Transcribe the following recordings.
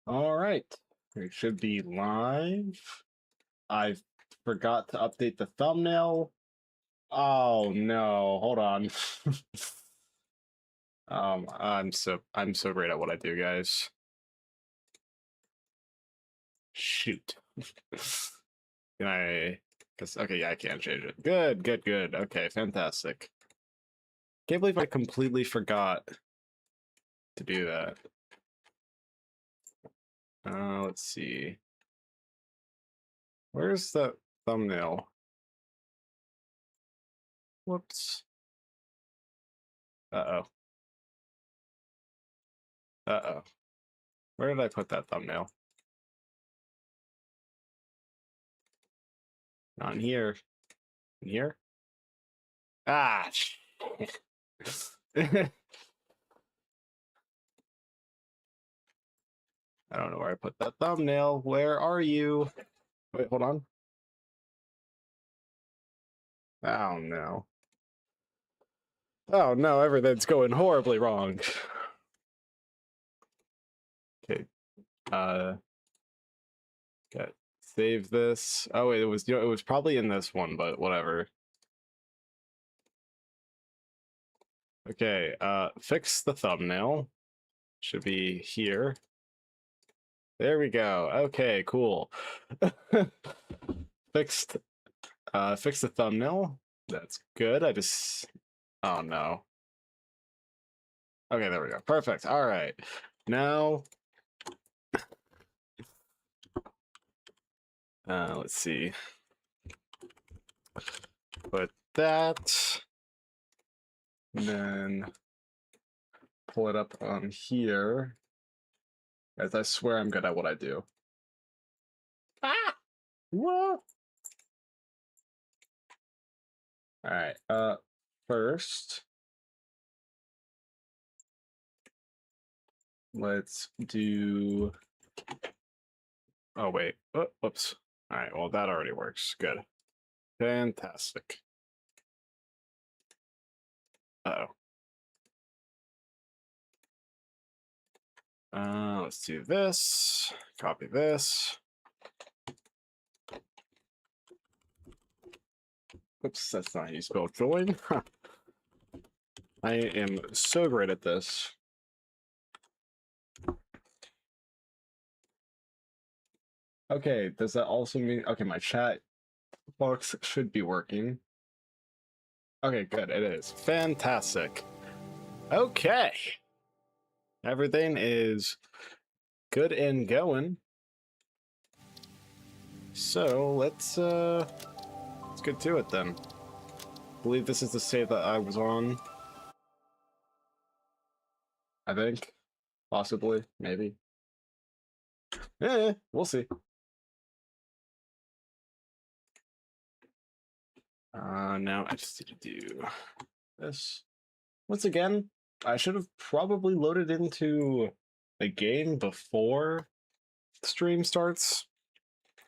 All right, we should be live. I forgot to update the thumbnail. Oh no, hold on. I'm so great at what I do, guys. Shoot. Can I? Cause okay, yeah, I can change it. Good, good, good. Okay, fantastic. Can't believe I completely forgot to do that. Let's see. Where's the thumbnail? Whoops. Uh-oh. Uh-oh. Where did I put that thumbnail? Not in here. In here? Ah, shit. I don't know where I put that thumbnail. Where are you? Wait, hold on. Oh no. Oh no, everything's going horribly wrong. Okay. Okay. Save this. Oh wait, it was probably in this one, but whatever. Okay, fix the thumbnail. Should be here. There we go. Okay, cool. Fixed fix the thumbnail. That's good. Oh no. Okay, there we go. Perfect. All right. Now let's see. Put that. And then pull it up on here. Guys, I swear I'm good at what I do. Ah! What? All right. First, let's do. Oh wait. Oh, whoops. All right. Well, that already works. Good. Fantastic. Uh-oh. Let's do this. Copy this. Oops, that's not how you spell join. I am so great at this. Okay, does that also mean... Okay, my chat box should be working. Okay, good, it is. Fantastic. Okay. Everything is good and going. So, let's get to it then. I believe this is the save that I was on. I think. Possibly. Maybe. Yeah, we'll see. Now I just need to do this. Once again, I should have probably loaded into the game before the stream starts.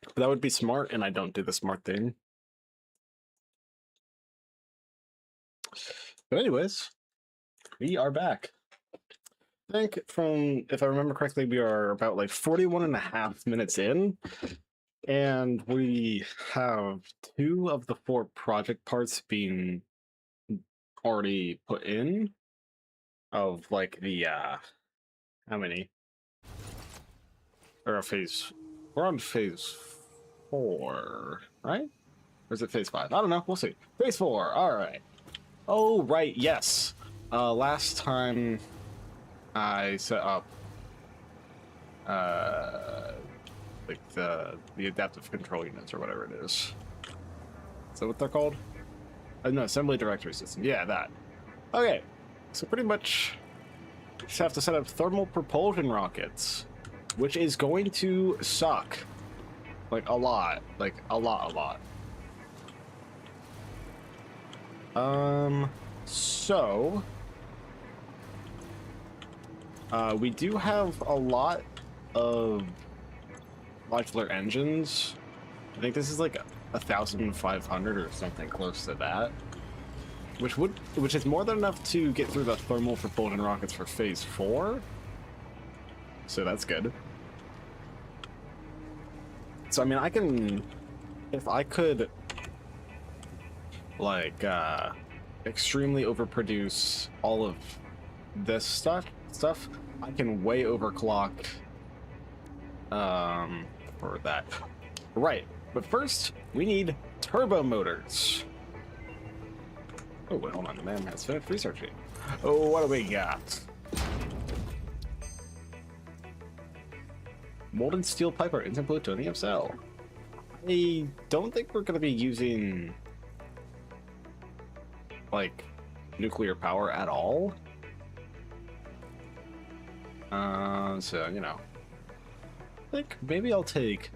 But that would be smart, and I don't do the smart thing. But anyways, we are back. I think if I remember correctly, we are about like 41.5 minutes in. And we have 2 of the 4 project parts being already put in. Of like the how many? Or phase. We're on phase 4, right? Or is it phase 5? I don't know. We'll see. Phase 4. All right. Oh, right. Yes. Last time I set up like the adaptive control units or whatever it is. Is that what they're called? No, assembly directory system. Yeah, that. Okay. So pretty much just have to set up thermal propulsion rockets, which is going to suck. Like a lot. Like a lot. So we do have a lot of modular engines. I think this is like 1,500 or something close to that. Which is more than enough to get through the thermal propulsion rockets for phase 4. So that's good. So I mean, I can, if I could, like, extremely overproduce all of this stuff, I can way overclock, for that. Right, but first, we need turbo motors. Oh, wait, hold on, the man has finished researching. Oh, what do we got? Molten steel pipe or instant plutonium cell. I don't think we're going to be using, like, nuclear power at all. So, you know, I think maybe I'll take,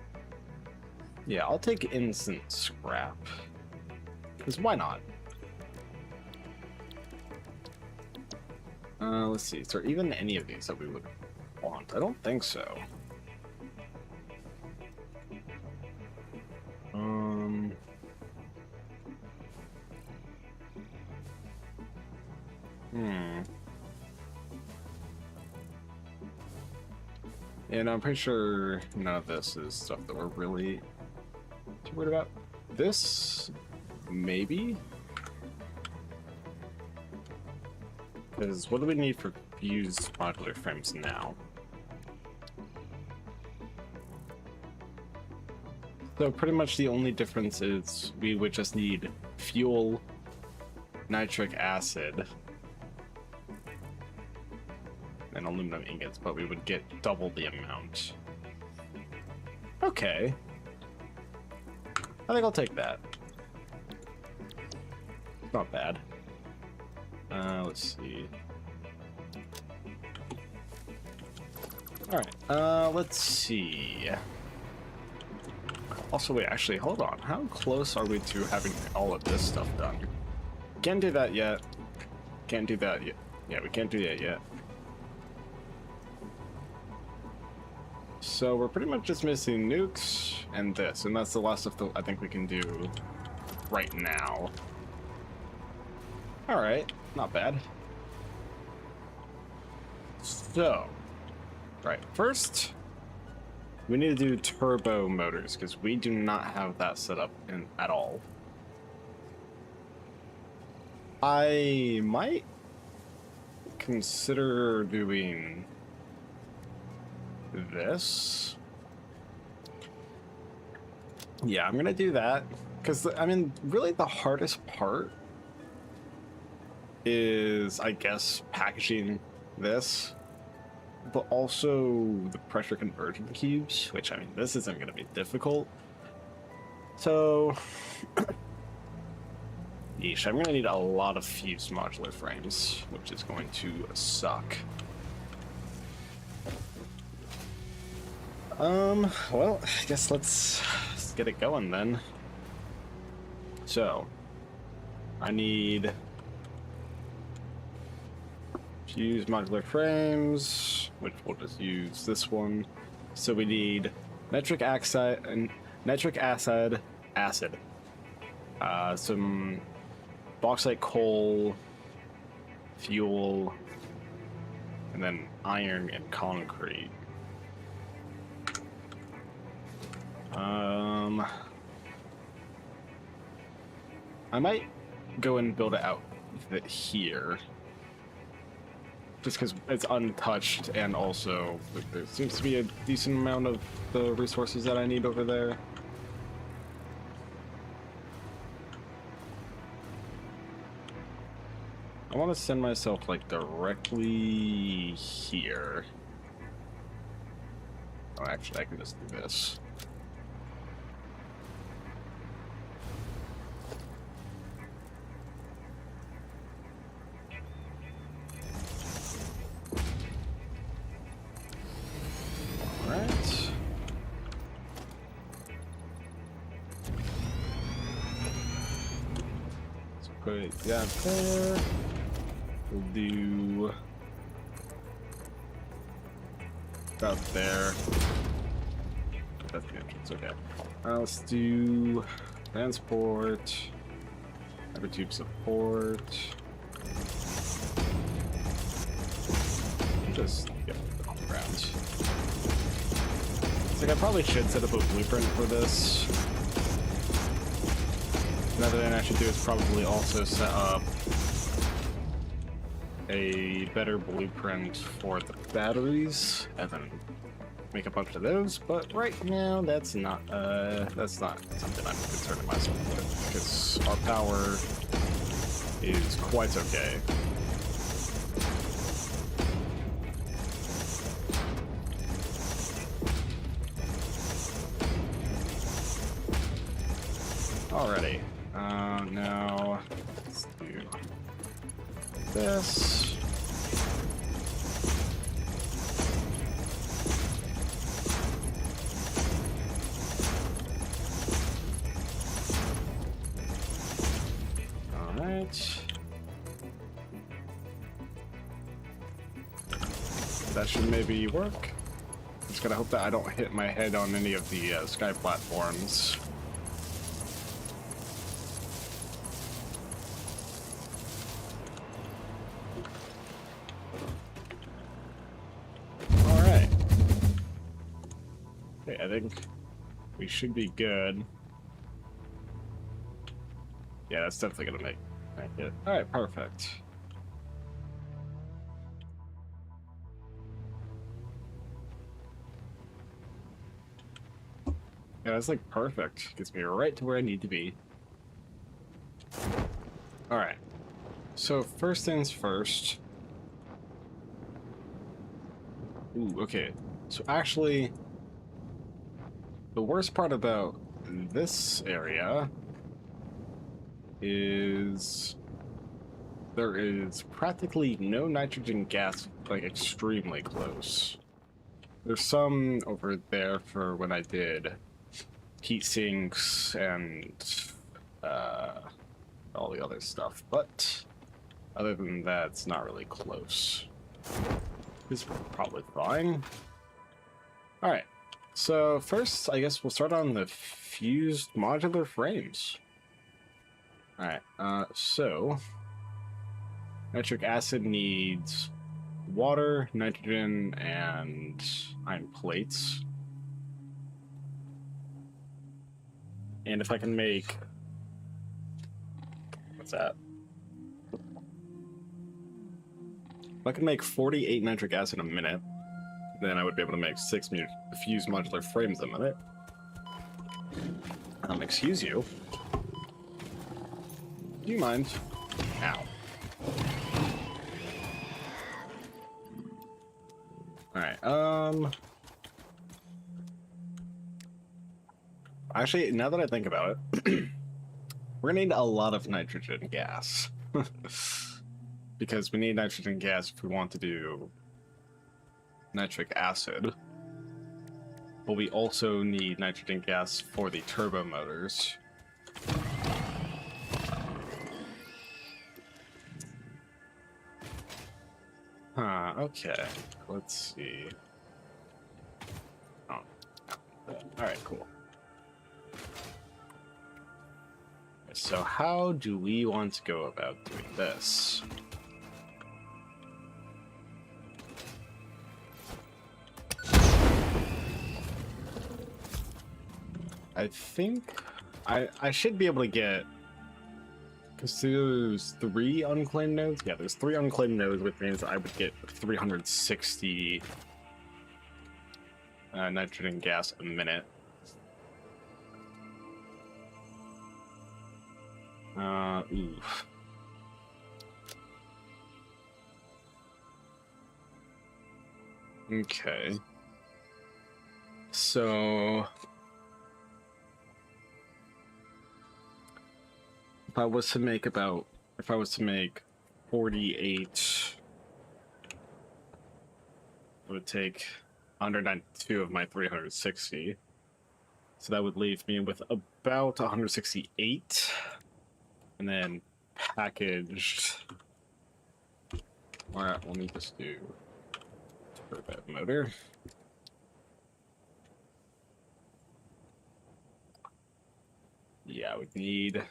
yeah, I'll take instant scrap. Because why not? Let's see, is there even any of these that we would want? I don't think so. And I'm pretty sure none of this is stuff that we're really too worried about. This, maybe? Because what do we need for fused modular frames now? So pretty much the only difference is we would just need fuel, nitric acid, and aluminum ingots, but we would get double the amount. Okay. I think I'll take that. Not bad. Let's see. Alright, let's see. Also, wait, actually, hold on. How close are we to having all of this stuff done? Can't do that yet. Can't do that yet. Yeah, we can't do that yet. So we're pretty much just missing nukes and this, and that's the last stuff that I think we can do right now. Alright, not bad. So, right, first, we need to do turbo motors, because we do not have that set up at all. I might consider doing this. Yeah, I'm gonna do that, because, I mean, really the hardest part is, I guess, packaging this, but also the pressure conversion cubes, which, I mean, this isn't going to be difficult. So, yeesh, I'm going to need a lot of fused modular frames, which is going to suck. Well, I guess let's get it going then. So, I need fused modular frames, which we'll just use this one. So we need nitric oxide and nitric acid, some bauxite coal, fuel, and then iron and concrete. I might go and build it out here, just because it's untouched, and also like, there seems to be a decent amount of the resources that I need over there. I want to send myself like directly here. Oh, actually, I can just do this. Put that there. We'll do that there. That's the entrance. Okay. Let's do transport. Hypertube support. Just get on the ground. Like, I probably should set up a blueprint for this. Another thing I should do is probably also set up a better blueprint for the batteries, and then make a bunch of those. But right now, that's not something I'm concerning myself with, because our power is quite okay. Alrighty. Now let's do this. Alright. That should maybe work. Just gotta hope that I don't hit my head on any of the sky platforms. I think we should be good. Yeah, that's definitely gonna make it. Alright, perfect. Yeah, that's like perfect. Gets me right to where I need to be. Alright. So first things first. Ooh, okay. So actually, the worst part about this area is there is practically no nitrogen gas, like extremely close. There's some over there for when I did heat sinks and all the other stuff, but other than that, it's not really close. It's probably fine. Alright. So first, I guess we'll start on the fused modular frames. Alright, so nitric acid needs water, nitrogen, and iron plates. And if I can make... What's that? If I can make 48 nitric acid a minute, then I would be able to make 6 fused modular frames a minute. Excuse you. Do you mind? Ow. Alright, actually, now that I think about it, we're gonna need a lot of nitrogen gas. Because we need nitrogen gas if we want to do nitric acid. But we also need nitrogen gas for the turbo motors. Huh, okay. Let's see. Oh. Alright, cool. So how do we want to go about doing this? I think I should be able to get, because there's 3 unclaimed nodes. Yeah, there's 3 unclaimed nodes, which means I would get 360 nitrogen gas a minute. Oof. Okay. So if I was to make 48, it would take 192 of my 360. So that would leave me with about 168. And then packaged. Alright, let me just do turbo motor. Yeah, I would need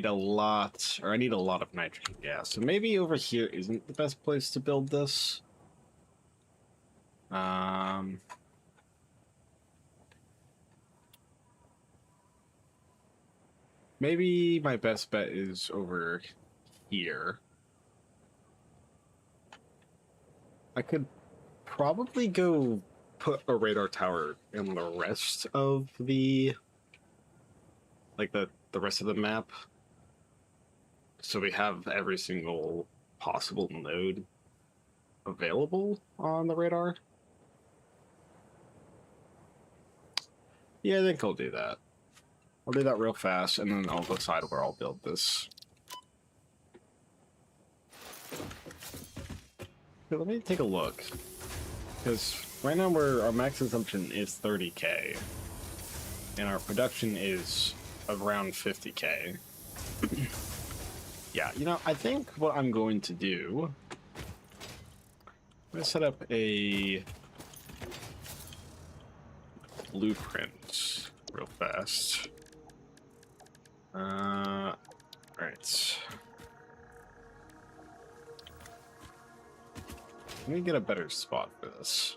a lot, or I need a lot of nitrogen gas. So maybe over here isn't the best place to build this. Maybe my best bet is over here. I could probably go put a radar tower in the rest of the, like the rest of the map, so we have every single possible node available on the radar. Yeah, I think I'll do that. I'll do that real fast, and then I'll decide where I'll build this. Okay, let me take a look, because right now our max consumption is 30k, and our production is around 50k. Yeah, you know, I think what I'm going to do, I'm going to set up a blueprint real fast. Right. Let me get a better spot for this.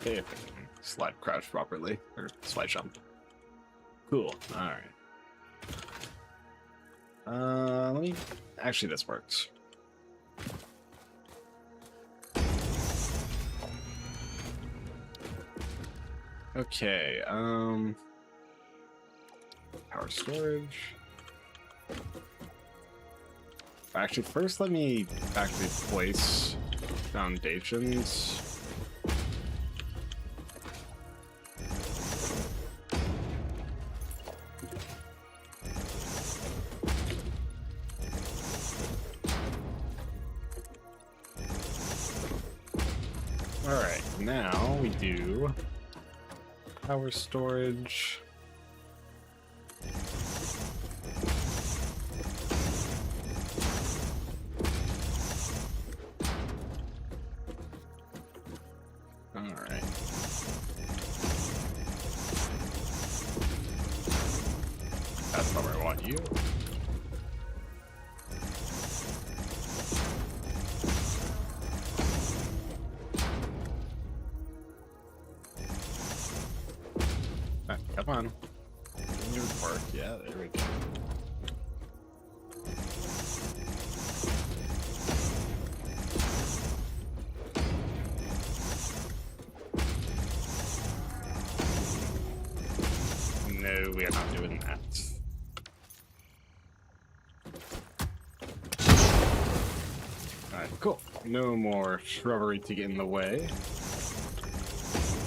Okay, if I can slide crouch properly, or slide jump. Cool, alright. Let me... Actually, this works. Okay, power storage. Actually, first let me actually place foundations. Alright, now we do power storage. Alright. That's not where I want you. Come on. Continue to work. Yeah, there we go. No, we are not doing that. Alright, cool. No more shrubbery to get in the way.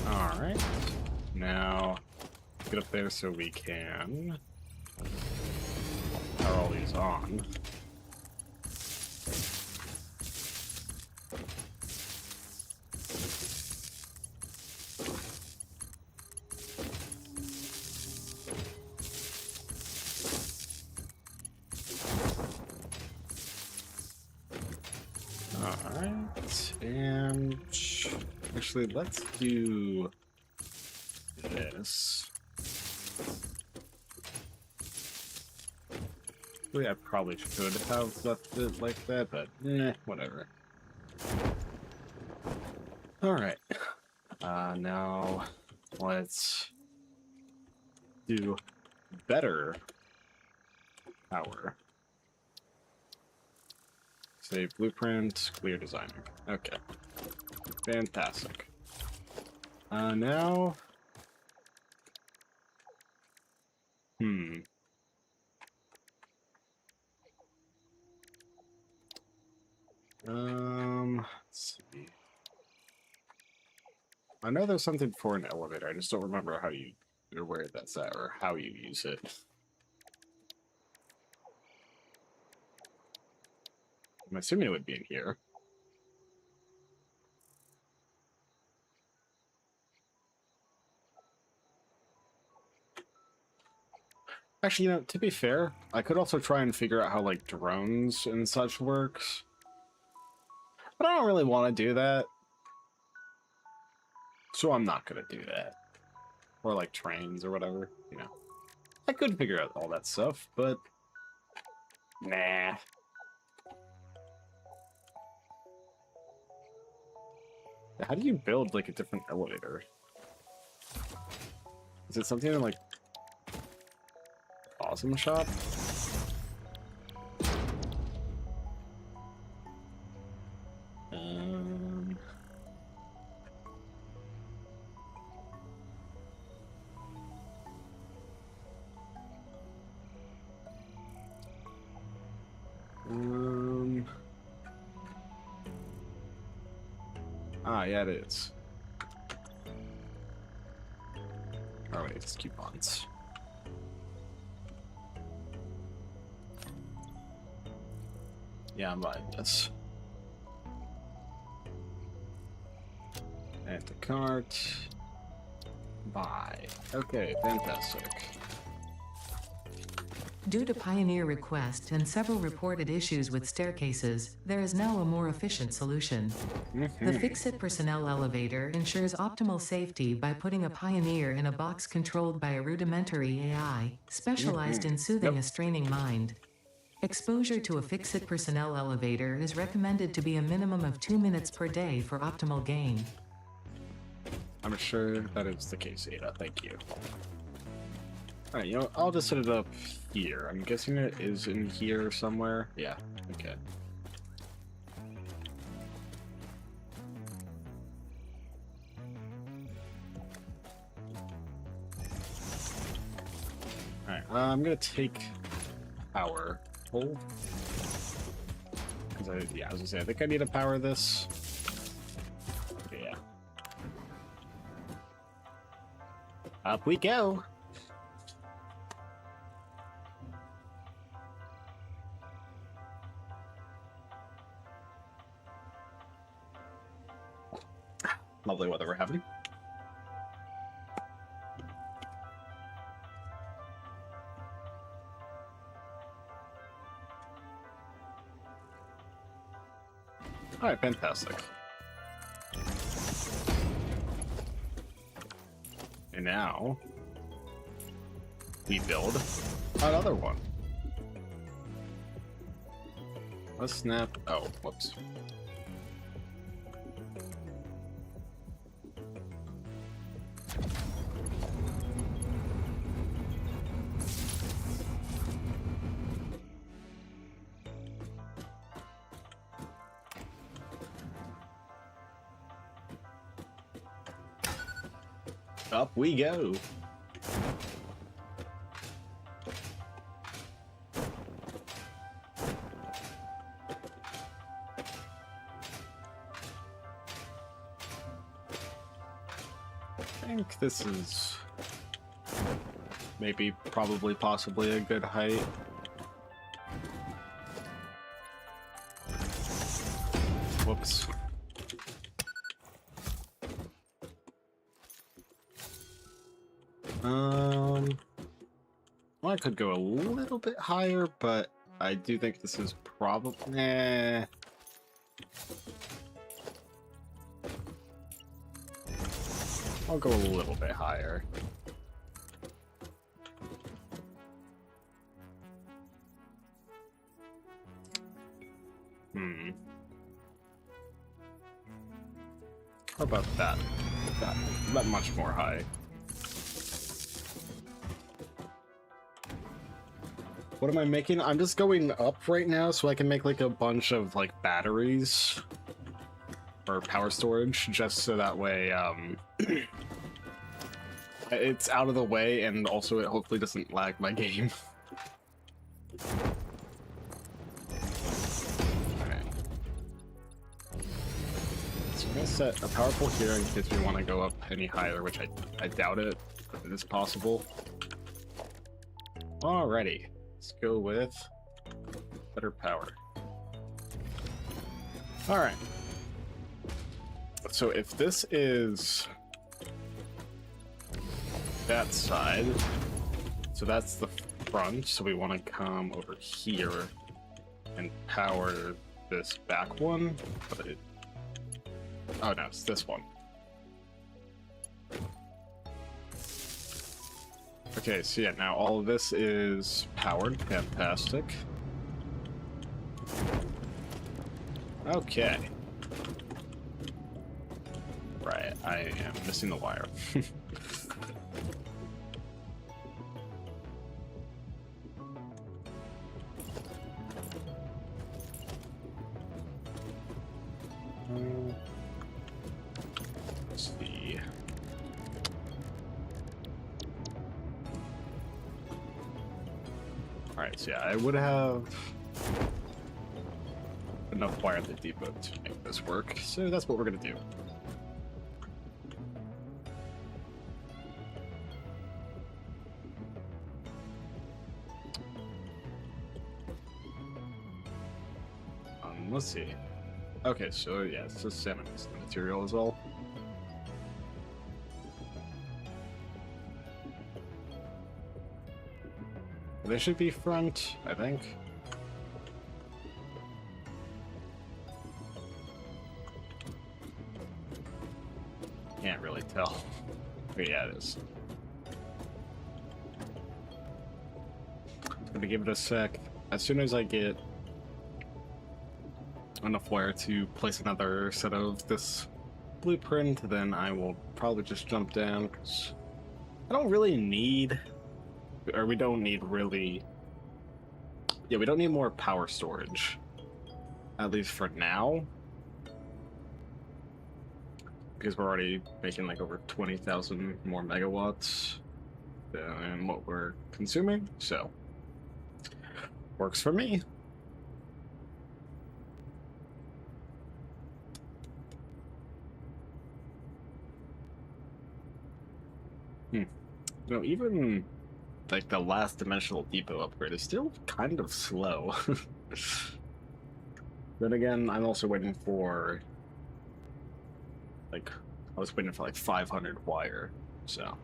Alright. Now, get up there so we can power all these on. Alright, and actually let's do this. Really, I probably should have left it like that, but whatever. Alright, now let's do better power. Save blueprint, clear designer. Okay. Fantastic. Now... let's see. I know there's something for an elevator, I just don't remember how you, or where that's at, or how you use it. I'm assuming it would be in here. Actually, you know, to be fair, I could also try and figure out how, like, drones and such works. But I don't really want to do that. So I'm not going to do that. Or, like, trains or whatever, you know. I could figure out all that stuff, but... Nah. How do you build like a different elevator? Is it something in like Awesome Shop? Um, yeah, it is. Oh wait, it's coupons. Yeah, I'm buying this. Add to cart. Buy. Okay, fantastic. Due to Pioneer request and several reported issues with staircases, there is now a more efficient solution. The Fix-It personnel elevator ensures optimal safety by putting a Pioneer in a box controlled by a rudimentary AI, specialized in soothing a straining mind. Exposure to a Fix-It personnel elevator is recommended to be a minimum of 2 minutes per day for optimal gain. I'm sure that is the case, Ada. Thank you. Alright, you know, I'll just set it up here. I'm guessing it is in here somewhere. Yeah, okay. Alright, I'm gonna take power. Hold. Because I was gonna say, I think I need to power this. Yeah. Up we go! Lovely weather we're having. Alright, fantastic. And now we build another one. Let's snap. Oh, whoops. Up we go. I think this is maybe, probably, possibly a good height. Whoops. Well, I could go a little bit higher, but I do think this is probably... I'll go a little bit higher. How about that? That much more high. What am I making? I'm just going up right now so I can make like a bunch of like batteries or power storage, just so that way it's out of the way, and also it hopefully doesn't lag my game. Alright. So I'm gonna set a power pole here in case we want to go up any higher, which I doubt it, but it is possible. Alrighty. Let's go with better power. Alright. So if this is that side, so that's the front, so we want to come over here and power this back one, but it... Oh no, it's this one. Okay, so yeah, now all of this is powered. Fantastic. Okay. Alright, I am missing the wire. Let's see. Alright, so yeah, I would have enough wire at the depot to make this work, so that's what we're gonna do. Let's see. Okay, so yeah, it's just salmon is the material as well. They should be front, I think. Can't really tell. But yeah, it is. Gonna give it a sec. As soon as I get enough wire to place another set of this blueprint, then I will probably just jump down, because I don't really need, or we don't need really, yeah, we don't need more power storage, at least for now, because we're already making like over 20,000 more megawatts than what we're consuming, so works for me. You know, even like the last dimensional depot upgrade is still kind of slow. Then again, I'm also waiting for like, I was waiting for like 500 wire, so.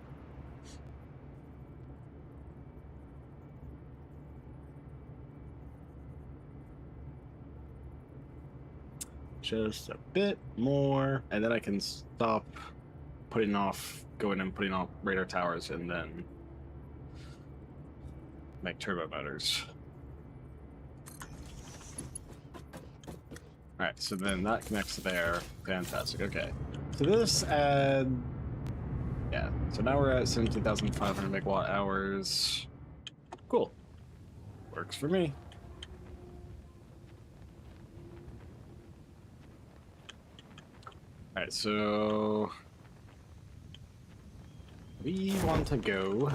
Just a bit more, and then I can stop putting off, going and putting off radar towers, and then make turbo motors. Alright, so then that connects there. Fantastic, okay. So this add... yeah, so now we're at 17,500 megawatt hours. Cool. Works for me. Alright, so we want to go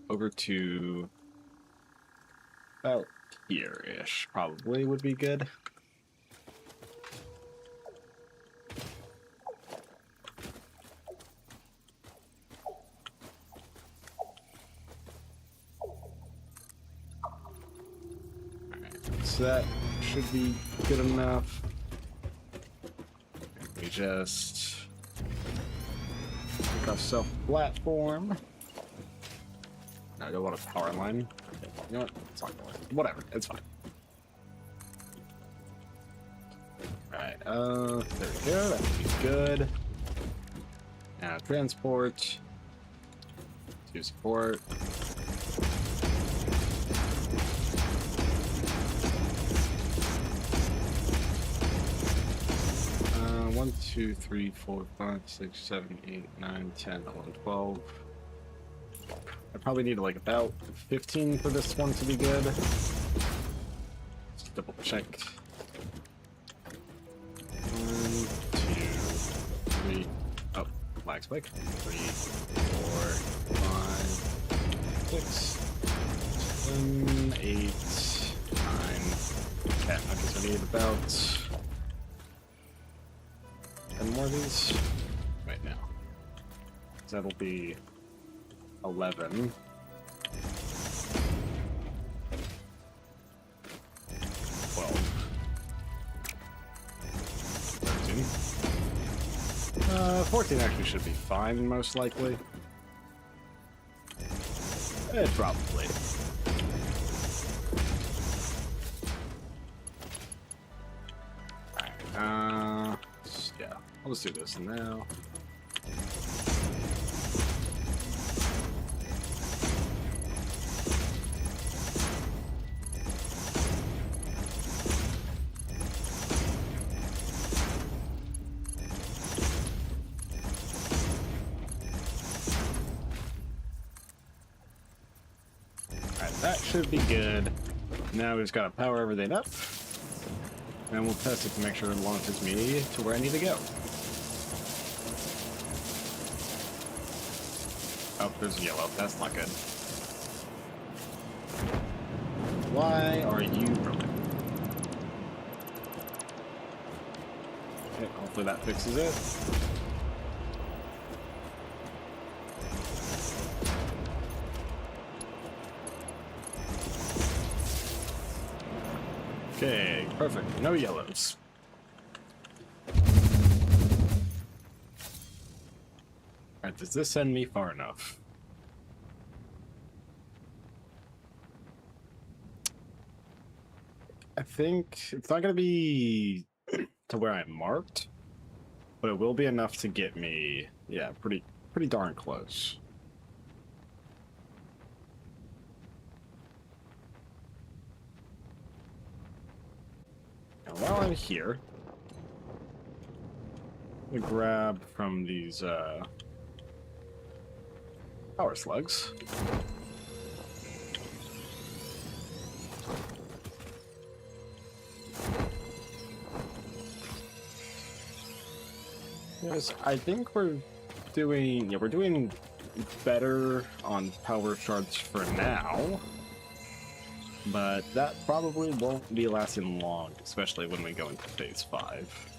over to about here-ish, probably would be good. Alright, so that should be good enough. We just make ourselves a platform. No, I don't want a power line. Okay, you know what? It's not going. Whatever, it's fine. Alright, there we go. That should be good. Now transport to support. 1, 2, 3, 4, 5, 6, 7, 8, 9, 10, 11, 12. I probably need like about 15 for this one to be good. Just double check. 1, 2, 3. Oh, lag spike. 3, 4, 5, 6, 7, 8, 9, 10. Okay, so I need about 10 more of these. Right now. So that'll be 11. 12. 13. 14 actually should be fine, most likely. Probably. Alright, yeah, I'll just do this now. should be good. Now we just gotta power everything up. And we'll test it to make sure it launches me to where I need to go. Oh, there's yellow. That's not good. Why are you broken? Okay, hopefully that fixes it. Okay, perfect. No yellows. Alright, does this send me far enough? I think it's not going to be to where I'm marked, but it will be enough to get me, yeah, pretty darn close. Now, while I'm here, I'm gonna grab from these power slugs. Yes, I think we're doing better on power shards for now, but that probably won't be lasting long, especially when we go into phase 5.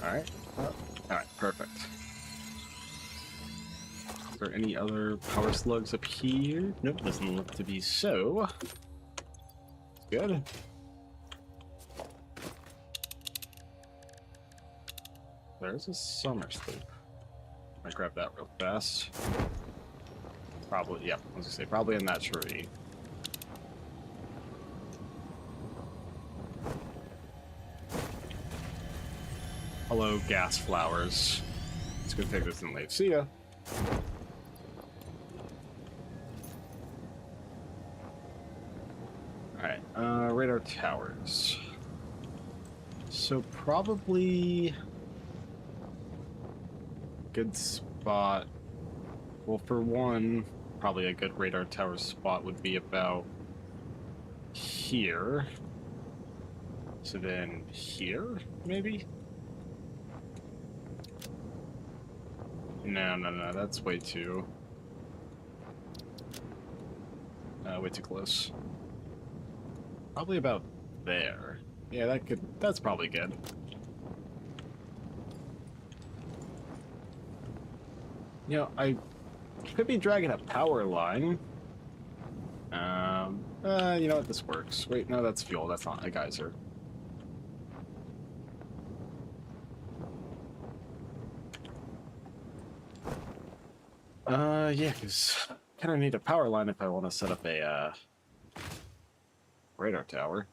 Alright. Alright, perfect. Is there any other power slugs up here? Nope, doesn't look to be so. Good. There's a summer sleep. I grab that real fast. Probably, yeah, I was gonna say, probably in that tree. Hello, gas flowers. Let's go take this in late. See ya. Alright, radar towers. So probably good spot. Well, for one, probably a good radar tower spot would be about here. So then here, maybe? No, that's way too close. Probably about there. Yeah, that's probably good. You know, I could be dragging a power line. You know what, this works. Wait, no, that's fuel, that's not a geyser. Yeah, because kind of need a power line if I want to set up a, radar tower.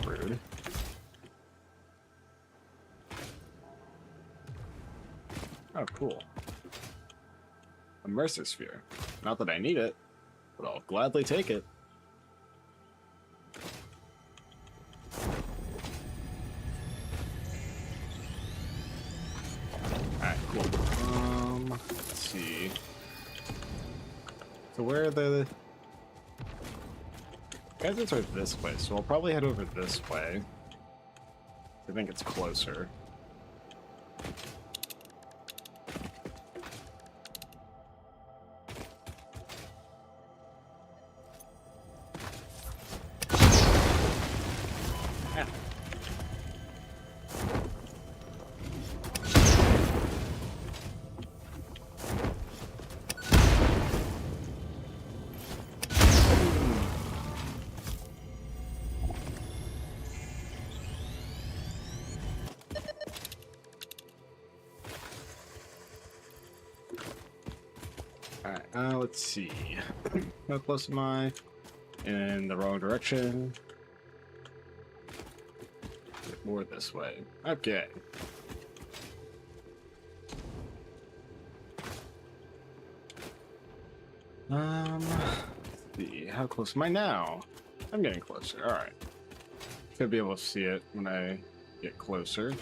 Rude. Oh, cool. A Mercer Sphere. Not that I need it, but I'll gladly take it. Alright, cool. Let's see. So where are the... Guys are this way, so I'll probably head over this way. I think it's closer. Ah. Alright, let's see. How close am I? In the wrong direction. More this way. Okay. Let's see, how close am I now? I'm getting closer. All right. Should be able to see it when I get closer.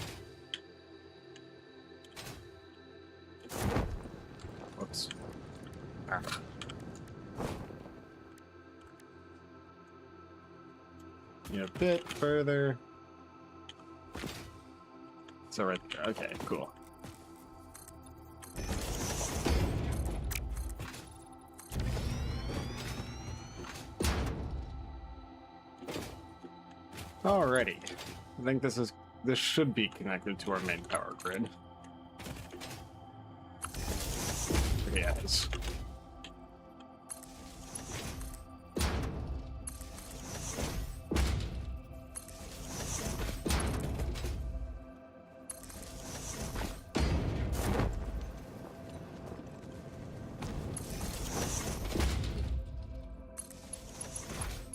Whoops. Ah. Yeah, a bit further. So right there. Okay, cool. Alrighty. I think this should be connected to our main power grid. Yeah, it is.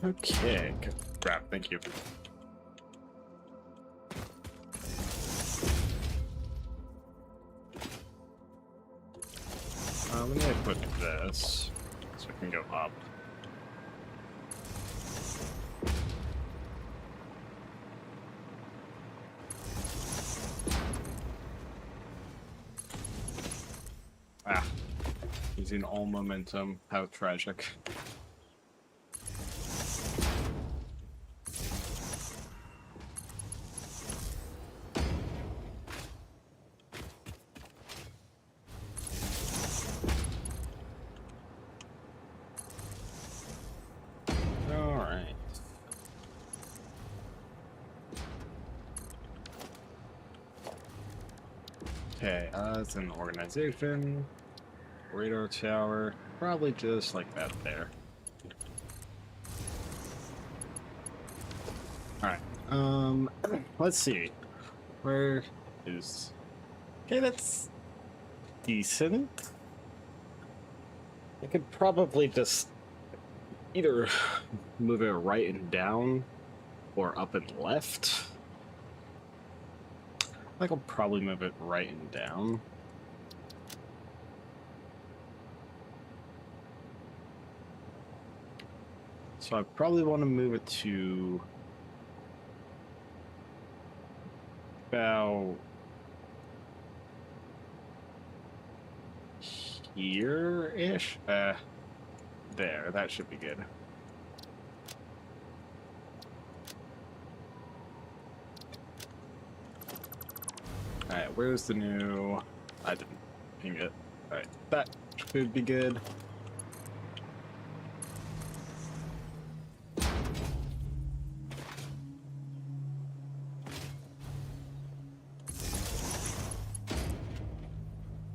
Okay, crap, thank you. Let me put this so I can go up. Ah, using all momentum. How tragic. Okay, it's an organization, radar tower, probably just like that there. Alright, let's see. Where is... Okay, that's decent. I could probably just either move it right and down or up and left. I think I'll probably move it right and down. So I probably want to move it to about here-ish. There, that should be good. Alright, where's the new... I didn't ping it. Alright, that should be good.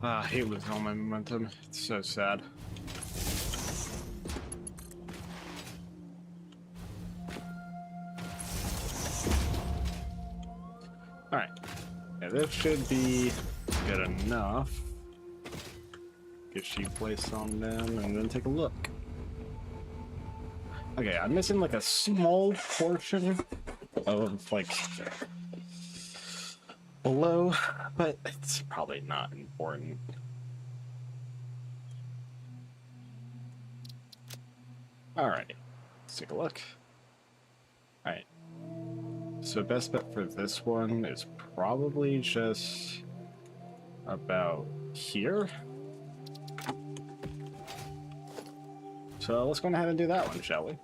I hate losing all my momentum. It's so sad. Alright. Yeah, this should be good enough. Get sheet placed on them and then take a look. Okay, I'm missing like a small portion of like below, but it's probably not important. Alrighty, let's take a look. Alright. So best bet for this one is probably just about here. So let's go ahead and do that one, shall we?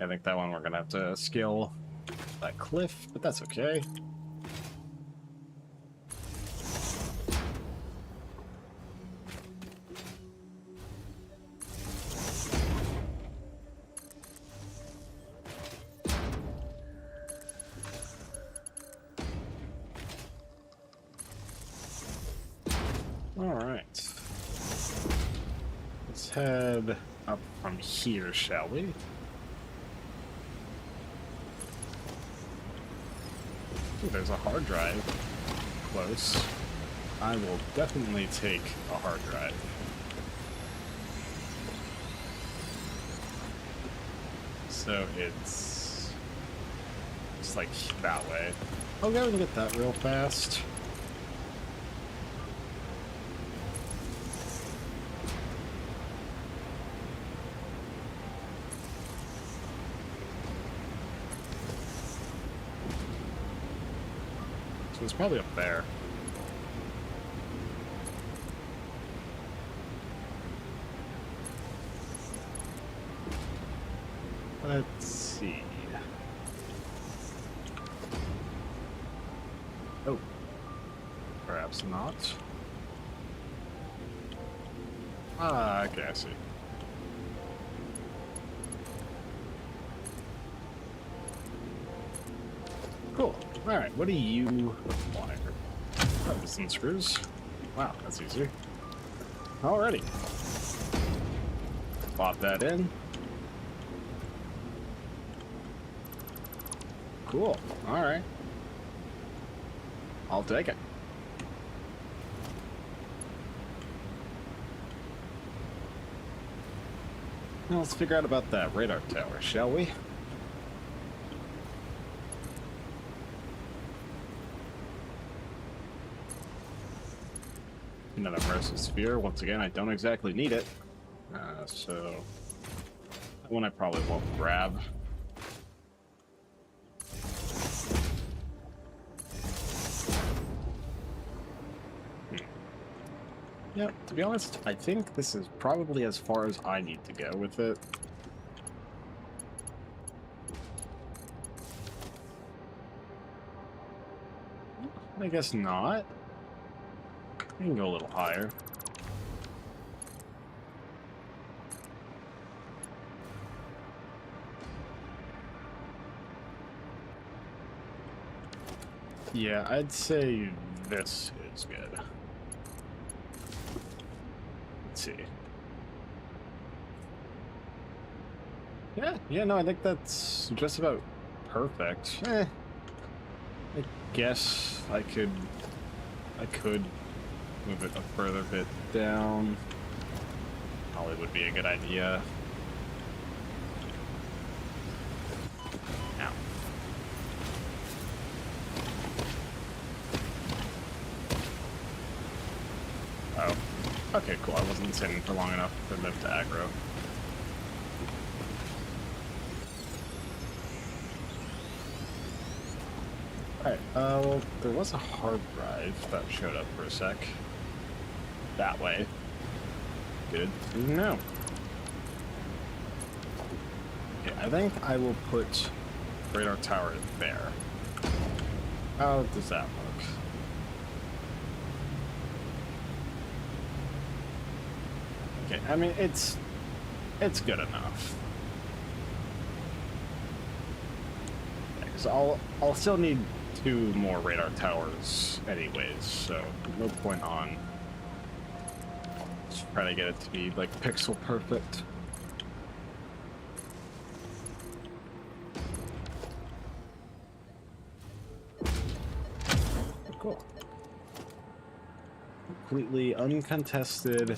I think that one we're gonna have to scale that cliff, but that's okay. Alright. Let's head up from here, shall we? Ooh, there's a hard drive close. I will definitely take a hard drive. So it's just like that way. I'll go and get that real fast. So it's probably up there. Let's see. Oh, perhaps not. Ah, okay, I see. Cool. All right, what do you require? Oh, piston screws. Wow, that's easy. Alrighty. Pop that in. Cool. All right. I'll take it. Now let's figure out about that radar tower, shall we? Another immersive sphere. Once again, I don't exactly need it. So that one I probably won't grab. Yeah, to be honest, I think this is probably as far as I need to go with it. I guess not. I can go a little higher. Yeah, I'd say this is good. Let's see. Yeah, no, I think that's just about perfect. I guess I could move it a further bit down. Probably would be a good idea. Ow. Oh. Okay, cool. I wasn't sitting for long enough for them to aggro. Alright, well, there was a hard drive that showed up for a sec. That way. Good to know. Okay, I think I will put radar tower there. How does that look? Okay, I mean, it's good enough. Because I'll still need 2 more radar towers anyways, so no point on trying to get it to be like pixel perfect. Cool. Completely uncontested.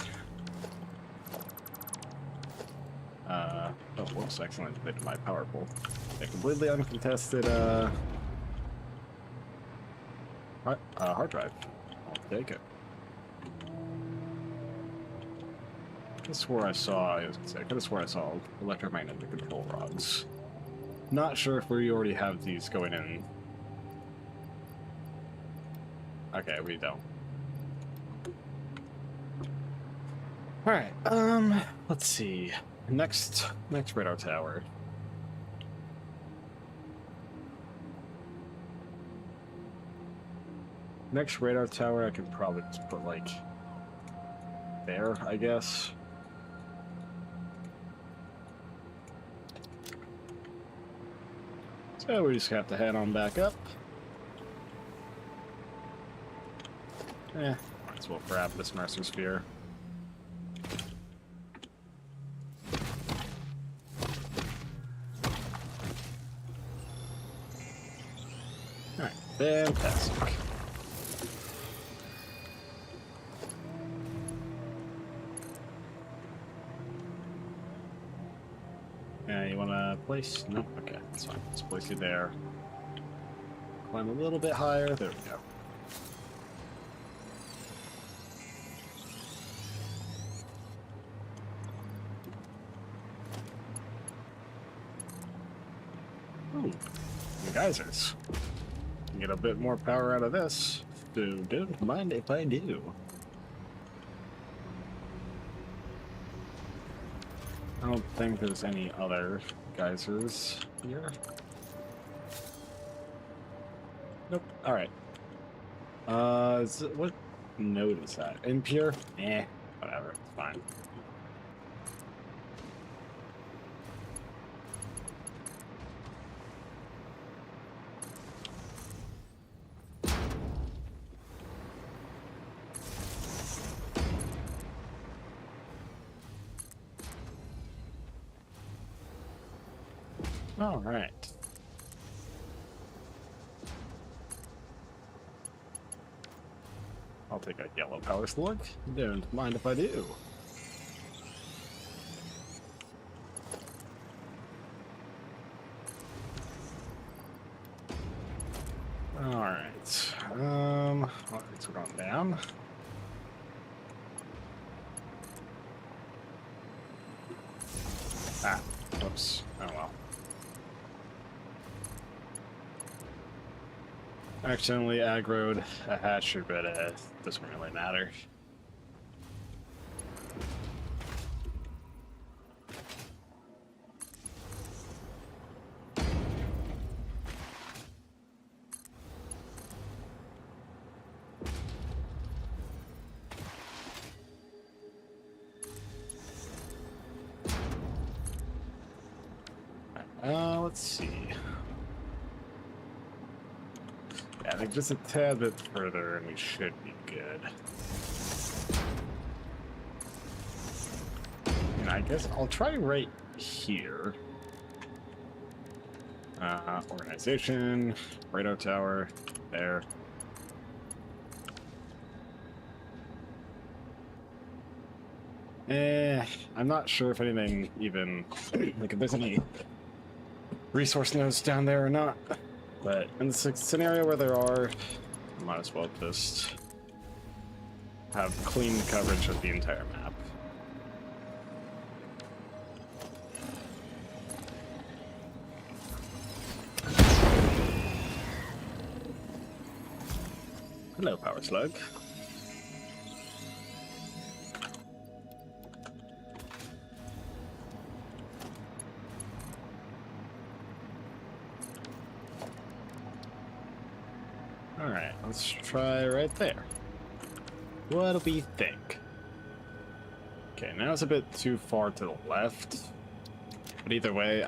Oh, whoops, excellent. Bit of my power pole. A completely uncontested, hard drive. I'll take it. I could have swore I saw electromagnetic control rods. Not sure if we already have these going in. Okay, we don't. Alright, let's see. Next radar tower. Next radar tower I could probably just put like there, I guess. So we just have to head on back up. Might as well grab this Mercer Sphere. Alright, fantastic. You wanna place? No? Okay, that's fine. Let's place you there. Climb a little bit higher. There we go. Ooh, the geysers. Get a bit more power out of this. So don't mind if I do. I don't think there's any other geysers here. Nope. Alright. What node is that? Impure? Eh, whatever. It's fine. All right. I'll take a yellow power slug. Don't mind if I do. All right. Well, things are going down. Ah, whoops. Oh well. Accidentally aggroed a hatcher, but doesn't really matter. Let's see. Yeah, I think just a tad bit further and we should be good. And I guess I'll try right here. Organization, radar tower, there. I'm not sure if anything even, like if there's any resource nodes down there or not. But in the scenario where there are, I might as well just have clean coverage of the entire map. Hello, Power Slug. Alright, let's try right there. What do we think? Okay, now it's a bit too far to the left. But either way,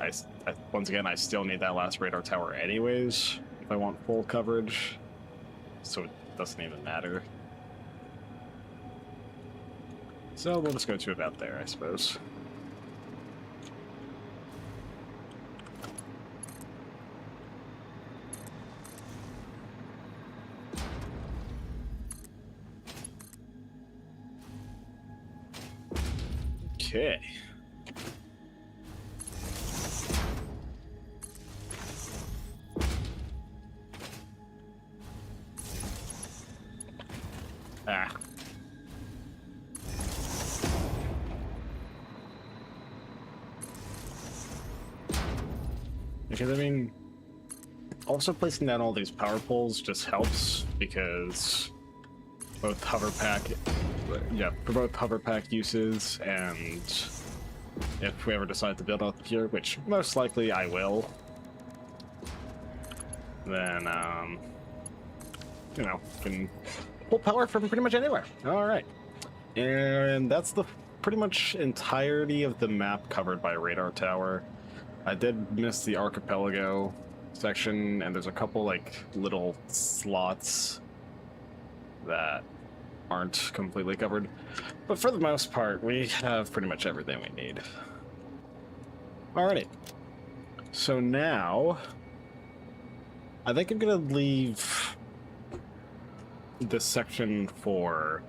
once again, I still need that last radar tower anyways, if I want full coverage. So it doesn't even matter. So we'll just go to about there, I suppose. Okay. Ah. Because, I mean, also placing down all these power poles just helps because both hover pack, yeah, for both hover pack uses, and if we ever decide to build up here, which most likely I will, then, you know, can pull power from pretty much anywhere. All right. And that's the pretty much entirety of the map covered by radar tower. I did miss the archipelago section, and there's a couple like little slots that aren't completely covered. But for the most part, we have pretty much everything we need. Alrighty. So now, I think I'm gonna leave this section for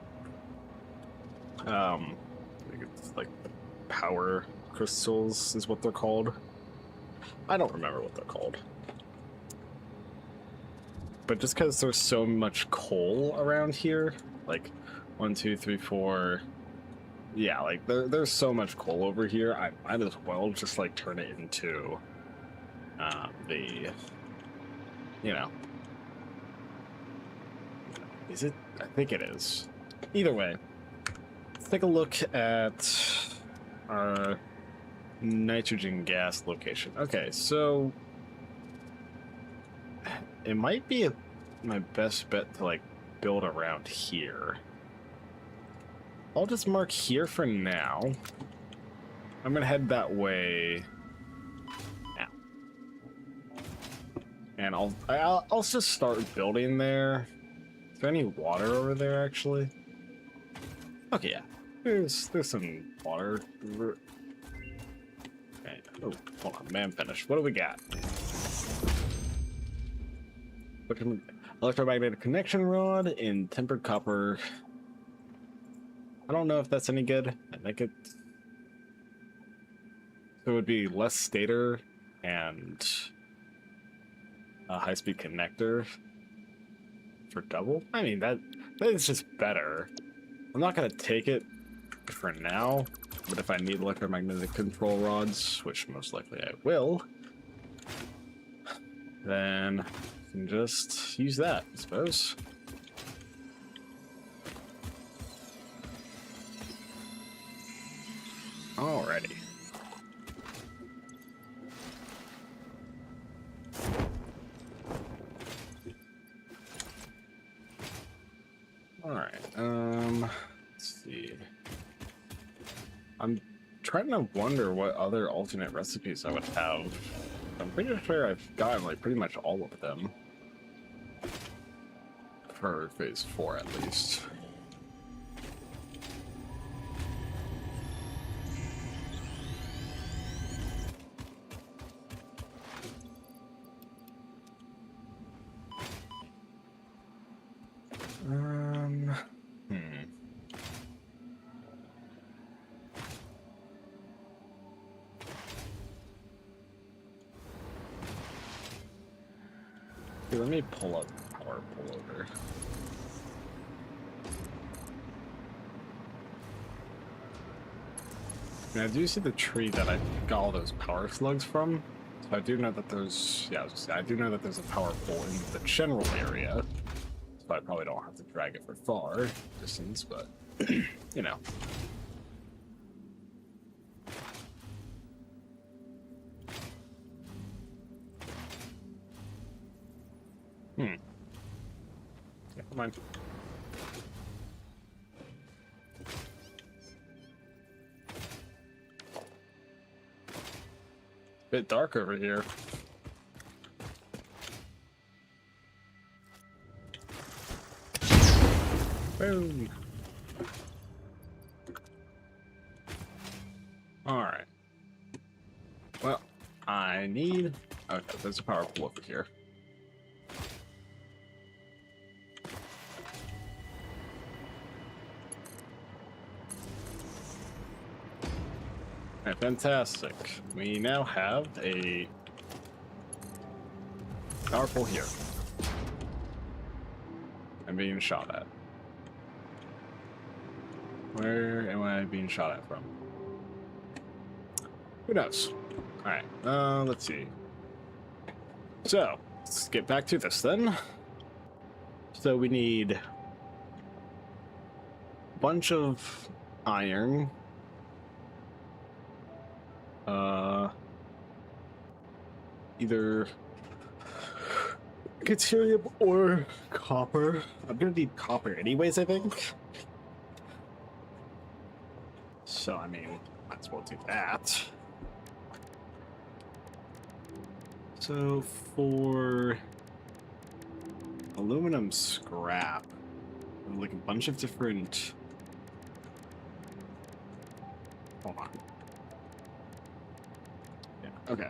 I think it's like power crystals is what they're called. I don't remember what they're called. but just because there's so much coal around here, like 1, 2, 3, 4, yeah, like there's so much coal over here. I might as well just like turn it into the, you know, is it? I think it is. Either way, let's take a look at our nitrogen gas location. Okay, so it might be my best bet to like build around here. I'll just mark here for now. I'm gonna head that way now, and I'll just start building there. Is there any water over there actually? Okay, yeah. There's some water. Okay. Oh, hold on, man. Finish. What do we got? Electromagnetic connection rod in tempered copper. I don't know if that's any good. I think it. So it would be less stator and a high-speed connector for double. I mean that is just better. I'm not gonna take it for now, but if I need electromagnetic control rods, which most likely I will, then I can just use that, I suppose. Alrighty. Alright, let's see. I'm trying to wonder what other alternate recipes I would have. I'm pretty sure I've gotten like pretty much all of them. For phase 4 at least. Okay, let me pull up power pullover. And I do see the tree that I got all those power slugs from. So I do know that there's, yeah, I do know that there's a power pole in the general area. So I probably don't have to drag it for far distance, but, you know. Yeah, come on. Bit dark over here. Boom. Alright. Well, I need... Okay, there's a power pole over here. Alright, fantastic. We now have a power pole here. I'm being shot at. Where am I being shot at from? Who knows? Alright, let's see. So, let's get back to this then. So we need a bunch of iron. Either deuterium or copper. I'm gonna need copper anyways, I think. So, I mean, might as well do that. So, for aluminum scrap, like a bunch of different... Hold on. Yeah, okay.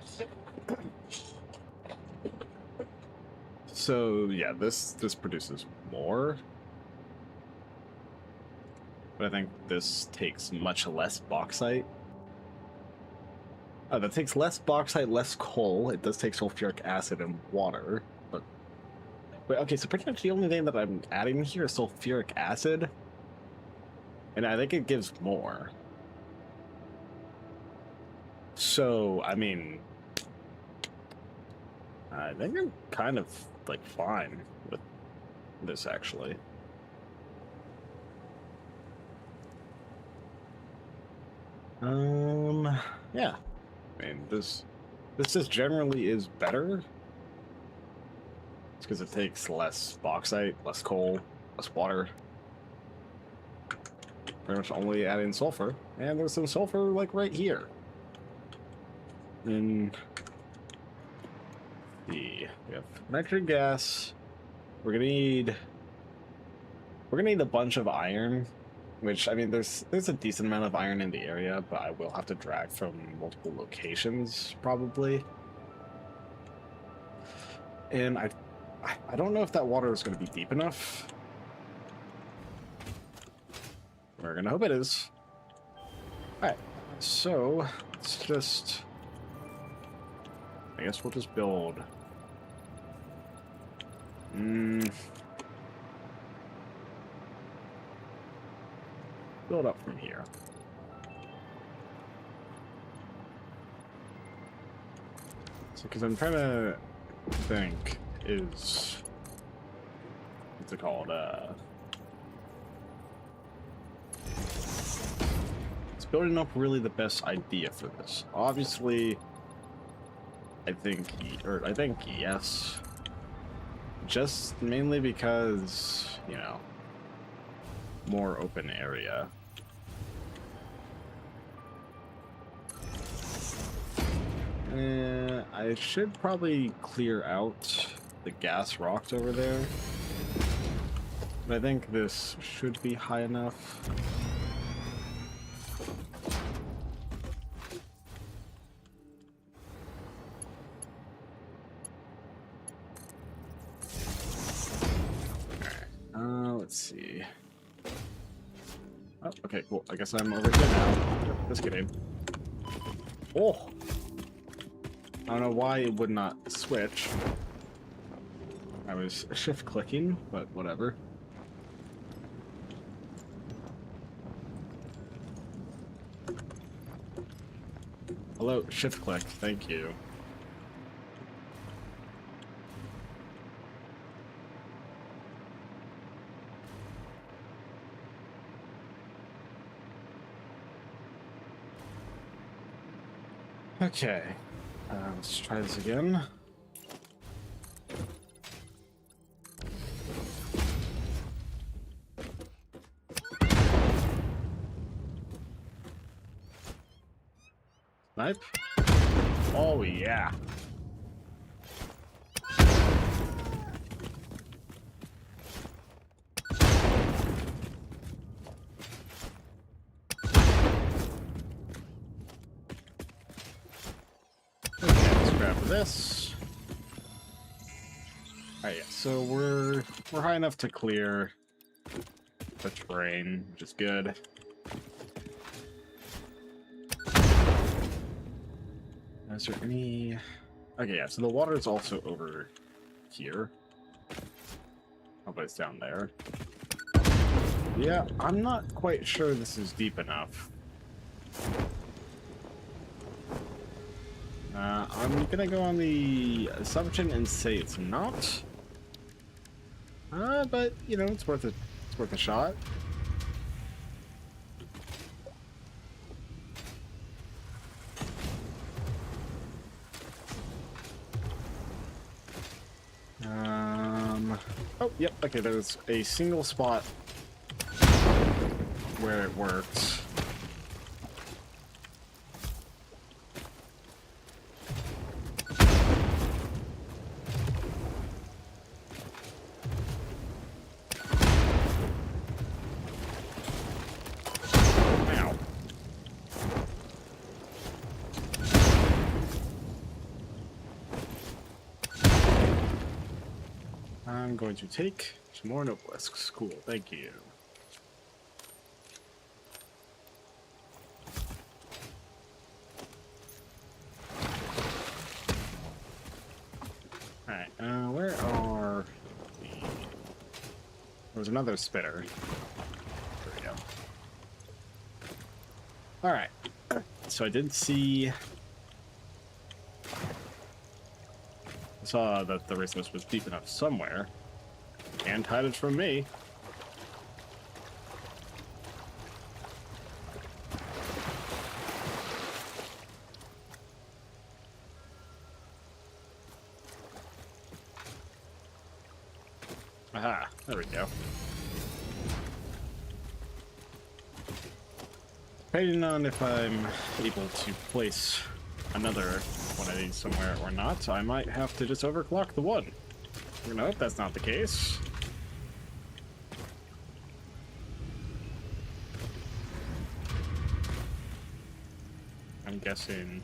So, yeah, this produces more. But I think this takes much less bauxite. Oh, that takes less bauxite, less coal. It does take sulfuric acid and water, but Wait, okay, so pretty much the only thing that I'm adding here is sulfuric acid. And I think it gives more. So, I mean, I think I'm kind of, like, fine with this, actually. Yeah. I mean, this just generally is better. It's because it takes less bauxite, less coal, less water. Pretty much only adding sulfur. And there's some sulfur, like, right here. And we have nitrogen gas. We're gonna need a bunch of iron, which, I mean, there's a decent amount of iron in the area, but I will have to drag from multiple locations probably. And I don't know if that water is going to be deep enough. We're gonna hope it is. All right, so let's just, I guess we'll just build. Build up from here. So, because I'm trying to think, is, what's it called? Is building up really the best idea for this? Obviously, I think yes. Just mainly because, you know, more open area. I should probably clear out the gas rocks over there. But I think this should be high enough. Alright, let's see. Oh, okay, cool. I guess I'm over here now. Just kidding. Oh! I don't know why it would not switch. I was shift clicking, but whatever. Hello, shift click, thank you. Okay, let's try this again. Snipe? Oh yeah. Okay, let's grab this. Alright, yeah, so we're high enough to clear the terrain, which is good. Is there any... Okay, yeah, so the water is also over here. Oh, but it's down there. Yeah, I'm not quite sure this is deep enough. I'm gonna go on the assumption and say it's not. But, you know, it's worth a shot. Oh, yep, okay, there's a single spot where it works. Ow. I'm going to take some more nobelisks. Cool, thank you. Alright, where are was another spitter. There we go. Alright. So I did see... I saw that the racist was deep enough somewhere. Can't hide it from me. Aha, there we go. Depending on if I'm able to place another one of these somewhere or not, I might have to just overclock the one. Nope, that's not the case. I'm guessing...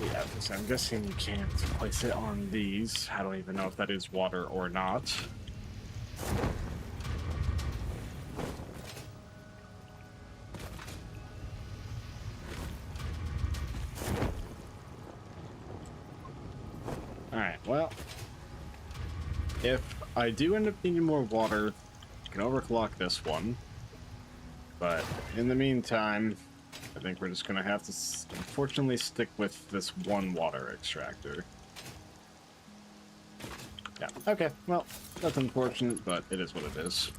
Yeah, I'm guessing you can't place it on these. I don't even know if that is water or not. Alright, well... If I do end up needing more water, I can overclock this one. But in the meantime... I think we're just going to have to, unfortunately, stick with this one water extractor. Yeah, okay, well, that's unfortunate, but it is what it is.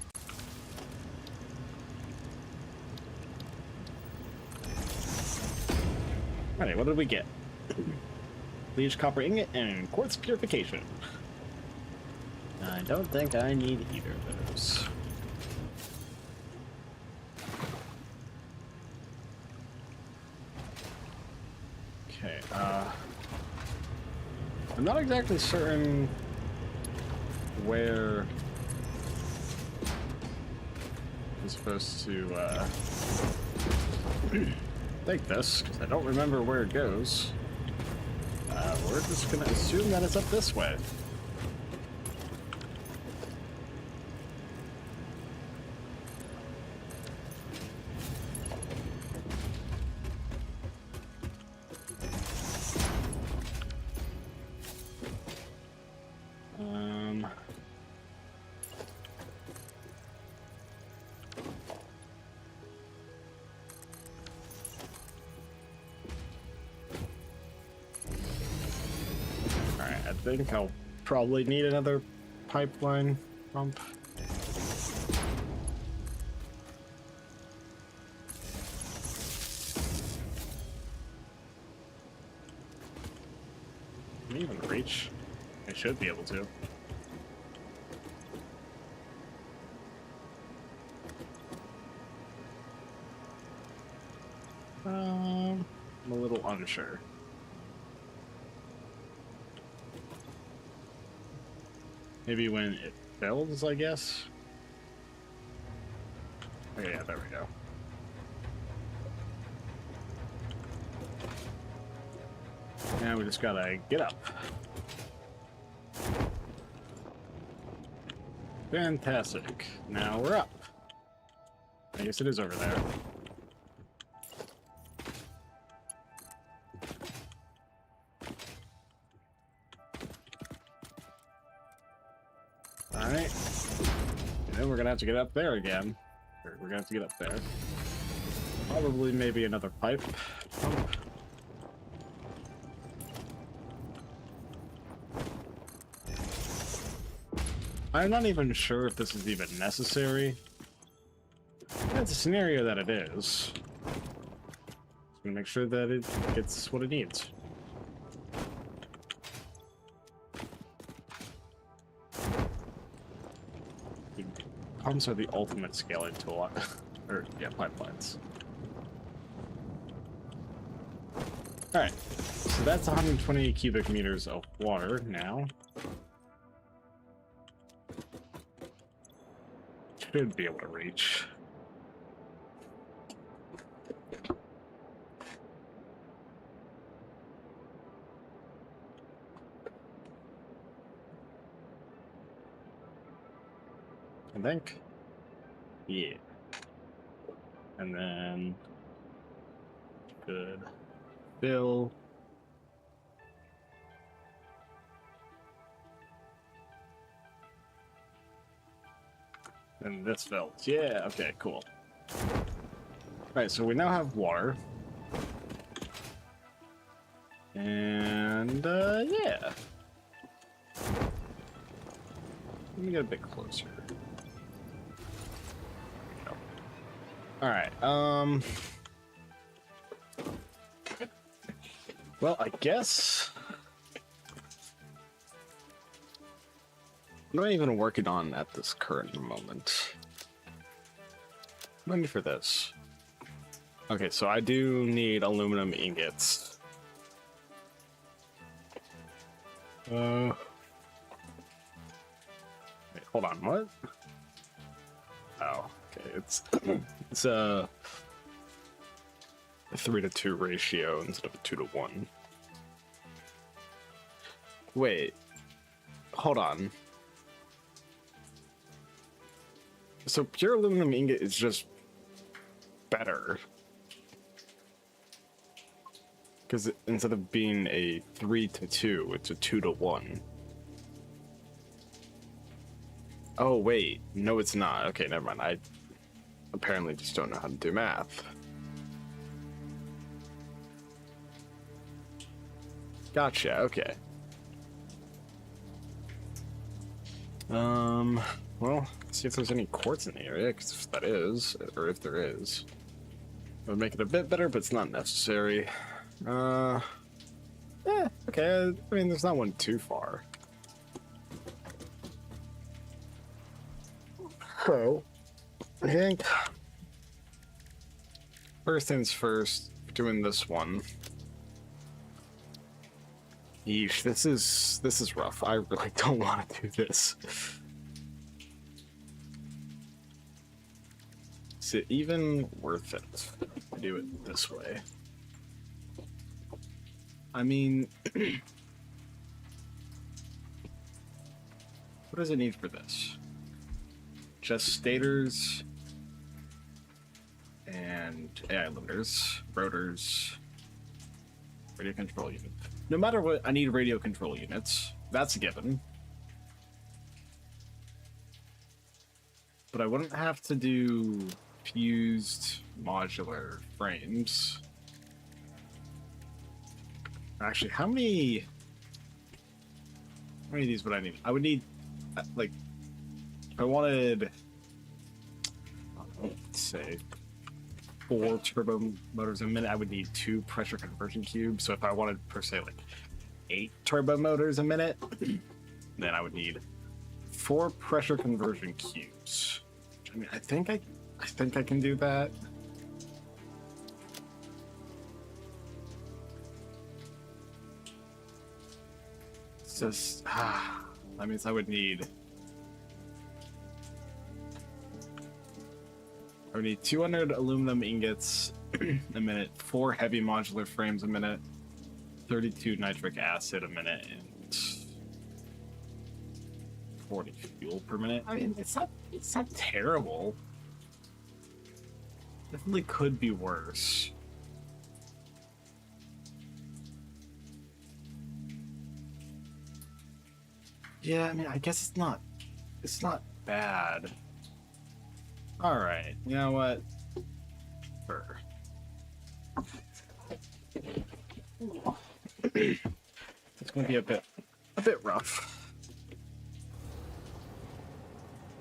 Alright, what did we get? Bleached copper ingot and quartz purification. I don't think I need either of those. Okay, I'm not exactly certain where I'm supposed to, take this, because I don't remember where it goes. We're just gonna assume that it's up this way. I think I'll probably need another pipeline pump. Can I even reach? I should be able to. I'm a little unsure. Maybe when it builds, I guess? Okay, yeah, there we go. Now we just gotta get up. Fantastic. Now we're up. I guess it is over there. Alright. And then we're gonna have to get up there again. Or we're gonna have to get up there. Probably maybe another pipe pump. I'm not even sure if this is even necessary. It's a scenario that it is. Just gonna make sure that it gets what it needs. Pumps are the ultimate scaling tool. Or, yeah, pipelines. Alright, so that's 120 cubic meters of water now. Should be able to reach. I think. Yeah. And then should fill. And this filled. Yeah, okay, cool. Alright, so we now have water. And, yeah. Let me get a bit closer. Alright, well, I guess... What am I even working on at this current moment? What do I need for this? Okay, so I do need aluminum ingots. Wait, hold on, what? Oh, okay, it's a 3-to-2 ratio instead of a 2-to-1. Wait, hold on. So pure aluminum ingot is just better. Because instead of being a 3-to-2, it's a 2-to-1. Oh, wait. No, it's not. Okay, never mind. I apparently just don't know how to do math. Gotcha, okay. Well, see if there's any quartz in the area, because if that is, or if there is, it would make it a bit better, but it's not necessary. Yeah, okay, I mean, there's not one too far. So, I think, first things first, doing this one. Yeesh, this is rough. I really don't want to do this. Is it even worth it to do it this way? I mean, what does it need for this? Just stators and AI limiters, rotors, radio control unit. No matter what, I need radio control units. That's a given. But I wouldn't have to do fused modular frames. Actually, how many of these would I need? I would need, like, if I wanted, let's say, 4 turbo motors a minute, I would need 2 pressure conversion cubes. So if I wanted, per se, like 8 turbo motors a minute, then I would need 4 pressure conversion cubes. I mean, I think I can do that. It's just, that means I would need 200 aluminum ingots a minute, 4 heavy modular frames a minute, 32 nitric acid a minute, and 40 fuel per minute. I mean, it's not terrible. Definitely could be worse. Yeah, I mean, I guess it's not bad. All right, you know what? Sure. It's going to be a bit rough.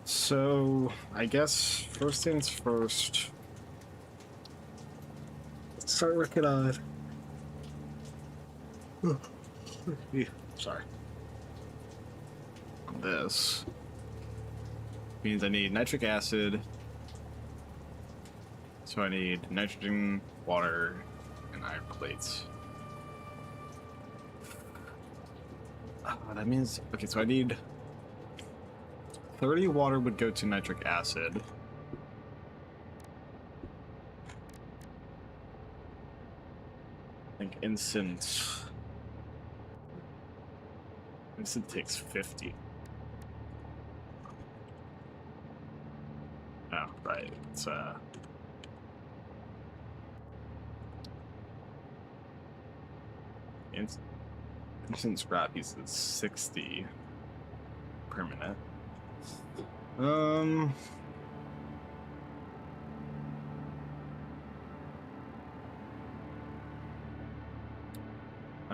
So, I guess first things first. Let's start working on. Sorry. This means I need nitric acid. So I need nitrogen, water, and iron plates. That means, okay, so I need 30 water would go to nitric acid. I think instant takes 50. Oh, right, it's instant scrap uses 60 per minute.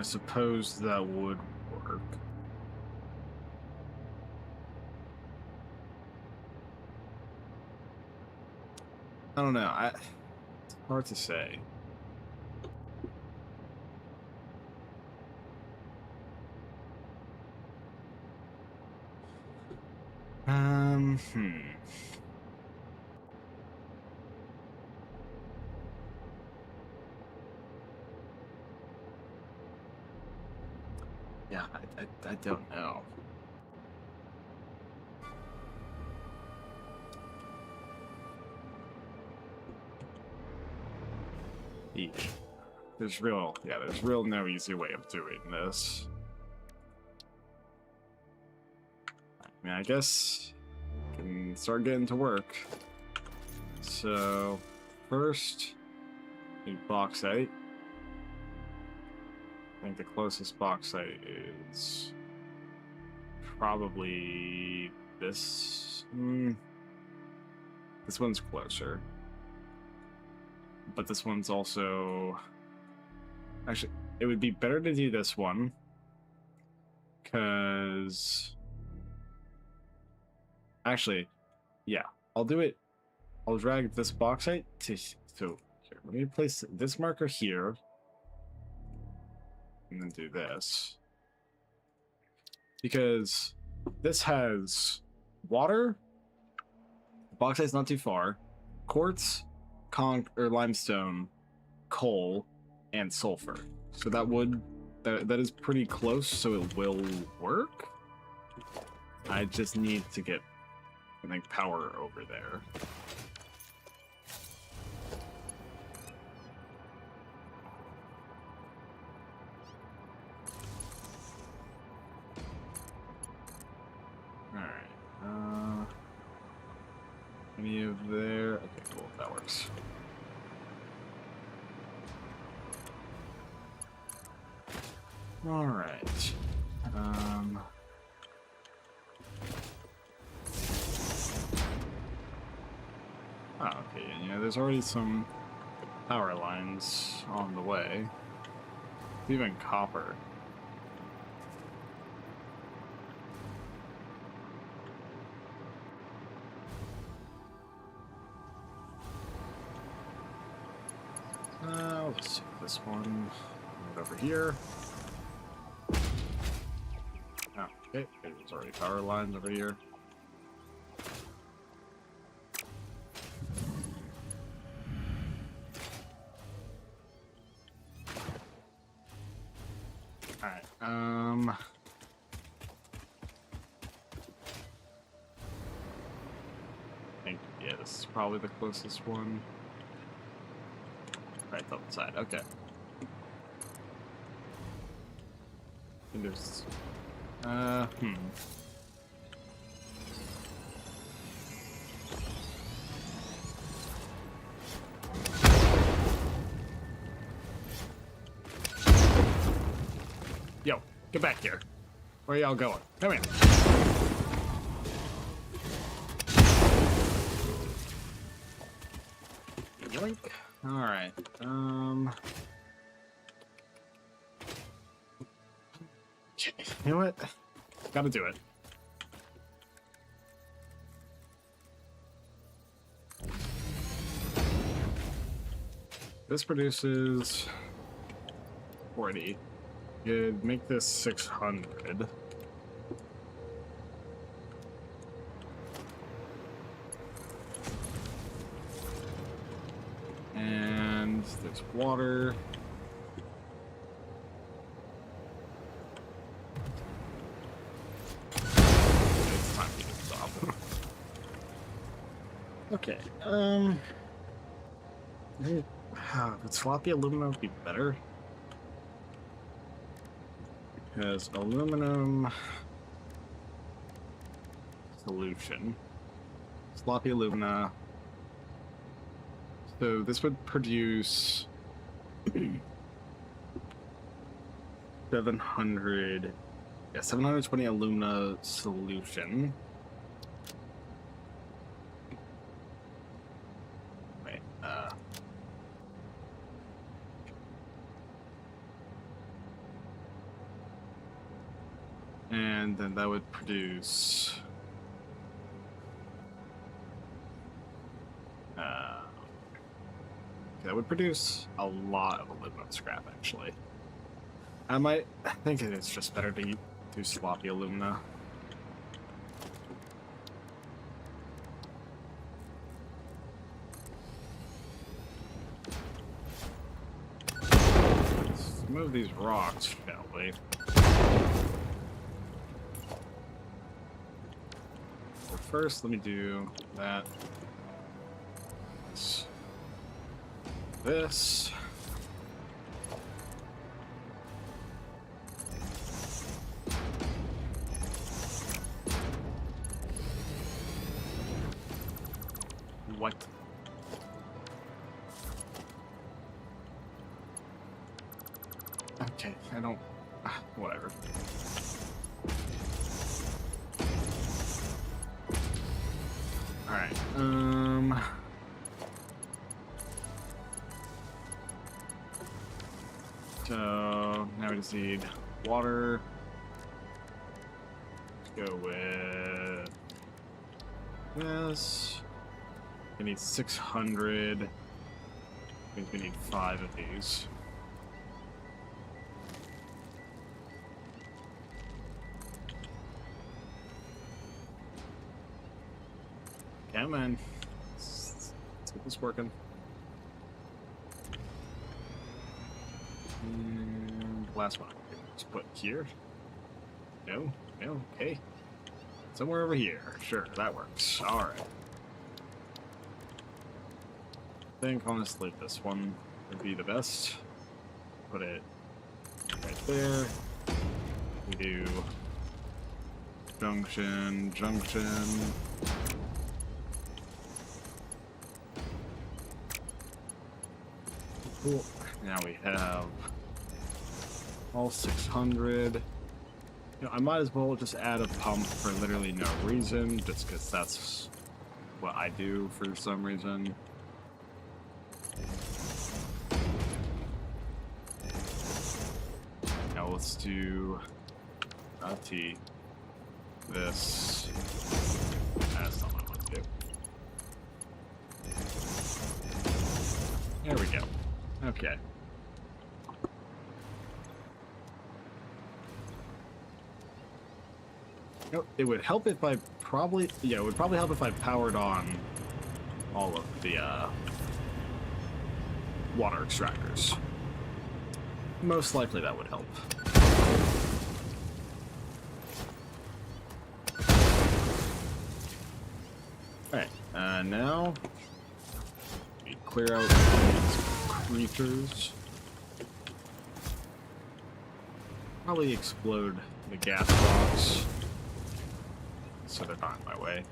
I suppose that would work. I don't know. It's hard to say. Hmm. Yeah, I don't know. Yeah. There's real no easy way of doing this. I mean, I guess I can start getting to work. So, first, a bauxite. I think the closest bauxite is probably this. This one's closer. But this one's also... Actually, it would be better to do this one. Because... Actually, yeah. I'll do it. I'll drag this bauxite to... So, here, let me place this marker here. And then do this. Because this has water. Bauxite's not too far. Quartz, limestone, coal, and sulfur. So that is pretty close, so it will work. I just need to get, I think, power over there. Alright. Any of there? Okay, cool. That works. Alright. Oh, okay, yeah, there's already some power lines on the way. Even copper. Let's take this one right over here. Oh, okay, there's already power lines over here. Alright, I think, yeah, this is probably the closest one. Right up the side, okay. And there's... Yo, get back here. Where y'all going? Come here. Yoink. Alright, okay, you know what? Gotta do it. This produces 40. You'd make this 600. And there's water. It's time to stop. Okay, would sloppy aluminum be better? Because aluminum solution, sloppy alumina. So this would produce 700, yeah, 720 alumina solution. Wait, And then that would produce... that would produce a lot of aluminum scrap, actually. I think it's just better to do sloppy alumina. Let's move these rocks, shall we? Well, first, let me do that. This. What? Okay, I don't... whatever. Alright, so, now we just need water. Let's go with this. We need 600. Means we need 5 of these. Come on. Let's get this working. And last one. Let's put here. No, no, okay. Somewhere over here. Sure, that works. Alright. I think honestly this one would be the best. Put it right there. We do junction, junction. Cool. Now we have all 600. You know, I might as well just add a pump for literally no reason, just because that's what I do for some reason. Now let's do T. This. That's not what I want to do. There we go. Okay. You know, it would help if I probably... yeah, it would probably help if I powered on all of the water extractors. Most likely that would help. Alright, now we clear out these creatures. Probably explode the gas box so they're not in my way.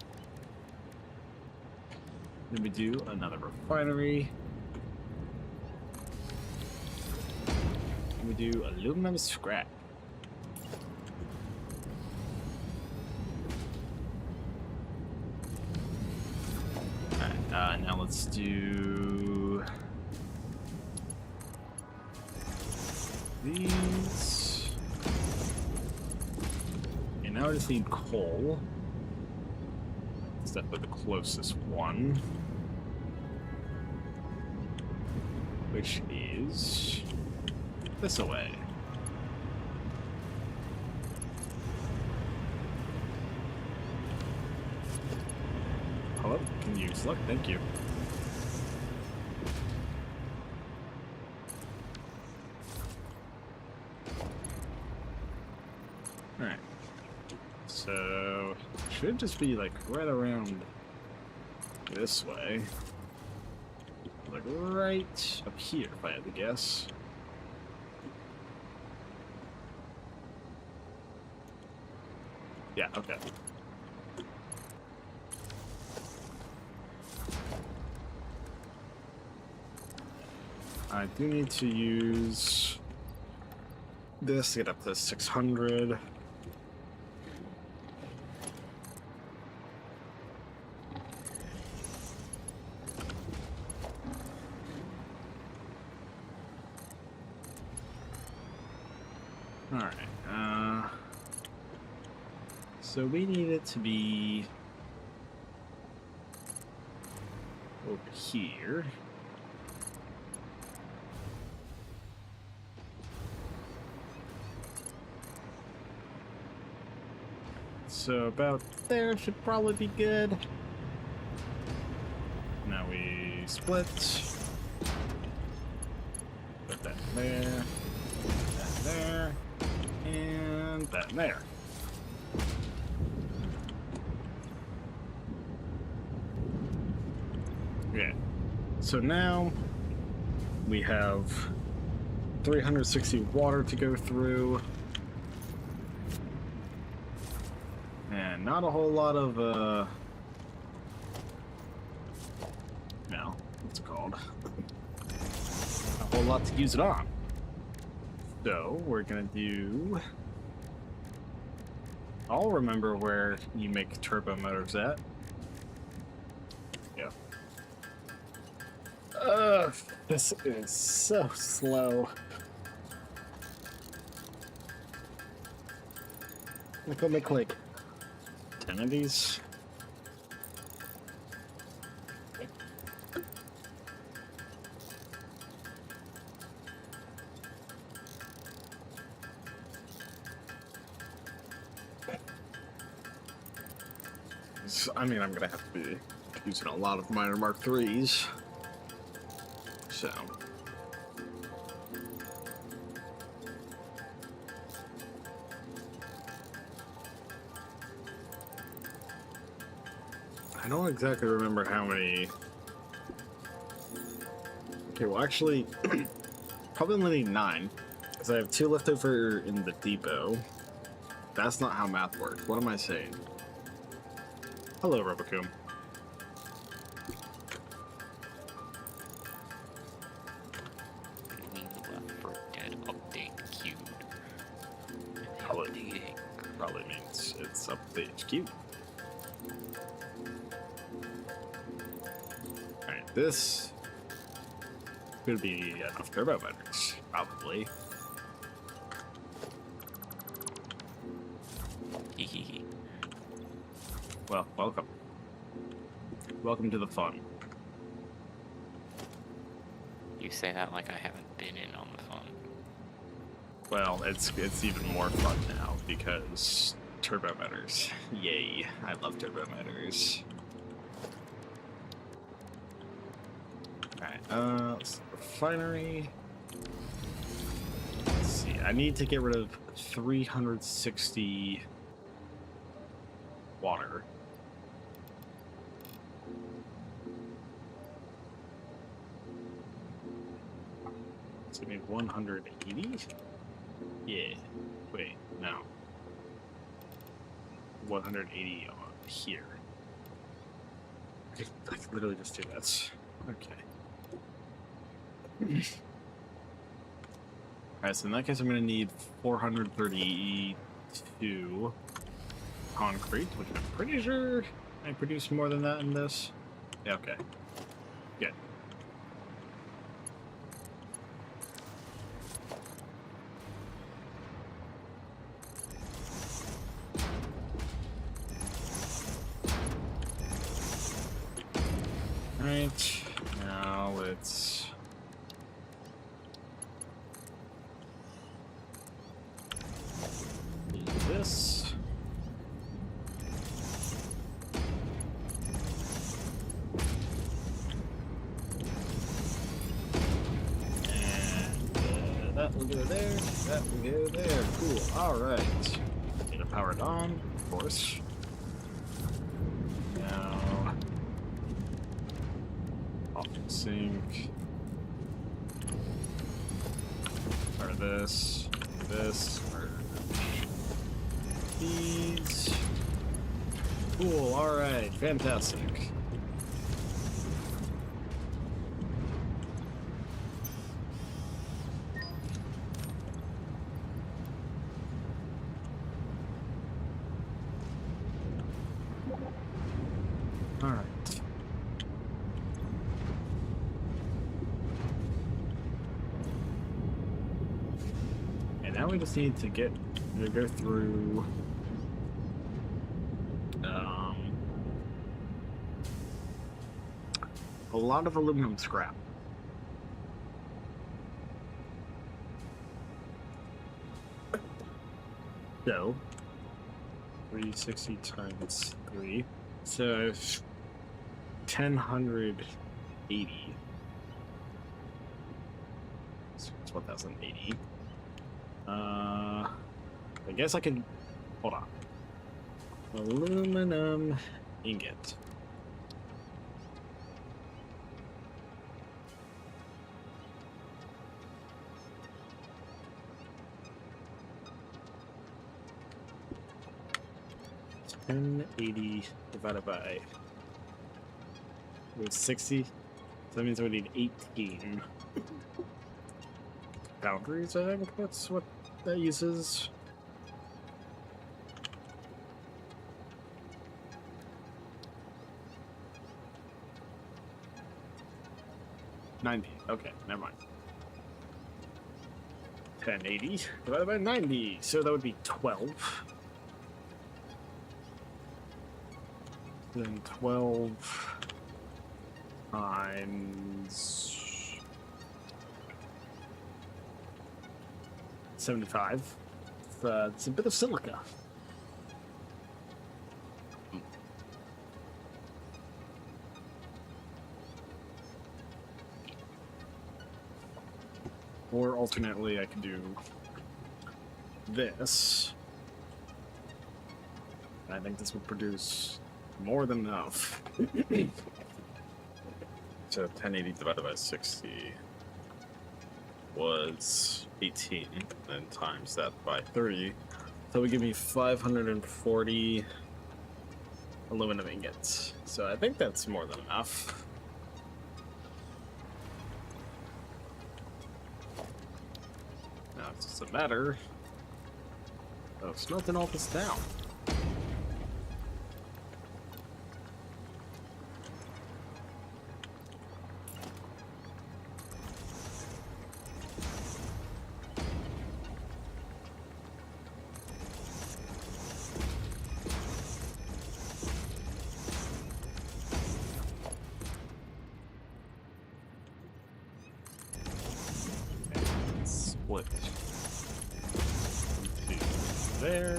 Then we do another refinery. And we do aluminum scrap. Alright, now let's do these. And now I just need coal. It's definitely the closest one. Which is this away. Hello? Can you select? Thank you. Alright. So, should just be like right around this way. Like right up here, if I had to guess. Yeah, okay. I do need to use this to get up to 600. Alright, So we need it to be over here. So about there should probably be good. Now we split. Put that there, that there, and that there. Okay, so now we have 360 water to go through. And not a whole lot of, no, what's it called? A whole lot to use it on. So, we're gonna do... I'll remember where you make turbo motors at. Yeah. Ugh, this is so slow. Look, I'll make like 10 of these. I mean, I'm gonna have to be using a lot of minor Mark IIIs. So. I don't exactly remember how many. Okay, well, actually, probably only need 9. Because I have 2 left over in the depot. That's not how math works. What am I saying? Hello, Robocoom. Left for dead update queued. Probably means it's up the HQ. Alright, this could be enough turbo motors, probably. Well, welcome. Welcome to the fun. You say that like I haven't been in on the fun. Well, it's even more fun now because turbo motors. Yay! I love turbo motors. All right. Refinery. Let's see. I need to get rid of 360 water. So we need 180. Yeah. Wait, no. 180 on here. I can literally just do this. Okay. Alright, so in that case I'm going to need 432 concrete, which I'm pretty sure I produce more than that in this. Yeah, okay. Good. Right, now let's do this. And that will go there, that will go there. Cool, alright. Need to power it on, of course. Now, off the sink. Or this, or these. Cool, alright, fantastic. Alright. And now we just need to go through a lot of aluminum scrap. So, 360 times 3. So, 1080. So it's 1080. I guess I can. Hold on. Aluminum ingot. $10.80 divided by 60. So that means we need 18 boundaries, I think that's what that uses. $90. Okay, never mind. 1080 divided by 90. So that would be 12. Then 12 times 75. It's a bit of silica. Or alternately, I could do this. I think this would produce more than enough. So 1080 divided by 60 was 18, and times that by 30. So would give me 540 aluminum ingots. So I think that's more than enough. Now it's just a matter of smelting all this down. Split into there.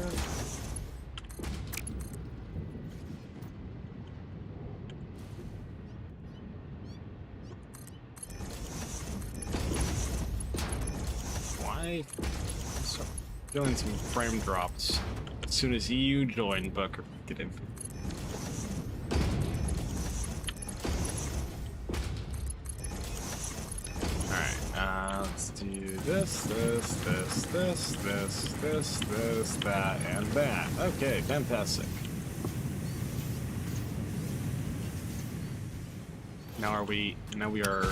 Why? So, feeling some frame drops as soon as you join, Booker. Get in. Let's do this, that, and that. Okay, fantastic. Now we are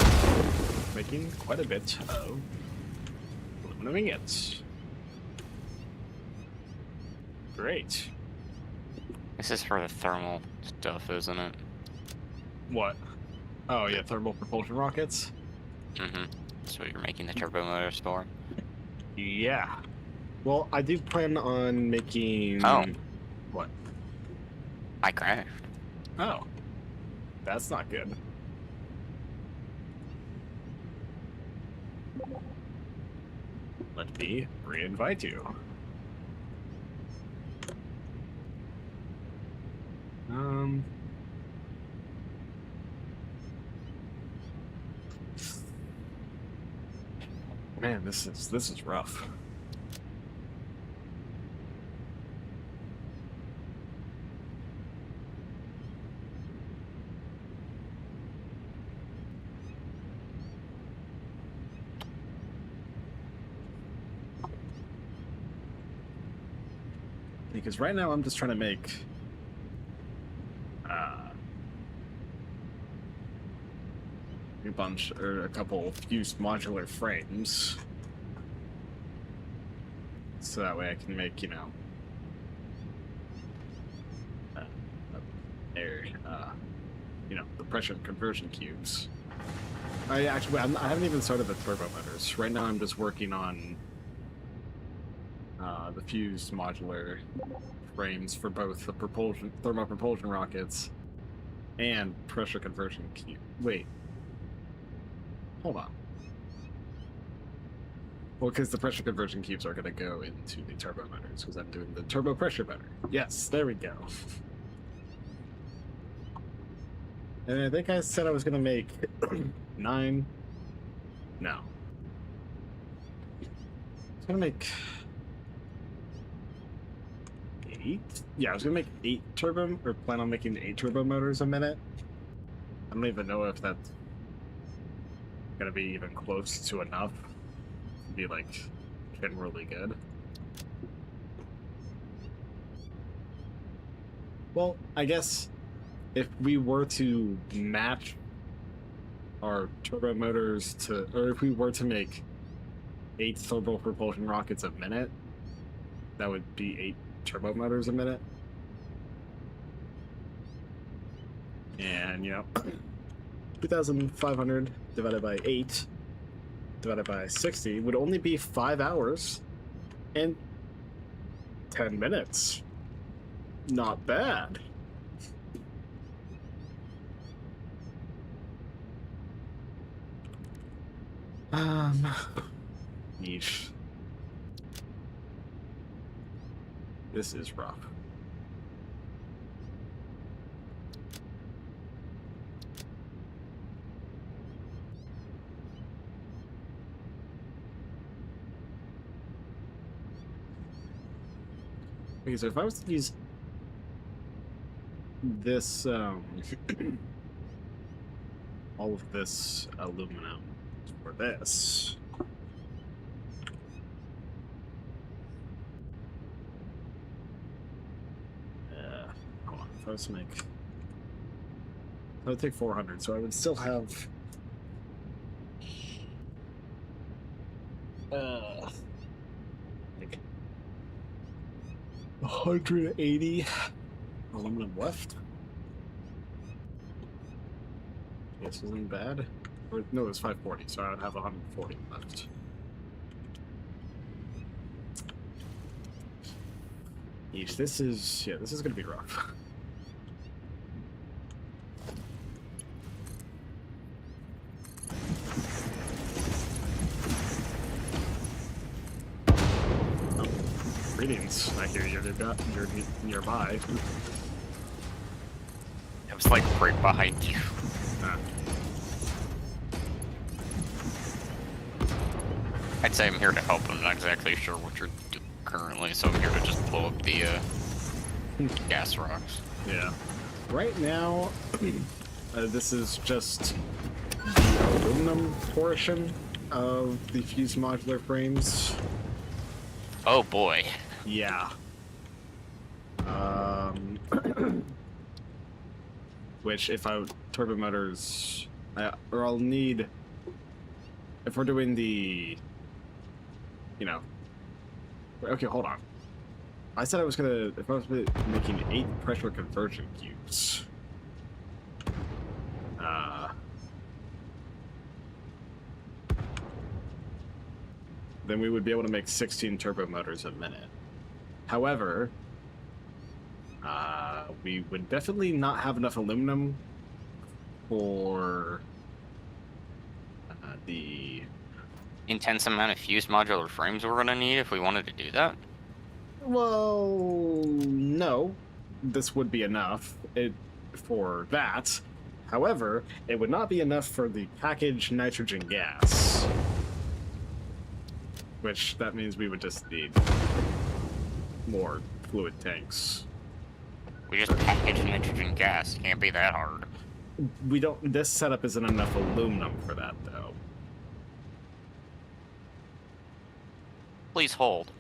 making quite a bit of aluminum ingots. Great. This is for the thermal stuff, isn't it? What? Oh yeah, thermal propulsion rockets? Mm-hmm. That's what you're making the turbo motors for? Yeah. Well, I do plan on making... Oh. What? I crashed. Oh. That's not good. Let me re-invite you. Man, this is rough. Because right now I'm just trying to make a couple fused modular frames, so that way I can make, you know, the pressure conversion cubes. I haven't even started the turbo motors. Right now I'm just working on the fused modular frames for both the thermal propulsion rockets and pressure conversion cube. Wait. Hold on. Well, because the pressure conversion cubes are going to go into the turbo motors, because I'm doing the turbo pressure motor. Yes, there we go. And I think I said I was going to make 9. No. I was going to make 8. Yeah, I was going to make 8 turbo, or plan on making 8 turbo motors a minute. I don't even know if that's going to be even close to enough to be, like, generally good. Well, I guess if we were to match our turbo motors to, or if we were to make 8 turbo propulsion rockets a minute, that would be 8 turbo motors a minute. And, you know, 2,500 divided by 8 divided by 60 would only be 5 hours and 10 minutes. Not bad. Niche. This is rough. Okay, so if I was to use this, all of this aluminum for this, hold on, if I was to make, I would take 400, so I would still have, like 180 aluminum left. This isn't bad. Or, no, it was 540, so I would have 140 left. Yeesh, this is, yeah, this is gonna be rough. Oh, greetings. I hear you're nearby. It was like right behind you. I'd say I'm here to help. I'm not exactly sure what you're doing currently, so I'm here to just blow up the gas rocks. Yeah. Right now, this is just the aluminum portion of the fused modular frames. Oh boy. Yeah. Which, if I turbo motors, or I'll need, if we're doing the, you know, okay, hold on. I said I was gonna, if I was making 8 pressure conversion cubes, then we would be able to make 16 turbo motors a minute. However, we would definitely not have enough aluminum for the Intense amount of fused modular frames we're gonna need if we wanted to do that? Well, no. This would be enough for that. However, it would not be enough for the packaged nitrogen gas. Which, that means we would just need more fluid tanks. We just package nitrogen gas. It can't be that hard. We don't. This setup isn't enough aluminum for that, though. Please hold.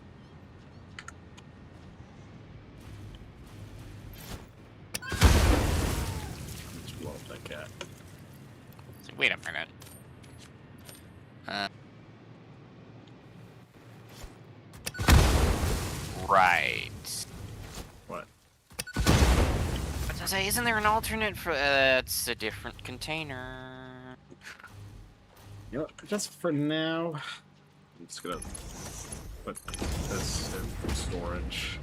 Just blow up that cat. Wait a minute. Right. What? I was gonna say, isn't there an alternate for? It's a different container. You know, just for now, I'm just gonna put this in storage.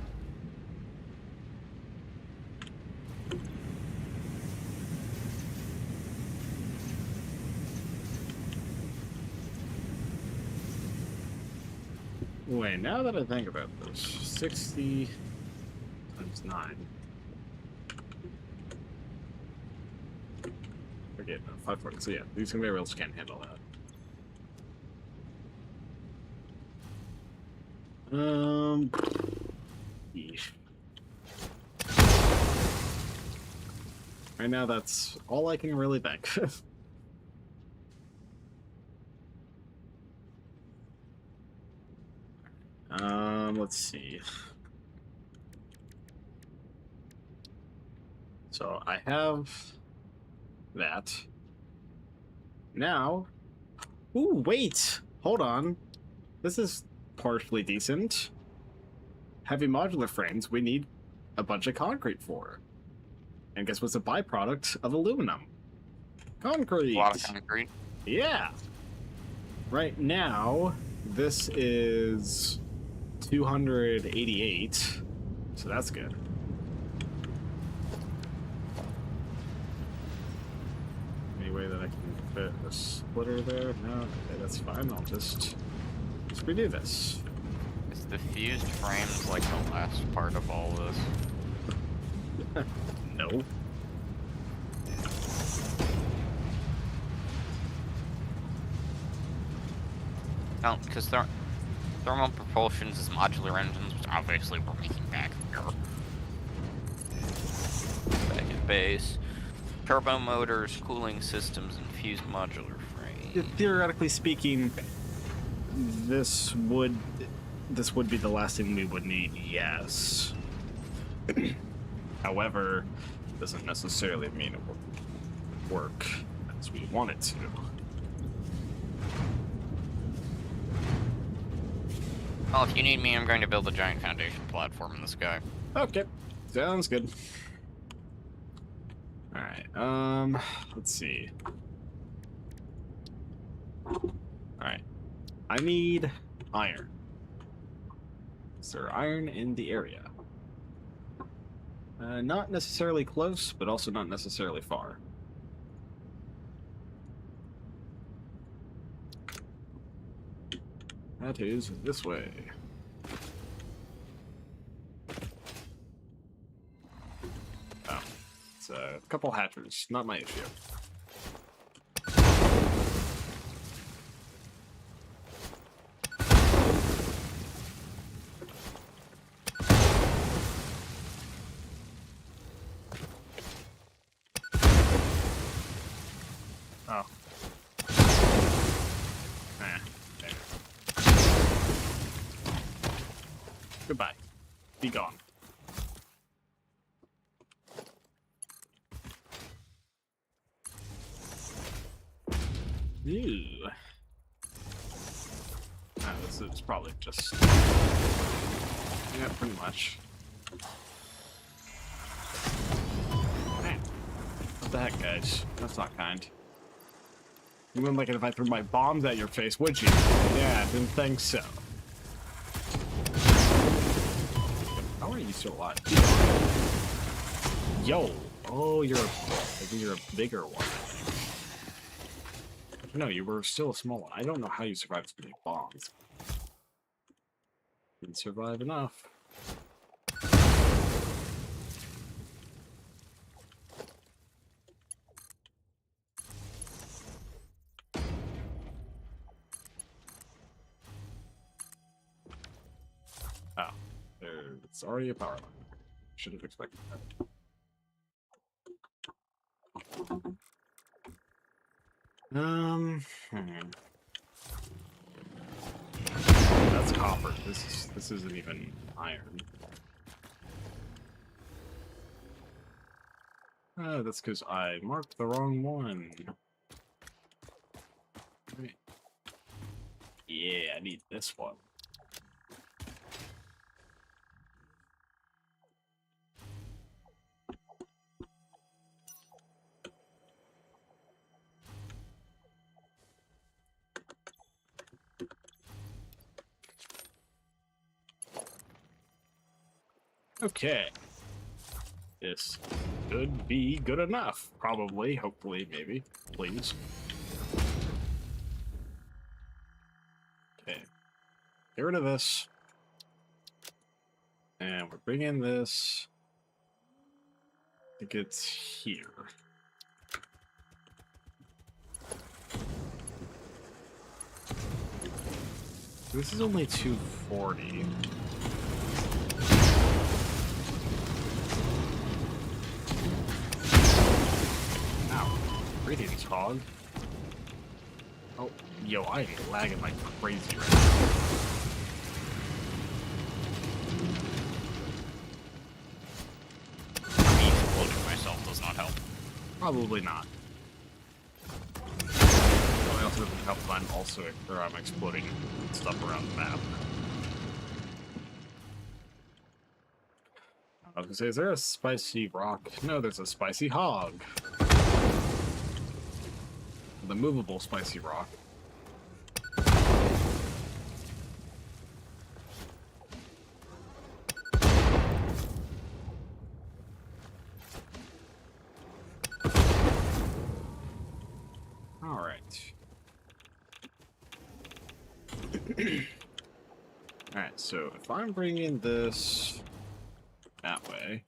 Wait, now that I think about this, 60 times 9. Okay, no, 540. So yeah, these conveyor can't handle that. Yeesh. Right now, that's all I can really think. Let's see. So I have that. Now, ooh, wait, hold on. This is partially decent. Heavy modular frames, we need a bunch of concrete for. And guess what's a byproduct of aluminum? Concrete. A lot of concrete. Yeah. Right now, this is 288, so that's good. Any way that I can fit a splitter there? No, okay, that's fine. I'll just redo this. Is the fused frames like the last part of all this? No. No, because thermal propulsions is modular engines, which obviously we're making back here. Back at base. Turbo motors, cooling systems, and fused modular frame. Theoretically speaking, this would be the last thing we would need, yes. However, it doesn't necessarily mean it will work as we want it to. Well, if you need me, I'm going to build a giant foundation platform in the sky. Okay, sounds good. All right. Let's see. All right. I need iron. Is there iron in the area? Not necessarily close, but also not necessarily far. That is this way. Oh, it's a couple hatchers, not my issue. Oh. There. Goodbye. Be gone. Ew. This is probably just... Yeah, pretty much. Man. What the heck, guys? That's not kind. You wouldn't like it if I threw my bombs at your face, would you? Yeah, didn't think so. How are you still alive? Yo! Oh, you're a bigger one. No, you were still a small one. I don't know how you survived so many bombs. Didn't survive enough. Oh, it's already a power line. Should have expected that. That's copper. This isn't even iron. That's because I marked the wrong one. Right. Yeah, I need this one. Okay. This should be good enough. Probably, hopefully, maybe. Please. Okay. Get rid of this. And we're bringing this. I think it's here. This is only 240. Ow. Radiance hog. Oh, yo, I am lagging like crazy right now. Me exploding myself does not help. Probably not. It also doesn't help that I'm also, or I'm exploding stuff around the map. I was gonna say, is there a spicy rock? No, there's a spicy hog. The movable spicy rock. All right. All right, so if I'm bringing this that way,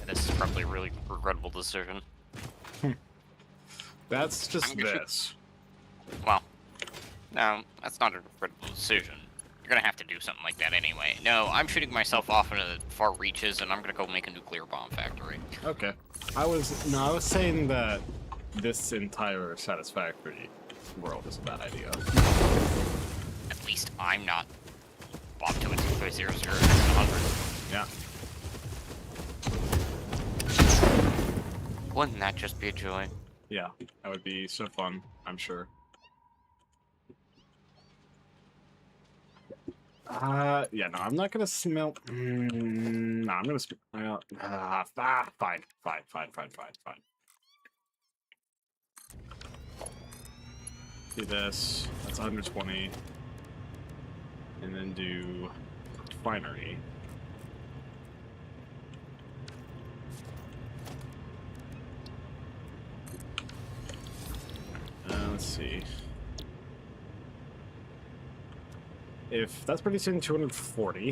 This is probably a really regrettable decision. that's just I'm gonna- this. Well, no, that's not a regrettable decision. You're gonna have to do something like that anyway. No, I'm shooting myself off into the far reaches, and I'm gonna go make a nuclear bomb factory. Okay. I was saying that this entire Satisfactory world is a bad idea. At least I'm not bombed to a 2.00 100. Yeah. Wouldn't that just be a joy? Yeah, that would be so fun, I'm sure. Yeah, no, I'm not gonna smelt. No, I'm gonna. Fine. Do this. That's 120. And then do refinery. Let's see. If that's producing 240,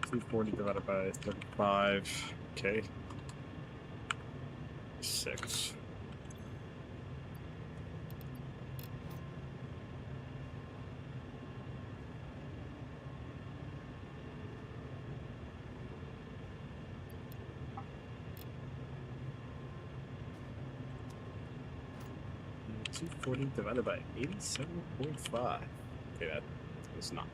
240 divided by 35, okay. 6. And 240 divided by 87.5. Okay, that is not.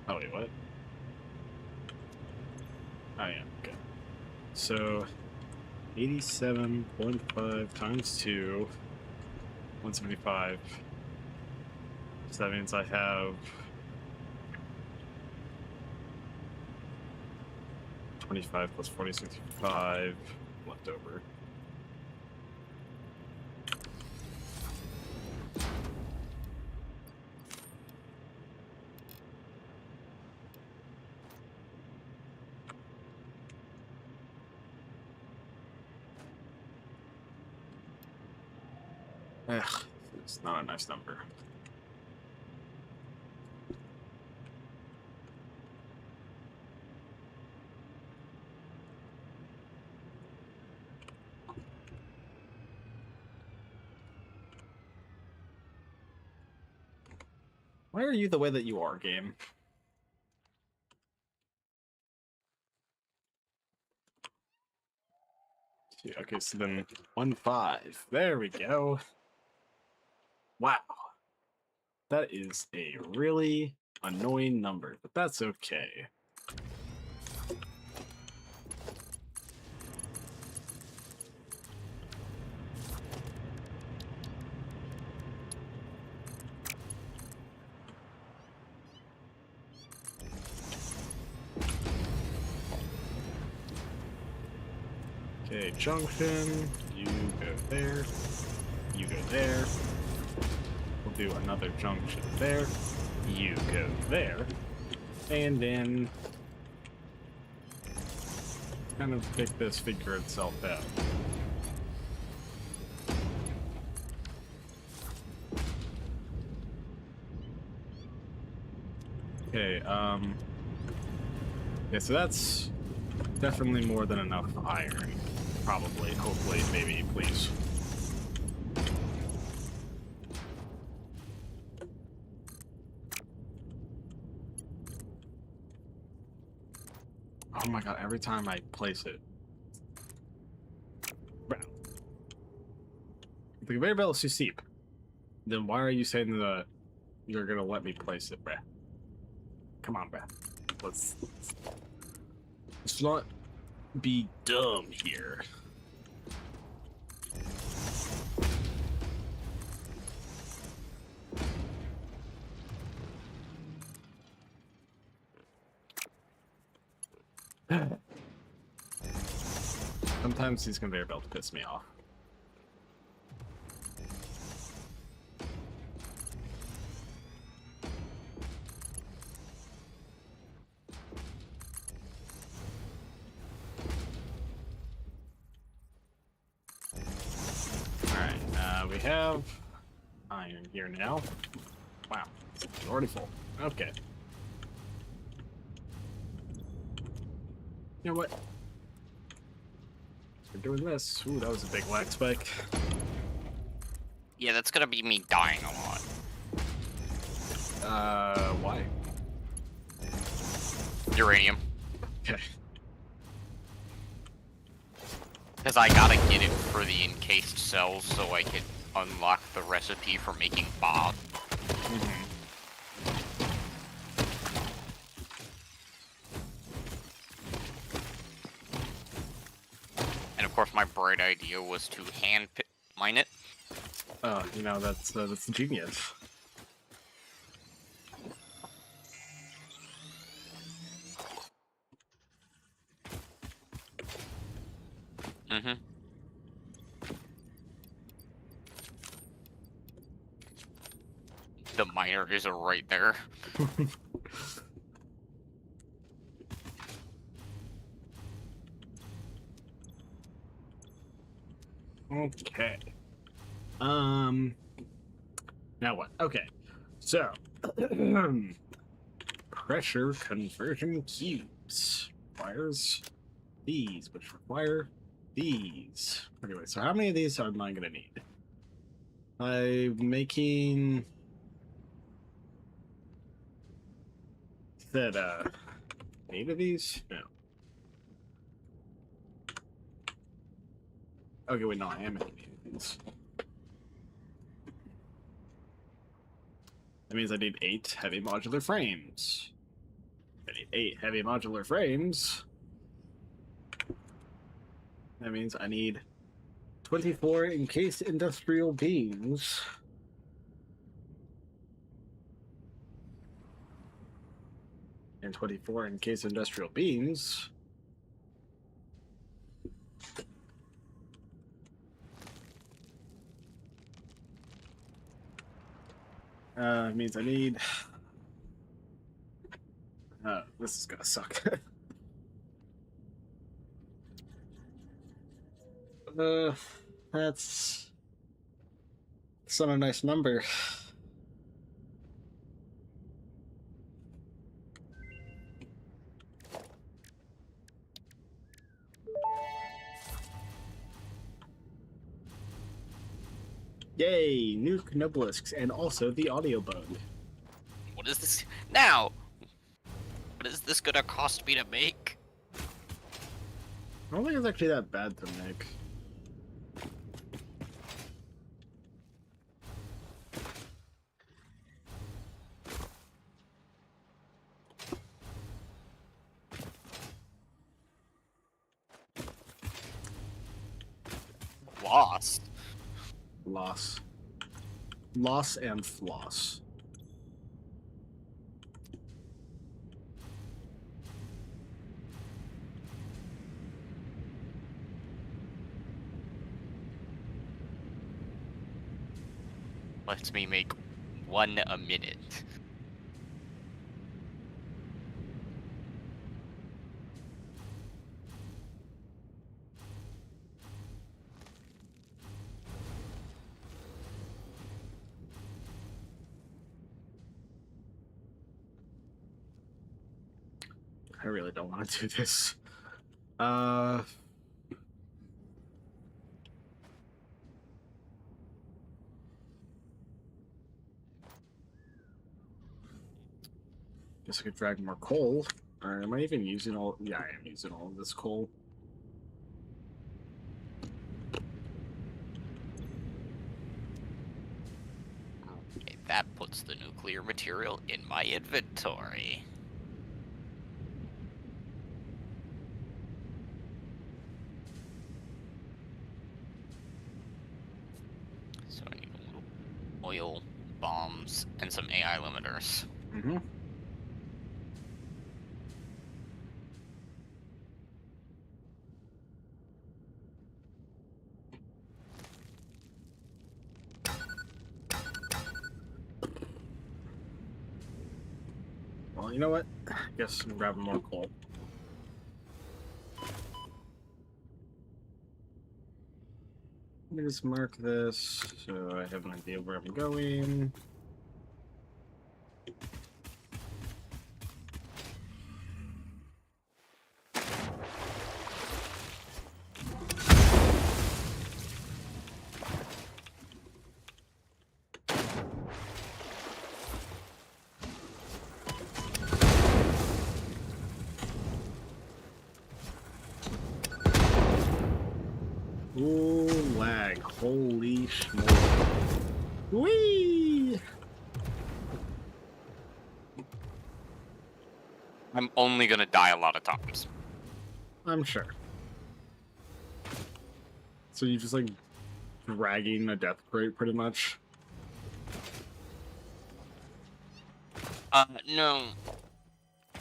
Oh, wait, what? Oh, yeah, okay. So, 87.5 times 2, 175. So that means I have 25 plus 40, 65 left over. Ugh, it's not a nice number. Why are you the way that you are, game? Okay, so then 1.5. There we go. Wow. That is a really annoying number, but that's okay. a junction. You go there. You go there. We'll do another junction there. You go there. And then kind of make this figure itself out. Okay, yeah, so that's definitely more than enough iron. Probably, hopefully, maybe, please. Oh my god, every time I place it. Bro. If the conveyor belt is too steep, then why are you saying that you're gonna let me place it, bruh? Come on, bruh. Let's not be dumb here. Sometimes these conveyor belts piss me off. Alright, we have iron here now. Wow, it's already full. Okay. You know what? We're doing this. Ooh, that was a big lag spike. Yeah, that's gonna be me dying a lot. Why? Uranium. Okay. Because I gotta get it for the encased cells so I can unlock the recipe for making bombs. And of course, my bright idea was to mine it. Oh, you know, that's genius. Mm-hmm. The miner is right there. Okay. Now what? Okay. So, pressure conversion cubes requires these, which require these. Okay, wait, so how many of these am I gonna need? I'm making... Said, 8 of these? No. Okay, wait, no, I am making 8 of these. That means I need 8 heavy modular frames. I need 8 heavy modular frames. That means I need 24 encased industrial beams. And 24 encased industrial beams. Means I need... this is gonna suck. That's not a nice number. Yay, nuke nobelisks and also the audio bug. What is this? Now! What is this gonna cost me to make? I don't think it's actually that bad to make. Lost. Loss. Loss and floss. lets me make 1 a minute. I really don't want to do this. Guess I could drag more coal. Or am I even using all? Yeah, I am using all of this coal. Okay, that puts the nuclear material in my inventory. So I need a little oil, bombs, and some AI limiters. Mm-hmm. Well, you know what? I guess I'm grabbing more coal. Let me just mark this so I have an idea where I'm going. Ooh, lag. Holy schmoly. Whee! I'm only gonna die a lot of times. I'm sure. So you just like dragging a death crate pretty much? No.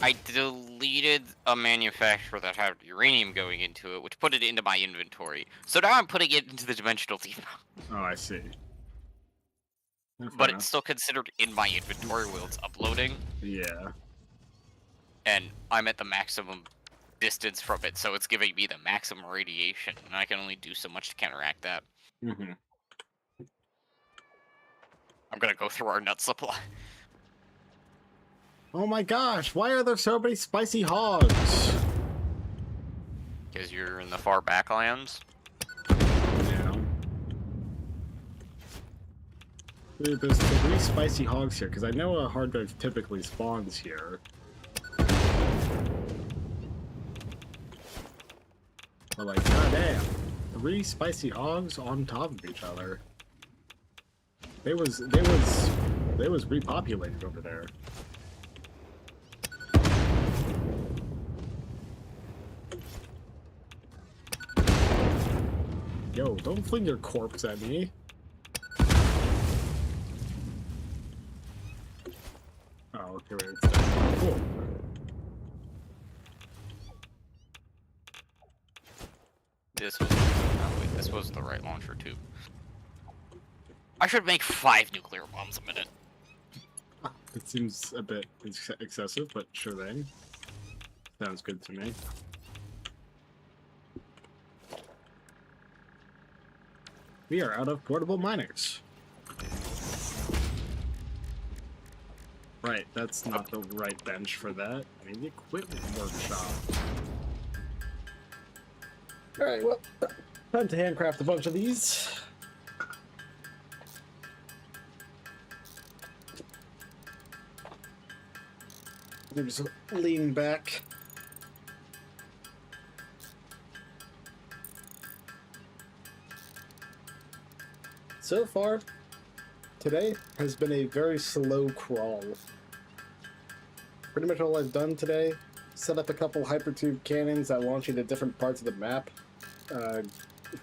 I deleted a manufacturer that had uranium going into it, which put it into my inventory. So now I'm putting it into the dimensional depot. Oh, I see. Yeah, fair But enough. it's still considered in my inventory while it's uploading, Yeah. and I'm at the maximum distance from it, so it's giving me the maximum radiation, and I can only do so much to counteract that. Mm-hmm. I'm gonna go through our nut supply. Oh my gosh, why are there so many spicy hogs? Because you're in the far backlands. Yeah. Dude, there's 3 spicy hogs here, because I know a hard drive typically spawns here. But like, goddamn, 3 spicy hogs on top of each other. They was repopulated over there. Yo, don't fling your corpse at me. Oh, okay, wait, it's done. Cool. This was oh, wait, this was the right launcher too. I should make 5 nuclear bombs a minute. It seems a bit excessive, but sure thing. Sounds good to me. We are out of portable miners. Right, that's not the right bench for that. I mean, the equipment workshop. Alright, well, time to handcraft a bunch of these. Just lean back. So far, today has been a very slow crawl. Pretty much all I've done today, set up a couple hypertube cannons that launch you to different parts of the map,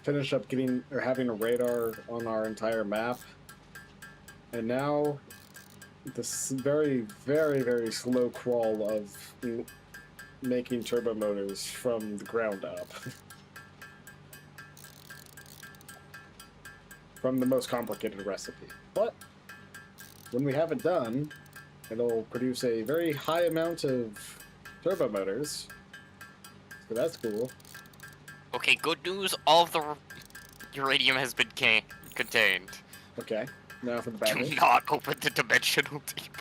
finish up getting or having a radar on our entire map, and now this very, very, very slow crawl of making turbo motors from the ground up. From the most complicated recipe. But when we have it done, it'll produce a very high amount of turbo motors. So that's cool. Okay, good news. All of the uranium has been contained. Okay, now for the bad Do news. not open the dimensional deep.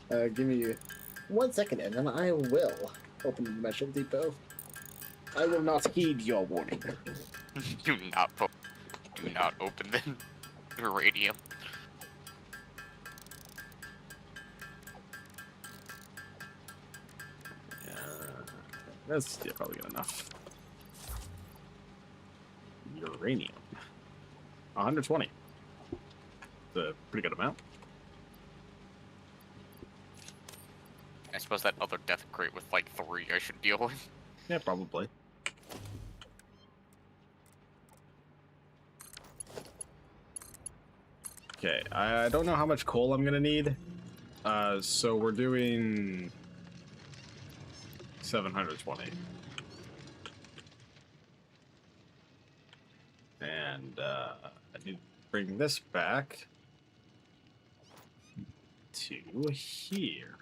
Give me 1 second, and then I will open the Dimensional Depot. I will not heed your warning. Do not open the uranium. That's probably good enough. Uranium. 120. It's a pretty good amount. I suppose that other death crate with like 3 I should deal with. Yeah, probably. Okay, I don't know how much coal I'm gonna need. So we're doing 720. And I need to bring this back to here.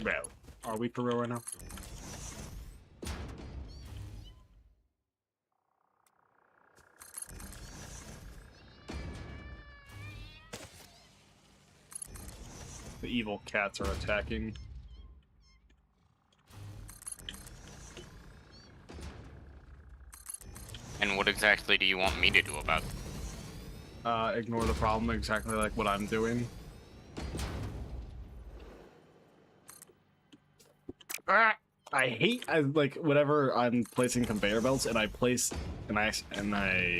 Well, are we for real right now? The evil cats are attacking. And what exactly do you want me to do about it? Ignore the problem exactly like what I'm doing. I hate like whenever I'm placing conveyor belts and I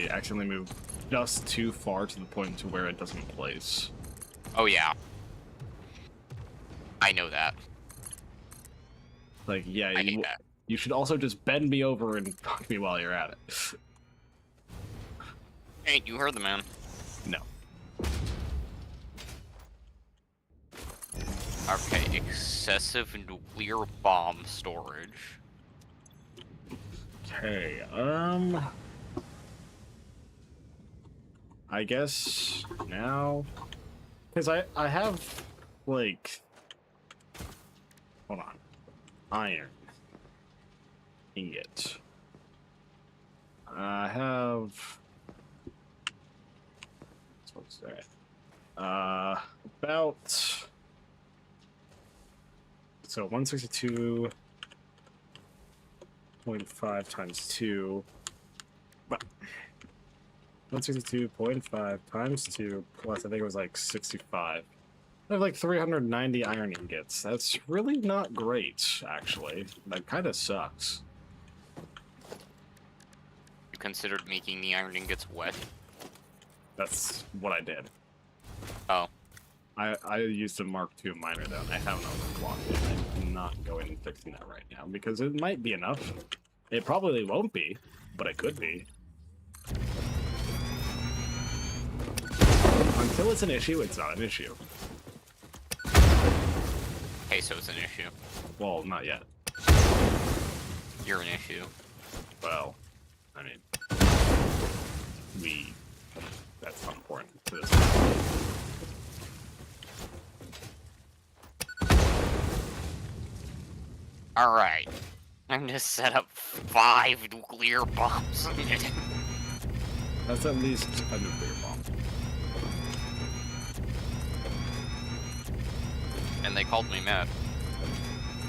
accidentally move just too far to the point to where it doesn't place. Oh yeah. I know that. Like, yeah, I hate that. you should also just bend me over and fuck me while you're at it. Hey, you heard the man. No. Okay, excessive nuclear bomb storage. Okay, I guess now, because I have, like, hold on, iron, ingot, I have, what's that, about, so 162.5 times 2, 162.5 times 2 plus I think it was like 65. I have like 390 iron ingots. That's really not great, actually. That kind of sucks. You considered making the iron ingots wet? That's what I did. Oh. I used a Mark II miner though, and I have another clock in. I'm not going and fixing that right now because it might be enough. It probably won't be, but it could be. Until it's an issue, it's not an issue. Okay, so it's an issue. Well, not yet. You're an issue. Well, I mean, that's not important to this. Alright. I'm gonna set up 5 nuclear bombs. That's at least a nuclear bomb. And they called me mad.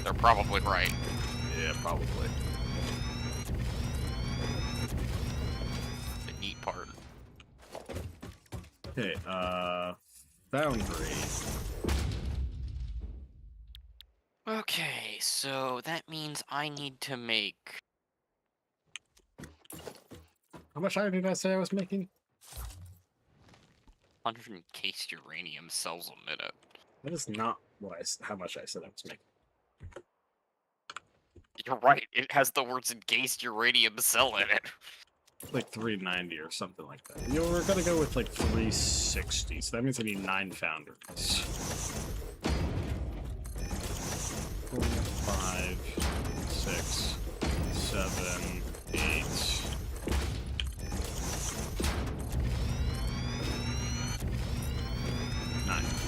They're probably right. Yeah, probably. The neat part. Okay, foundry. Okay, so that means I need to make... How much iron did I say I was making? 100 encased uranium cells a minute. That is not how much I said I was making. You're right, it has the words encased uranium cell in it. like 390 or something like that. You know, we're gonna go with like 360, so that means I need 9 founders. 4, 5, 6, 7, 8.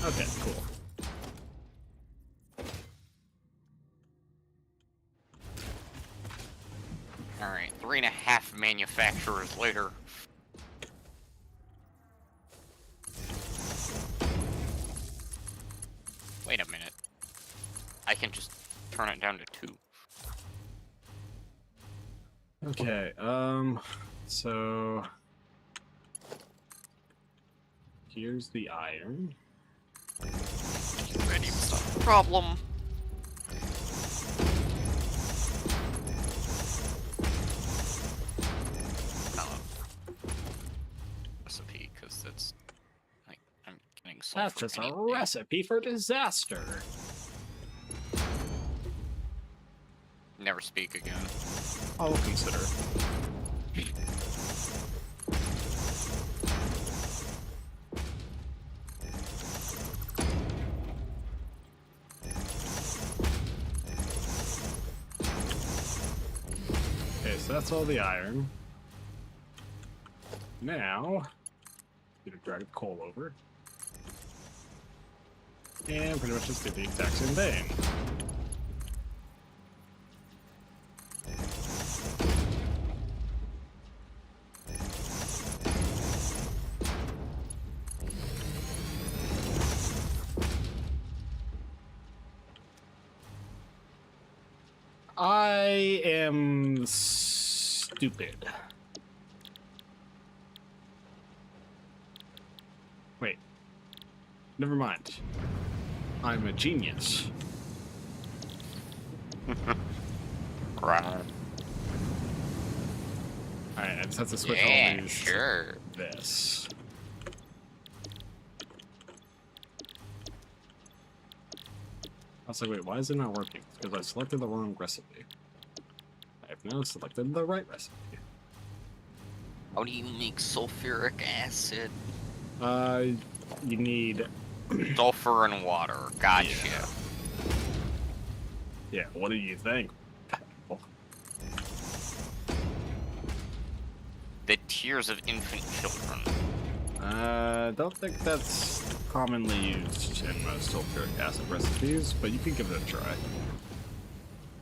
Okay, cool. Alright, 3.5 manufacturers later. Wait a minute. I can just turn it down to 2. Okay, so here's the iron. Ready to solve the problem. Recipe, because that's like I'm getting sulfur. That's just a anyway. recipe for disaster. Never speak again. I'll consider. Okay, so that's all the iron. Now, gonna drag the coal over. And pretty much just do the exact same thing. I am stupid. Wait. Never mind. I'm a genius. Right. Alright, I just have to switch Yeah, all these sure. to this. I was like, wait, why is it not working? It's because I selected the wrong recipe. I have now selected the right recipe. How do you make sulfuric acid? You need... Sulfur and water. Gotcha. Yeah, what do you think? The tears of infant children. Don't think that's commonly used in most sulfuric acid recipes, but you can give it a try.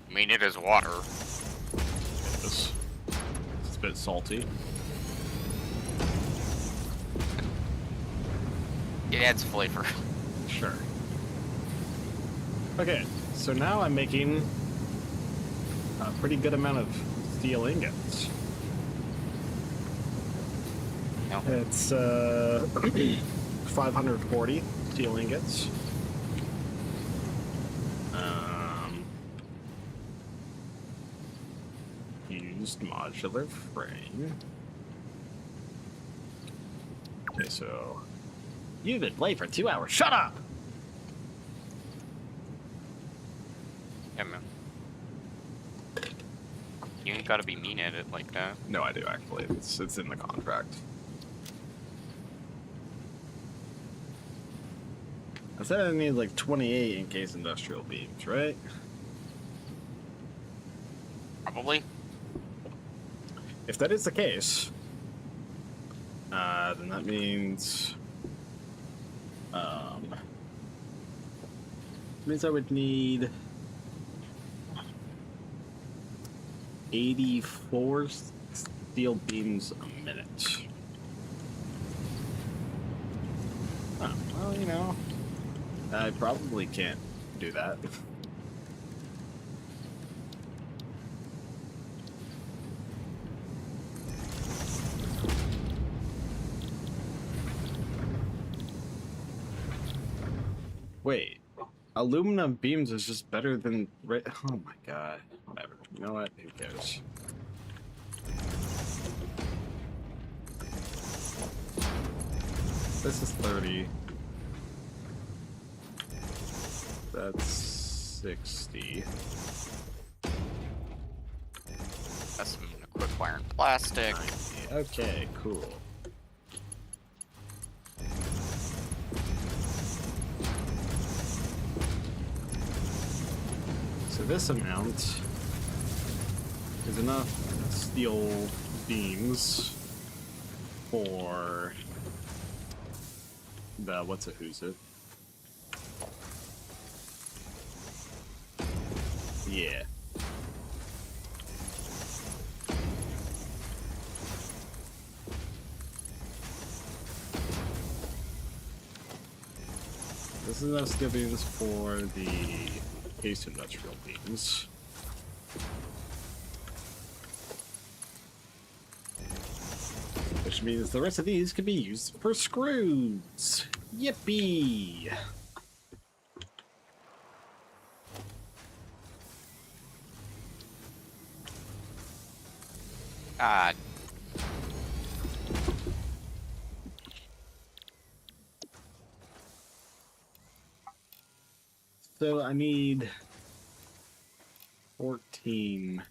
I mean, it is water. It is. It's a bit salty. It adds flavor. Sure. Okay, so now I'm making a pretty good amount of steel ingots. No. It's 540 steel ingots. Used modular frame. Okay, so you've been playing for 2 hours. Shut up! Yeah, man. You ain't gotta be mean at it like that. No, I do actually. It's in the contract. I said I need like 28 in case industrial beams, right? Probably. If that is the case, then that means I would need 84 steel beams a minute. Oh, well, you know, I probably can't do that. Wait, aluminum beams is just better than... Oh my god. Whatever. You know what? Who cares? This is 30. That's 60. That's some quick wire and plastic. Okay, cool. So this amount is enough steel beams for the who's it? Yeah. This is enough steel beams for the case industrial beams. Which means the rest of these can be used for screws. Yippee! Ah, So I need 14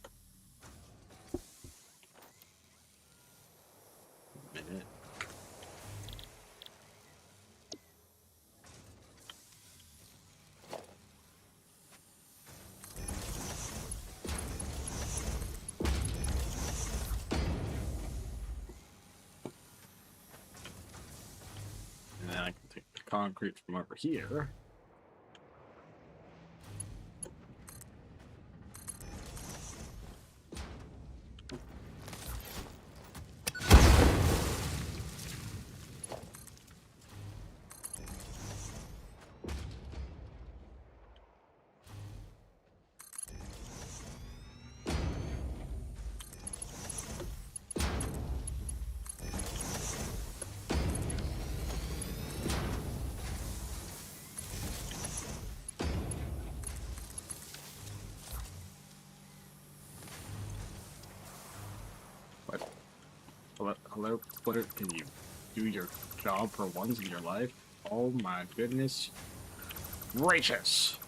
minute. And then I can take the concrete from over here. Hello, Twitter, can you do your job for once in your life? Oh my goodness gracious!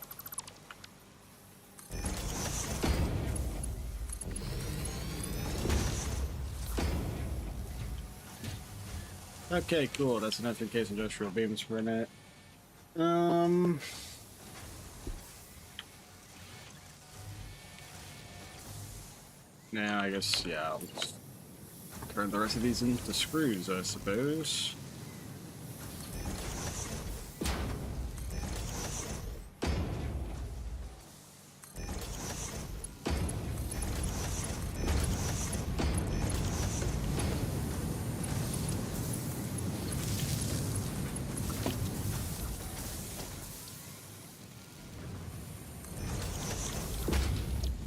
Okay, cool. That's enough in case industrial beams for a minute. Now I guess I'll just turn the rest of these into screws, I suppose.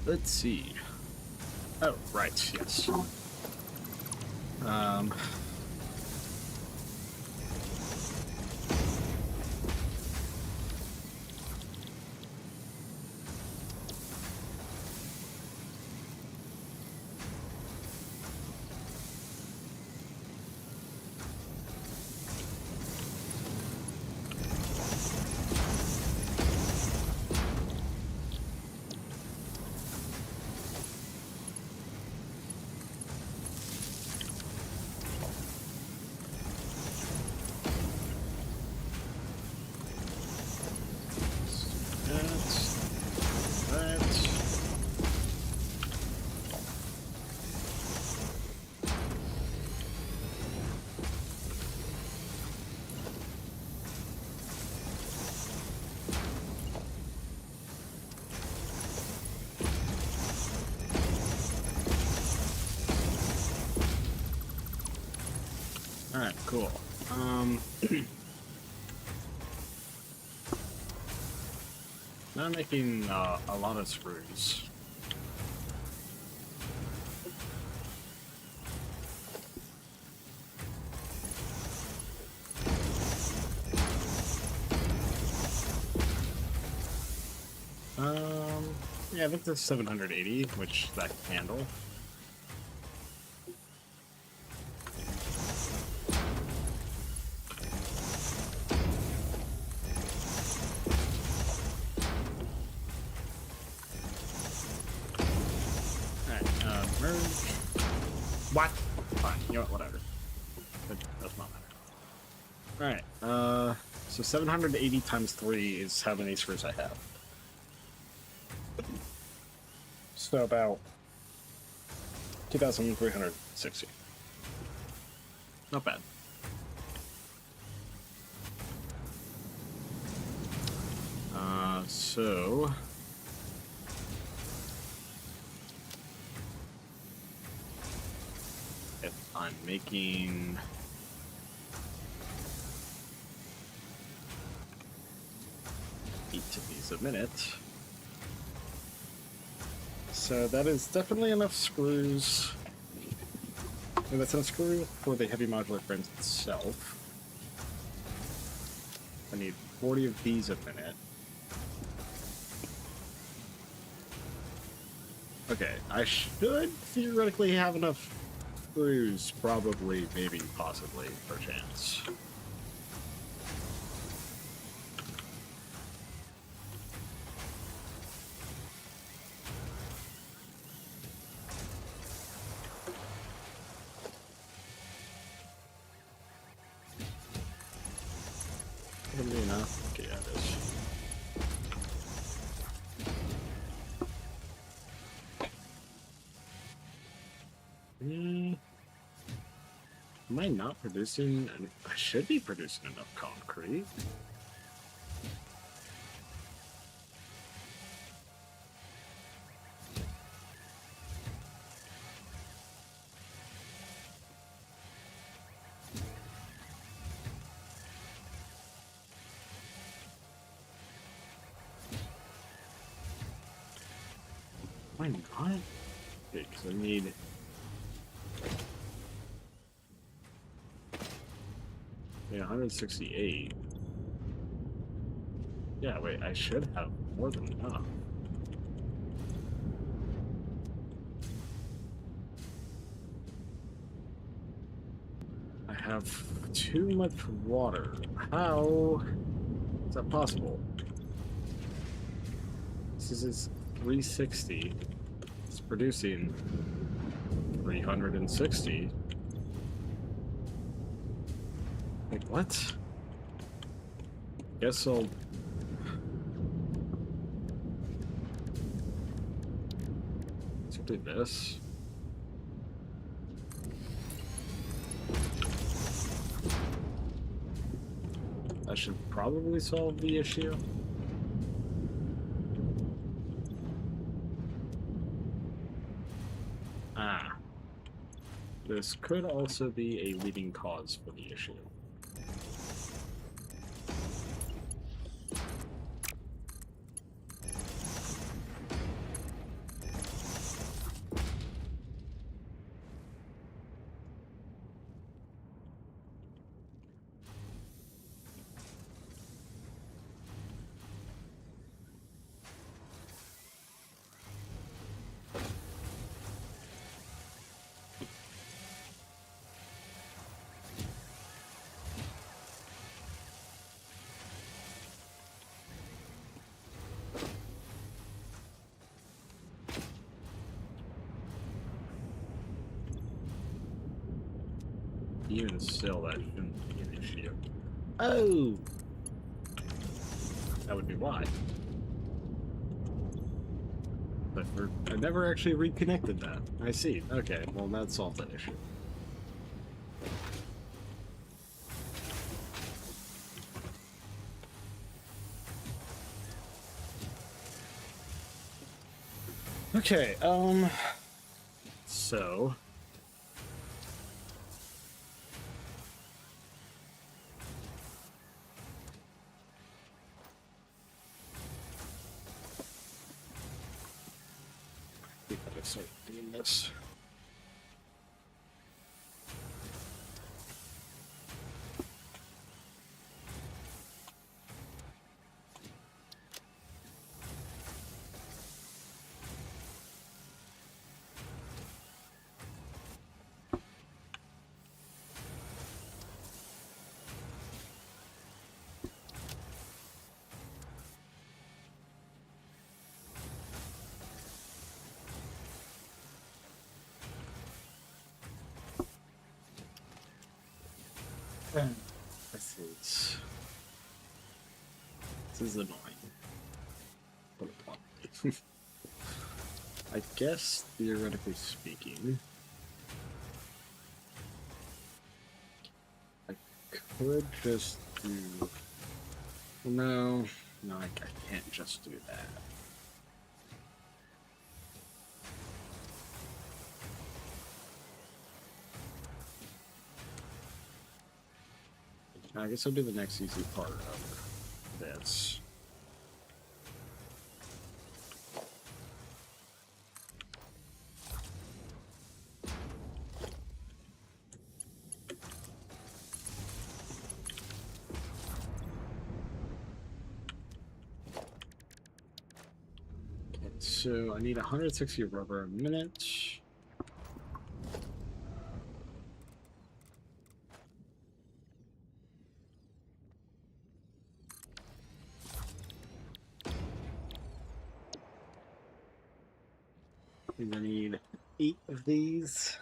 Let's see. Oh, right, yes. Alright, cool. Now I'm making a lot of screws. Yeah, I think that's 780, which that can handle. Merge. What? Fine. You know what? Whatever. That does not matter. Alright. So 780 times 3 is how many screws I have. So about 2,360. Not bad. So if I'm making 8 of these a minute, so that is definitely enough screws. And that's enough screw for the heavy modular frames itself. I need 40 of these a minute. Okay, I should theoretically have enough screws, probably, maybe, possibly, perchance. Wouldn't be enough. Okay, yeah, it is. Am I not producing? I should be producing enough concrete. Am I not? Okay, because I need. Yeah, 168. Yeah, wait, I should have more than enough. I have too much water. How is that possible? This is 360. It's producing 360. Like, what? Guess I'll... Let's do this. That should probably solve the issue. Ah. This could also be a leading cause for the issue. Even still, that shouldn't be an issue. Oh! That would be why. But I never actually reconnected that. I see. Okay, well, that solved that issue. Okay, so... we gotta start doing this. This is annoying. Put it bluntly. I guess, theoretically speaking, I could just do... No, I can't just do that. I guess I'll do the next easy part of this. Okay, so I need 160 rubber a minute. And I need 8 of these.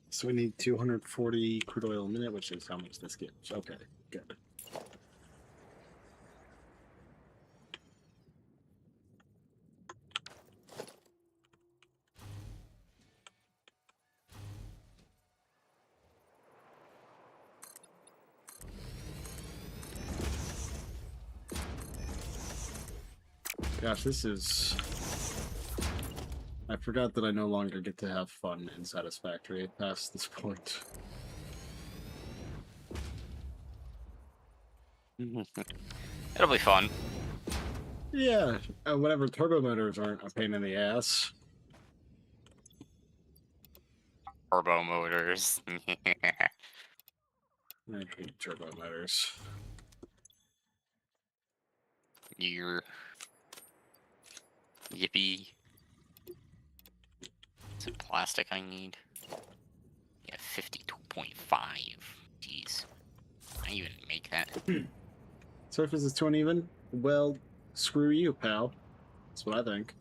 So we need 240 crude oil a minute, which is how much this gives. Okay, good. Gosh, this is... I forgot that I no longer get to have fun in Satisfactory past this point. It'll be fun. Yeah, whatever, turbo motors aren't a pain in the ass. Turbo motors. I hate turbo motors. You're... Yippee. Some plastic I need. Yeah, 52.5. Jeez. I even make that. Surface is too uneven? Well, screw you, pal. That's what I think.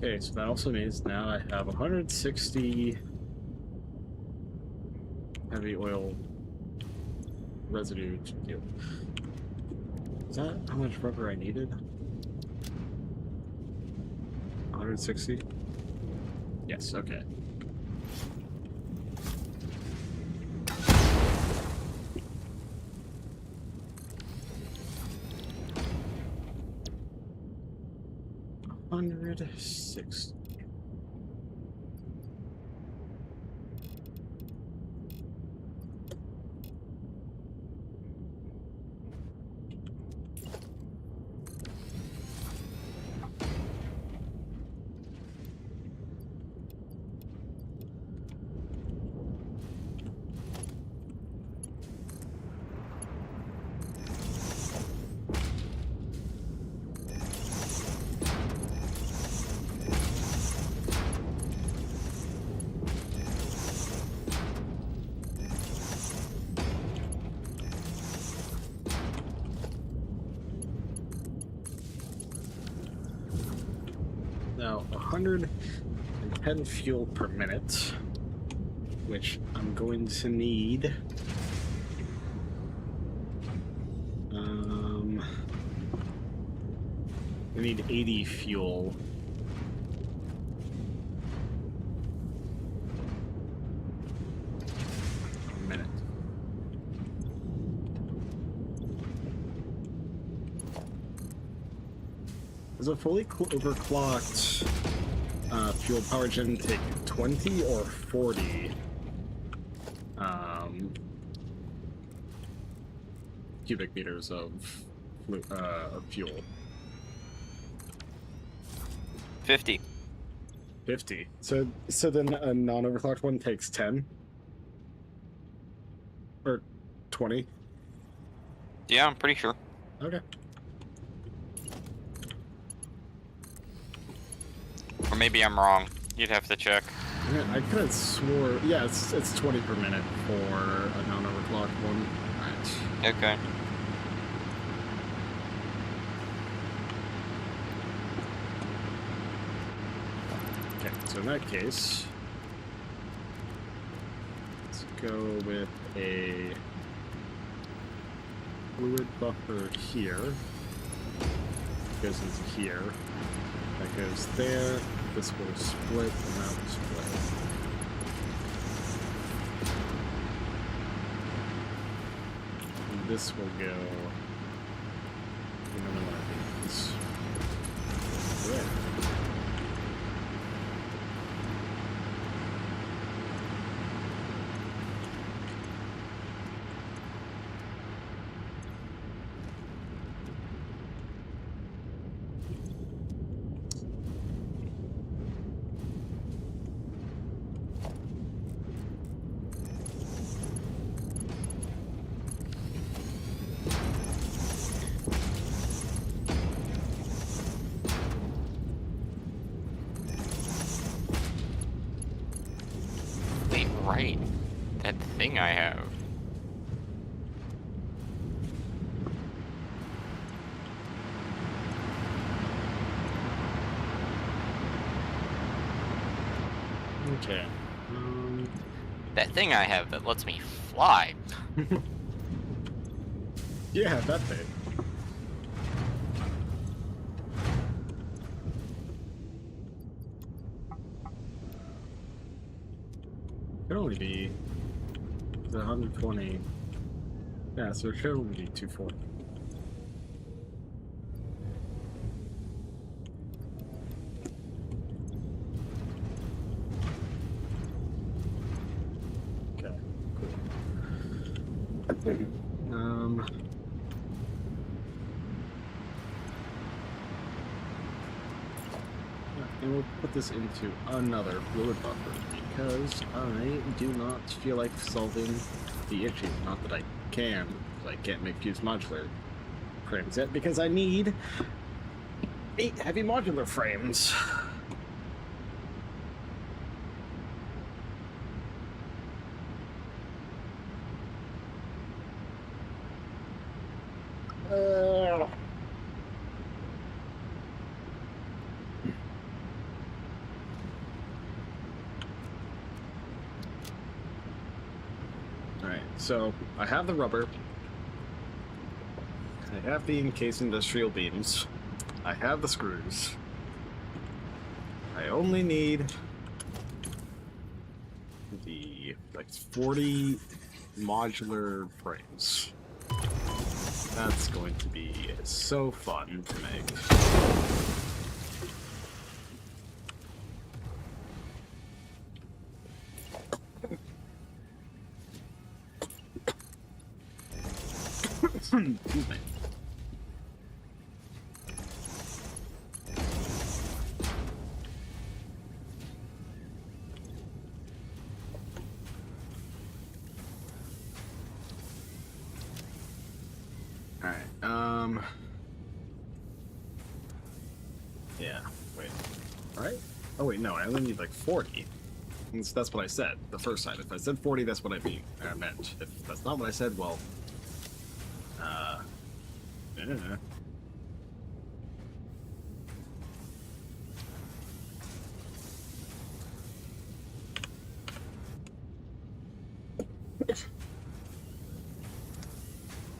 Okay, so that also means now I have 160 heavy oil residue to do. Is that how much rubber I needed? 160? Yes, okay. $160. Now, 110 fuel per minute, which I'm going to need. I need 80 fuel. A minute. Does a fully overclocked fuel power gen take 20 or 40 cubic meters of fuel? 50. 50. So then a non-overclocked one takes 10? Or 20? Yeah, I'm pretty sure. Okay. Or maybe I'm wrong. You'd have to check. Yeah, I could have swore. Yeah, it's 20 per minute for a non-overclocked one. Right. Okay. Okay, so in that case, let's go with a fluid buffer here. Goes into here. That goes there. This will split, and that will split. And this will go. You know what I mean? There. Wait, right. That thing I have. Okay. That thing I have that lets me fly. Yeah, that thing. Could only be 120. Yeah, so it should only be 240. Okay, cool. And we'll put this into another fluid buffer because I do not feel like solving the issue. Not that I can, because I can't make fused modular frames yet because I need 8 heavy modular frames. Alright, so I have the rubber. I have the encased industrial beams. I have the screws. I only need the 40 modular frames. That's going to be so fun to make. Excuse me. Alright, yeah, wait. Alright? Oh wait, no, I only need 40. That's what I said the first time. If I said 40, that's what I meant. If that's not what I said, well... yeah.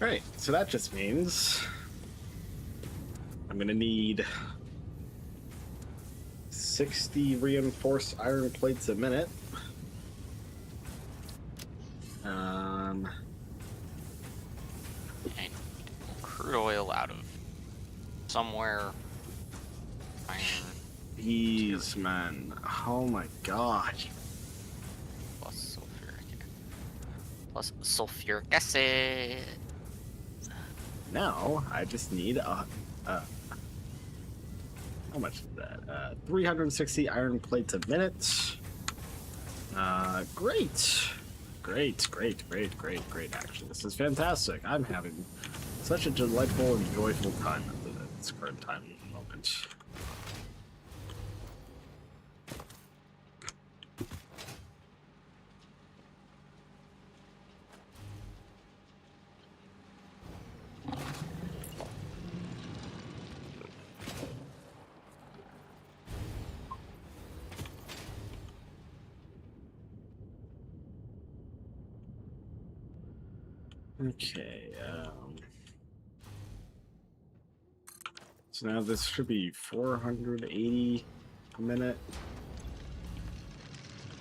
Alright, so that just means I'm gonna need 60 reinforced iron plates a minute. And crude oil out of somewhere. Iron. Jeez, man. Oh my god. Plus sulfuric. Plus sulfuric acid. Now, I just need how much is that? 360 iron plates a minute. Great. great, actually. This is fantastic. I'm having such a delightful and joyful time at this current time moment. Okay, so now this should be 480 a minute.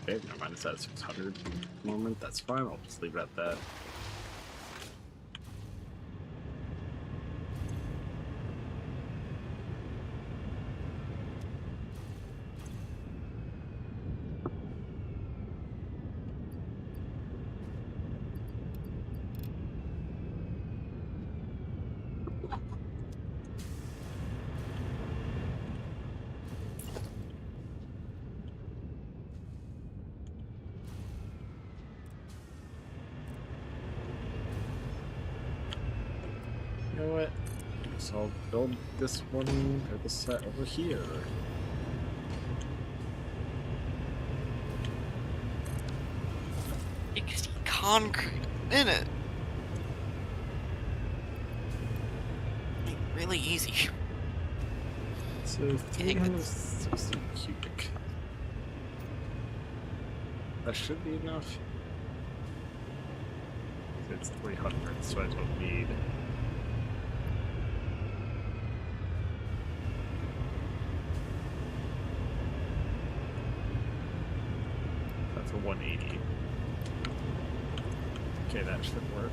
Okay, never mind, it's at 600 at the moment. That's fine, I'll just leave it at that. You know what? So I'll build this one or this set over here. You can see concrete in it. Like, really easy. So 360 cubic. That should be enough. It's 300, so I don't need. That's a 180. Okay, that should work.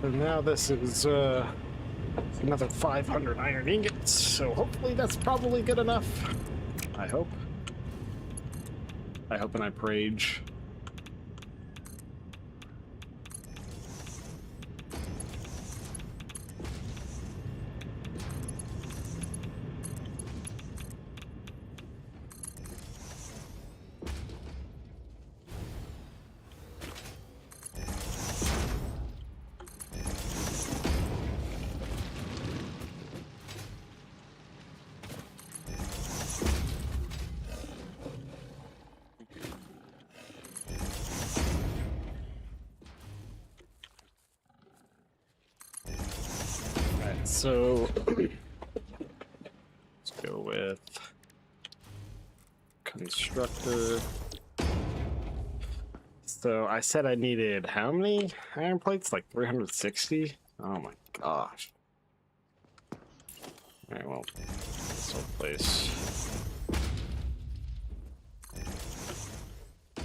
And now this is another 500 iron ingots, so hopefully that's probably good enough. I hope. I hope and I prage. So let's go with constructor. So I said I needed how many iron plates? Like 360? Oh my gosh. Alright, well, this whole place.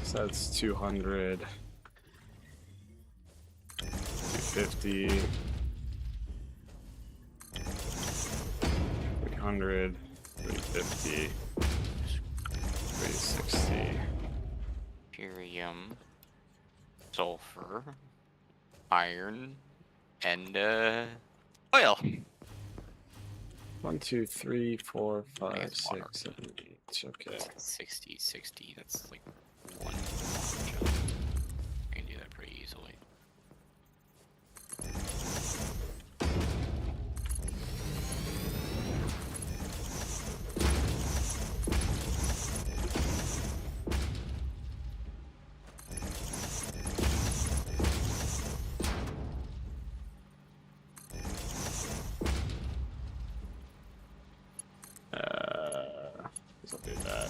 So that's 200. 250. 300, 350, 360. Curium, sulfur, iron, and oil. 1, 2, 3, 4, I 5, guess water. 6, 7, 8. Okay. 60, 60. That's like one. I can do that pretty easily. I'll do that.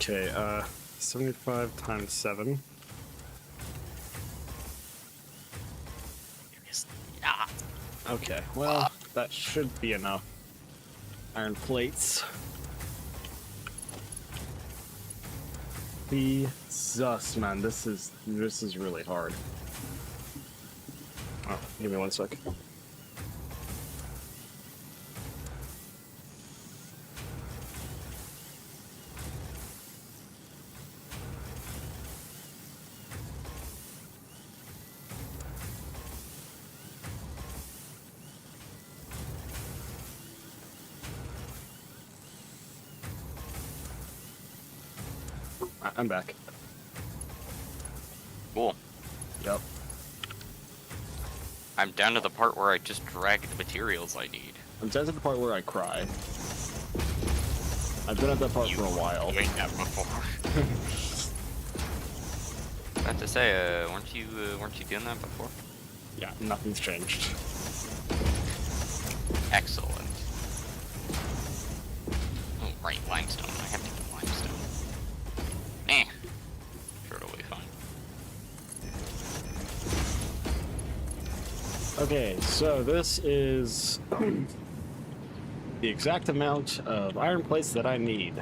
Okay, 75 times 7. Ah, Okay, well, that should be enough. Iron plates. Jesus, man, this is really hard. Oh, give me 1 sec. I'm back. cool. Yep. I'm down to the part where I just drag the materials I need. I'm down to the part where I cry. I've been at that part for a while. You ain't that before. I have to say, weren't you doing that before? Yeah, nothing's changed. Excellent. Oh, right, limestone. I have to get limestone. Eh. Sure, it'll be fine. Okay, so this is the exact amount of iron plates that I need.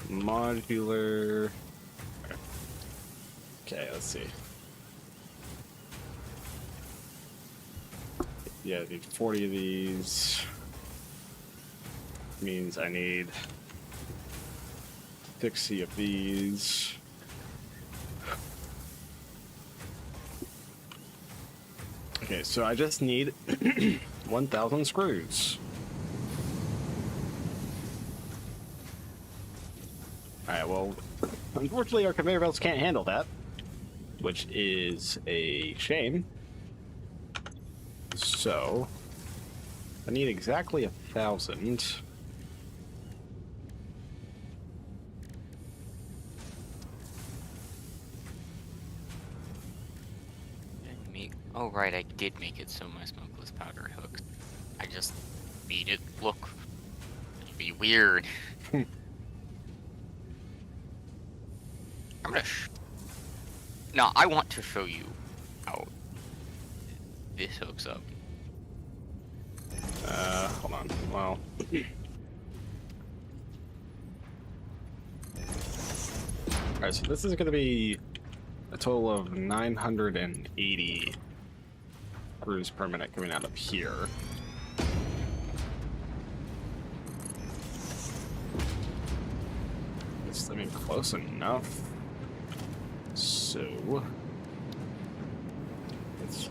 Modular. Okay, let's see. Yeah, I need 40 of these. Means I need 60 of these. Okay, so I just need 1,000 screws. Alright, well, unfortunately our conveyor belts can't handle that, which is a shame. So, I need exactly 1,000. Oh right, I did make it so my smokeless powder hooks. I just made it look be weird. I'm gonna. Now I want to show you how this hooks up. Hold on. Well. Alright, so this is gonna be a total of 980 screws per minute coming out of here. It's, I mean, close enough. So, let's.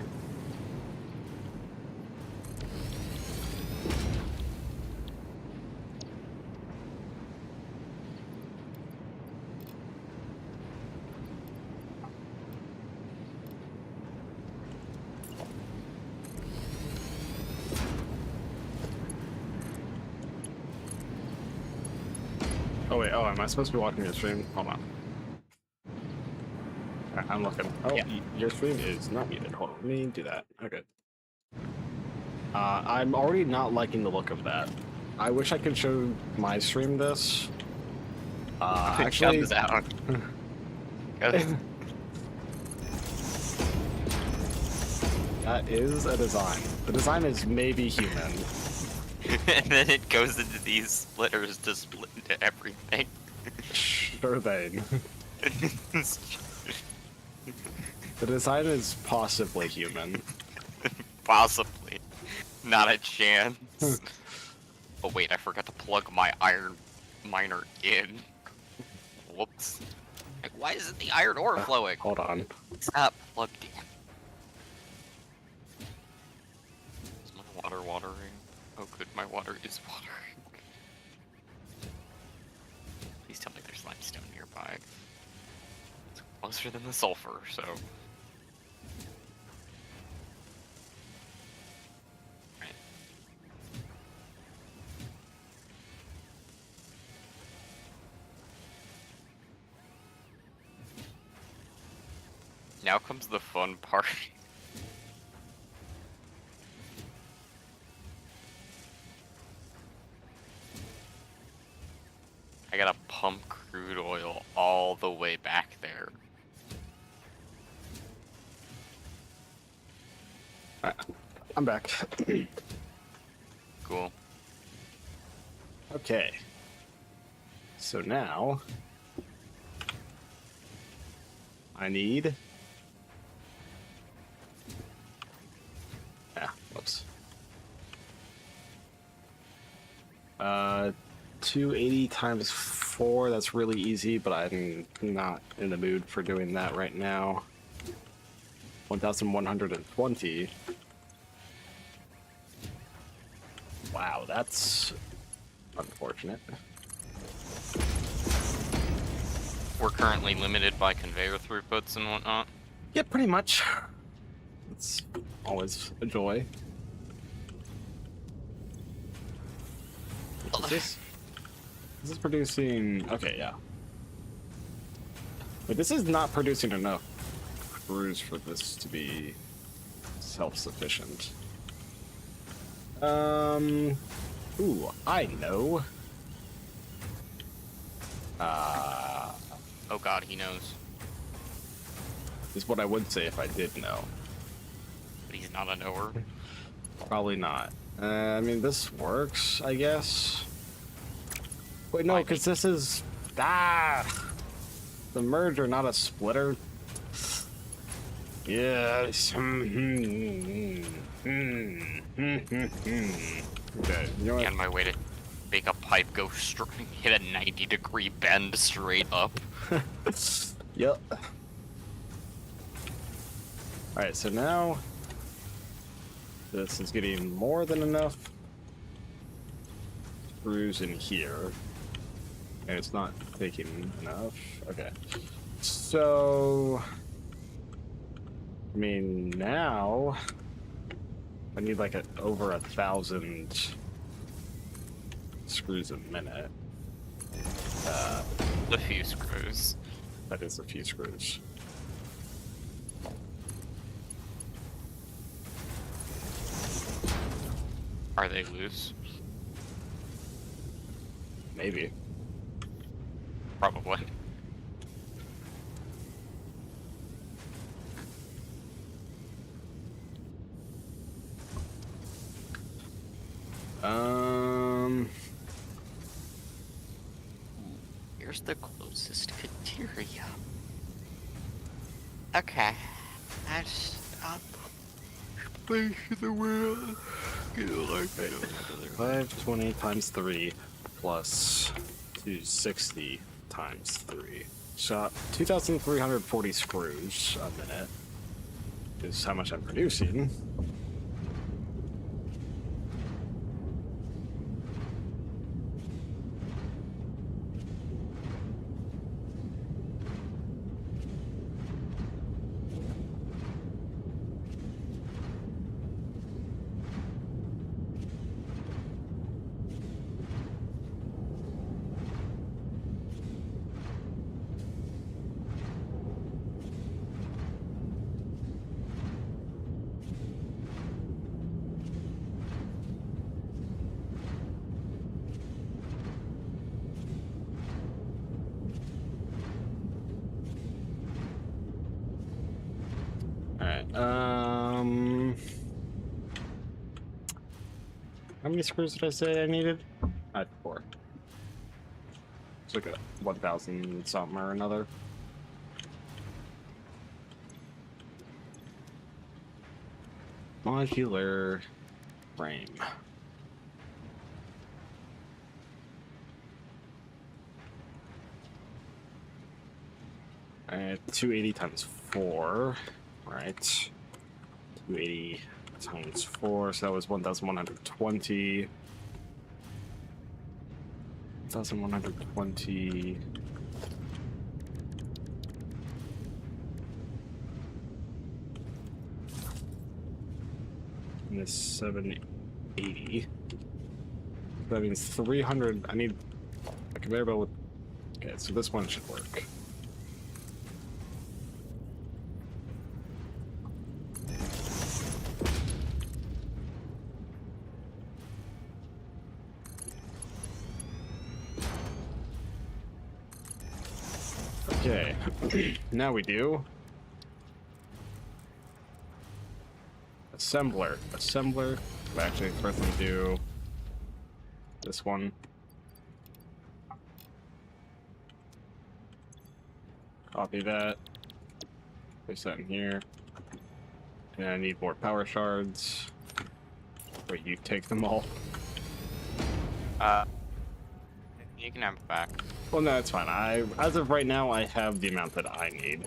Oh wait, oh, am I supposed to be watching your stream? Hold on. I'm looking. Oh, Yeah. Your stream is not muted. Hold on, let me do that. Okay. I'm already not liking the look of that. I wish I could show my stream this. Actually, Guns out. that is a design. The design is maybe human. And then it goes into these splitters to split into everything. Sure thing. The design is possibly human. Possibly. Not a chance. Oh wait, I forgot to plug my iron miner in. Whoops. Like, why isn't the iron ore flowing? Hold on. It's not plugged in. Is my water watering? Oh good, my water is watering. Please tell me there's limestone nearby. It's closer than the sulfur, so... Right. Now comes the fun part. gotta pump crude oil all the way back there. I'm back. Cool. Okay. So now I need. Whoops. 280 times 4. That's really easy, but I'm not in the mood for doing that right now. 1,120. Wow, that's unfortunate. We're currently limited by conveyor throughputs and whatnot. Yeah, pretty much. It's always a joy. Is this producing? Okay, yeah. But this is not producing enough crews for this to be self-sufficient. Ooh, I know. Oh god, he knows. Is what I would say if I did know. But he's not a knower. Probably not. I mean, this works, I guess. Wait, no, because this is... The merger, not a splitter. Yes. Okay, you know what? And my way to make a pipe go straight, hit a 90-degree bend straight up. Yep. Alright, so now this is getting more than enough screws in here. And it's not taking enough. Okay. So I mean, now I need like over 1,000 screws a minute. A few screws. That is a few screws. Are they loose? Maybe. Probably. Here's the closest cafeteria. Okay. That's up. Place of the world. Get like 520 times 3 plus 260 times 3. Shot 2,340 screws a minute is how much I'm producing. How many screws did I say I needed? I had 4. It's like a 1,000 something or another. Modular frame. Alright, 280 times 4. Right. 280 times 4, so that was 1,120. 1,120. And this 780. That means 300. I need a conveyor belt with. Okay, so this one should work. Now we do. Assembler. Assembler. Actually, first we do this one. Copy that. Place that in here. And I need more power shards. Wait, you take them all? You can have it back. Well, no, it's fine. As of right now, I have the amount that I need.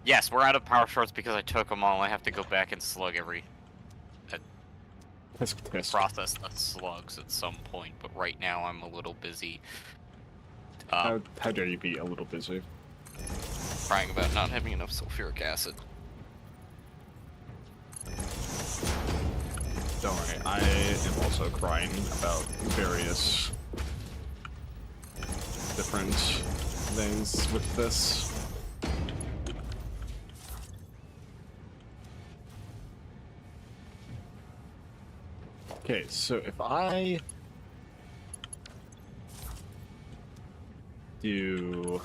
Yes, we're out of power shards because I took them all. I have to go back and slug every process the slugs at some point. But right now, I'm a little busy. How dare you be a little busy? Crying about not having enough sulfuric acid. Don't worry, I am also crying about various different things with this. Okay, so if I do...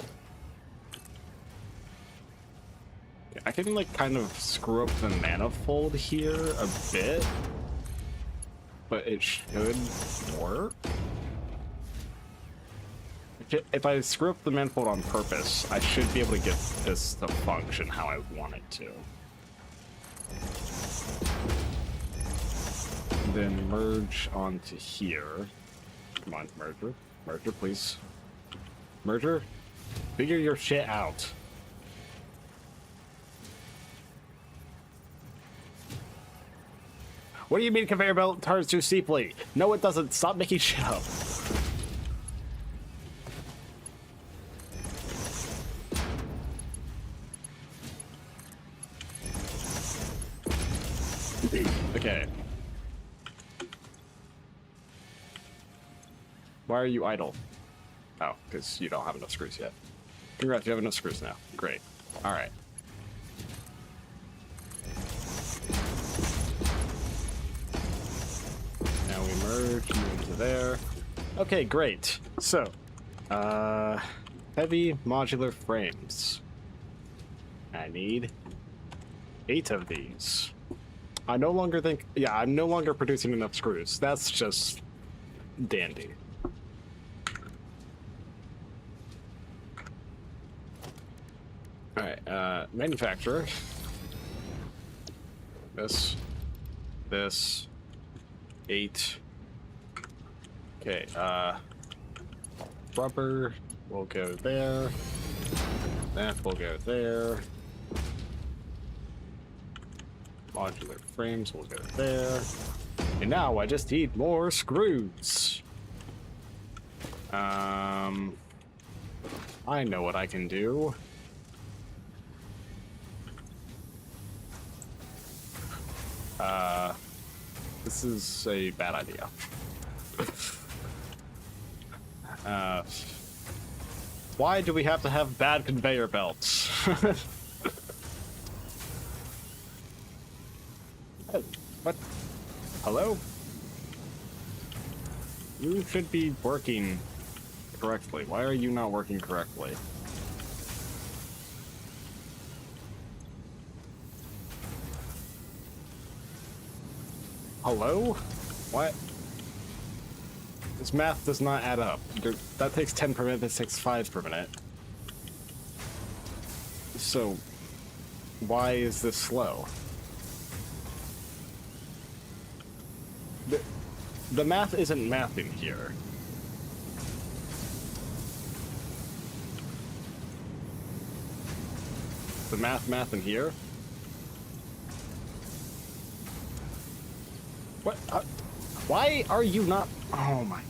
I can like kind of screw up the manifold here a bit, but it should work. If I screw up the manifold on purpose, I should be able to get this to function how I want it to. Then merge onto here. Come on, merger. Merger, please. Merger? Figure your shit out. What do you mean conveyor belt turns too steeply? No, it doesn't. Stop making shit up. Okay. Why are you idle? Oh, because you don't have enough screws yet. Congrats, you have enough screws now. Great. Alright. Now we merge, move to there. Okay, great. So, heavy modular frames. I need 8 of these. I no longer think, yeah, I'm no longer producing enough screws. That's just dandy. Alright, manufacturer. This, 8. Okay, rubber will go there. That will go there. Modular frames will go there. And now I just need more screws. I know what I can do. This is a bad idea. Why do we have to have bad conveyor belts? What? Hello? You should be working correctly. Why are you not working correctly? Hello? What? This math does not add up. That takes 10 per minute, that takes 5 per minute. So, why is this slow? The math isn't mathing here. The math in here? What? Why are you not? Oh my.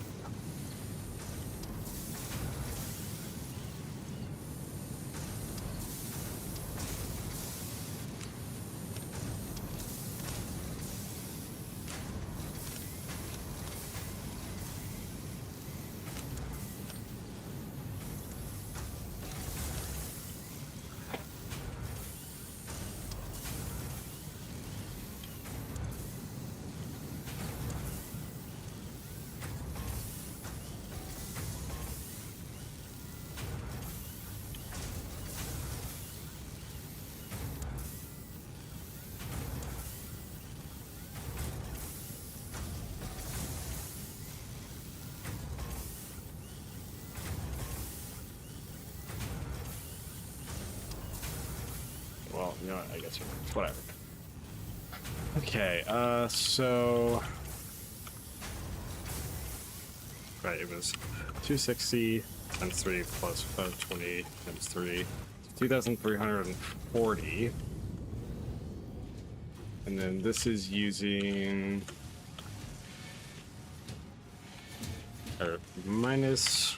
I guess whatever. Okay, so right, it was 260 times 3 plus 520 times 3, 2,340. And then this is using or minus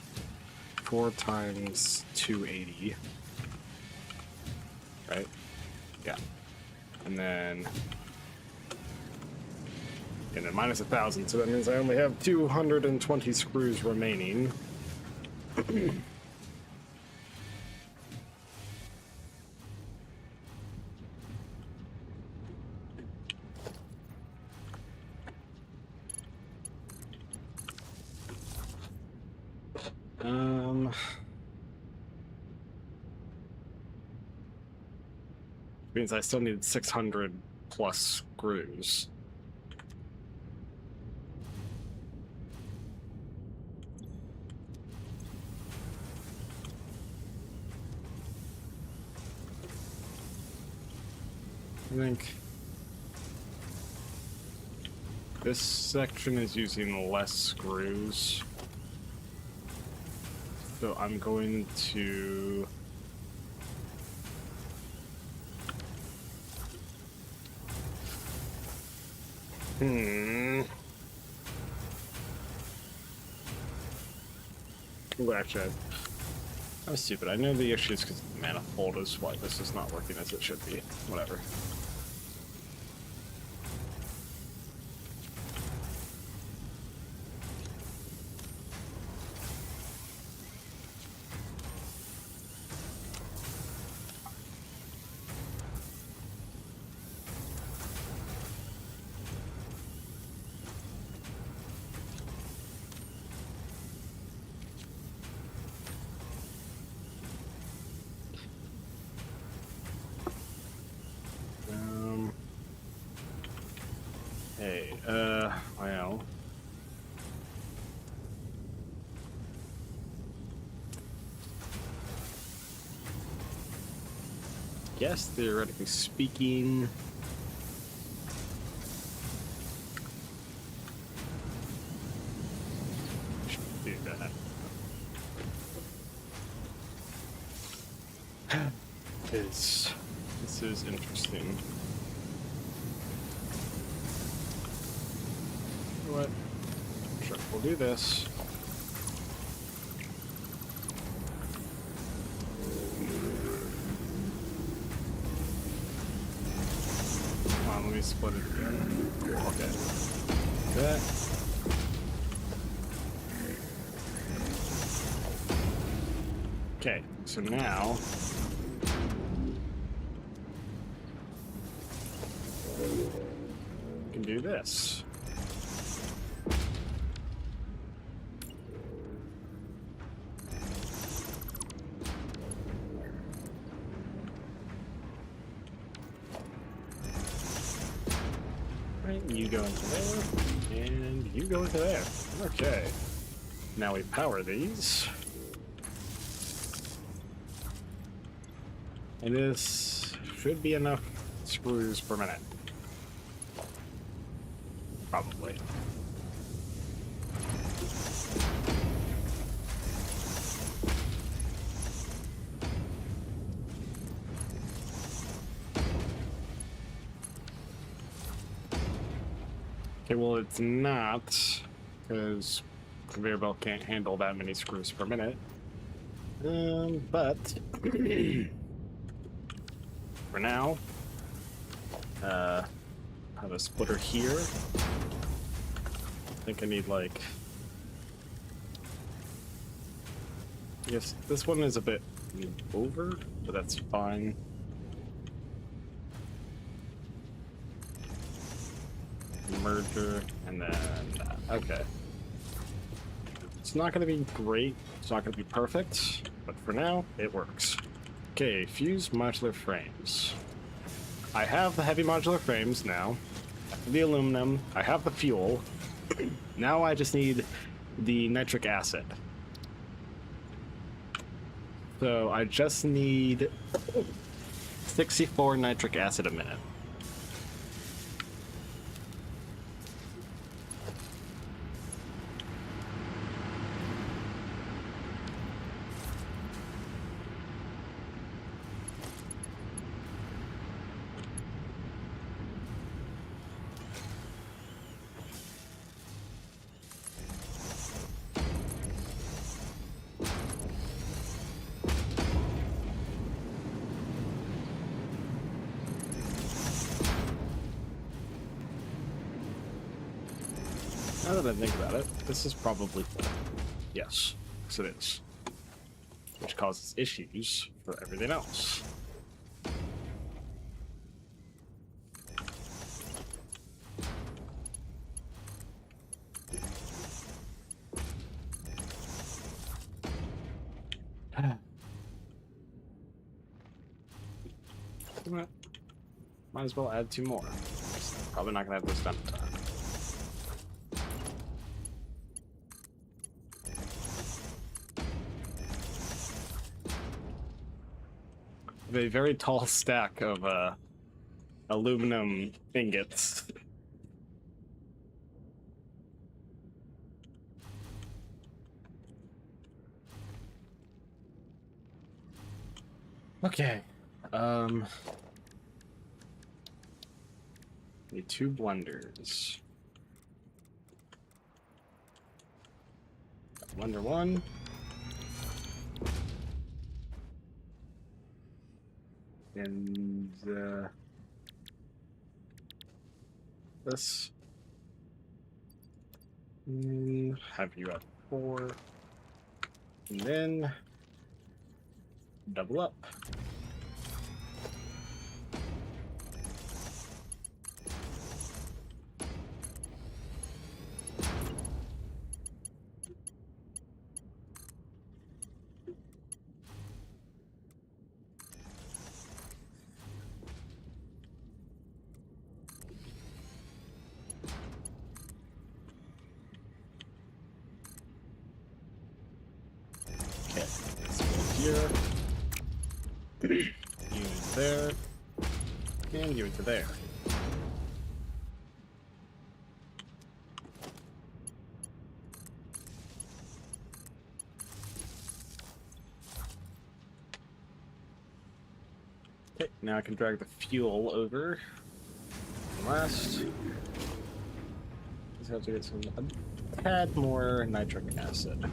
4 times 280. Right? Yeah. And then minus 1,000, so that means I only have 220 screws remaining. Means I still need 600 plus screws. I think this section is using less screws. So I'm going to Ooh, actually, I'm stupid. I know the issue is because the manifold is why this is not working as it should be. Whatever. Hey, well. Yes, theoretically speaking. Should do that. This is interesting. You know what? Sure, we'll do this. Come on, let me split it again. Okay. That. Okay, so now we can do this. Right, you go into there, and you go into there. Okay. Now we power these. And this should be enough screws per minute. Probably. Okay, well, it's not, because conveyor belt can't handle that many screws per minute. But for now, have a splitter here. I think I need like, I guess this one is a bit over, but that's fine. Merger, and then okay. It's not going to be great. It's not going to be perfect, but for now, it works. Okay, fuse modular frames. I have the heavy modular frames now. I have the aluminum. I have the fuel. Now I just need the nitric acid. So I just need 64 nitric acid a minute. Now that I think about it, this is probably full. Yes, it is. Which causes issues for everything else. Might as well add 2 more. Probably not gonna have this done in time. A very tall stack of aluminum ingots. Okay. Need 2 blenders. Blender 1. And this. Have you at 4. And then double up. Okay, let's go here. You into there. And you into there. Okay, now I can drag the fuel over. And last. Just have to get some a tad more nitric acid.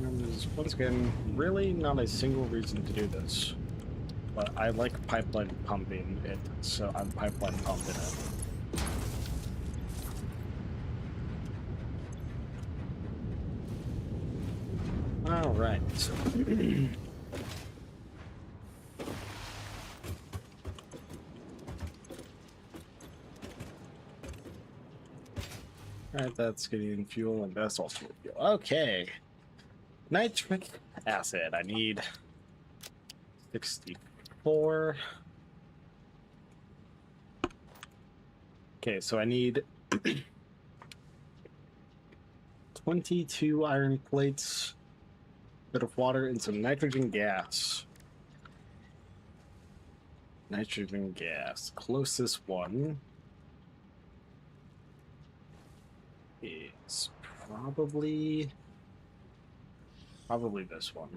There's, once again, really not a single reason to do this. But I like pipeline pumping it, so I'm pipeline pumping it. Alright. Alright, that's getting fuel, and that's also fuel. Okay. Nitric acid. I need 64. Okay, so I need 22 iron plates, a bit of water, and some nitrogen gas. Nitrogen gas. Closest one is probably this one.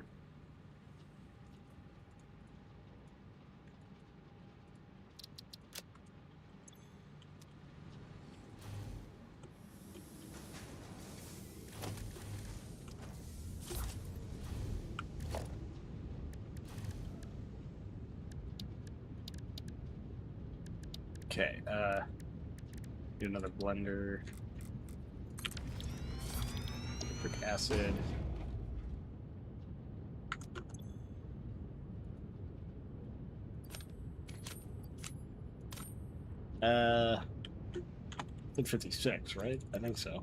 Okay, Get another blender. Citric acid. I think 56, right? I think so.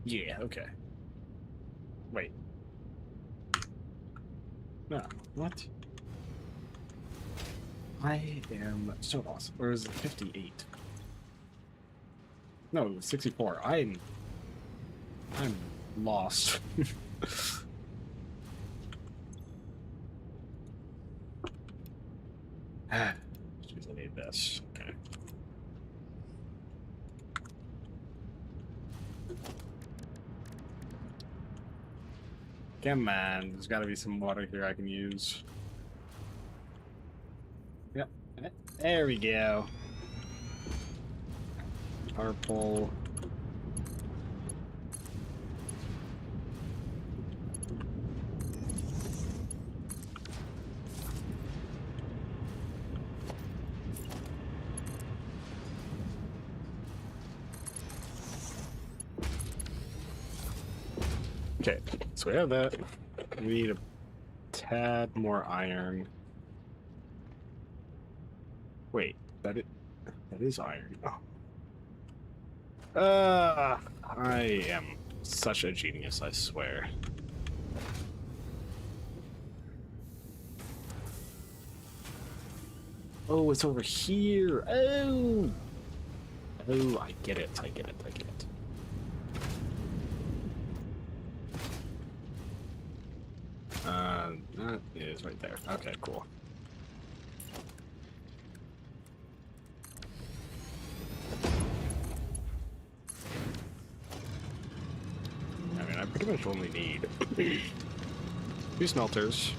Yeah, okay. Wait. No, what? I am so lost. Or is it 58? No, 64. I'm lost. Jeez, I need this. Okay. Come on, there's got to be some water here I can use. Yep. There we go. Purple. Okay, so we have that. We need a tad more iron. Wait, that is iron. Oh. I am such a genius, I swear. Oh, it's over here. Oh, I get it. I get it. That is right there. Okay, cool. I mean, I pretty much only need 2 smelters.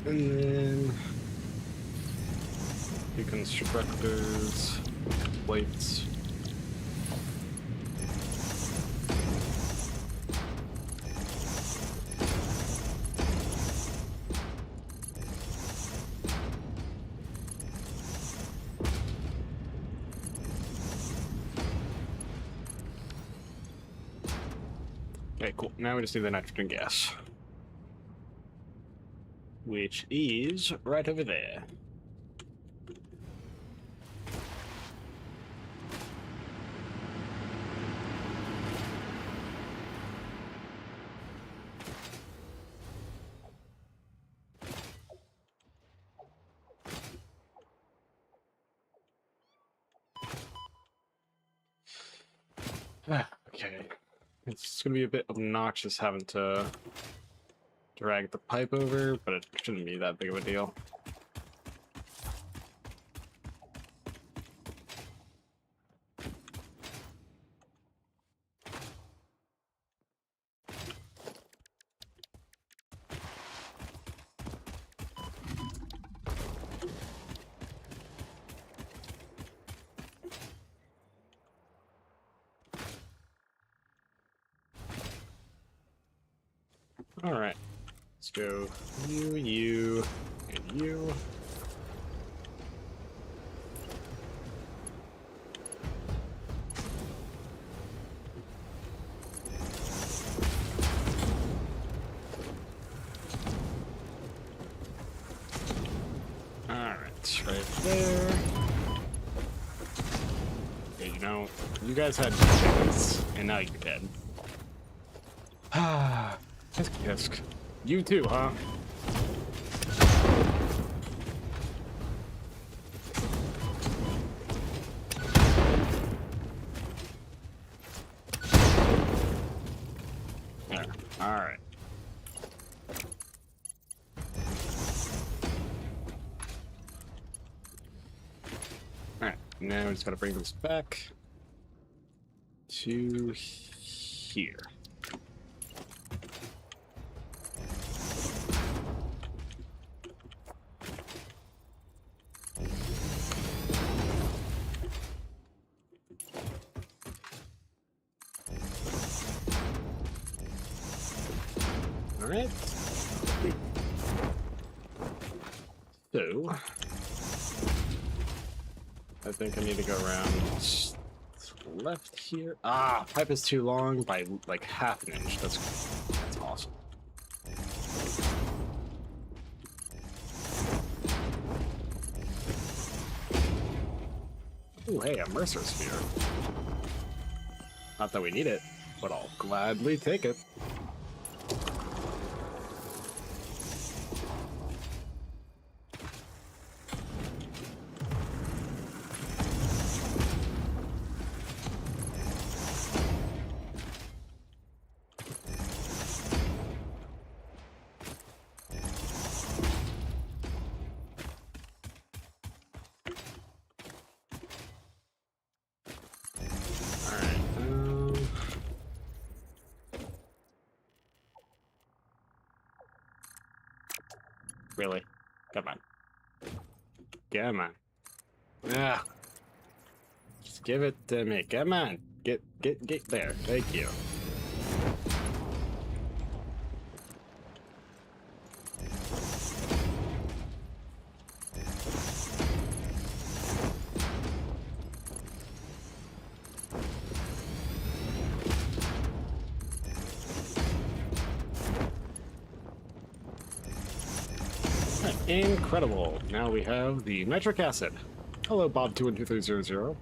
And then constructors, plates. Okay, cool. Now we just need the nitrogen gas, which is right over there. Okay. It's gonna be a bit obnoxious having to drag the pipe over, but it shouldn't be that big of a deal. Alright. Let's go you, and you. Alright, right there. Okay, you know, you guys had chickens, and now you're dead. Ah, tisk. You too, huh? Yeah, alright. Alright, now we just gotta bring this back to here. Alright. So, I think I need to go around left here. Ah, pipe is too long by like half an inch. That's awesome. Ooh, hey, a Mercer Sphere. Not that we need it, but I'll gladly take it. Really? Come on. Come on. Yeah. Just give it to me. Come on. Get there. Thank you. Incredible. Now we have the nitric acid. Hello, Bob21230.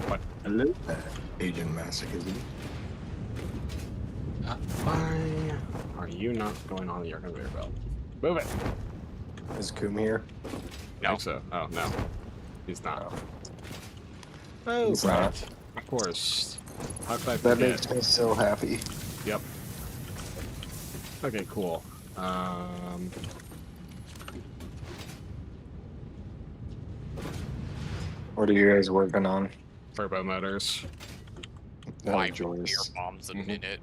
What? Hello, Agent Masochism. Why are you not going on your conveyor belt? Move it. Is Koom here? I think so. Oh, no. He's not. Oh, He's right. not. Of course. How could I That forget? makes me so happy. Yep. Okay, cool. What are you guys working on? Turbo motors. Oh, 5 Joyce. beer bombs a minute.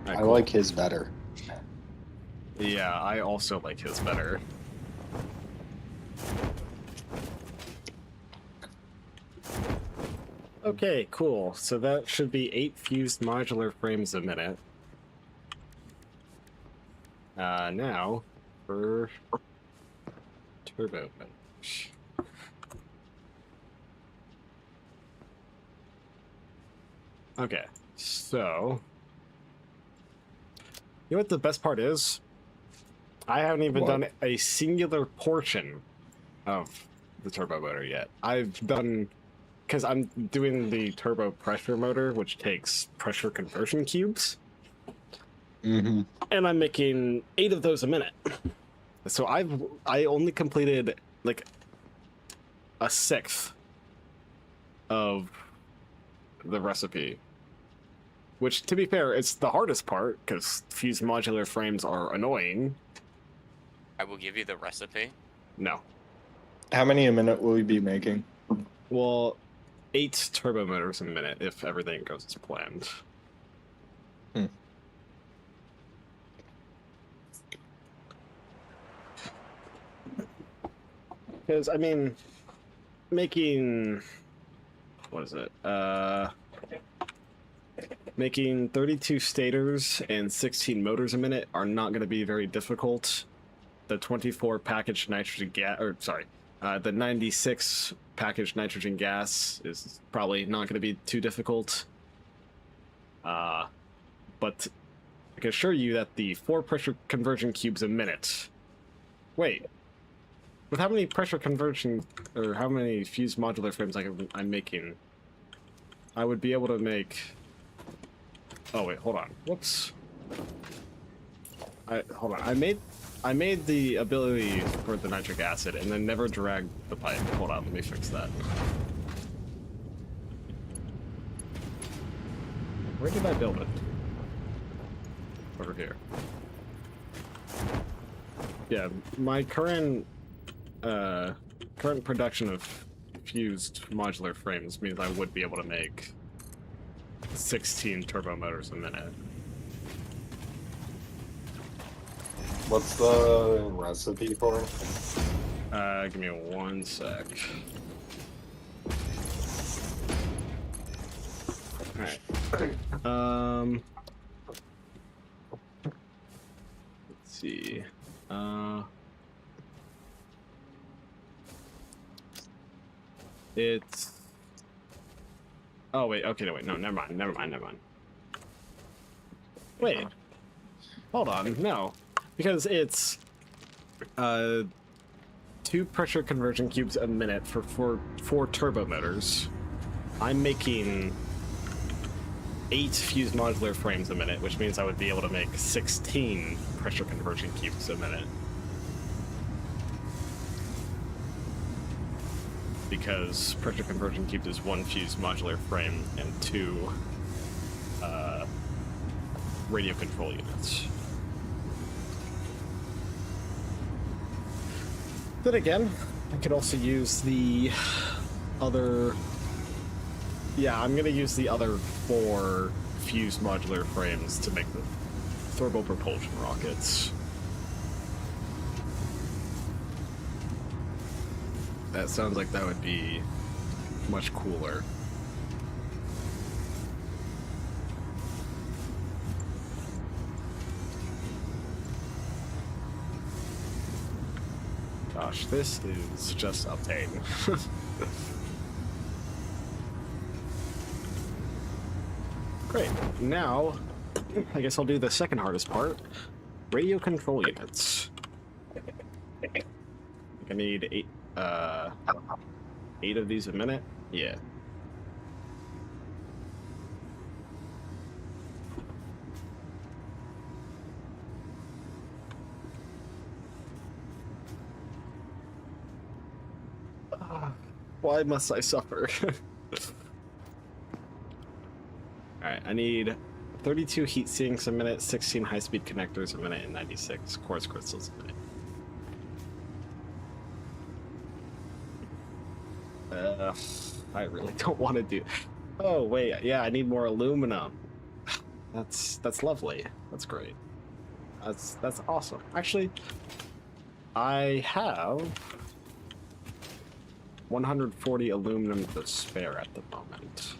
Alright, I cool. like his better. Yeah, I also like his better. Okay, cool. So that should be 8 fused modular frames a minute. Now for turbo motors. Okay, so you know what the best part is? I haven't even What? done a singular portion of the turbo motor yet. I've done, because I'm doing the turbo pressure motor, which takes pressure conversion cubes, Mm-hmm. and I'm making 8 of those a minute. So I only completed like a 1/6 of the recipe. Which, to be fair, it's the hardest part, because fused modular frames are annoying. I will give you the recipe. No. How many a minute will we be making? Well, 8 turbo motors a minute if everything goes as planned. Because, I mean, making... What is it? Making 32 stators and 16 motors a minute are not going to be very difficult. The 24 packaged nitrogen gas, or sorry, the 96 packaged nitrogen gas is probably not going to be too difficult. But I can assure you that the 4 pressure conversion cubes a minute. Wait, with how many pressure conversion or how many fused modular frames I'm making, I would be able to make. Oh wait, hold on. Whoops. Hold on. I made the ability for the nitric acid and then never dragged the pipe. Hold on, let me fix that. Where did I build it? Over here. Yeah, my current production of fused modular frames means I would be able to make 16 turbo motors a minute. What's the recipe for it? Give me 1 sec. Alright. Let's see. It's. Oh wait. Okay. No wait. No. Never mind. Never mind. Never mind. Wait. Hold on. No, because it's 2 pressure conversion cubes a minute for four turbo motors. I'm making 8 fused modular frames a minute, which means I would be able to make 16 pressure conversion cubes a minute. Because pressure conversion cubes is 1 fused modular frame and 2 radio control units. Then again, I could also use the other... Yeah, I'm gonna use the other 4 fused modular frames to make the turbo propulsion rockets. That sounds like that would be much cooler. Gosh, this is just a pain. Great. Now, I guess I'll do the second hardest part. Radio control units. I think I need 8 of these a minute? Yeah. Why must I suffer? Alright, I need 32 heat sinks a minute, 16 high-speed connectors a minute, and 96 quartz crystals a minute. I really don't want to do... Oh, wait, yeah, I need more aluminum. That's lovely. That's great. That's awesome. Actually, I have 140 aluminum to spare at the moment.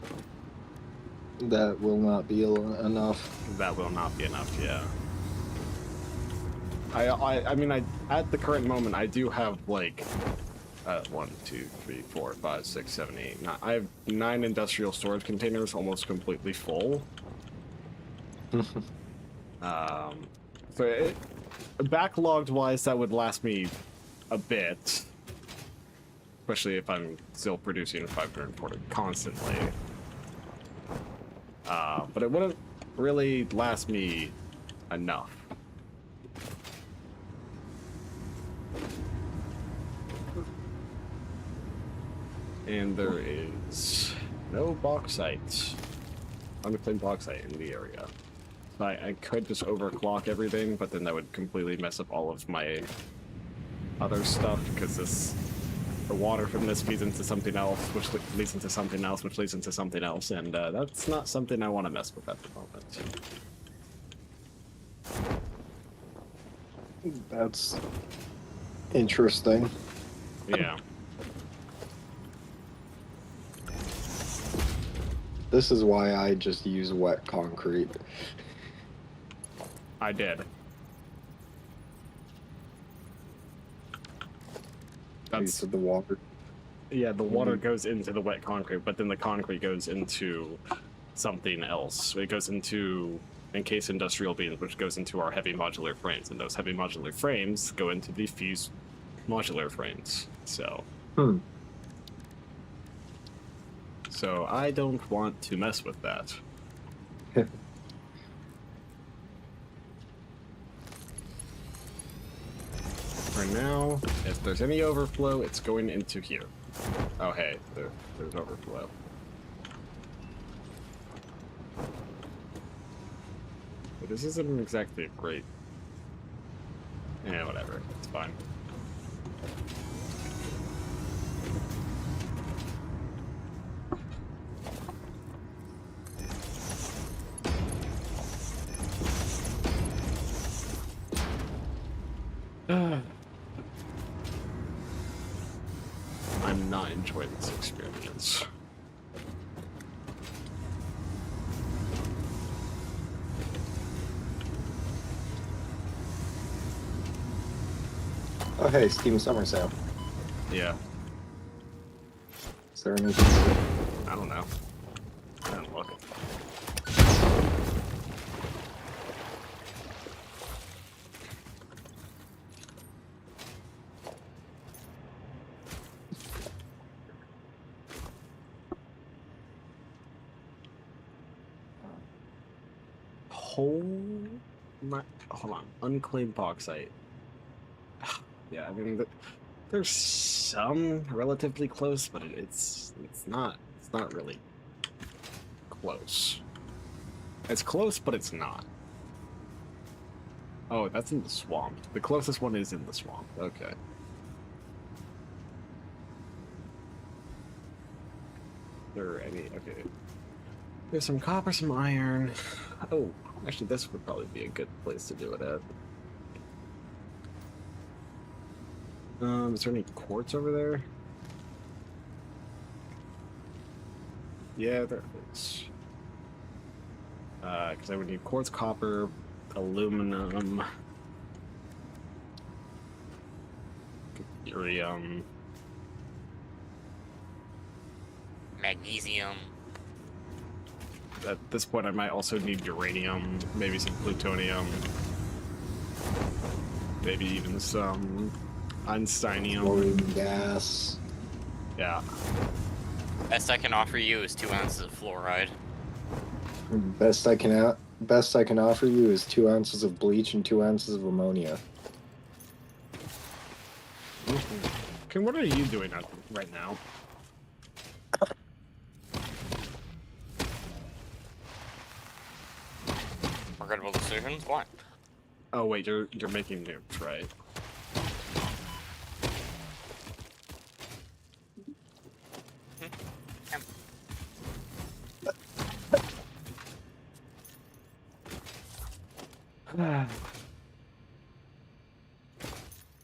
That will not be enough. That will not be enough, yeah. I mean, at the current moment, I do have, like, 1, 2, 3, 4, 5, 6, 7, 8, 9. I have 9 industrial storage containers almost completely full. So, backlogged-wise, that would last me a bit. Especially if I'm still producing 540 constantly. But it wouldn't really last me enough. And there is no bauxite, unclaimed bauxite in the area. So I could just overclock everything, but then that would completely mess up all of my other stuff, because the water from this feeds into something else, which leads into something else, which leads into something else, and that's not something I want to mess with at the moment. That's interesting. Yeah. This is why I just use wet concrete. I did. Use of the water. Yeah, the water goes into the wet concrete, but then the concrete goes into something else. It goes into encased industrial beams, which goes into our heavy modular frames, and those heavy modular frames go into the fused modular frames. So. So I don't want to mess with that. For now, if there's any overflow, it's going into here. Oh hey, there's overflow. But this isn't exactly great. Yeah, whatever. It's fine. I'm not enjoying this experience. Oh, hey, Steam Summer Sale. Yeah, Is there anything? I don't know. I don't look. Hold on. Unclaimed bauxite. Yeah, I mean, there's some relatively close, but it's not really close. It's close, but it's not. Oh, that's in the swamp. The closest one is in the swamp. Okay. There any? Okay. There's some copper, some iron. Oh, actually, this would probably be a good place to do it at. Is there any quartz over there? Yeah, there is. Because I would need quartz, copper, aluminum, urium, Magnesium. At this point, I might also need uranium, maybe some plutonium, maybe even some Einsteinium. Chlorine gas. Yeah. Best I can offer you is 2 ounces of fluoride. Best I can offer you is 2 ounces of bleach and 2 ounces of ammonia. Okay, what are you doing right now? Regrettable decisions? What? Oh wait, you're making nukes, right?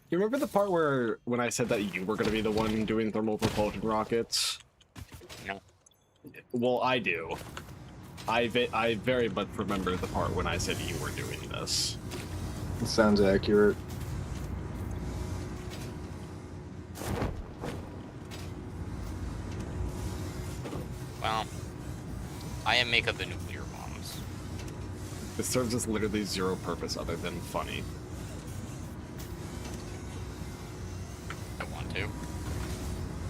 You remember the part where when I said that you were going to be the one doing thermal propulsion rockets? No. Well, I do. I very much remember the part when I said you were doing this. It sounds accurate. Well, I am make of the nuclear bombs. This serves as literally zero purpose other than funny. I want to.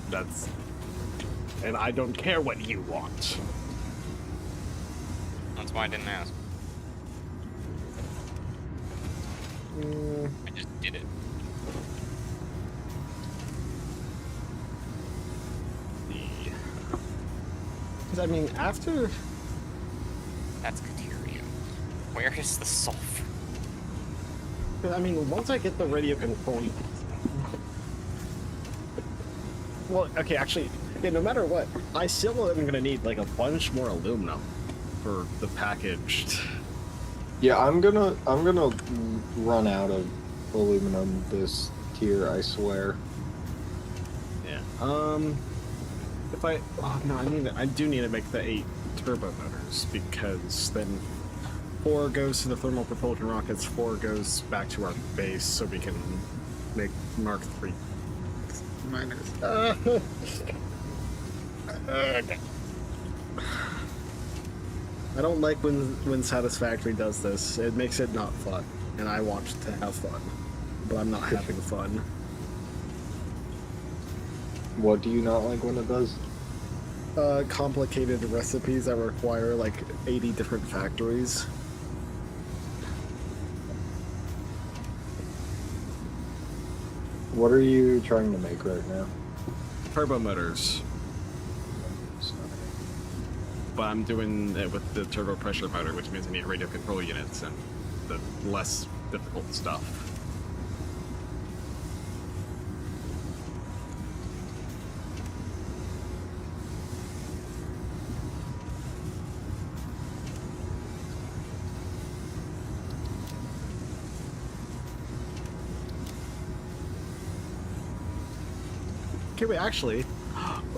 That's... And I don't care what you want. That's why I didn't ask. I just did it. Because, I mean, after... That's deuterium. Where is the sulfur? I mean, once I get the radio control... Well, okay, actually, yeah, no matter what, I still am gonna need, like, a bunch more aluminum for the packaged... Yeah, I'm gonna run out of aluminum this tier, I swear. Yeah. If I... Oh, no, I do need to make the 8 turbo motors, because then 4 goes to the thermal propulsion rockets, 4 goes back to our base, so we can make Mark 3 miners. I don't like when Satisfactory does this. It makes it not fun, and I want to have fun, but I'm not having fun. What do you not like when it does? Complicated recipes that require like 80 different factories. What are you trying to make right now? Turbo motors. But I'm doing it with the turbo pressure motor, which means I need radio control units and the less difficult stuff. Okay, wait, actually...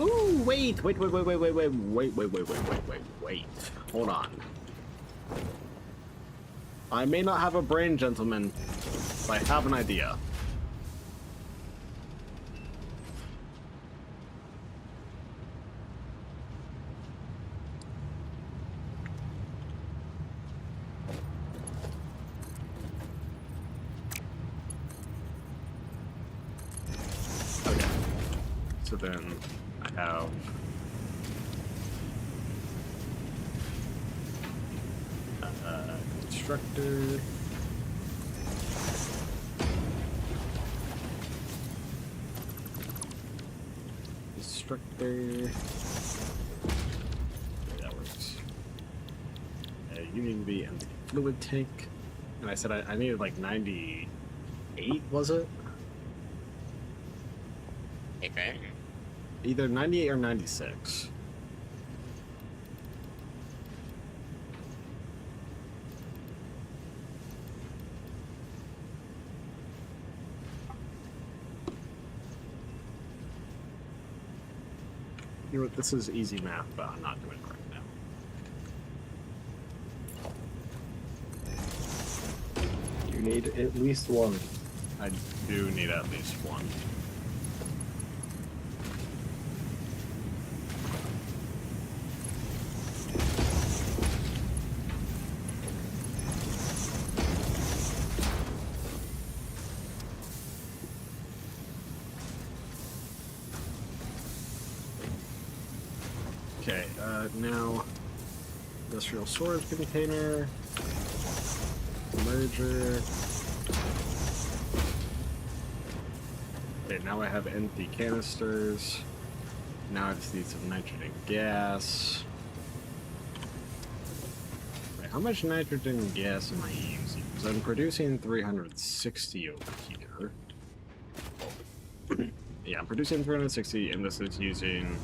Ooh, wait! Hold on. I may not have a brain, gentlemen, but I have an idea. then I have constructor. Constructor. That works. Union V and fluid tank. And I said I needed like 98, was it? Okay. Either 98 or 96. You know what, this is easy math, but I'm not doing it right now. You need at least one. I do need at least one. Okay, now industrial storage container, merger. Okay, now I have empty canisters. Now I just need some nitrogen gas. Wait, how much nitrogen gas am I using? Because I'm producing 360 over here. Yeah, I'm producing 360, and this is using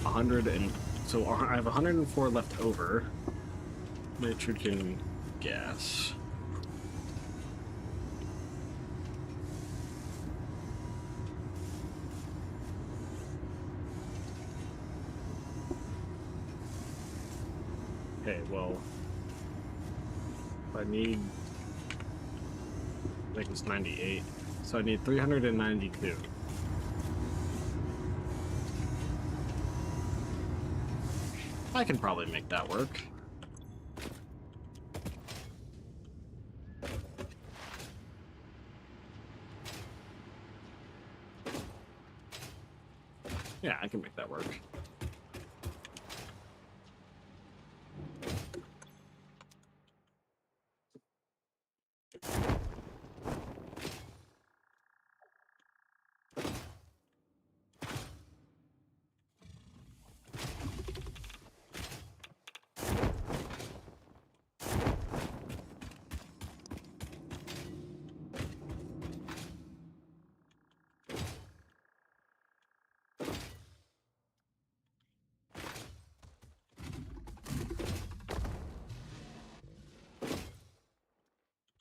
100, and so I have 104 left over. Nitrogen gas. Okay, well, I need, I think it's 98, so I need 392. I can probably make that work. Yeah, I can make that work.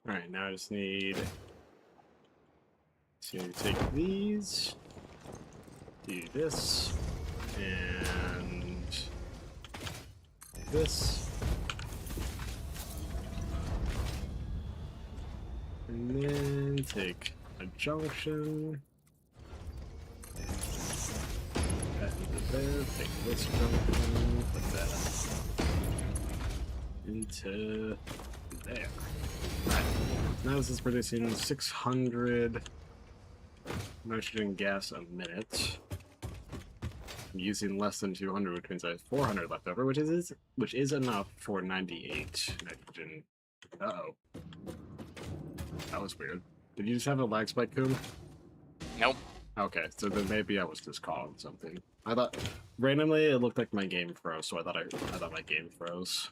Alright, now I just need to take these, do this, and this, and then take a junction, that into there, take this junction, put that into there. Right. Now this is producing 600 nitrogen gas a minute. I'm using less than 200, which means I have 400 left over, which is enough for 98 nitrogen. Uh-oh. That was weird. Did you just have a lag spike, Coon? Nope. Okay, so then maybe I was just calling something. I thought randomly it looked like my game froze, so I thought my game froze.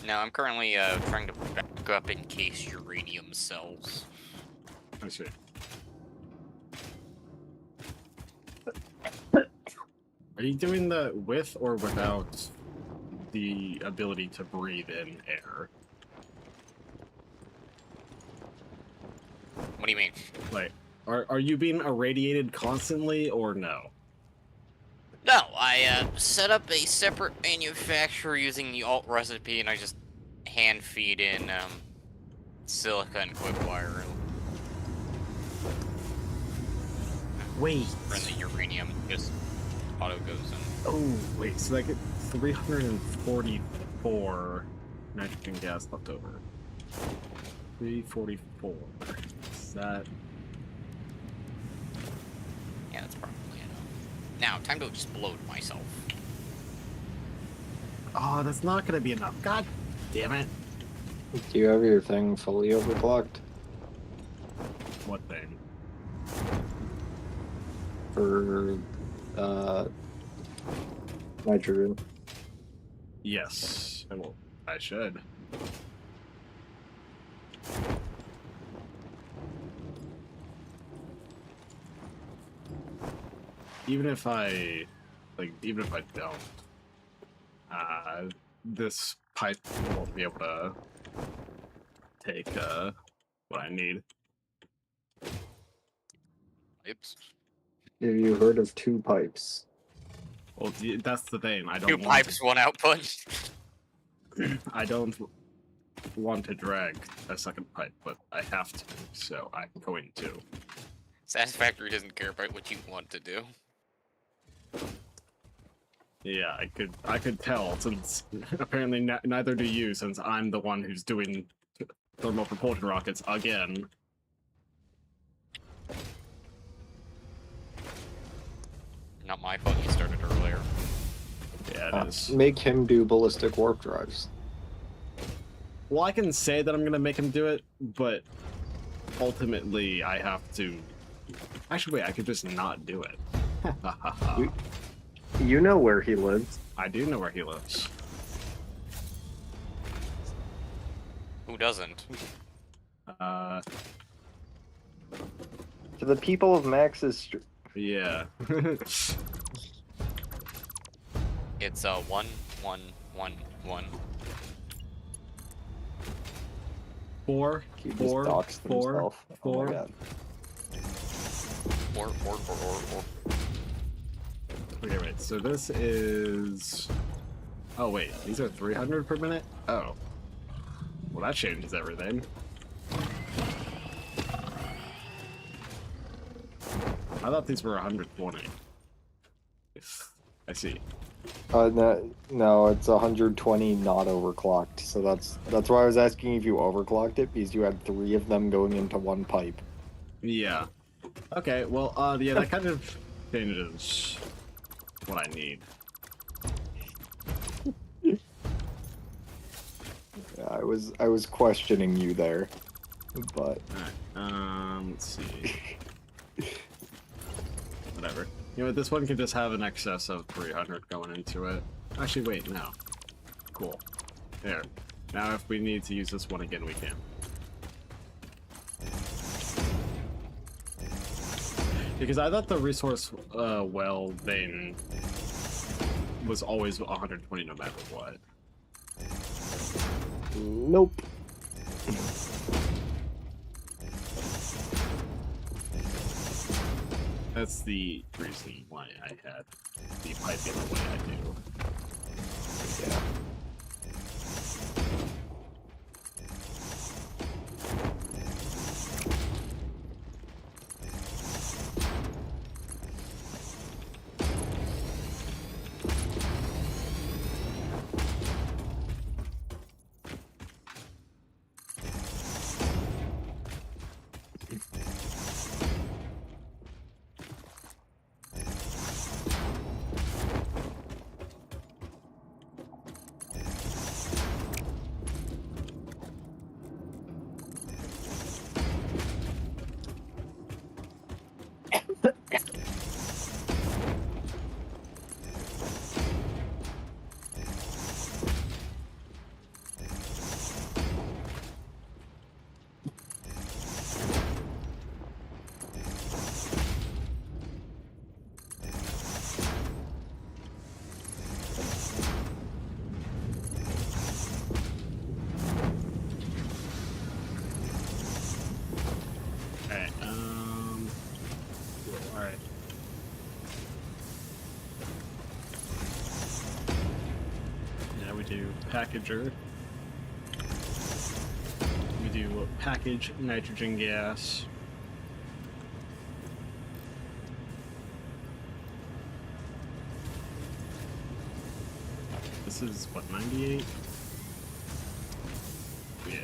No, I'm currently trying to back up in case uranium cells. I see. Are you doing the with or without the ability to breathe in air? What do you mean? Like, are you being irradiated constantly or no? No, I set up a separate manufacturer using the alt recipe, and I just hand feed in silica and quick wire. Wait. And the uranium just auto goes in. Oh, wait. So I get 344 nitrogen gas left over. 344. Is that... Yeah, that's probably enough. Now, time to explode myself. Oh, that's not gonna be enough. God damn it. Do you have your thing fully overclocked What thing? for nitrogen? Yes. I should. Even if I don't, this pipe won't be able to take what I need. Oops. Have you heard of two pipes? Well, that's the thing. I don't Two want pipes, one output. I don't want to drag a second pipe, but I have to, so I'm going to. Satisfactory doesn't care about what you want to do. Yeah, I could tell, since apparently neither do you, since I'm the one who's doing thermal propulsion rockets again. Not my fault you started earlier. Yeah, it is. Make him do ballistic warp drives. Well, I can say that I'm gonna make him do it, but ultimately I have to... Actually, wait, I could just not do it. You know where he lives. I do know where he lives. Who doesn't? To the people of Max's Street. Yeah. It's 1, 1, 1, 1. 4, He just 4, doxed 4, himself. Oh 4. my god. Or. Okay, wait, so this is... Oh, wait, these are 300 per minute? Oh. Well, that changes everything. I thought these were 120. I see. No, it's 120 not overclocked. So that's why I was asking if you overclocked it, because you had 3 of them going into one pipe. Yeah. Okay, well, yeah, that kind of changes what I need. Yeah, I was questioning you there, but Alright, let's see. Whatever. You know what, this one can just have an excess of 300 going into it. Actually, wait, no. Cool. There. Now if we need to use this one again, we can. Because I thought the resource well vein was always 120 no matter what. nope. That's the reason why I had the piping the way I do. Yeah. Alright, alright. Now we do packager. We do package nitrogen gas. This is what, 98? Yeah.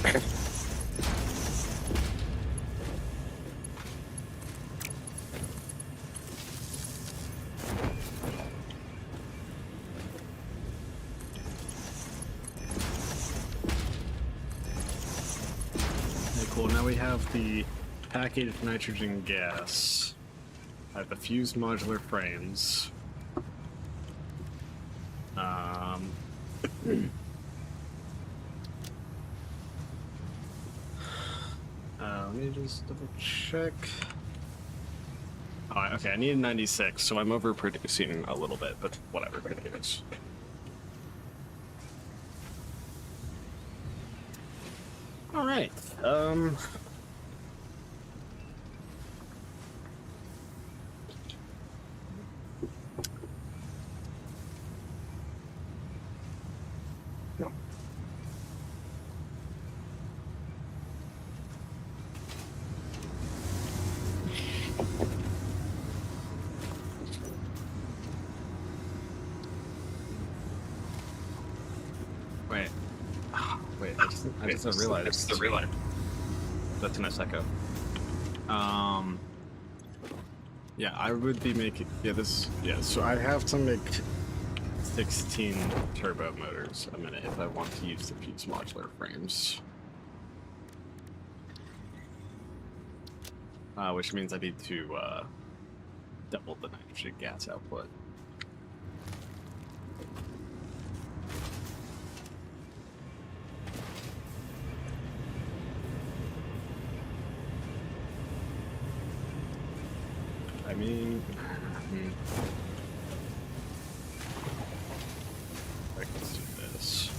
Okay, cool. Now we have the packaged nitrogen gas. I have the fused modular frames. Let me just double check. Oh, okay, I needed 96, so I'm overproducing a little bit, but whatever. Who cares? All right. Wait. Wait, I just realized. That's a nice echo. Yeah, I would be making, so I have to make 16 turbo motors a minute if I want to use the fused modular frames. Which means I need to double the nitrogen gas output. I mean, let's do this.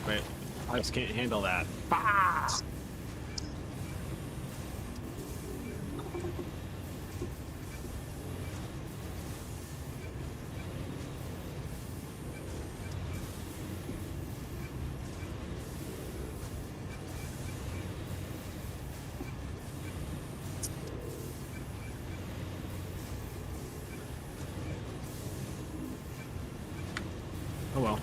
Wait, I just can't handle that. Ah! Oh well.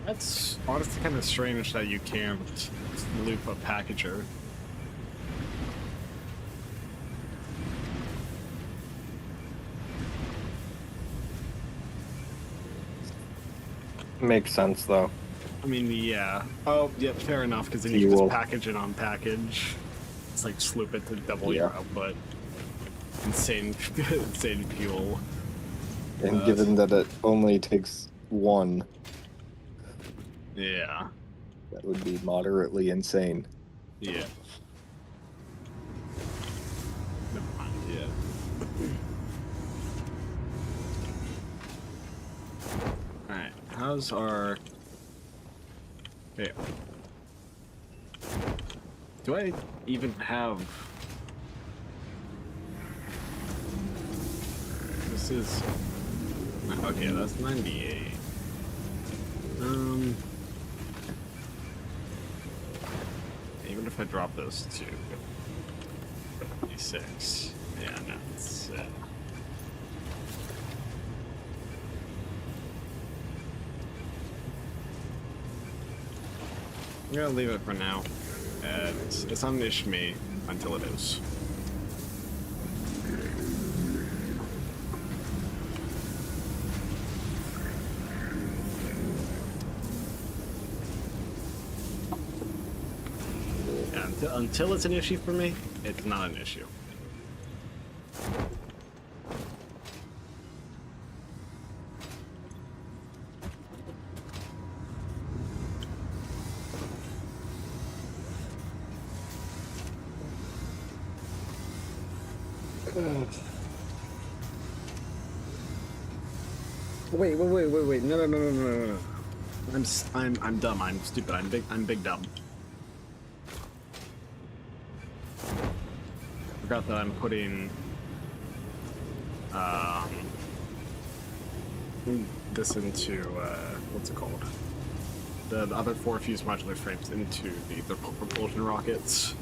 That's honestly kind of strange that you can't loop a packager. Makes sense though. I mean, yeah. Oh, yeah, fair enough, because then you can just package it on package. It's like sloop it to double your output. Insane, insane fuel. And given that it only takes one, Yeah. that would be moderately insane. Yeah. Never mind, yeah. Alright, how's our... Okay. Do I even have... This is... Okay, that's 98. Even if I drop those two... 56. Yeah, no, it's... I'm gonna leave it for now. It's on Ishmi until it is. until it's an issue for me, it's not an issue. Wait. No. I'm dumb. I'm stupid. I'm big dumb. Forgot that I'm putting this into what's it called? The other 4 fused modular frames into the propulsion rockets.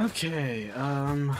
Okay, right.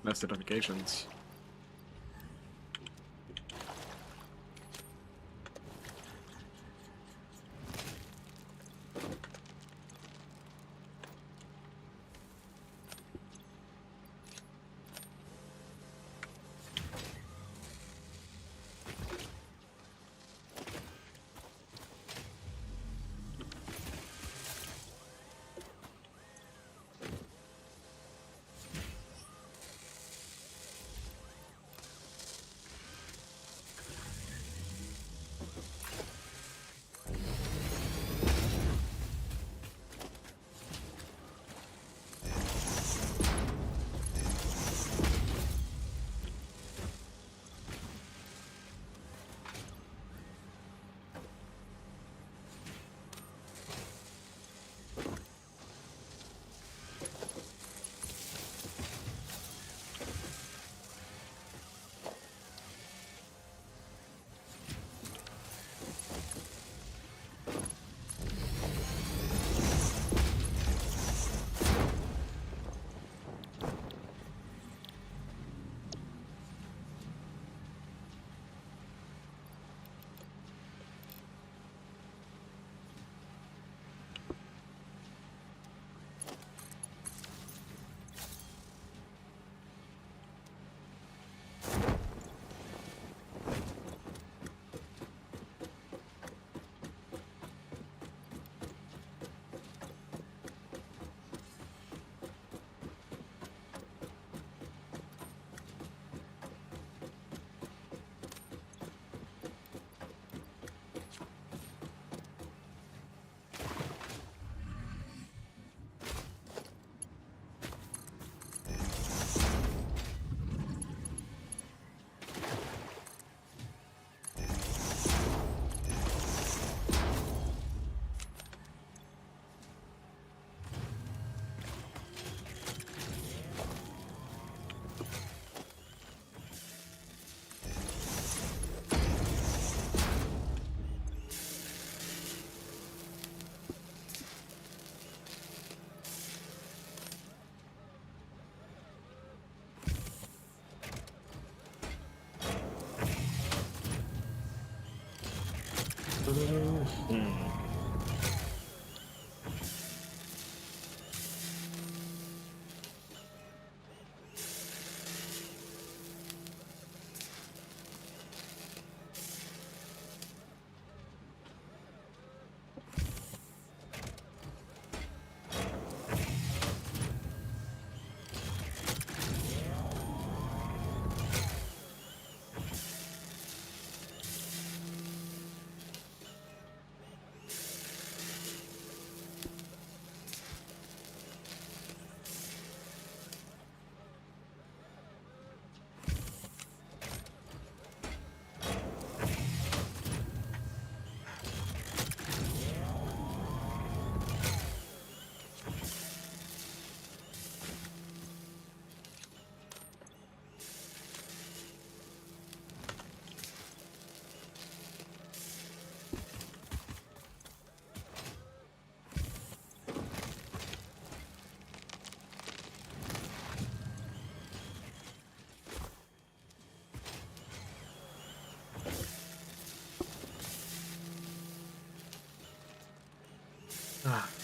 That's notifications.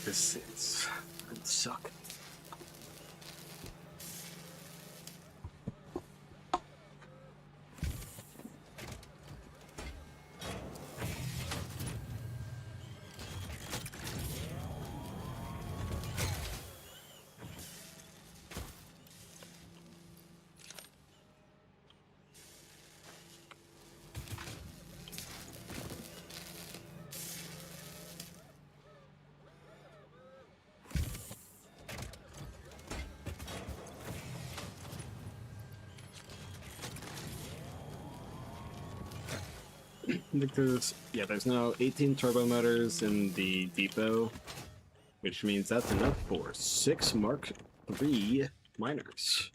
This is it suck. I think there's now 18 turbo motors in the depot, which means that's enough for 6 Mark III miners.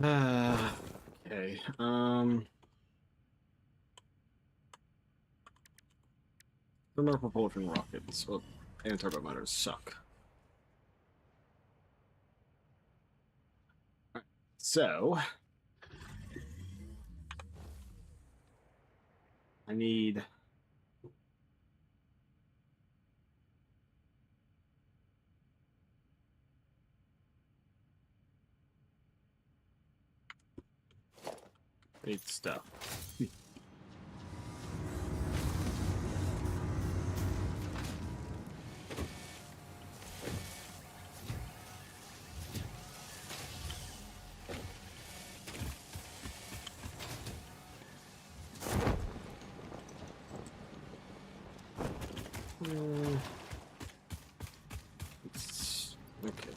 Okay. Thermal propulsion rockets and turbo motors suck. So, I need stuff. Okay.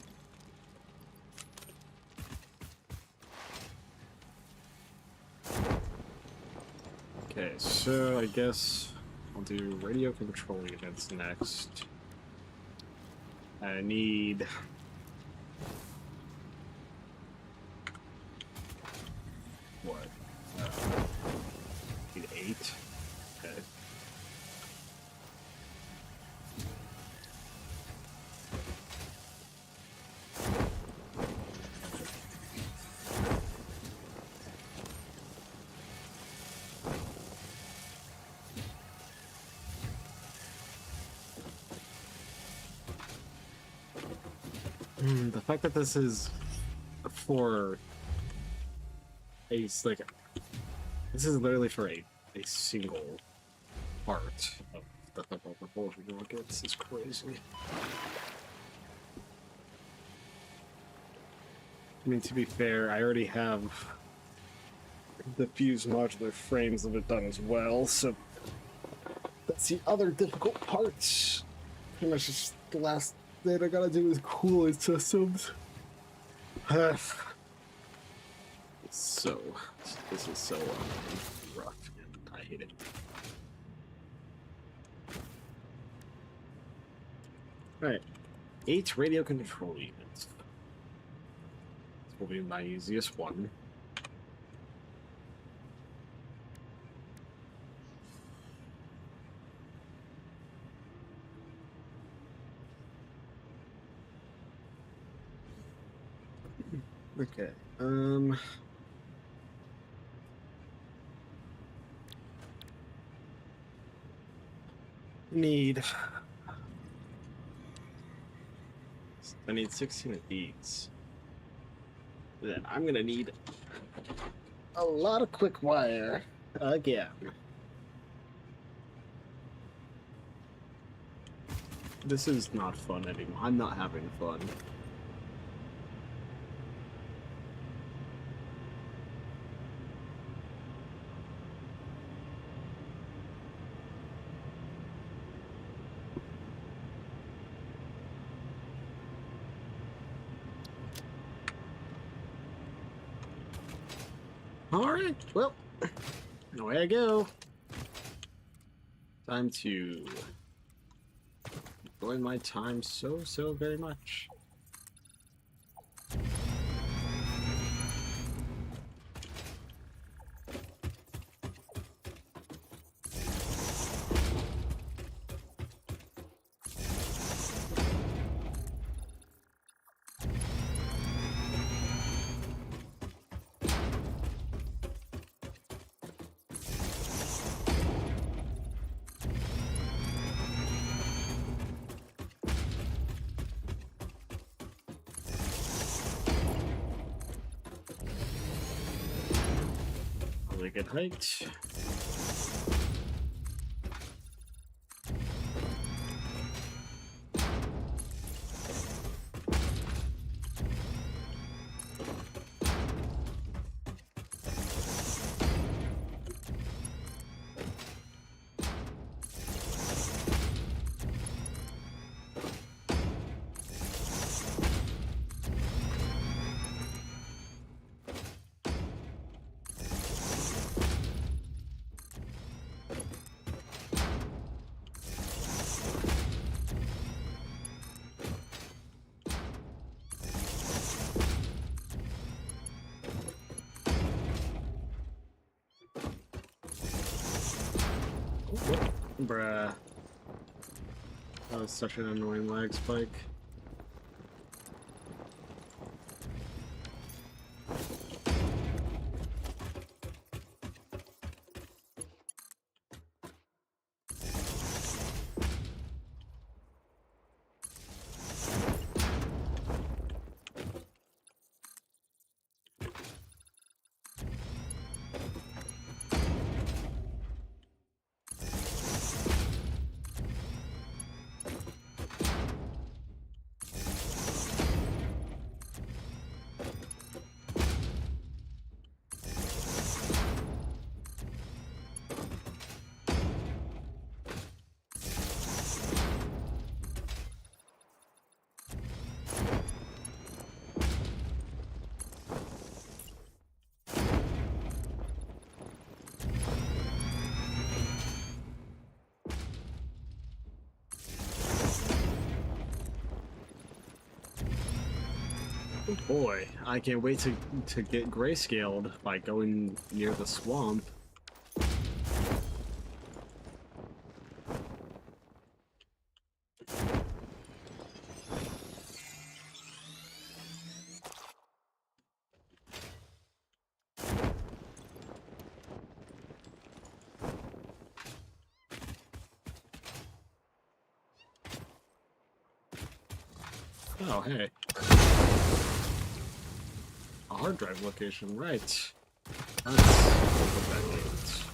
Okay, so I guess I'll do radio control units next. I need what? Need 8. Okay. The fact that this is for this is literally for a single part of the thermal propulsion rockets is crazy. I mean, to be fair, I already have the fused modular frames of it done as well, so that's the other difficult part. Pretty much just the last thing I gotta do is cooling systems. This is so rough, and I hate it. Alright, 8 radio control units. This will be my easiest one. Okay. Need. I need 16 of these. Then I'm gonna need a lot of quick wire again. This is not fun anymore. I'm not having fun. Alright, well, away I go. Time to enjoy my time so very much. Really good height. Bruh. That was such an annoying lag spike. Oh boy, I can't wait to get grayscaled by going near the swamp. Oh, hey. A hard drive location, right. That's what that means.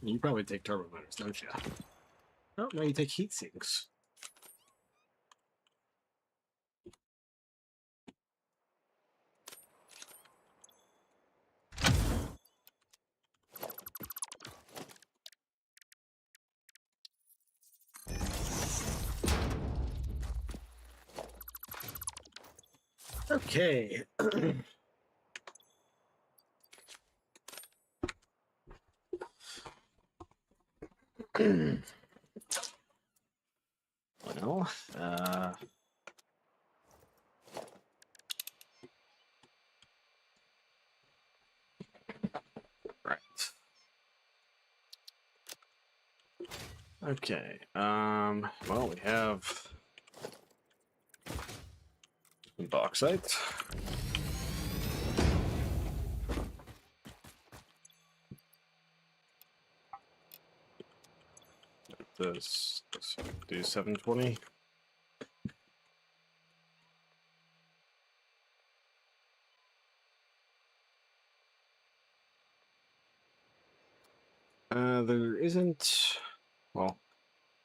You probably take turbo motors, don't you? Oh, no, you take heat sinks. Okay. Well, right. Okay. Well, we have some bauxite. This do 720. There isn't. Well,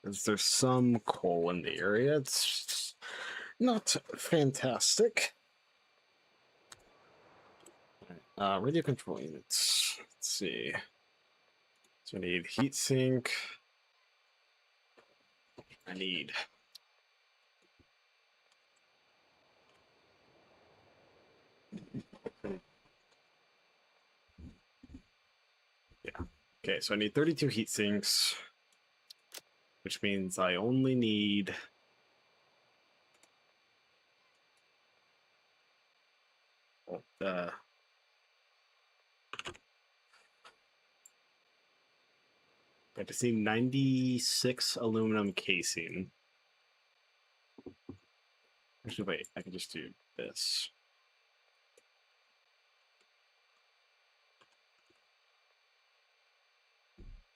there's some coal in the area. It's not fantastic. Radio control units. Let's see. So I need heat sink. I need. Yeah. Okay, so I need 32 heat sinks, which means I only need. I just need 96 aluminum casing. Actually, wait, I can just do this.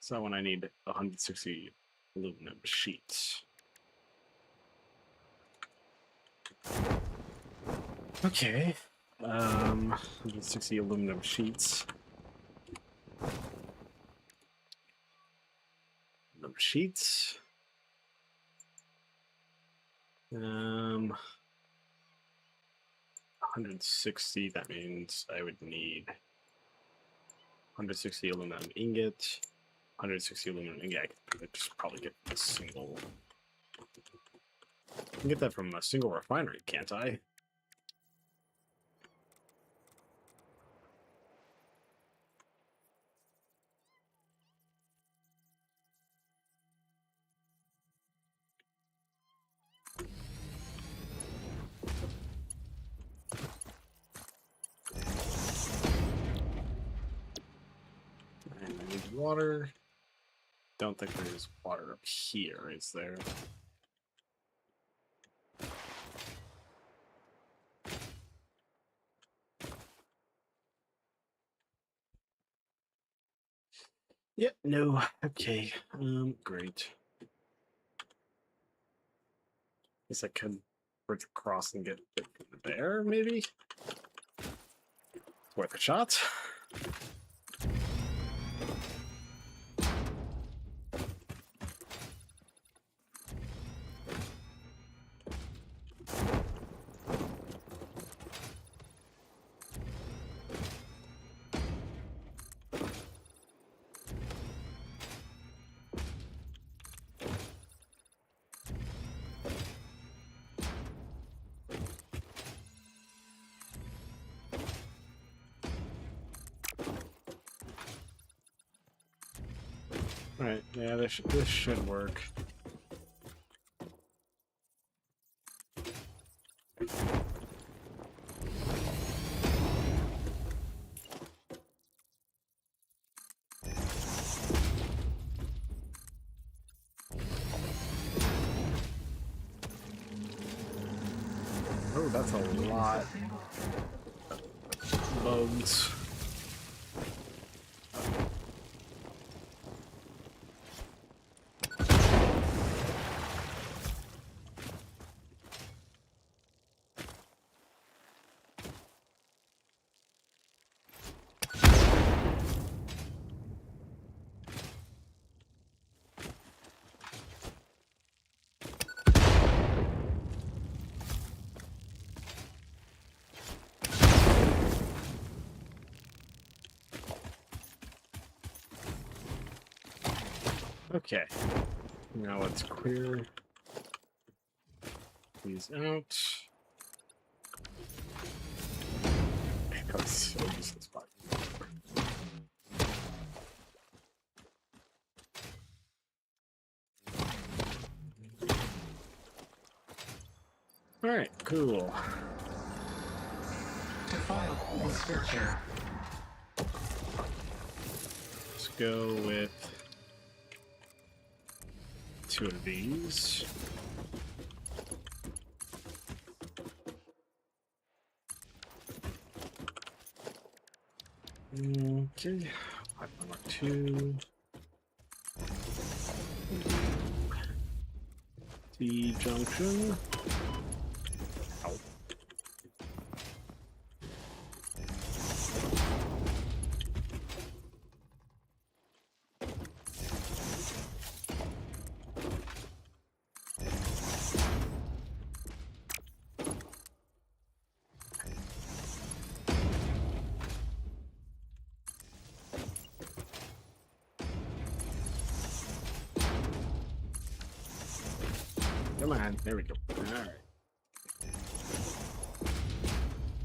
So when I need 160 aluminum sheets. Okay. 160 aluminum sheets. Aluminum sheets. 160, that means I would need 160 aluminum ingot, 160 aluminum ingot. I could just probably get a single. I can get that from a single refinery, can't I? And I need water. Don't think there's water up here, is there? Yep, no. Okay. Great. Guess I could bridge across and get it from there, maybe? It's worth a shot. Alright, yeah, this should work. Oh, that's a lot of bugs. Okay, now let's clear these out. That's so useless. Alright, cool. To file this structure. Let's go with 2 of these. Okay, 5.2. T junction. Ow. Come on, there we go. Alright.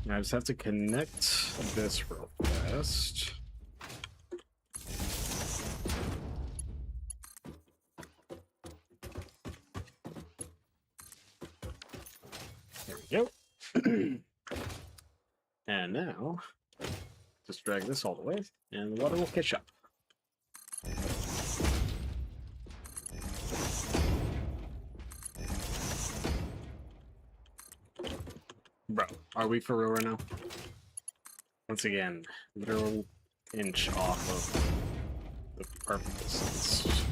Now I just have to connect this real fast. There we go. And now, just drag this all the way, and the water will catch up. Bro, are we for real right now? Once again, literal inch off of the perfect distance.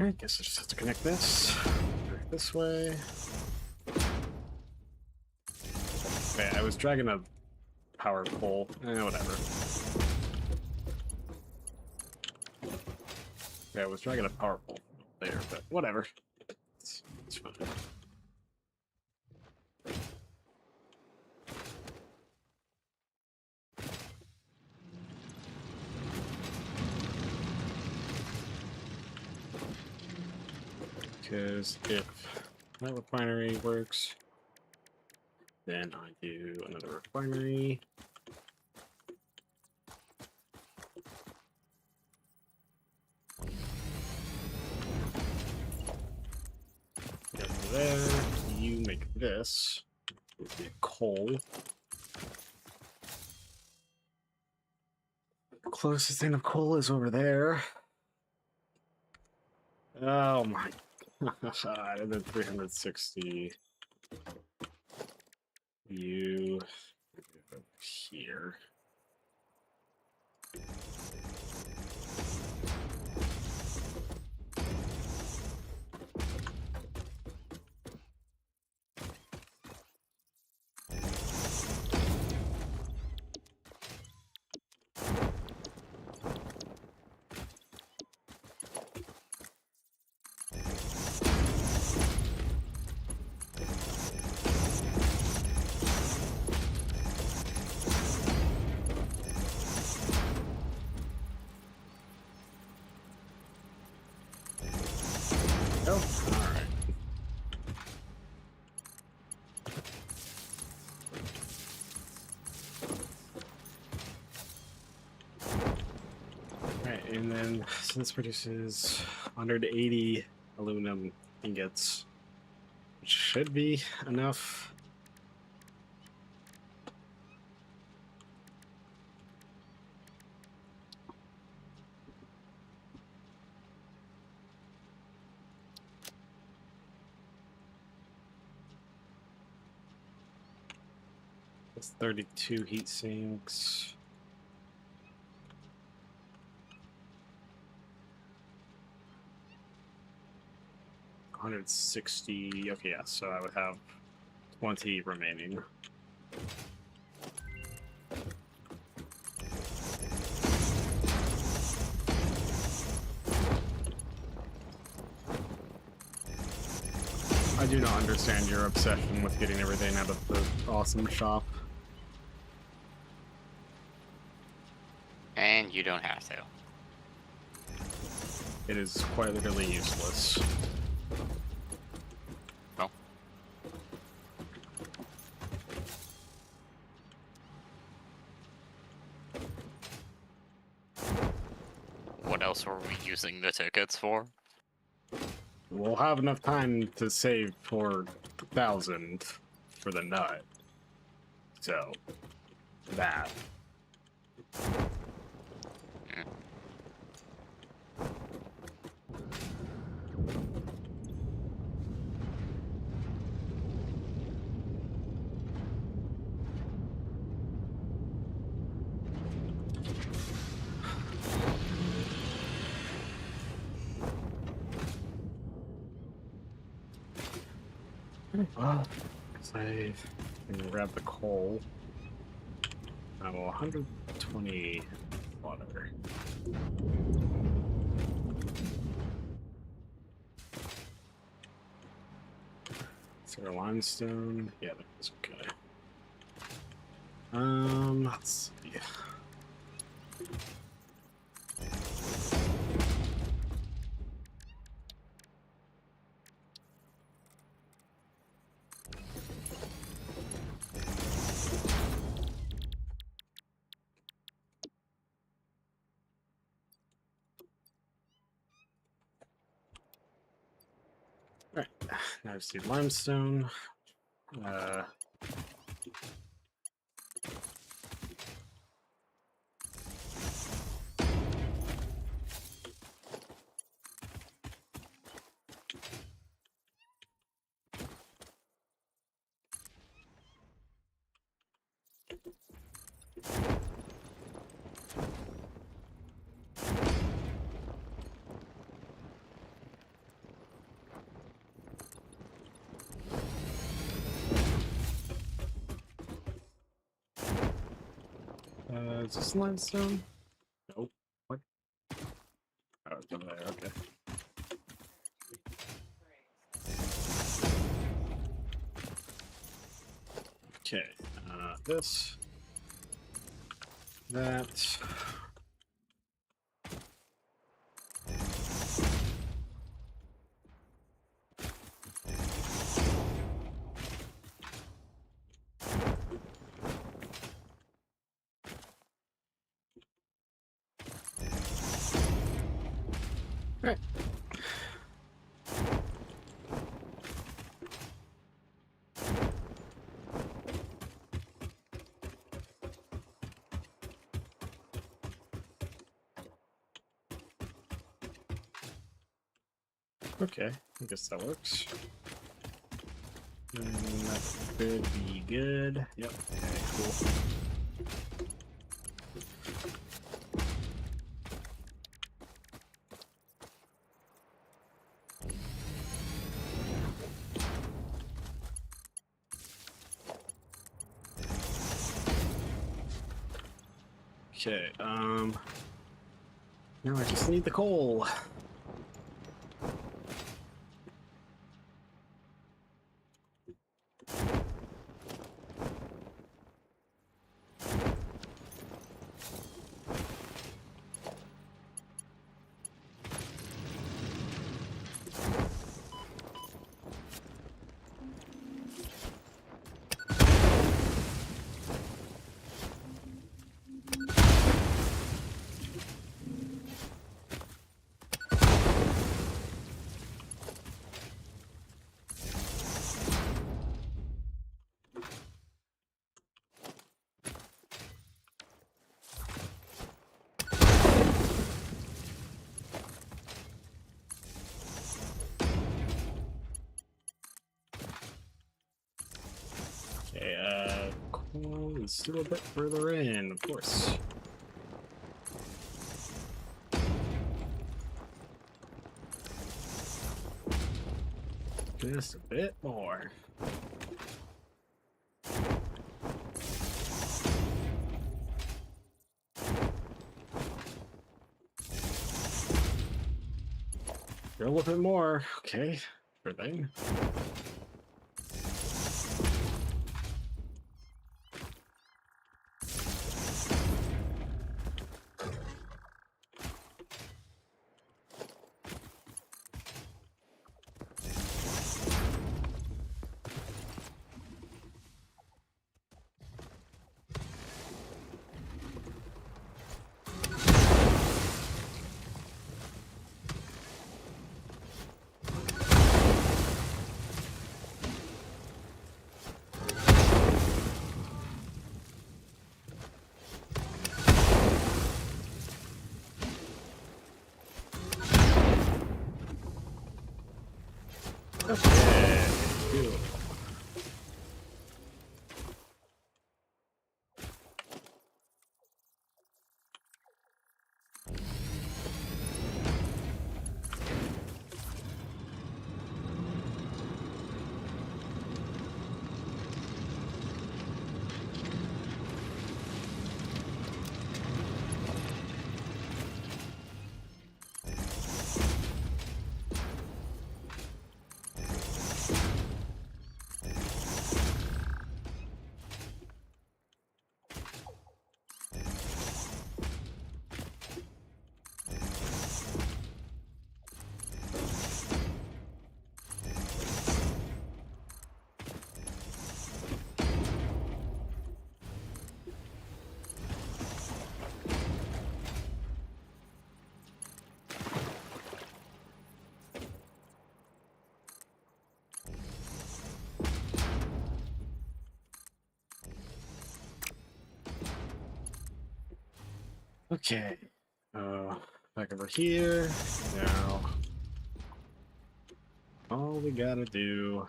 I guess I just have to connect this way. Okay, I was dragging a power pole. Whatever. Okay, I was dragging a power pole there, but whatever. It's fine. Because if that refinery works, then I do another refinery. Go there. You make this. Would be coal. The closest thing of coal is over there. Oh my god, and then 360. You over here. Oh, alright. Alright, and then so this produces 180 aluminum ingots, which should be enough. That's 32 heat sinks. $160. Okay, yeah, so I would have 20 remaining. I do not understand your obsession with getting everything out of the awesome shop. to. It is quite literally useless. No. What else were we using the tickets for? We'll have enough time to save for 1,000 for the nut. So, that. Well, I can grab the coal. I will 120 water. Is there a limestone? Yeah, that's okay. Let's see. Alright, now I just need limestone. Is this limestone? Nope. What? Oh, it's over there, okay. Okay, this, that. Right. Okay, I guess that works. And that should be good. Yep, okay, cool. Okay, now I just need the coal. Okay, coal is still a bit further in, of course. Just a bit more. A little bit more. Okay, sure thing. Okay. Cool. Okay. Back over here. Now, all we gotta do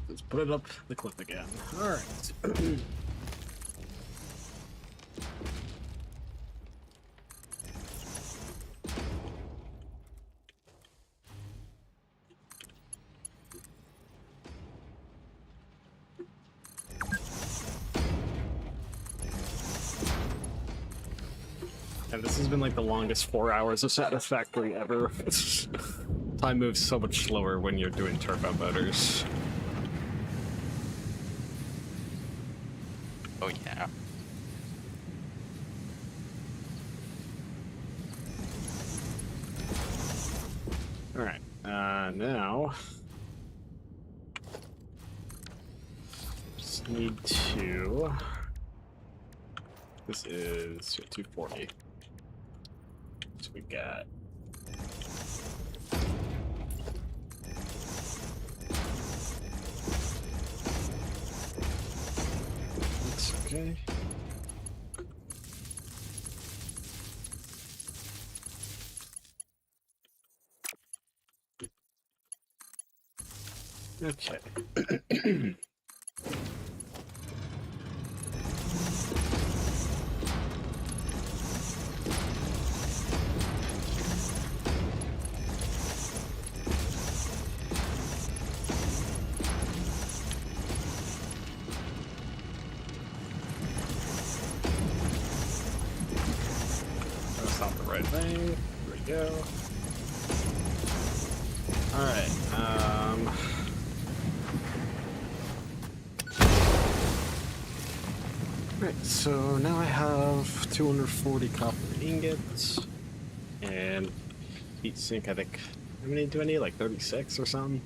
is put it up the cliff again. All right. And this has been like the longest 4 hours of Satisfactory ever. Time moves so much slower when you're doing turbo motors. Oh yeah. Alright, now... just need to... This is 240. So we got... That's okay. Okay. That's not the right thing. There we go. Alright, Right, so now I have 240 copper ingots and heat sink. I think, how many do I need? Like 36 or something?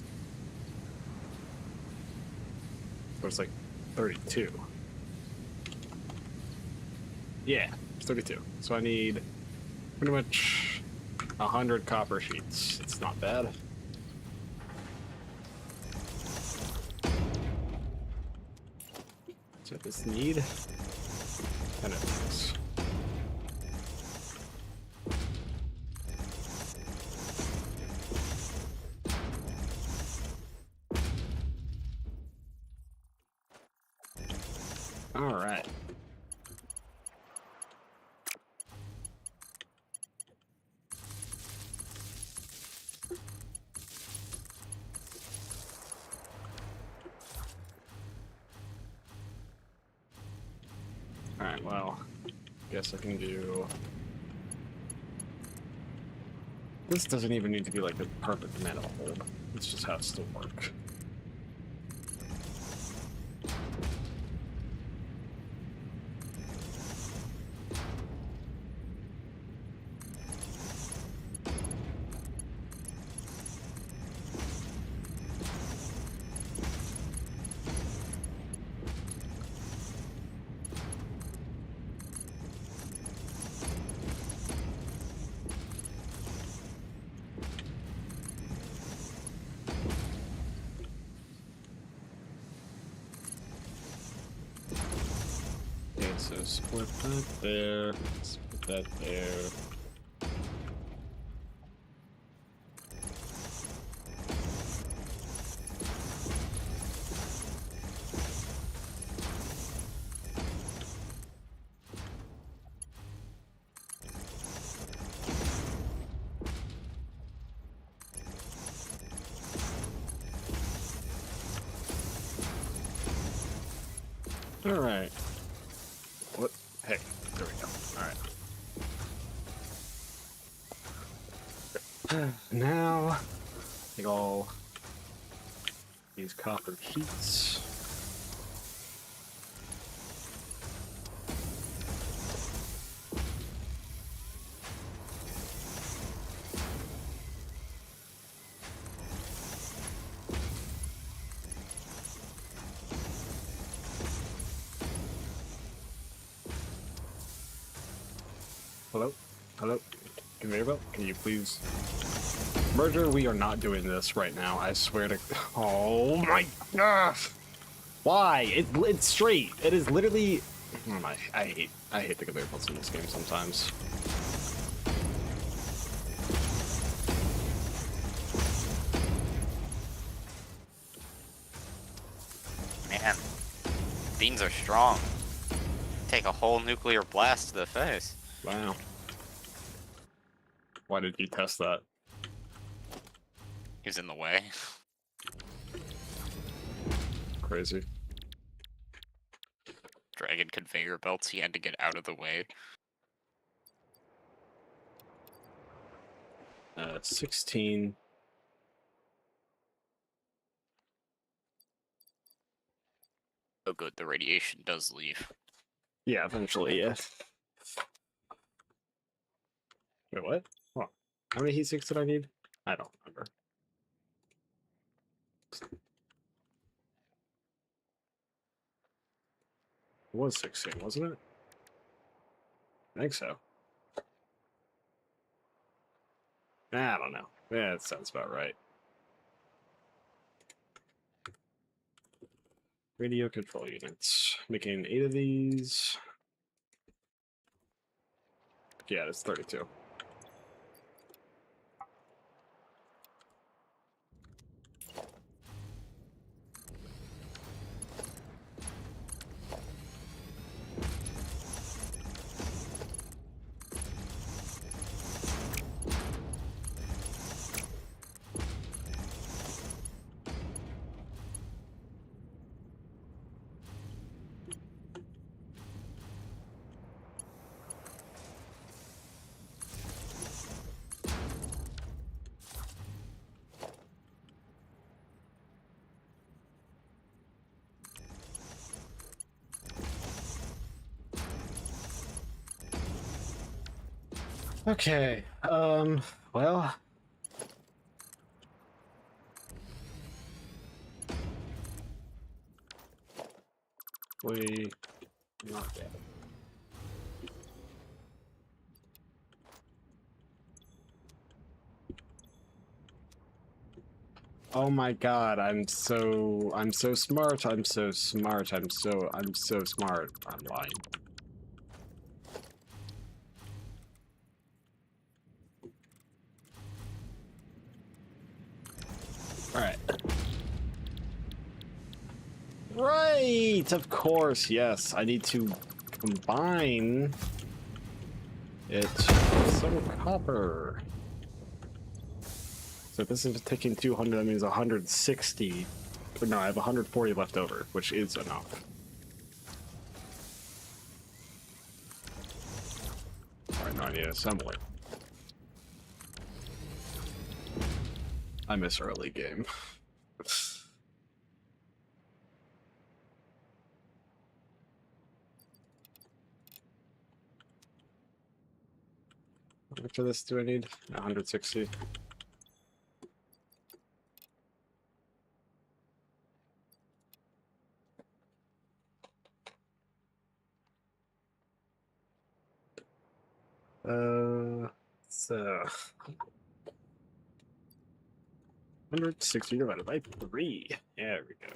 So it's like 32. Yeah, 32. So I need pretty much 100 copper sheets. It's not bad. So this need. And it works. All right. All right, well, guess I can do... This doesn't even need to be like the perfect manifold. It's just how it still work. Okay, so split that there, split that there. All right. What? Hey, there we go. All right. Now, take all these copper sheets. Hello? Hello? Conveyor belt? Can you please... Merger, we are not doing this right now. I swear to... Oh my gosh! Why? It's straight. It is literally... Oh my... I hate the conveyor belts in this game sometimes. Man, beans are strong. Take a whole nuclear blast to the face. Wow. Why did you test that? He was in the way. Crazy. Dragon conveyor belts, he had to get out of the way. 16. Oh good, the radiation does leave. Yeah, eventually, yeah. Wait, what? Oh, how many heat sinks did I need? I don't remember. It was 16, wasn't it? I think so. I don't know. Yeah, that sounds about right. Radio control units. Making 8 of these. Yeah, it's 32. Okay, well... We... Not dead. Oh my god, I'm so smart, I'm so smart, I'm so smart. I'm lying. Alright. Right! Of course, yes. I need to combine it with some copper. So if this is taking 200, that means 160. But no, I have 140 left over, which is enough. Alright, now I need to assemble it. I miss early game. How much of this do I need? 160. So 160 divided by 3. There we go.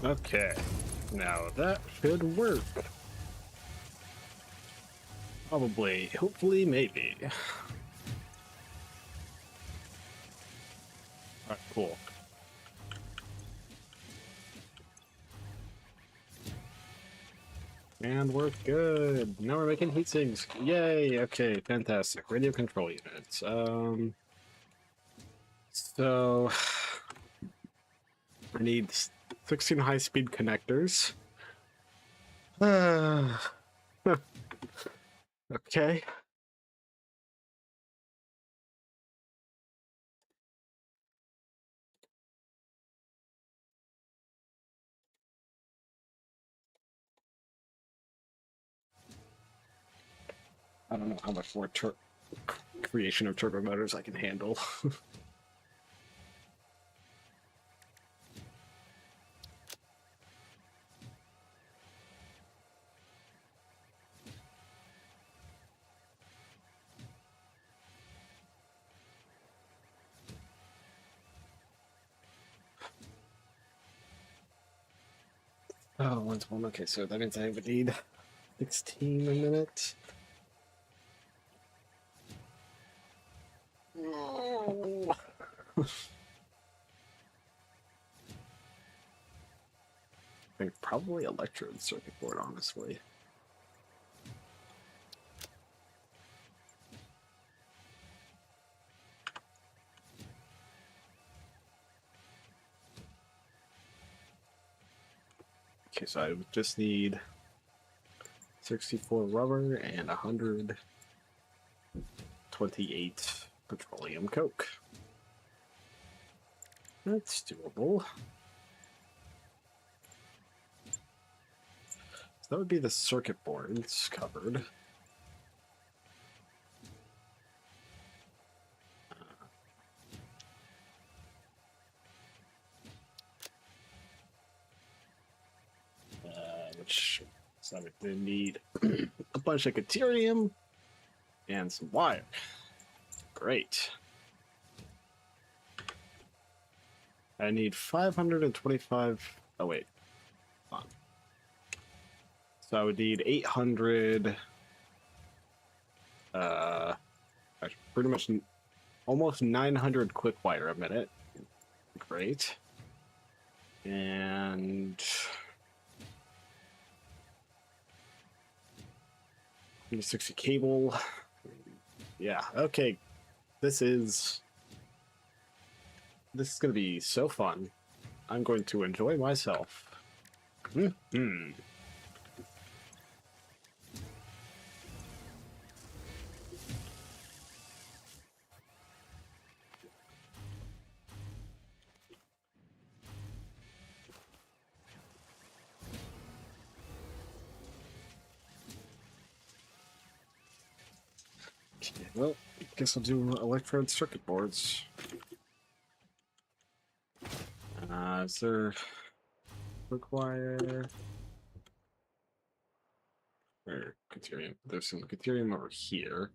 Okay. Now that should work. Probably. Hopefully, maybe. Alright, cool. And we're good. Now we're making heat sinks. Yay! Okay, fantastic. Radio control units. So I need 16 high-speed connectors. Okay. I don't know how much more creation of turbo motors I can handle. Oh, 1 okay, so that means I would need 16 a minute. No. I think probably electrode circuit board, honestly. Okay, so I would just need 64 rubber and 128 petroleum coke. That's doable. So that would be the circuit boards covered. Which so I would need a bunch of deuterium and some wire. Great. I need 525. Oh wait, hold on. So I would need 800. Pretty much almost 900 quick wire a minute. Great. And 60 cable. Yeah. Okay. This is gonna be so fun. I'm going to enjoy myself. Mm-hmm. Okay, well, I guess I'll do electrode circuit boards. Is there quick wire? Or deuterium? There's some deuterium over here.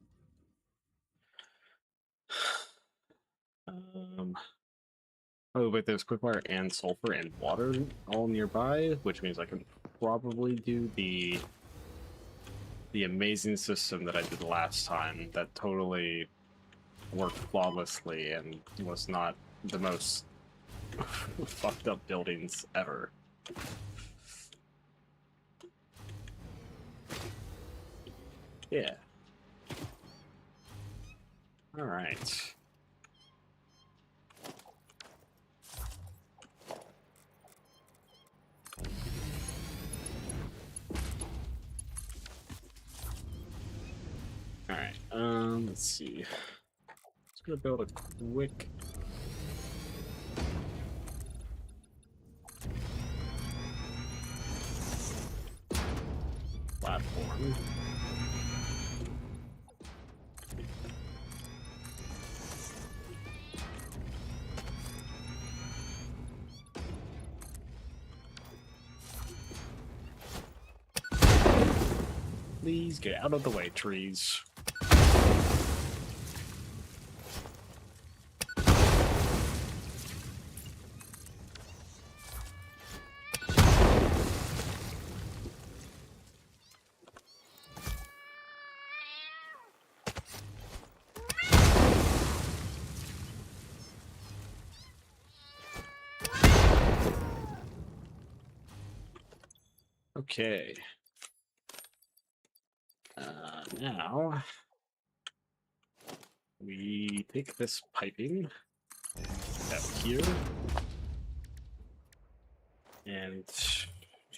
Oh wait, there's quick wire and sulfur and water all nearby, which means I can probably do the amazing system that I did last time that totally worked flawlessly and was not the most fucked up buildings ever. Yeah. All right. All right. Let's see. Just gonna build a quick platform. Please get out of the way, trees. Okay. Now we take this piping out here, and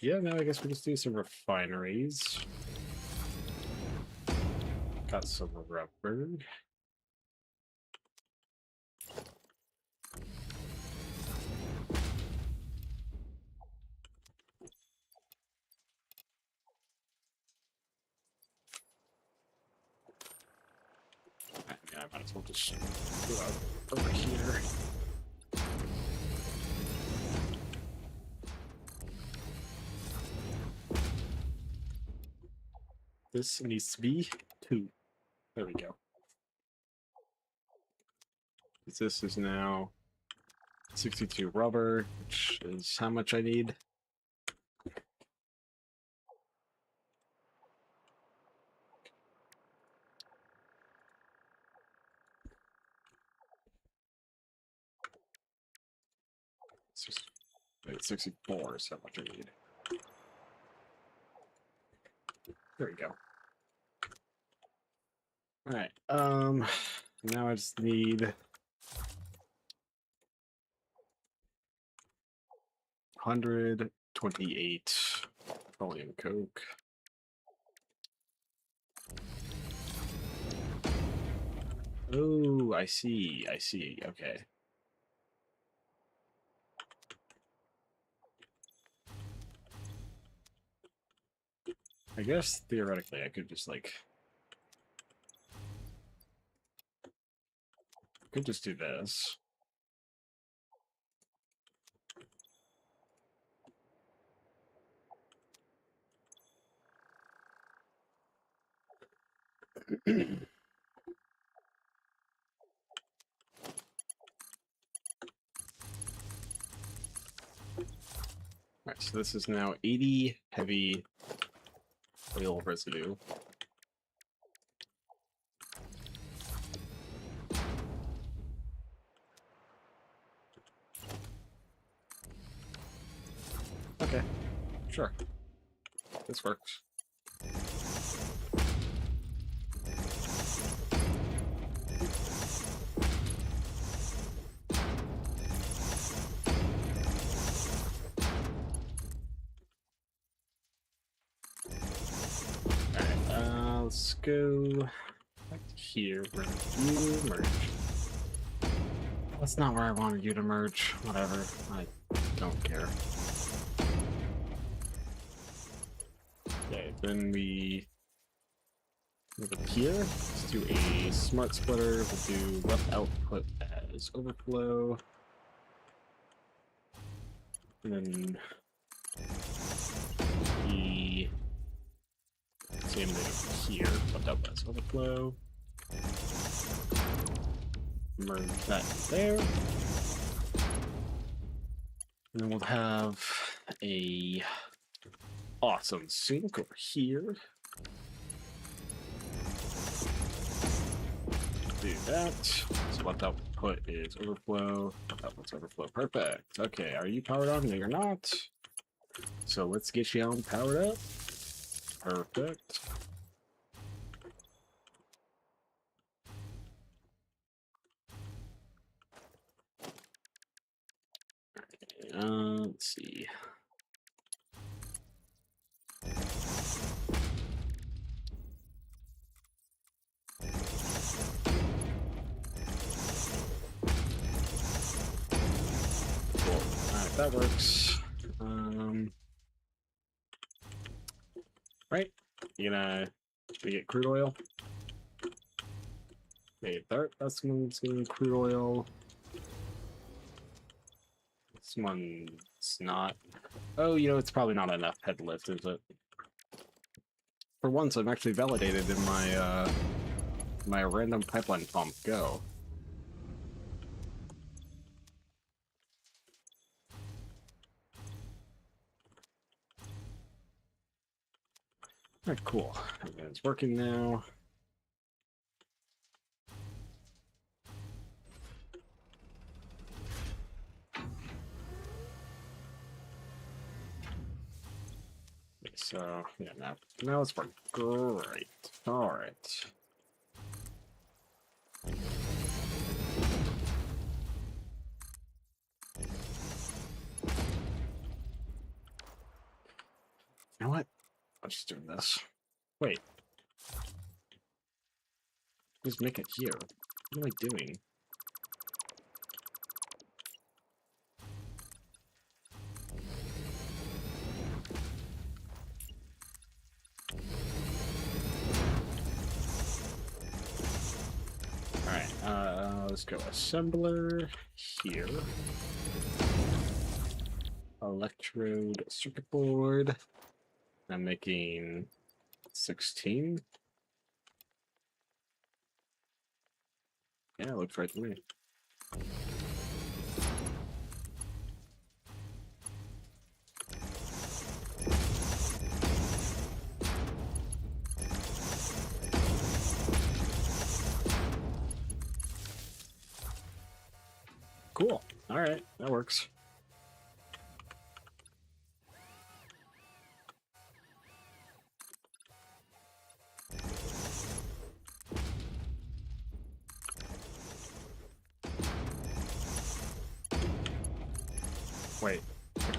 yeah, now I guess we just do some refineries. Got some rubber. Yeah, I might as well just go out over here. This needs to be 2. There we go. This is now 62 rubber, which is how much I need. It's 64 is how much I need. There we go. Alright, now I just need 128 petroleum coke. Oh, I see, okay. I guess theoretically I could just like do this. Alright, so this is now 80 heavy oil residue. Okay, sure. This works. Alright, let's go back to here where you merge. That's not where I wanted you to merge. Whatever. I don't care. Okay, then we move it here. Let's do a smart splitter. We'll do rough output as overflow. And then the same thing here. Rough output as overflow. Merge that there. And then we'll have a awesome sink over here. Do that. So what output is overflow. Output's overflow. Perfect. Okay, are you powered on? No, you're not. So let's get you on powered up. Perfect. Let's see. Cool. Alright, that works. Right? You gonna get crude oil? Okay, that's one's getting crude oil. This one's not. Oh, you know, it's probably not enough head lift, is it? For once, I'm actually validated in my my random pipeline pump. Go. Alright, cool. Okay, it's working now. so yeah, now it's working. Great. All right. You know what? I'm just doing this. Wait. Just make it here. What am I doing? Alright, let's go assembler here. Electrode circuit board. I'm making 16. Yeah, it looks right to me. Cool. Alright, that works. Wait.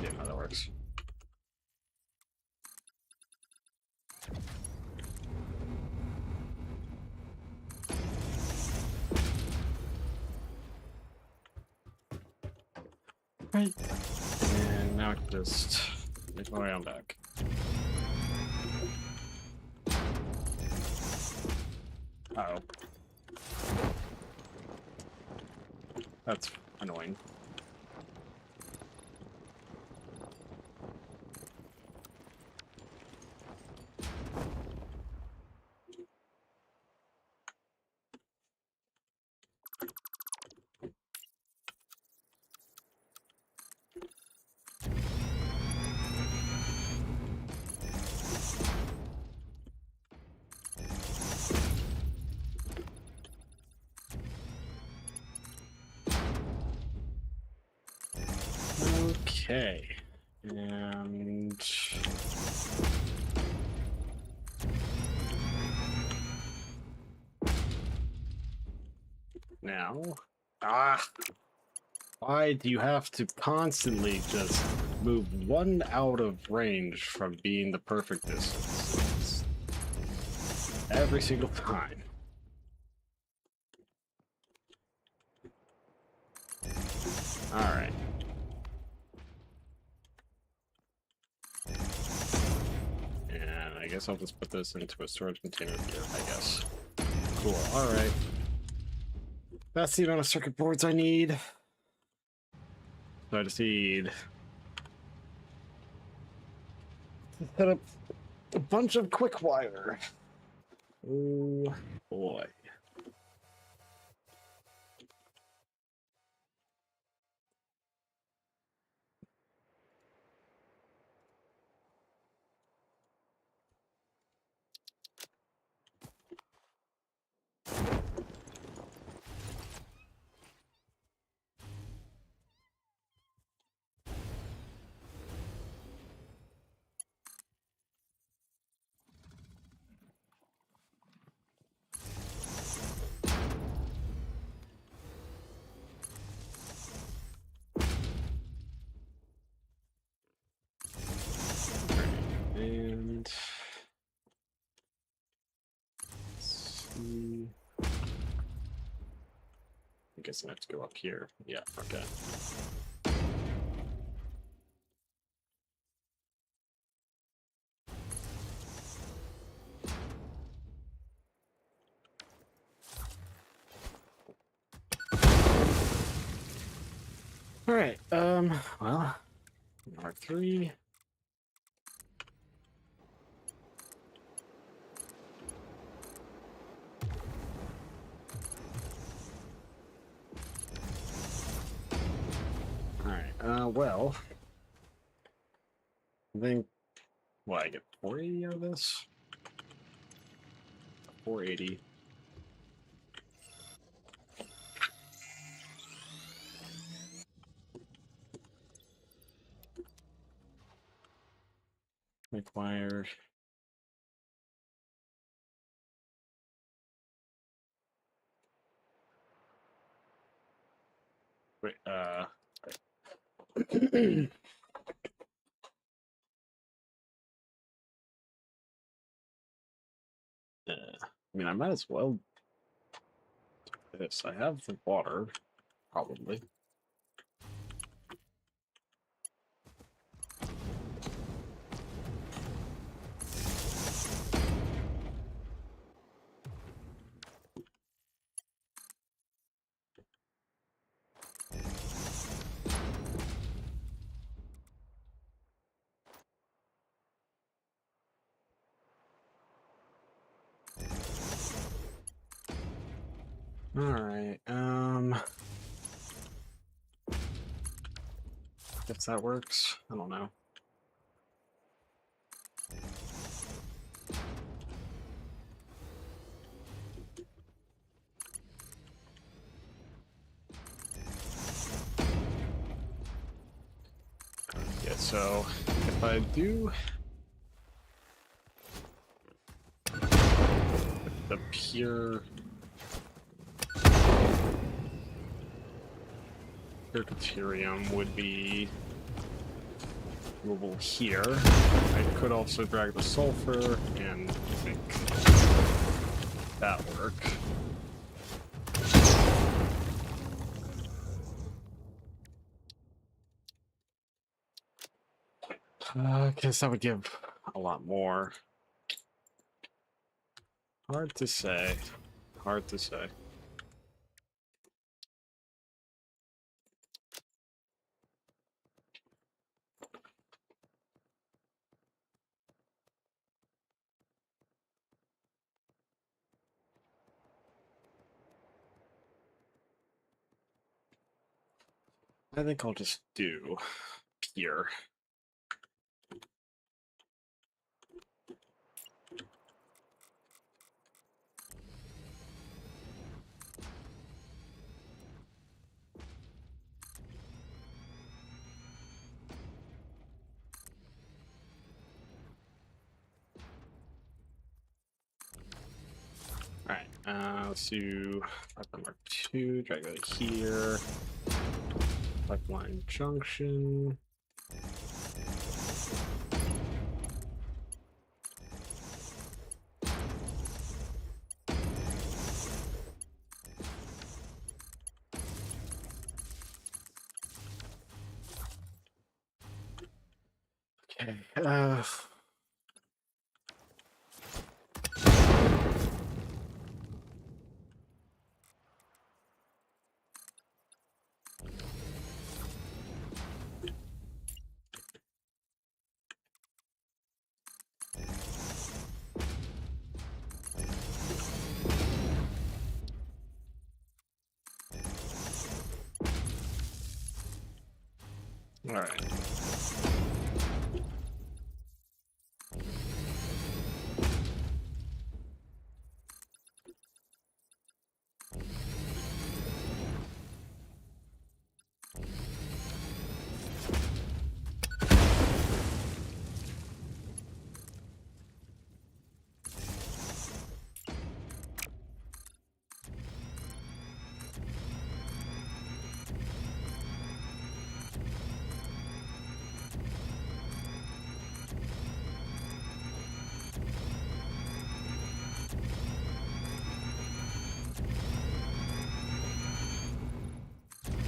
Yeah, no, that works. Right. And now I can just make my way on back. Uh-oh. That's annoying. Okay. And now, why do you have to constantly just move one out of range from being the perfect distance? Every single time. Alright. And I guess I'll just put this into a storage container here, I guess. Cool, alright. That's the amount of circuit boards I need. So I just need to set up a bunch of quick wire. Oh boy. And let's see. I guess I have to go up here. Yeah, okay. All right. Well, R3. All right. Well, I think. What, I get 480 out of this? 480. required. Wait, I mean, I might as well do this. I have the water, probably. All right. If that works, I don't know. Yeah. So if I do the pure deuterium would be movable here. I could also drag the sulfur and make that work. I guess that would give a lot more. Hard to say. Hard to say. I think I'll just do pure. Alright, let's do pipeline mark 2, drag it here. Pipeline junction. Okay, alright.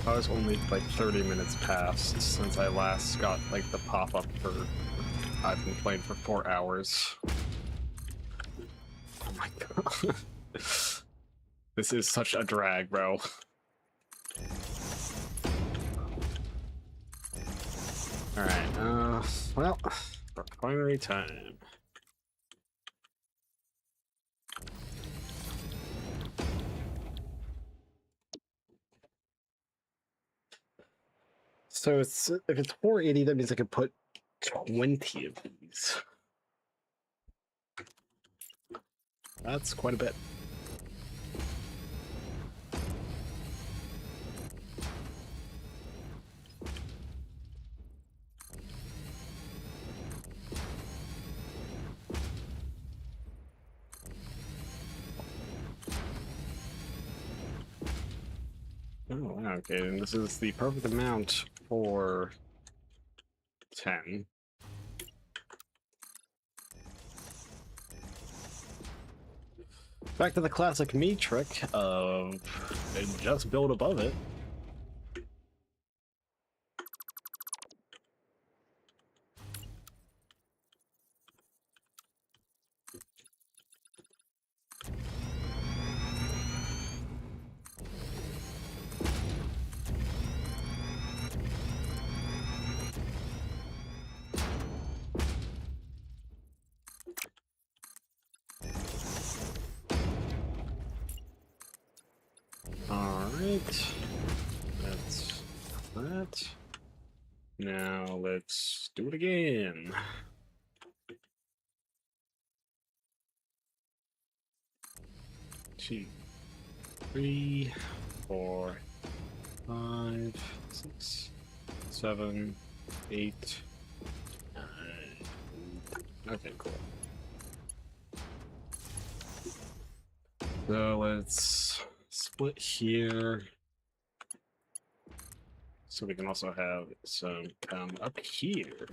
I was only like 30 minutes past since I last got like the pop-up for I've been playing for 4 hours. Oh my god. This is such a drag, bro. Alright, well, refinery time. So it's if it's 480, that means I could put 20 of these. That's quite a bit. Oh, wow, okay, and this is the perfect amount for 10. Back to the classic me trick of just build above it. Alright. That's that. Now let's do it again. Two, 3, 4, 5, 6, 7, 8, 9. Okay, cool. So let's split here. So we can also have some come up here.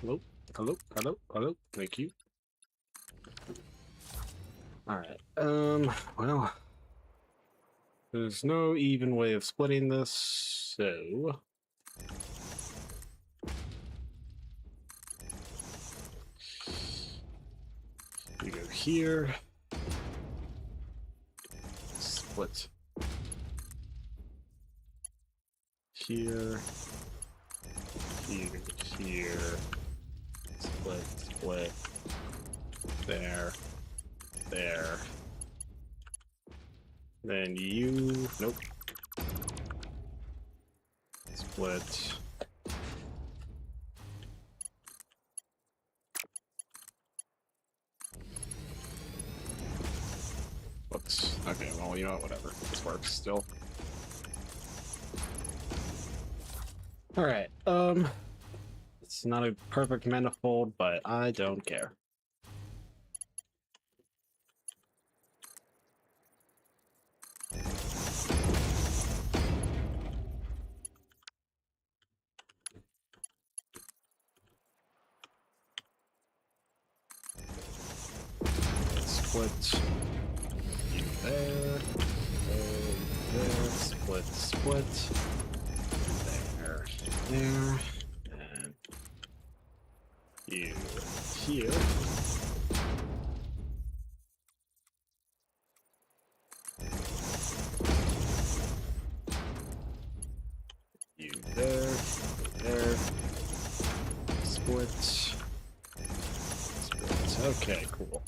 Hello, hello, hello, hello. Thank you. All right. Well, there's no even way of splitting this, so we go here. Split. Here. Here. Here. Split. Split. There. There. Then you. Nope. Split. Whoops. Okay, well, you know what, whatever. This works still. Alright, it's not a perfect manifold, but I don't care. Split. You there. There. Split. Split. There. There. And you here. You there. There. Split. Split. Okay, cool.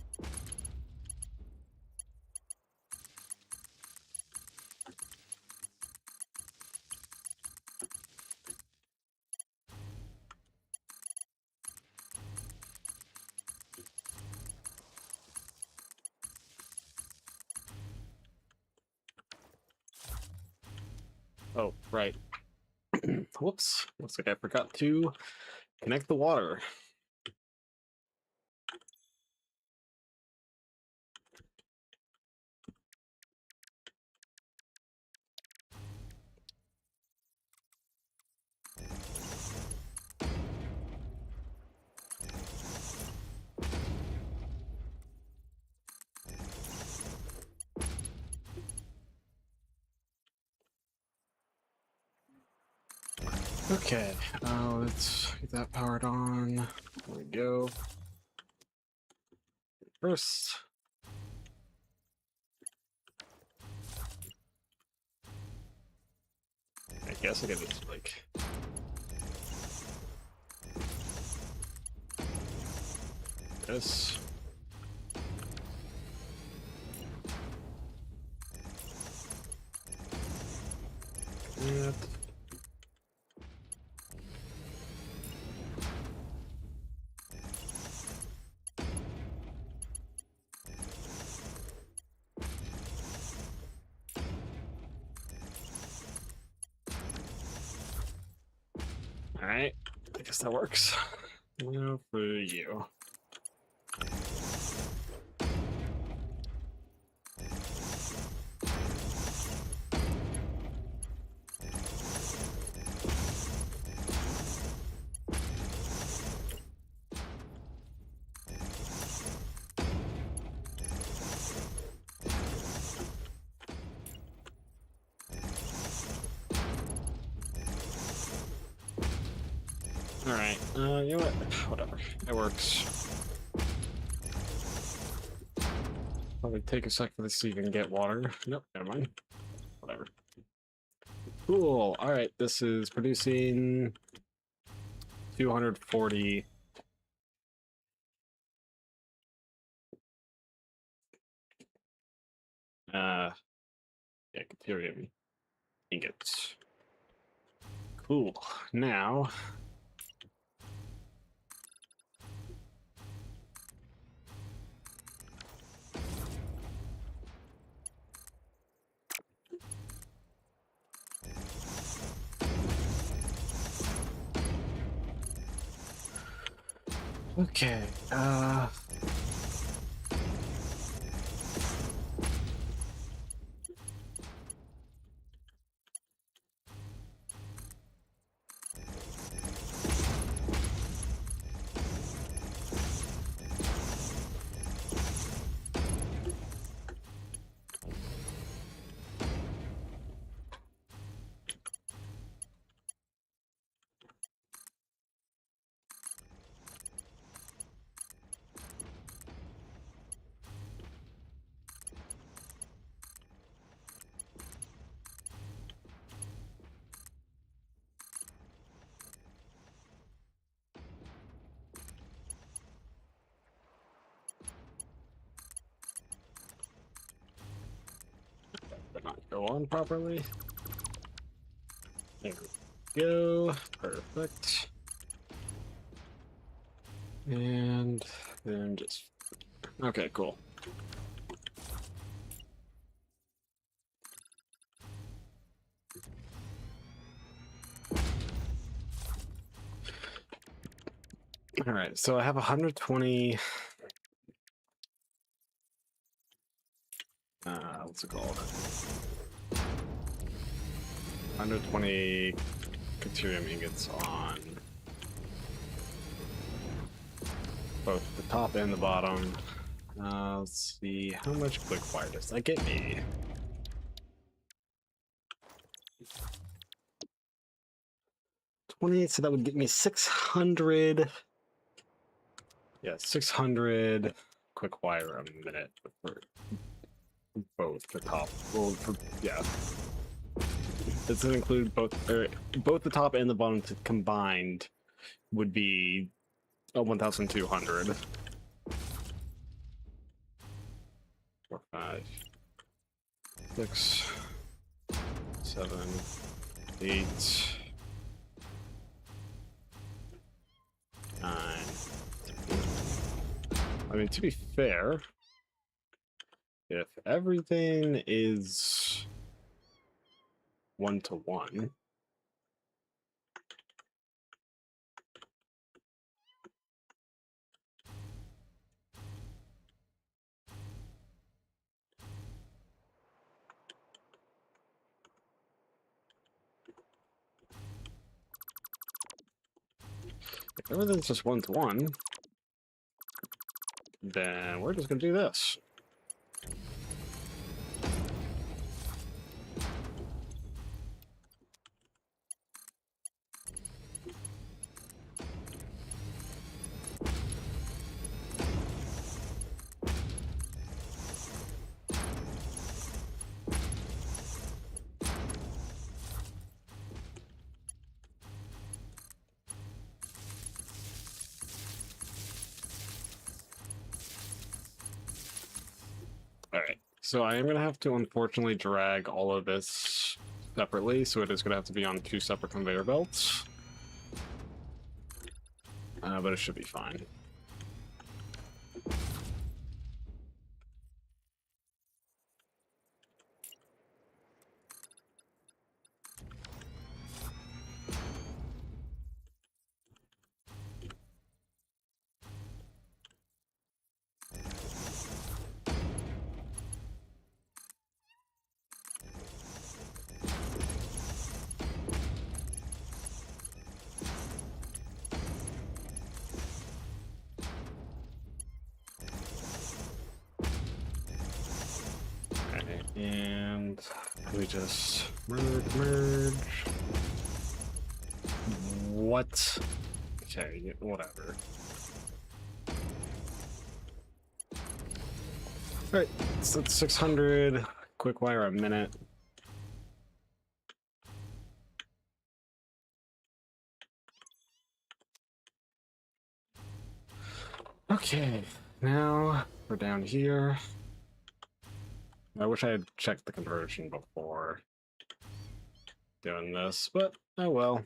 Oh, right. Whoops. Looks like I forgot to connect the water. Okay, let's get that powered on. There we go. First, I guess I gotta just like this. That. Alright, I guess that works. Now for you. Alright, you know what? Whatever. It works. Probably take a sec for this to even get water. Nope, never mind. Whatever. Cool. Alright, this is producing 240. Yeah, Caterium ingots. Cool. Now, okay. Did not go on properly. There we go. Perfect. And then just... Okay, cool. Alright, so I have 120... what's it called? 120 Caterium ingots on both the top and the bottom. Let's see, how much quick fire does that get me? So that would get me 600. Yeah, 600 quick wire a minute for both the top. Well, yeah. This would include both the top and the bottom combined would be 1,200. 4, 5, 6, 7, 8, 9. I mean, to be fair, if everything is 1-to-1, if everything's just 1-to-1, then we're just gonna do this. Alright, so I am going to have to unfortunately drag all of this separately, so it is going to have to be on 2 separate conveyor belts. But it should be fine. And we just merge. What? Okay, whatever. Alright, so it's 600. Quick wire a minute. Okay, now we're down here. I wish I had checked the conversion before doing this, but oh well.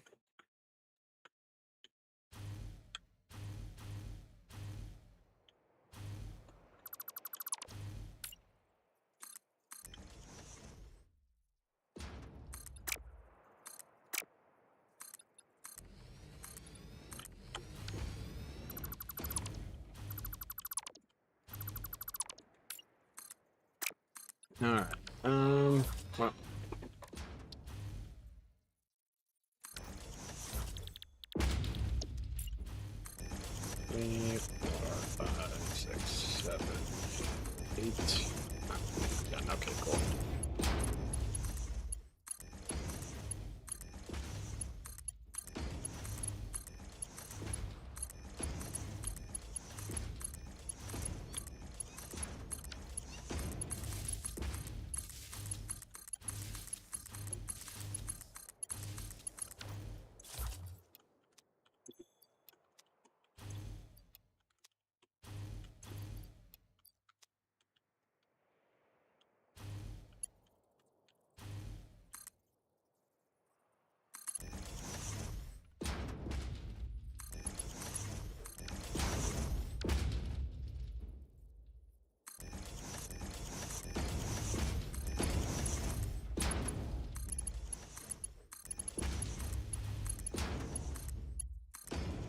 Alright, well. 3, 4, 5, 6, 7, 8. Done. Okay, cool.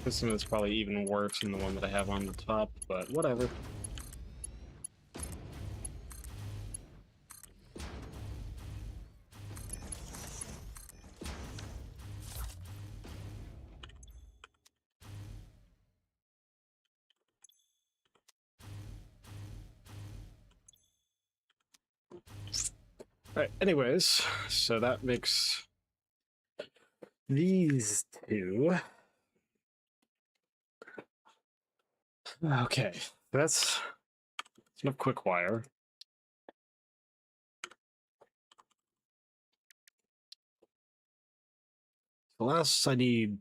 This one is probably even worse than the one that I have on the top, but whatever. Alright, anyways, so that makes these two. Okay, that's enough quick wire. The last I need,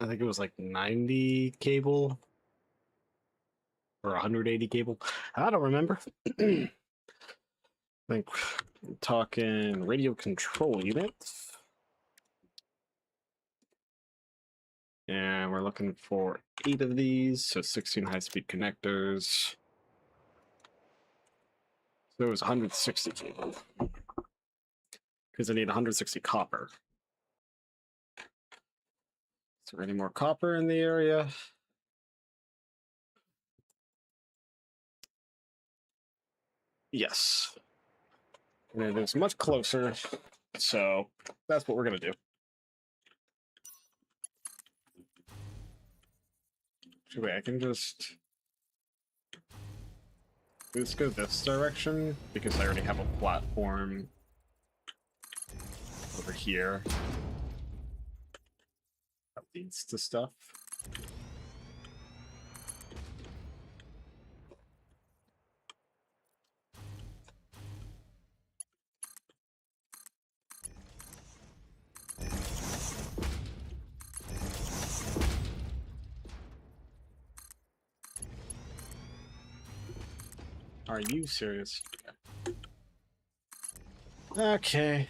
I think it was like 90 cable or 180 cable. I don't remember. I think we're talking radio control units. And we're looking for 8 of these, so 16 high-speed connectors. So it was 160 cable. Because I need 160 copper. Is there any more copper in the area? Yes. And it is much closer, so that's what we're going to do. Wait, I can just... Let's go this direction, because I already have a platform over here that leads to stuff. Are you serious? Okay.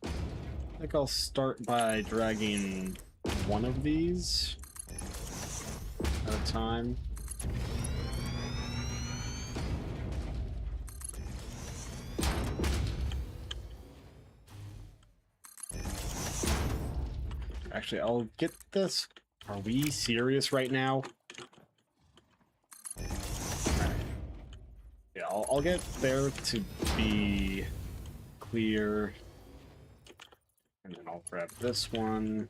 I think I'll start by dragging one of these at a time. Actually, I'll get this. Are we serious right now? Yeah, I'll get there to be clear. And then I'll grab this one.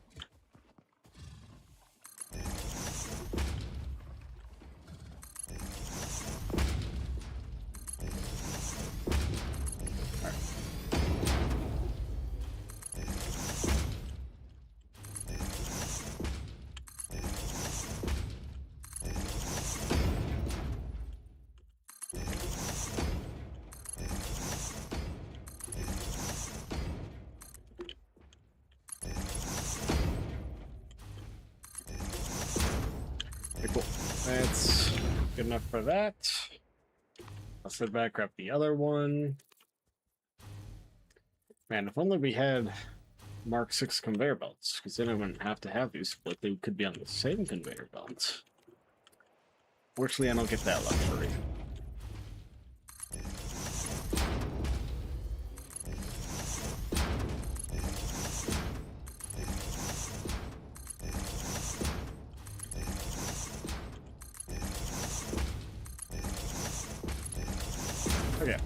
That's good enough for that. I'll sit back, grab the other one. Man, if only we had Mark 6 conveyor belts, because then I wouldn't have to have these split. They could be on the same conveyor belt. Fortunately, I don't get that luxury. Okay.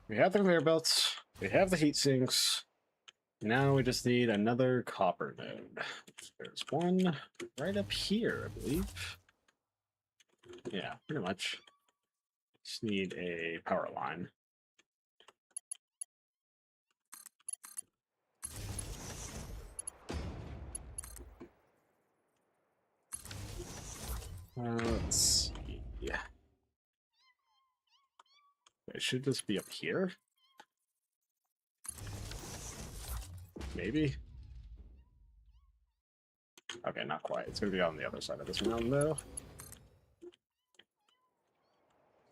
We have the conveyor belts. We have the heat sinks. Now we just need another copper node. There's one right up here, I believe. Yeah, pretty much. Just need a power line. Let's see. Yeah. It should just be up here. Maybe. Okay, not quite. It's gonna be on the other side of this mountain, though.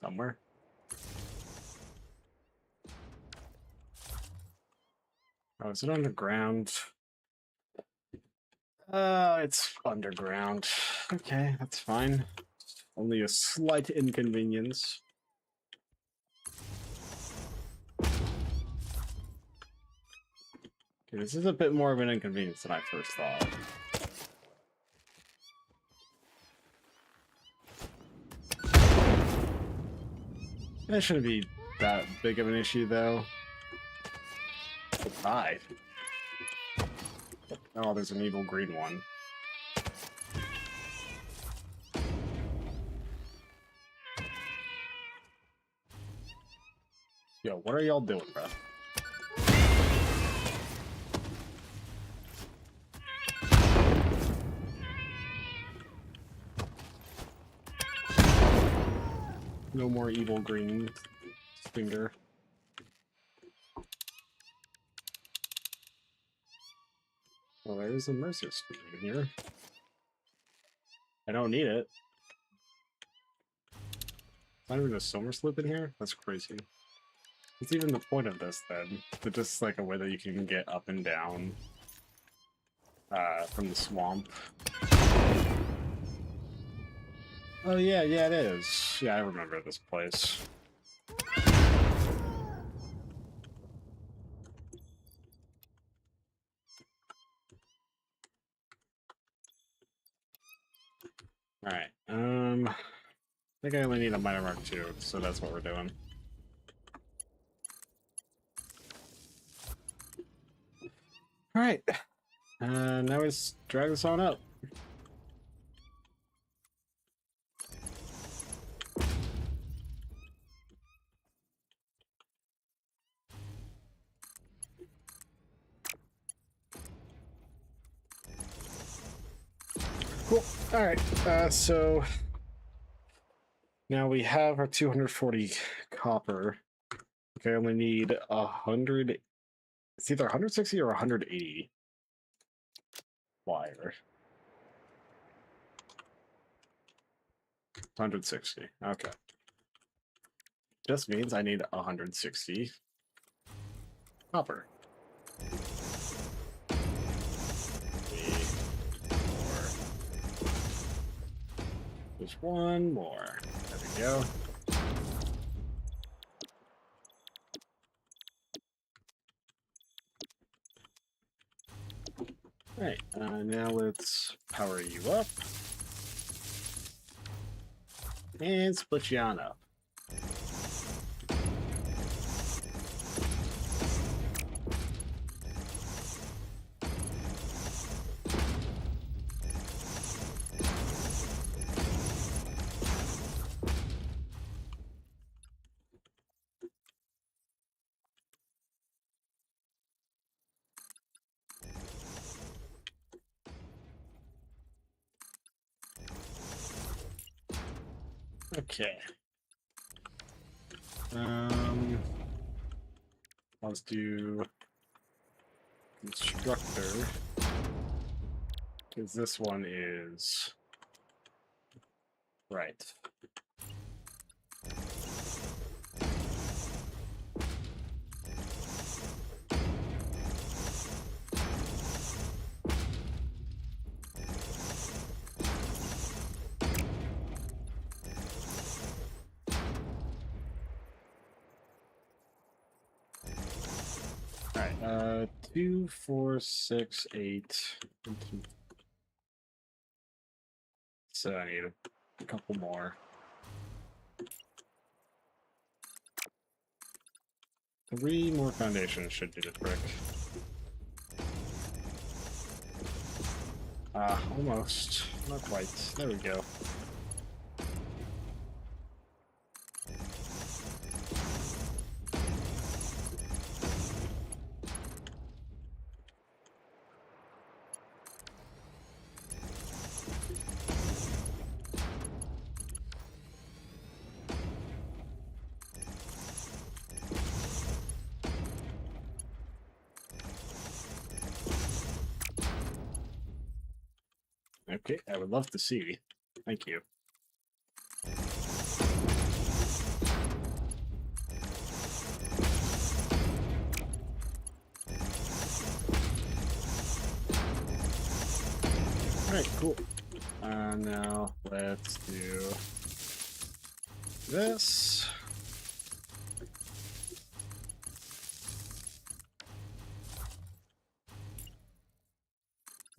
Somewhere. Oh, is it underground? It's underground. Okay, that's fine. Only a slight inconvenience. Okay, this is a bit more of an inconvenience than I first thought. That shouldn't be that big of an issue, though. Hi. Oh, there's an evil green one. Yo, what are y'all doing, bro? No more evil green stinger. Well, there's a Mercer spoon in here. I don't need it. Not even a Somer slip in here? That's crazy. What's even the point of this, then? It's just like a way that you can get up and down from the swamp. Oh, yeah, it is. Yeah, I remember this place. Alright, I think I only need a minor mark 2, so that's what we're doing. Alright, now let's drag this on up. Cool. Alright, so now we have our 240 copper. Okay, I only need 100. It's either 160 or 180 wire. 160. Okay. Just means I need 160 copper. Just one more. There we go. Alright, now let's power you up. And split you on up. Okay. Let's do instructor, because this one is Right. Alright, 2, 4, 6, 8. So I need a couple more. 3 more foundations should do the trick. Almost. Not quite. There we go. Okay, I would love to see. Thank you. Alright, cool. Now let's do this.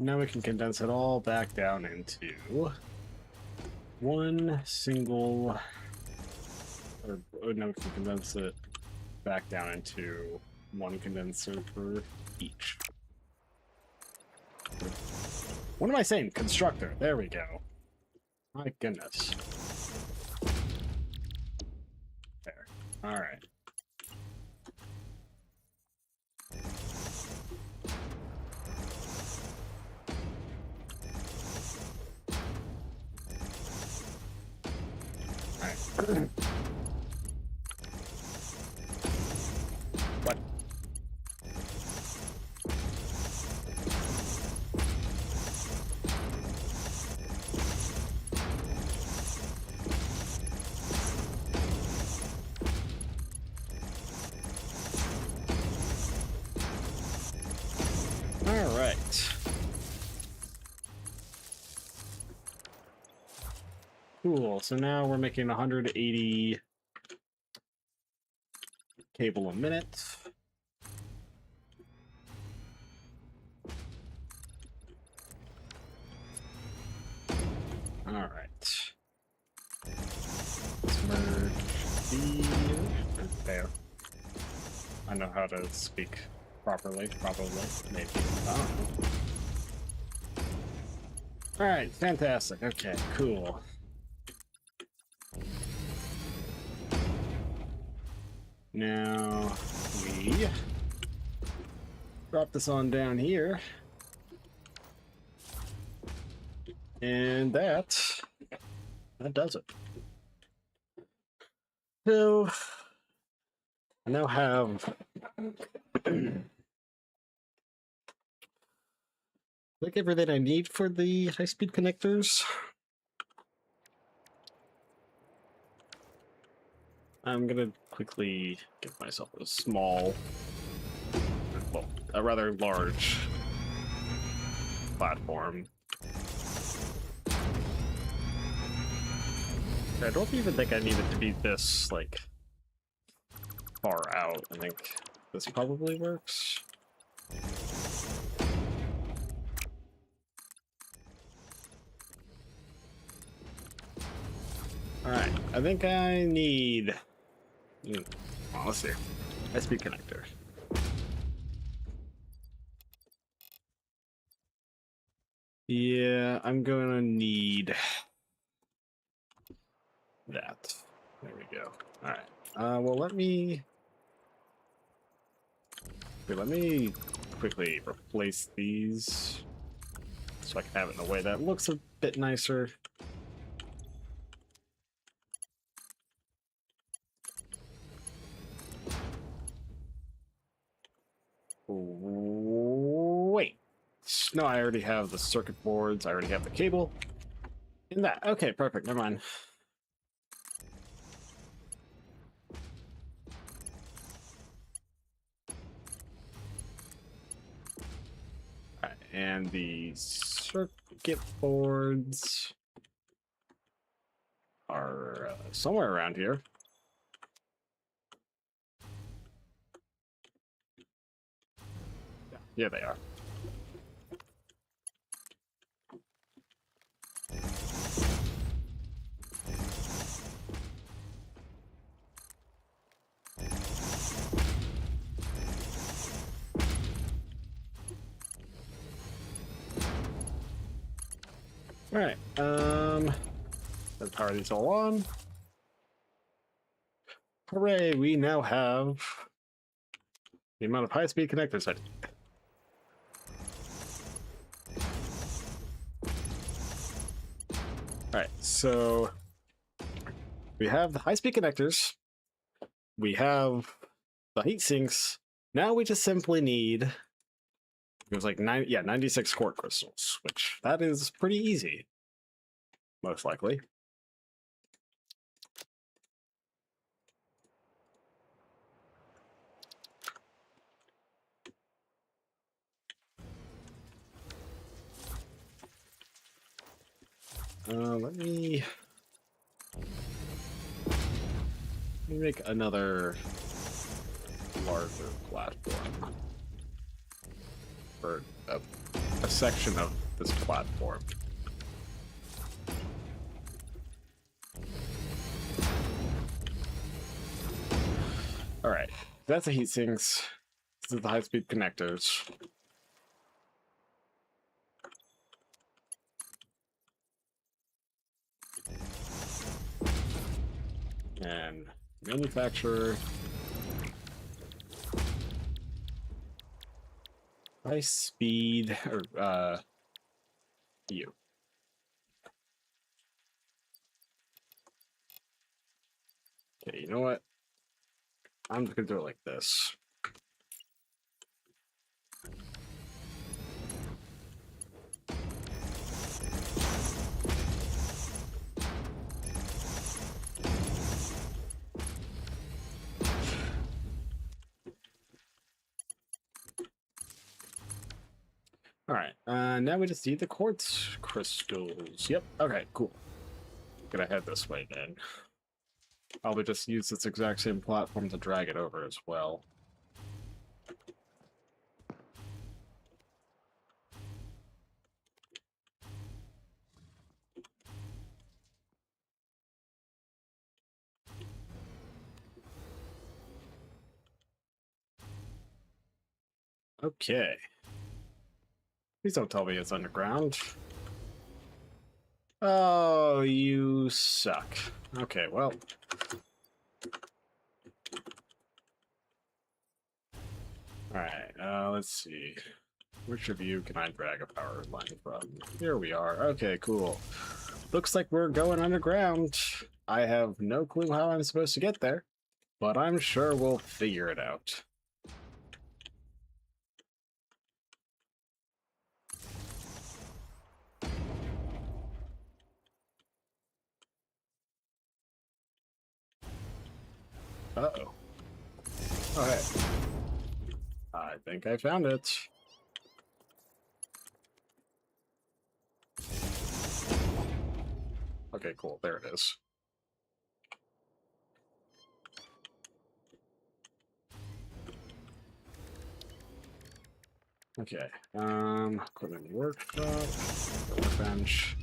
Now we can condense it all back down into one single, or now we can condense it back down into one condenser for each. What am I saying? Constructor. There we go. My goodness. There. Alright. Alright. What? Alright. Cool, so now we're making 180 cable a minute. Alright. Let's merge these. There. I know how to speak properly, probably, maybe. I don't know. Alright, fantastic. Okay, cool. Now we drop this on down here. And that does it. So I now have like everything I need for the high-speed connectors. I'm gonna quickly give myself a small, well, a rather large platform. I don't even think I need it to be this, like, far out. I think this probably works. Alright, I think I need... well, let's see. high-speed connector. Yeah, I'm gonna need that. There we go. Alright. Well, let me quickly replace these so I can have it in a way that looks a bit nicer. Wait. No, I already have the circuit boards. I already have the cable. In that. Okay, perfect. Never mind. Alright, and the circuit boards are somewhere around here. Yeah, they are. All right. Let's power these all on. Hooray! We now have the amount of high-speed connectors I need. All right. So we have the high-speed connectors. We have the heat sinks. Now we just simply need. It was like 96 quartz crystals, which that is pretty easy. Most likely. Let me make another larger platform for a section of this platform. All right, that's the heat sinks. This is the high-speed connectors. And manufacturer high speed or you. Okay, you know what? I'm just gonna do it like this. All right, now we just need the quartz crystals. Yep, okay, cool. Gonna head this way then. Probably just use this exact same platform to drag it over as well. Okay. Please don't tell me it's underground. Oh, you suck. Okay, well. Alright, let's see. Which of you can I drag a power line from? Here we are. Okay, cool. Looks like we're going underground. I have no clue how I'm supposed to get there, but I'm sure we'll figure it out. Uh-oh. Okay. I think I found it. Okay, cool. There it is. Okay. Equipment workshop, workbench.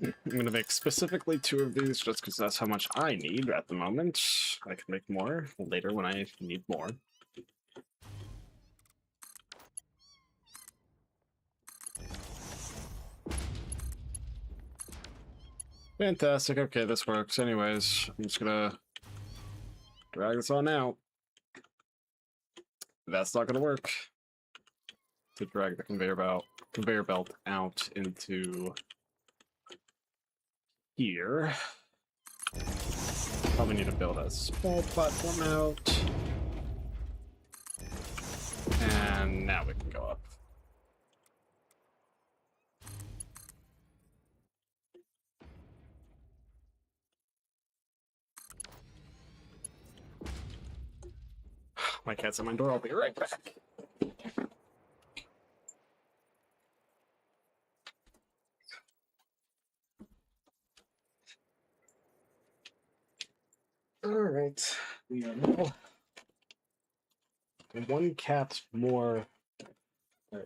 I'm gonna make specifically 2 of these just because that's how much I need at the moment. I can make more later when I need more. Fantastic. Okay, this works. Anyways, I'm just gonna drag this on out. That's not gonna work. To drag the conveyor belt out into here. Probably need to build a small platform out. And now we can go up. My cat's at my door. I'll be right back. All right. We are now one cat more. All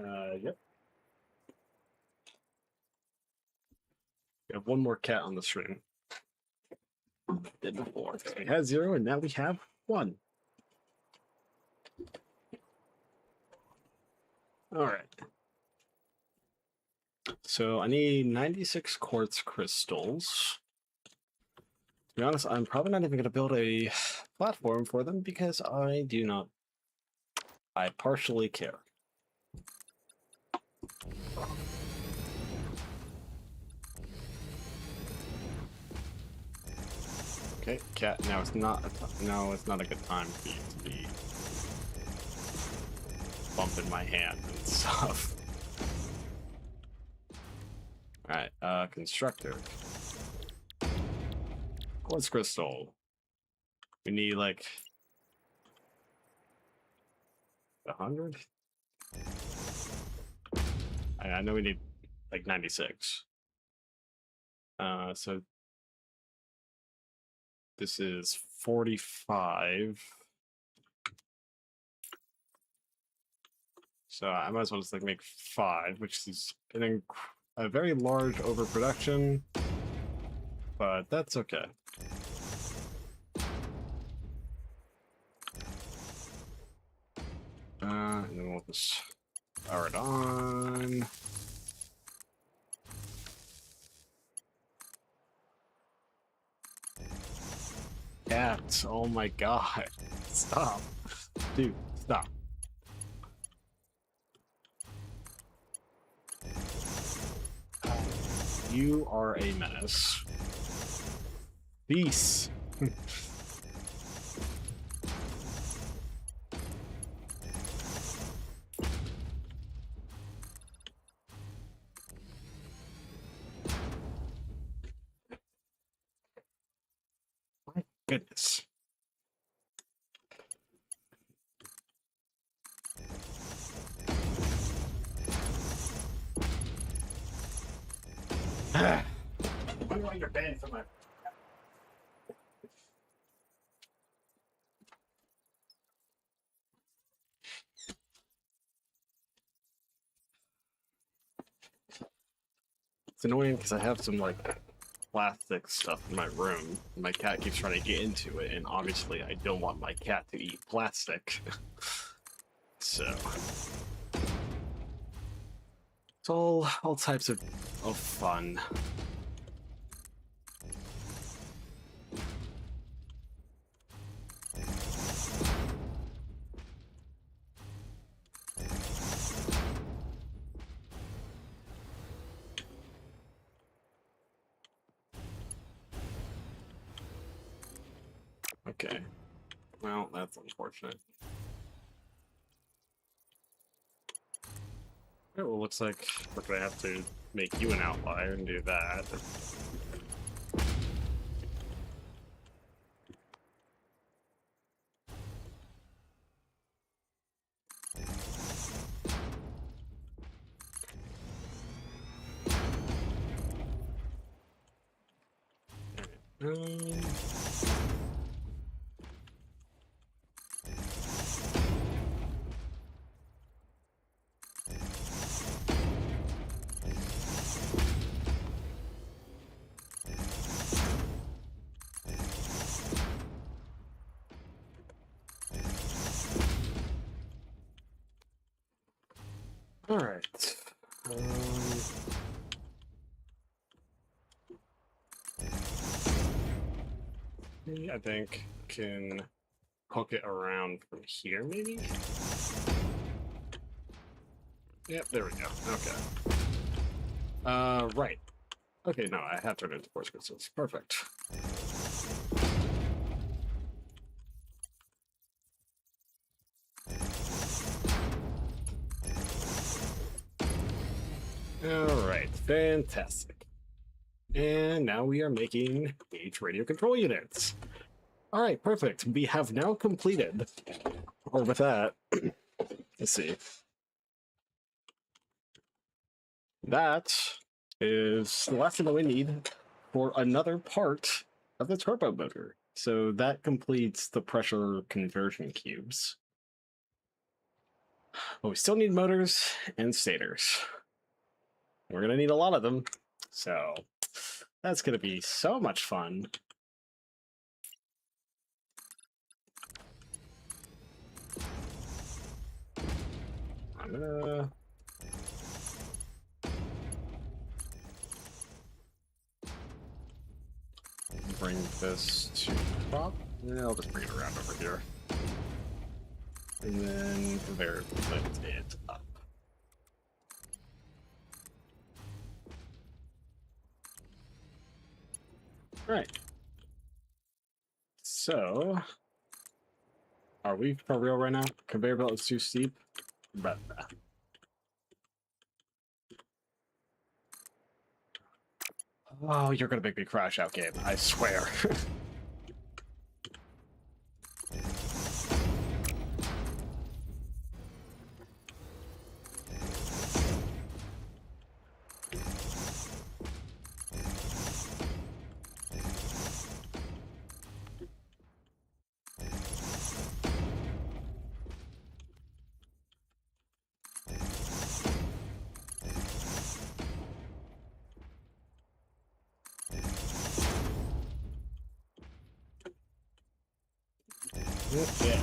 right. Yep. We have one more cat on the stream than before. We had 0, and now we have 1. All right. So I need 96 quartz crystals. To be honest, I'm probably not even going to build a platform for them because I do not. I partially care. Okay, cat. Now it's not. No, it's not a good time for you to be bumping my hand and stuff. All right, constructor. Quartz crystal. We need like 100. I know we need like 96. So this is 45. So I might as well just like make 5, which is a very large overproduction, but that's okay. And then we'll just power it on. Cats, oh my god. Stop. Dude, stop. You are a menace. Peace. My goodness. Why do I get banned from my... It's annoying because I have some like plastic stuff in my room. My cat keeps trying to get into it, and obviously I don't want my cat to eat plastic. So it's all types of fun. Okay. Well, that's unfortunate. Okay, well, looks like we're gonna have to make you an outlier and do that. All right. I think can hook it around from here, maybe? Yep, there we go. Okay. Right. Okay, no, I have turned it into quartz crystals. Perfect. Alright, fantastic. And now we are making H radio control units. All right, perfect. We have now completed, or with that, let's see. That is the last thing that we need for another part of the turbo motor. So that completes the pressure conversion cubes. But we still need motors and stators. We're going to need a lot of them. So that's going to be so much fun. I'm gonna bring this to top. Yeah, I'll just bring it around over here. And then conveyor lift it up. Alright. So, are we for real right now? Conveyor belt is too steep? But oh, you're gonna make me crash out, game. I swear. Okay.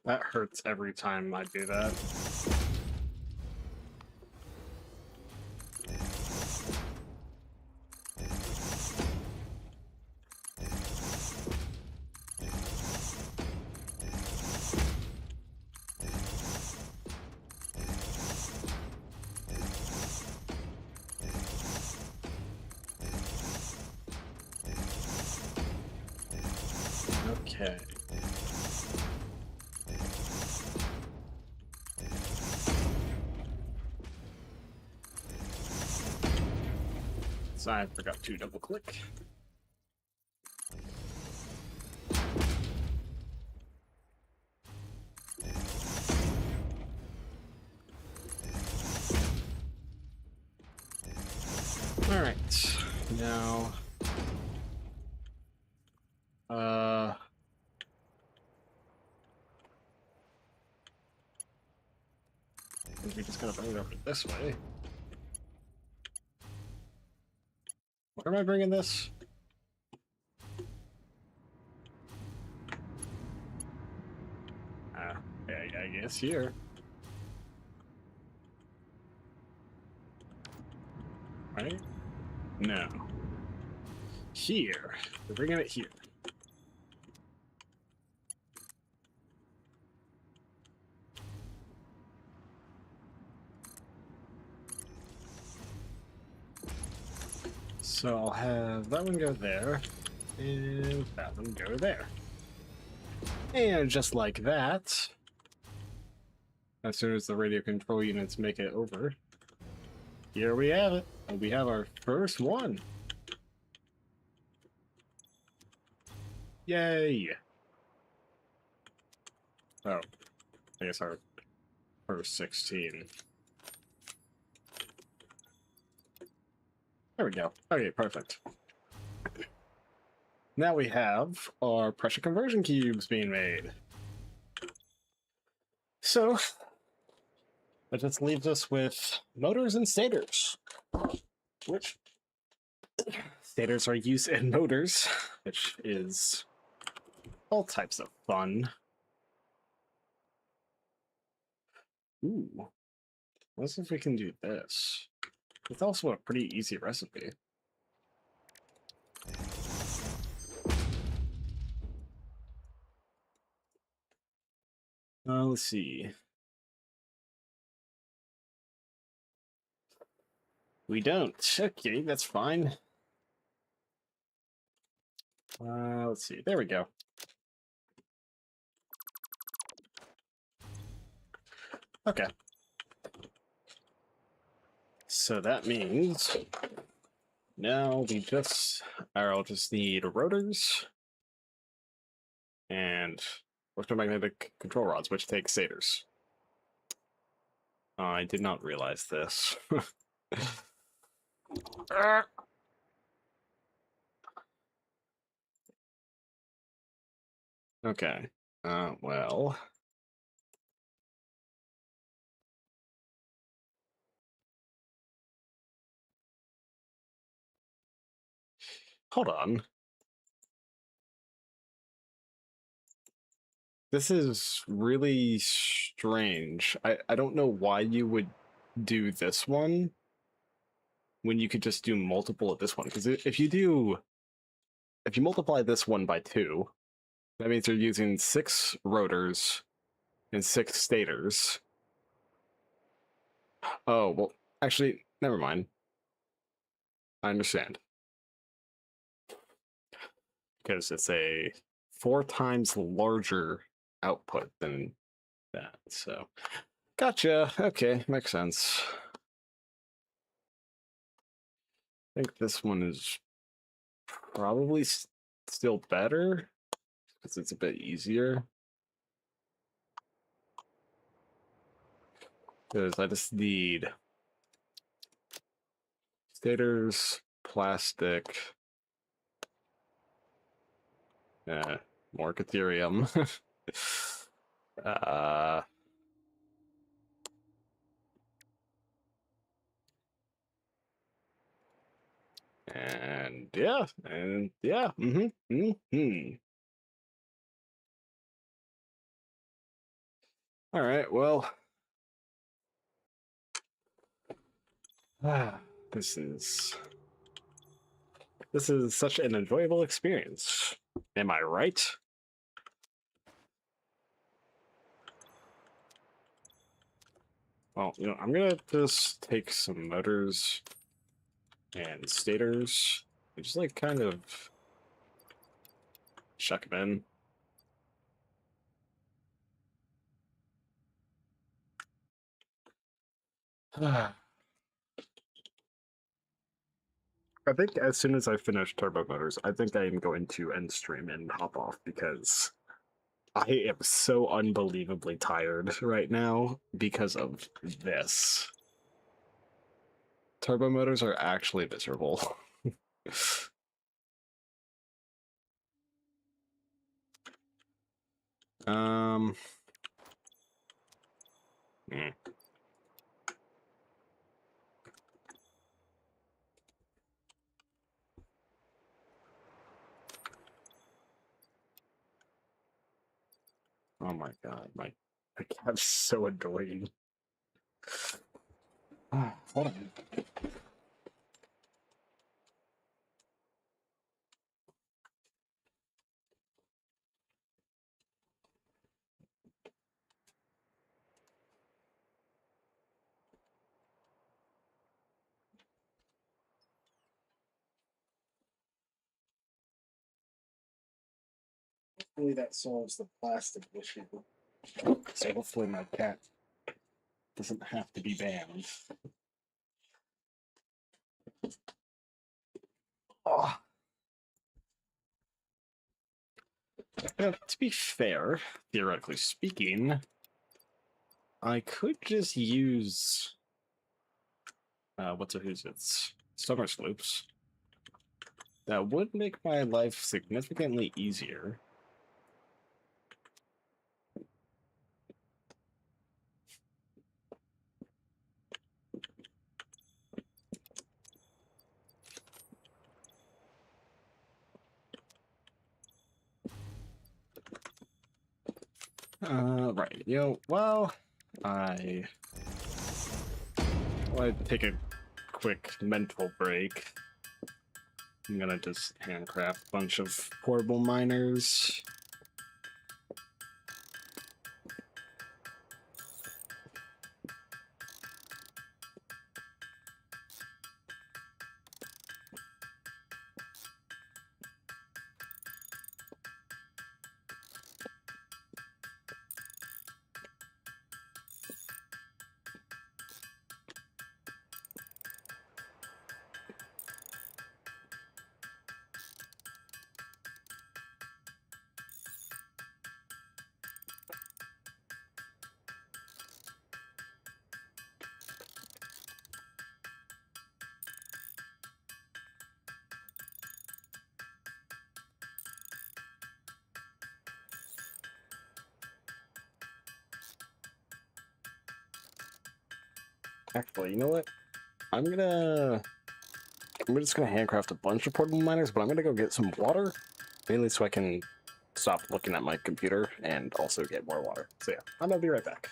That hurts every time I do that. Okay. So I forgot to double click. All right. Now, we're just gonna bring it over this way. Where am I bringing this? I guess here. Right? No. Here. We're bringing it here. So I'll have that one go there, and that one go there. And just like that, as soon as the radio control units make it over, here we have it. And we have our first one. Yay! Oh, I guess our first 16. There we go. Okay, perfect. Now we have our pressure conversion cubes being made. So, that just leaves us with motors and stators, which stators are used in motors, which is all types of fun. Ooh, let's see if we can do this. It's also a pretty easy recipe. Let's see. We don't. Okay, that's fine. Let's see. There we go. Okay. So that means now I'll just need rotors and electromagnetic control rods, which take stators. I did not realize this. Okay. Well. Hold on. This is really strange. I don't know why you would do this one when you could just do multiple of this one. Because if you multiply this one by 2, that means you're using 6 rotors and 6 stators. Oh, well, actually, never mind. I understand. Because it's a 4 times larger output than that. So, gotcha. Okay, makes sense. I think this one is probably still better because it's a bit easier. Because I just need stators, plastic, more Ethereum. And yeah. All right, well. This is such an enjoyable experience. Am I right? Well, I'm gonna just take some motors and stators and just like kind of chuck them in. I think as soon as I finish turbo motors, I think I am going to end stream and hop off because I am so unbelievably tired right now because of this. Turbo motors are actually miserable. Hmm. Oh my god, my cat's so annoying. Hold on. Hopefully that solves the plastic issue. So hopefully my cat doesn't have to be banned. Oh. To be fair, theoretically speaking, I could just use it's summer sloops. That would make my life significantly easier. Right. Well, I take a quick mental break. I'm gonna just handcraft a bunch of portable miners. Actually, you know what? I'm just gonna handcraft a bunch of portable miners, but I'm gonna go get some water, mainly so I can stop looking at my computer and also get more water. So yeah, I'm gonna be right back.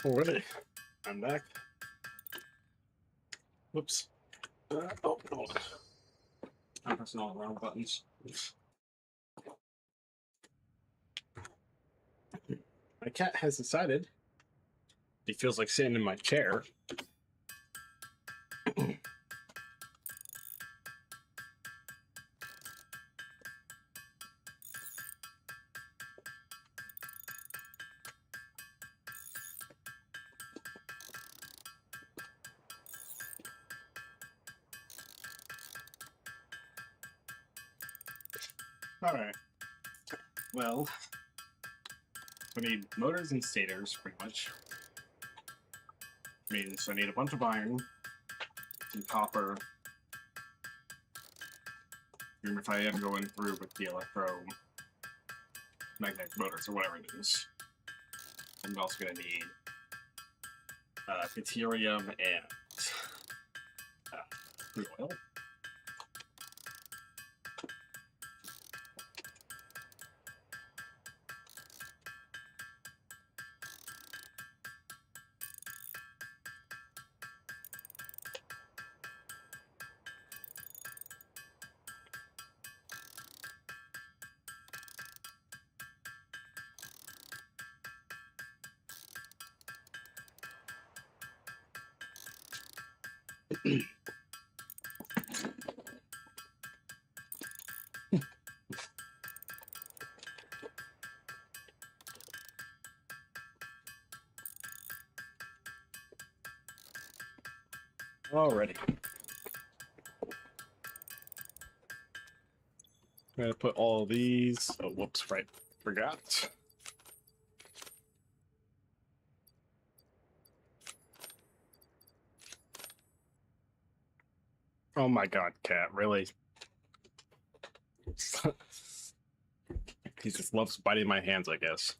Alrighty, I'm back. Whoops. Oh, no. I'm pressing all the wrong buttons. My cat has decided he feels like sitting in my chair. Alright. Well, we need motors and stators, pretty much. Means I need a bunch of iron, some copper. Even if I am going through with the electro magnetic motors or whatever it is. I'm also going to need deuterium and crude oil. Alrighty. I'm gonna put all these. Oh, whoops! Right, forgot. Oh my God, cat! Really? He just loves biting my hands, I guess.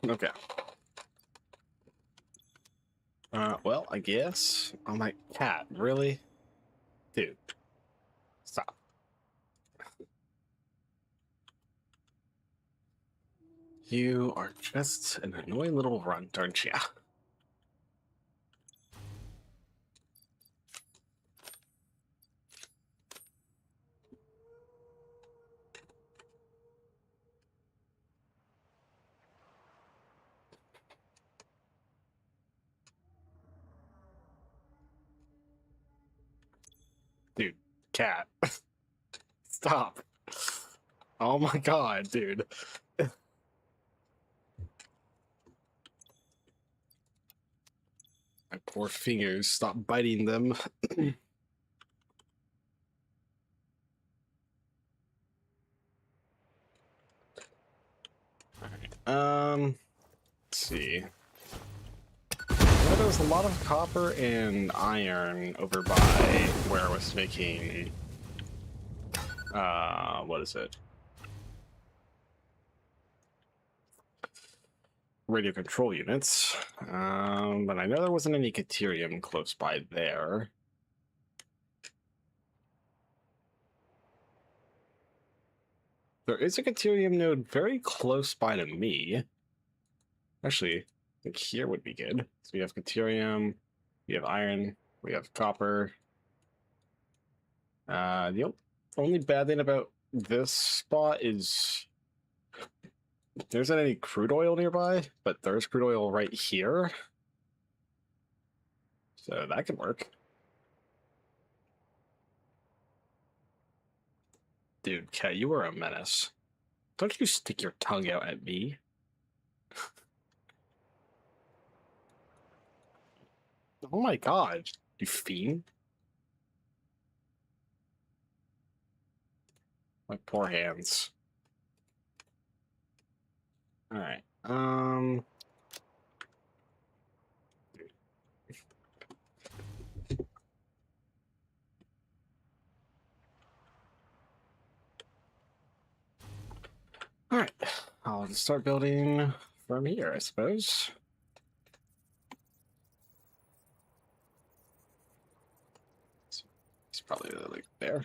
Okay. Well, I guess. Oh my cat, really? Dude. Stop. You are just an annoying little runt, aren't you? Dude, cat. Stop. Oh my God, dude. My poor fingers, stop biting them. Let's see. Well, there was a lot of copper and iron over by where I was making, what is it? Radio control units. But I know there wasn't any deuterium close by there. There is a deuterium node very close by to me. Actually, I think here would be good. So we have deuterium, we have iron, we have copper. The only bad thing about this spot is there isn't any crude oil nearby, but there's crude oil right here. So that could work. Dude, Cat, you are a menace. Don't you stick your tongue out at me. Oh my God, you fiend. My poor hands. Alright, Alright, I'll just start building from here, I suppose. It's probably like there.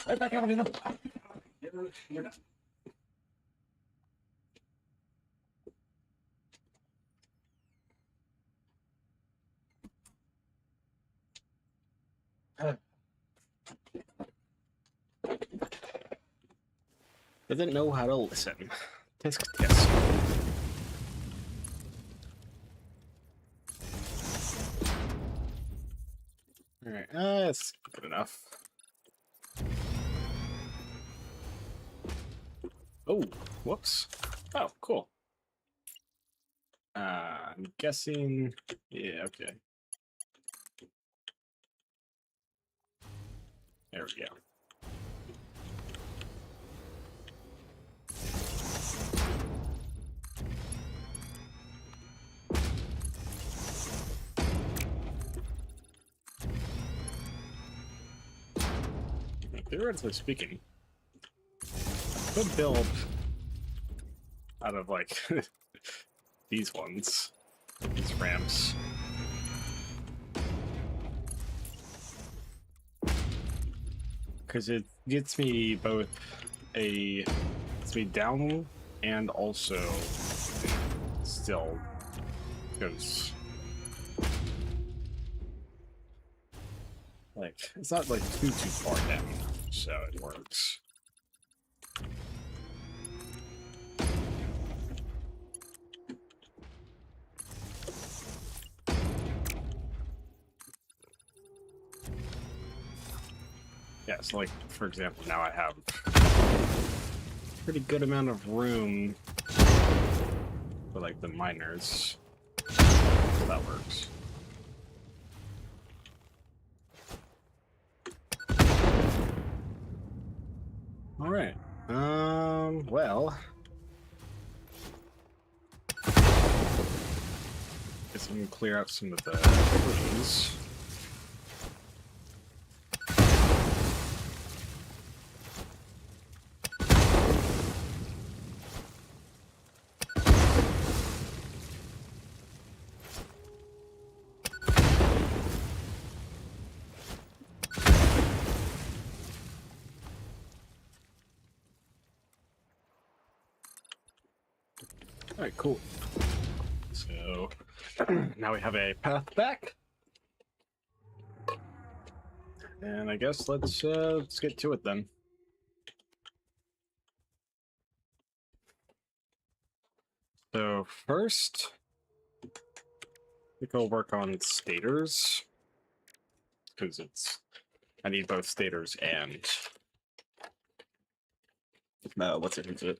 Right back over to them. You're done. Doesn't know how to listen. Tisk tisk. Oh, whoops. Oh, cool. I'm guessing. Yeah, okay. There we go. Theoretically speaking, I could build out of like these ones, these ramps. Because it gets me both gets me down and also still goes like it's not like too far down, so it works. Yeah, so like for example, now I have a pretty good amount of room for like the miners. So that works. All right. Well, guess I'm gonna clear out some of the trees. All right, cool. So now we have a path back, and I guess let's get to it then. So first, I think I'll work on stators because I need both stators and what's it?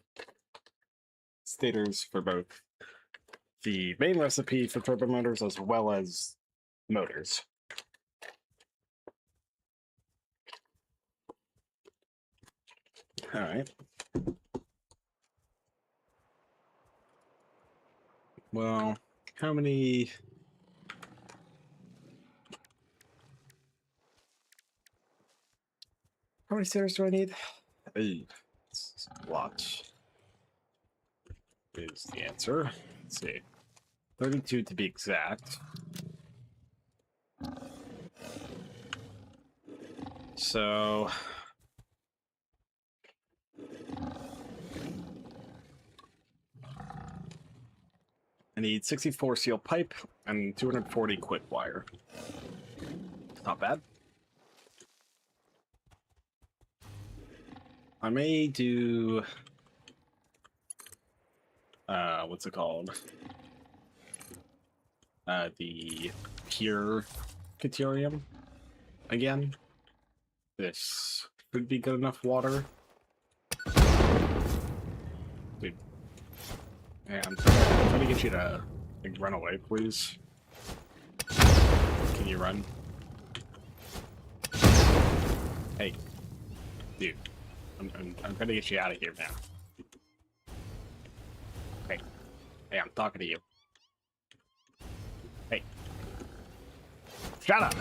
Stators for both the main recipe for turbo motors as well as motors. All right. Well, how many stators do I need? It's a lot. Is the answer. Let's see. 32 to be exact. So I need 64 steel pipe and 240 quick wire. Not bad. I may do what's it called? The pure Caterium again. This could be good enough water. Dude. Yeah, I'm trying to get you to like, run away, please. Can you run? Hey. Dude. I'm trying to get you out of here now. Hey. Hey, I'm talking to you. Hey. Shut up!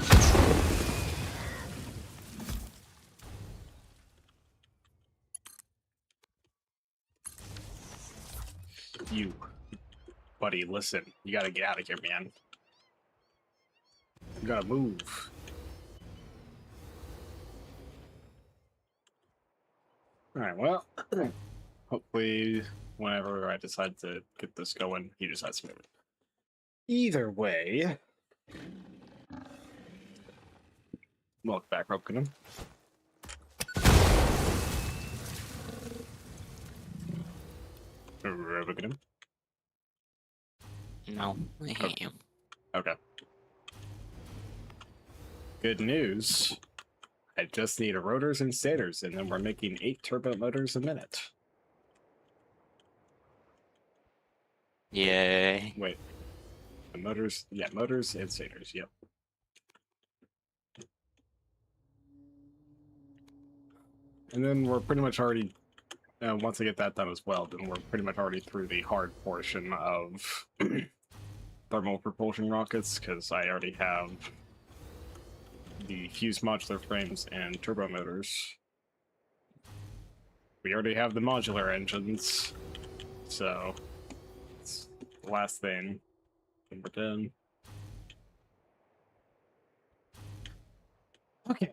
You. Buddy, listen. You gotta get out of here, man. You gotta move. Alright, well, hopefully whenever I decide to get this going, he decides to move it. Either way, welcome back, Rope Canoe. Rope Canoe. No, I hate you. Okay. Good news. I just need rotors and stators, and then we're making 8 turbo motors a minute. Yay. Wait. The motors, yeah, motors and stators, yep. And then we're pretty much already, once I get that done as well, then we're pretty much already through the hard portion of thermal propulsion rockets, because I already have the fused modular frames and turbo motors. We already have the modular engines, so it's the last thing. And we're done. Okay.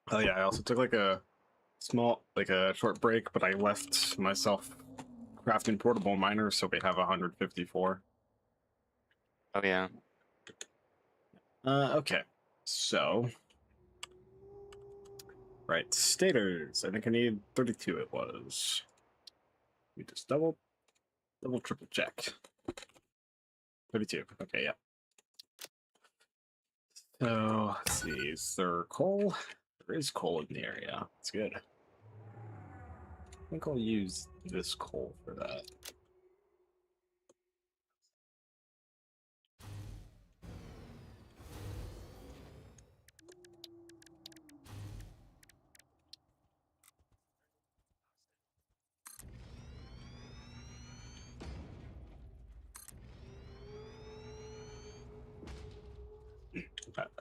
Oh yeah, I also took like a short break, but I left myself crafting portable miners, so we have 154. Oh yeah. Okay. So, right, stators. I think I need 32. It was. We just double, triple check. 32. Okay, yeah. So let's see. Is there coal? There is coal in the area. That's good. I think I'll use this coal for that.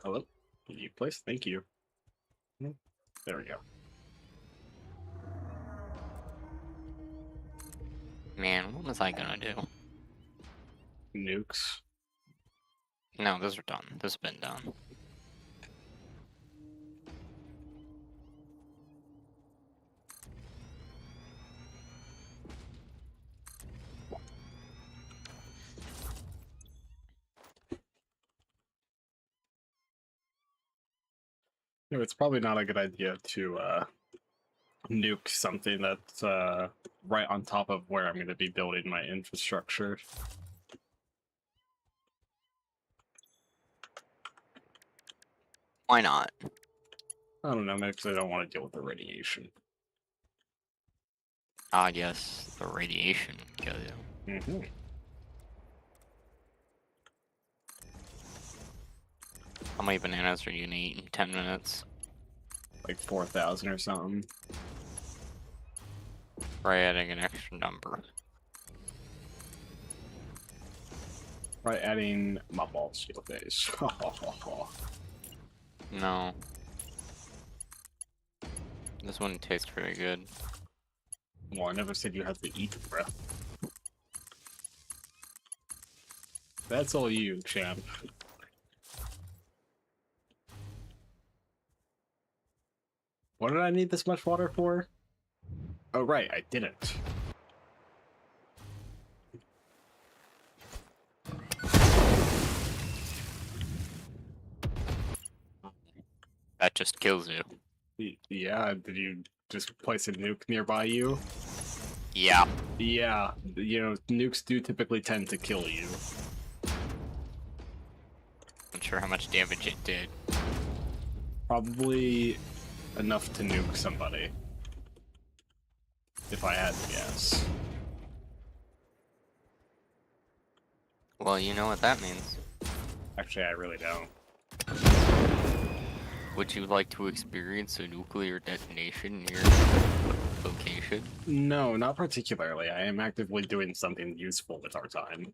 Hello? New place? Thank you. There we go. Man, what was I gonna do? Nukes. No, those are done. This has been done. You know, it's probably not a good idea to nuke something that's right on top of where I'm going to be building my infrastructure. Why not? I don't know, maybe because I don't want to deal with the radiation. Ah, yes, the radiation kill you. Mm-hmm. How many bananas are you gonna eat in 10 minutes? Like 4,000 or something. Try adding an extra number. Right, adding my balls to your face. No. This one tastes pretty good. Well, I never said you had to eat, bro. That's all you, champ. What did I need this much water for? Oh, right, I didn't. That just kills you. Yeah, did you just place a nuke nearby you? Yeah. Yeah, you know, nukes do typically tend to kill you. I'm sure how much damage it did. Probably enough to nuke somebody. If I had to guess. Well, you know what that means. Actually, I really don't. Would you like to experience a nuclear detonation near location? No, not particularly. I am actively doing something useful with our time.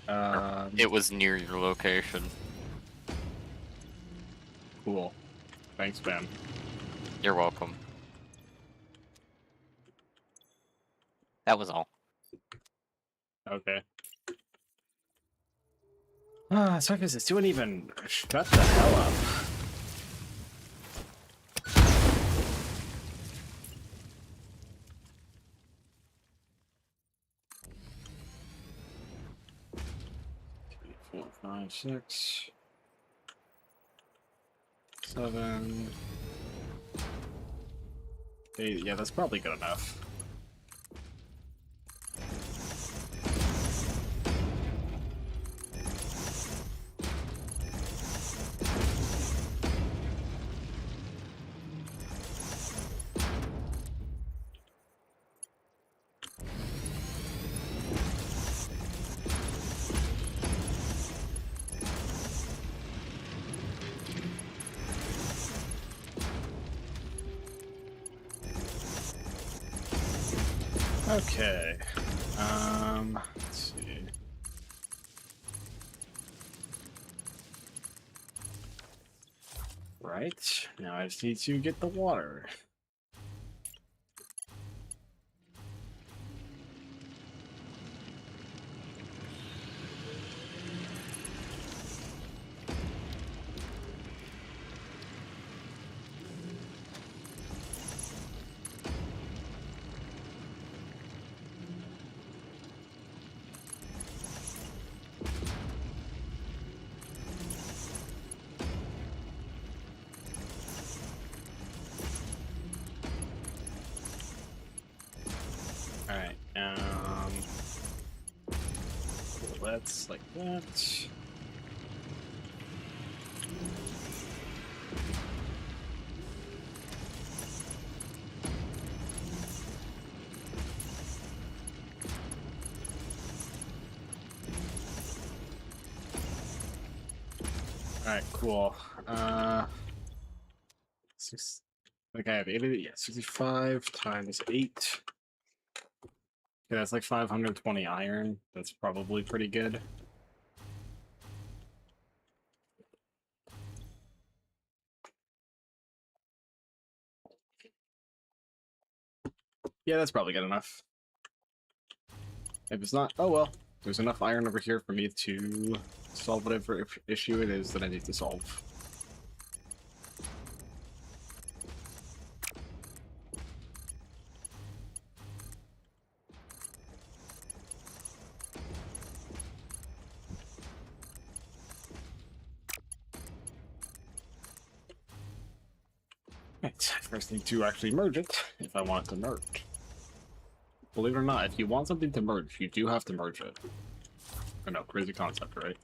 Alright, It was near your location. cool. Thanks, man. You're welcome. That was all. Okay. Circus, doing even shut the hell up. Three, 4, 5, 6, 7, 8. Yeah, that's probably good enough. Okay. Let's see. Right. Now I just need to get the water. Alright, let's like that. Alright, cool. Six, like I have 80, yeah, 65 times 8. Yeah, that's like 520 iron. That's probably pretty good. Yeah, that's probably good enough. If it's not, oh well. There's enough iron over here for me to solve whatever issue it is that I need to solve. Right, first need to actually merge it, if I want it to merge. Believe it or not, if you want something to merge, you do have to merge it. I know, crazy concept, right?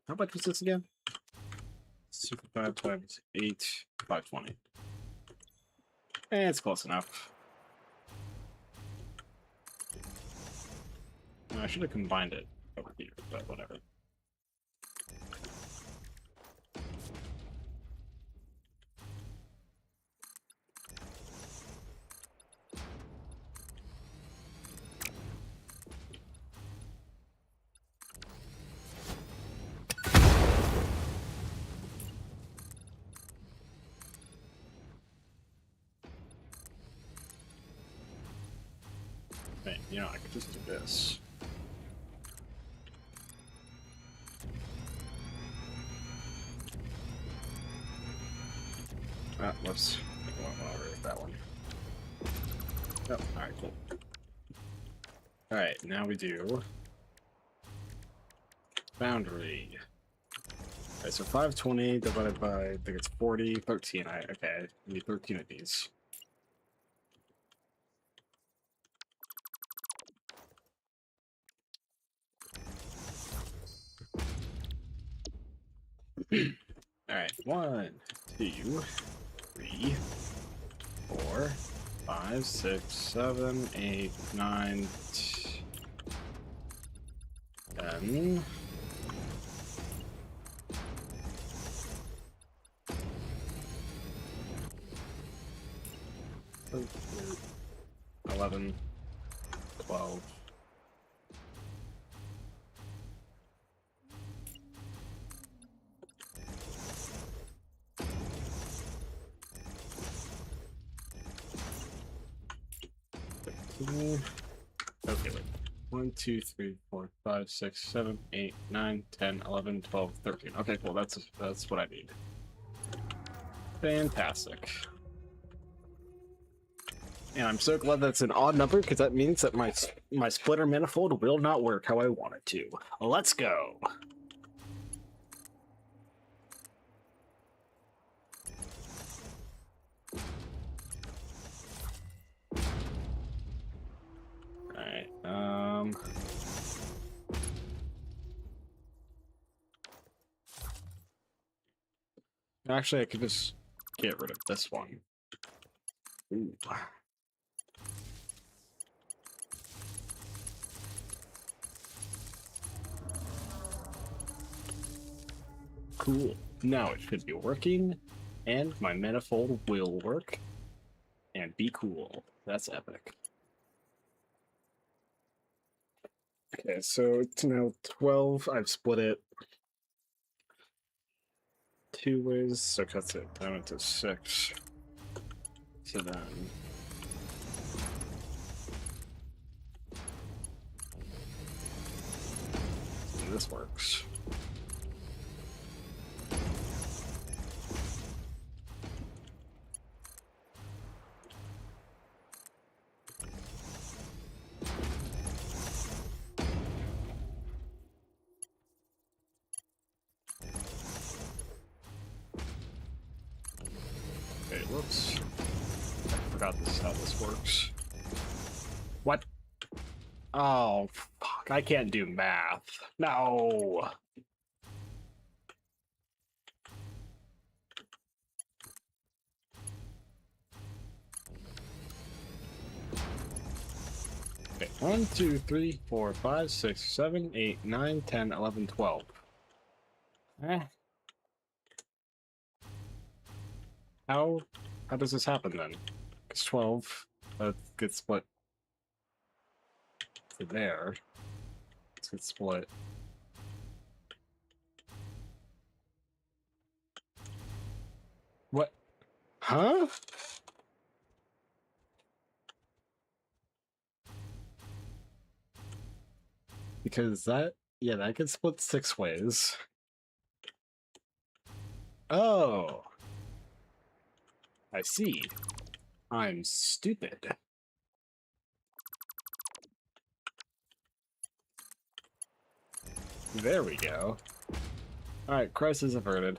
How much was this again? 65 times 8, 520. It's close enough. I should have combined it over here, but whatever. Wait, you know, I could just do this. Ah, whoops. I'll erase that one. Oh, alright, cool. Alright, now we do boundary. Alright, so 520 divided by, I think it's 40, 13. Okay, I need 13 of these. Alright, 1, 2, 3, 4, 5, 6, 7, 8, 9, 10. 11, 12. Okay, wait. 1, 2, 3, 4, 5, 6, 7, 8, 9, 10, 11, 12, 13. Okay, cool. That's what I need. Fantastic. And I'm so glad that's an odd number because that means that my splitter manifold will not work how I want it to. Let's go. Alright, actually, I could just get rid of this one. Ooh. Cool. Now it should be working, and my manifold will work and be cool. That's epic. Okay, so it's now 12. I've split it 2 ways, so that's it. I went to 6. So then... and this works. Okay, whoops. I forgot this is how this works. What? Oh, fuck. I can't do math. No! Okay, 1, 2, 3, 4, 5, 6, 7, 8, 9, 10, 11, 12. How does this happen then? Because 12 gets split to there. This gets split. What? Huh? Because that, yeah, that gets split 6 ways. Oh. I see. I'm stupid. There we go. Alright, crisis averted.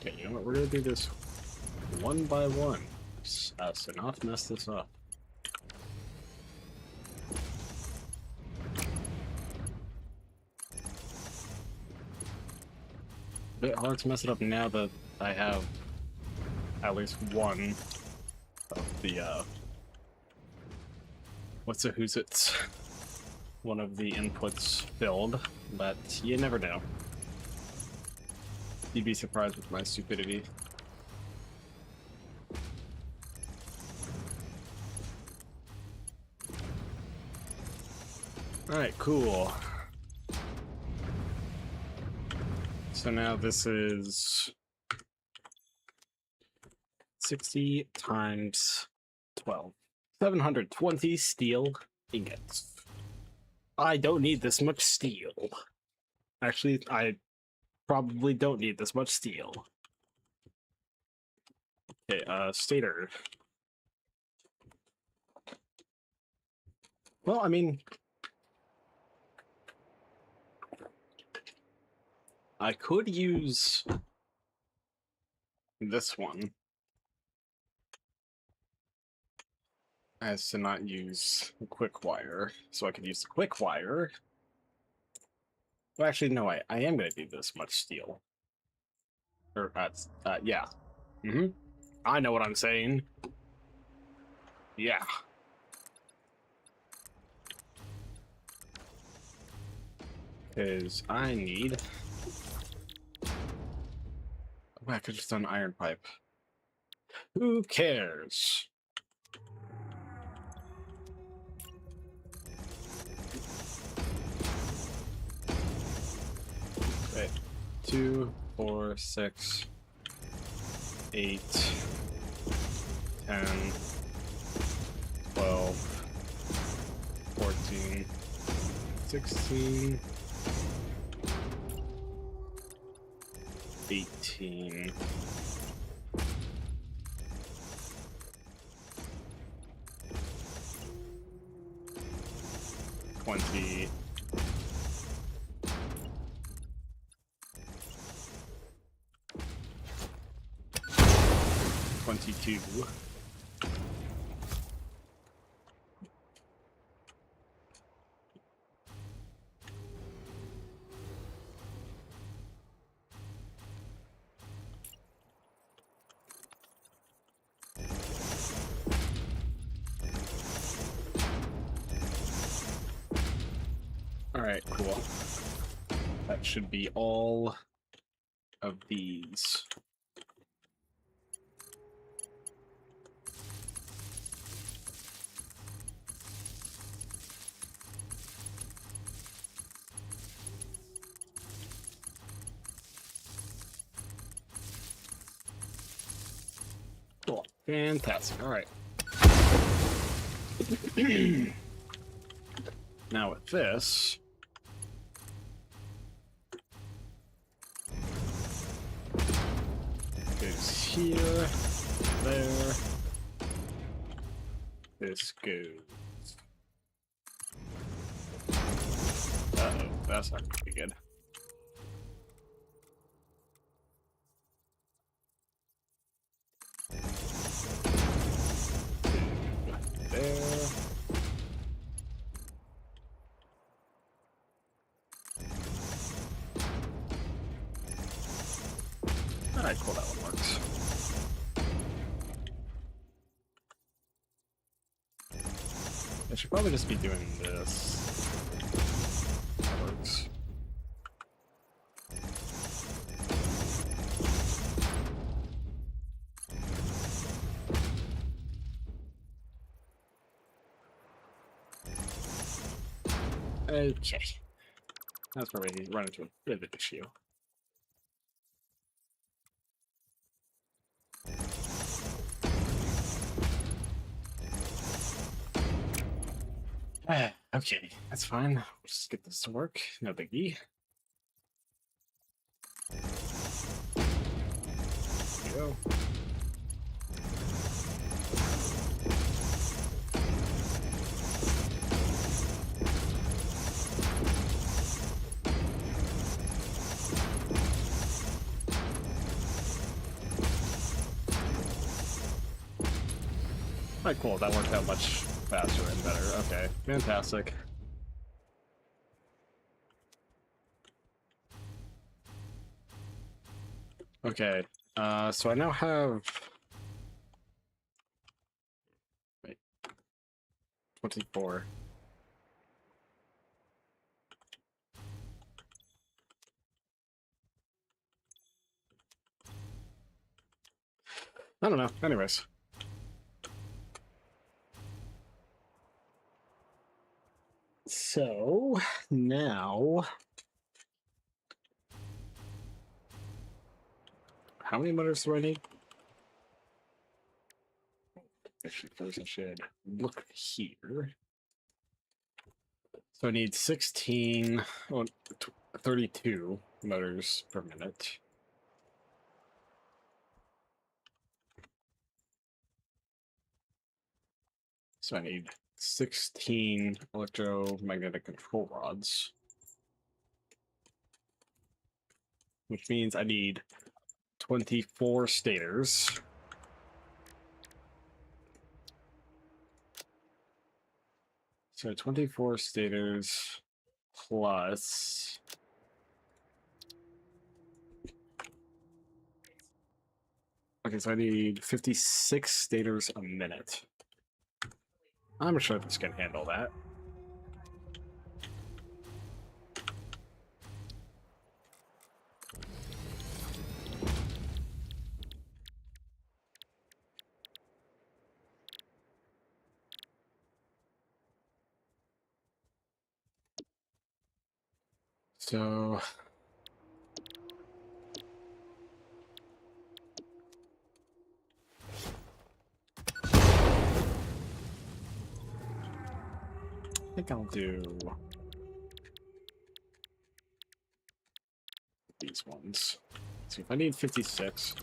Okay, you know what? We're gonna do this one by one, so not mess this up. A bit hard to mess it up now that I have at least one of the what's a who's it's one of the inputs filled, but you never know. You'd be surprised with my stupidity. Alright, cool. So now this is 60 times 12. 720 steel ingots. I don't need this much steel. Actually, I probably don't need this much steel. Okay, stator. Well, I mean, I could use this one as to not use quick wire, so I could use the quick wire. Well, actually, no, I am going to need this much steel. Or, yeah. I know what I'm saying. Yeah. Because I need I could have just done iron pipe. Who cares? Wait. 2, 4, 6, 8, 10, 12, 14, 16, 18. 20. 22. All right, cool. That should be all of these. Cool. Fantastic. All right. Now with this, goes here, there. This goes. Uh-oh, that's not gonna be good. There. Alright, cool, that one works. I should probably just be doing this. That works. Okay. That's where we run into a bit of an issue. Okay, that's fine. We'll just get this to work. No biggie. There we go. Alright, cool. That worked out much faster and better. Okay, fantastic. Okay, so I now have... Wait. 24. I don't know. Anyways. So, now... How many motors do I need? Actually, first I should look here. So I need 16, well, 32 motors per minute. So I need 16 electromagnetic control rods. Which means I need 24 stators. So 24 stators plus... Okay, so I need 56 stators a minute. I'm sure this can handle that. So I think I'll do these ones. See, if I need 56,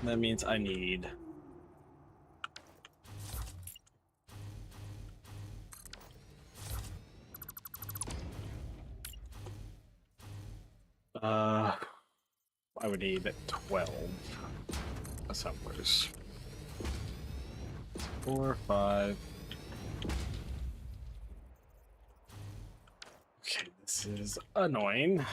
that means I need I would need 12 assemblers. 4, 5. Okay, this is annoying.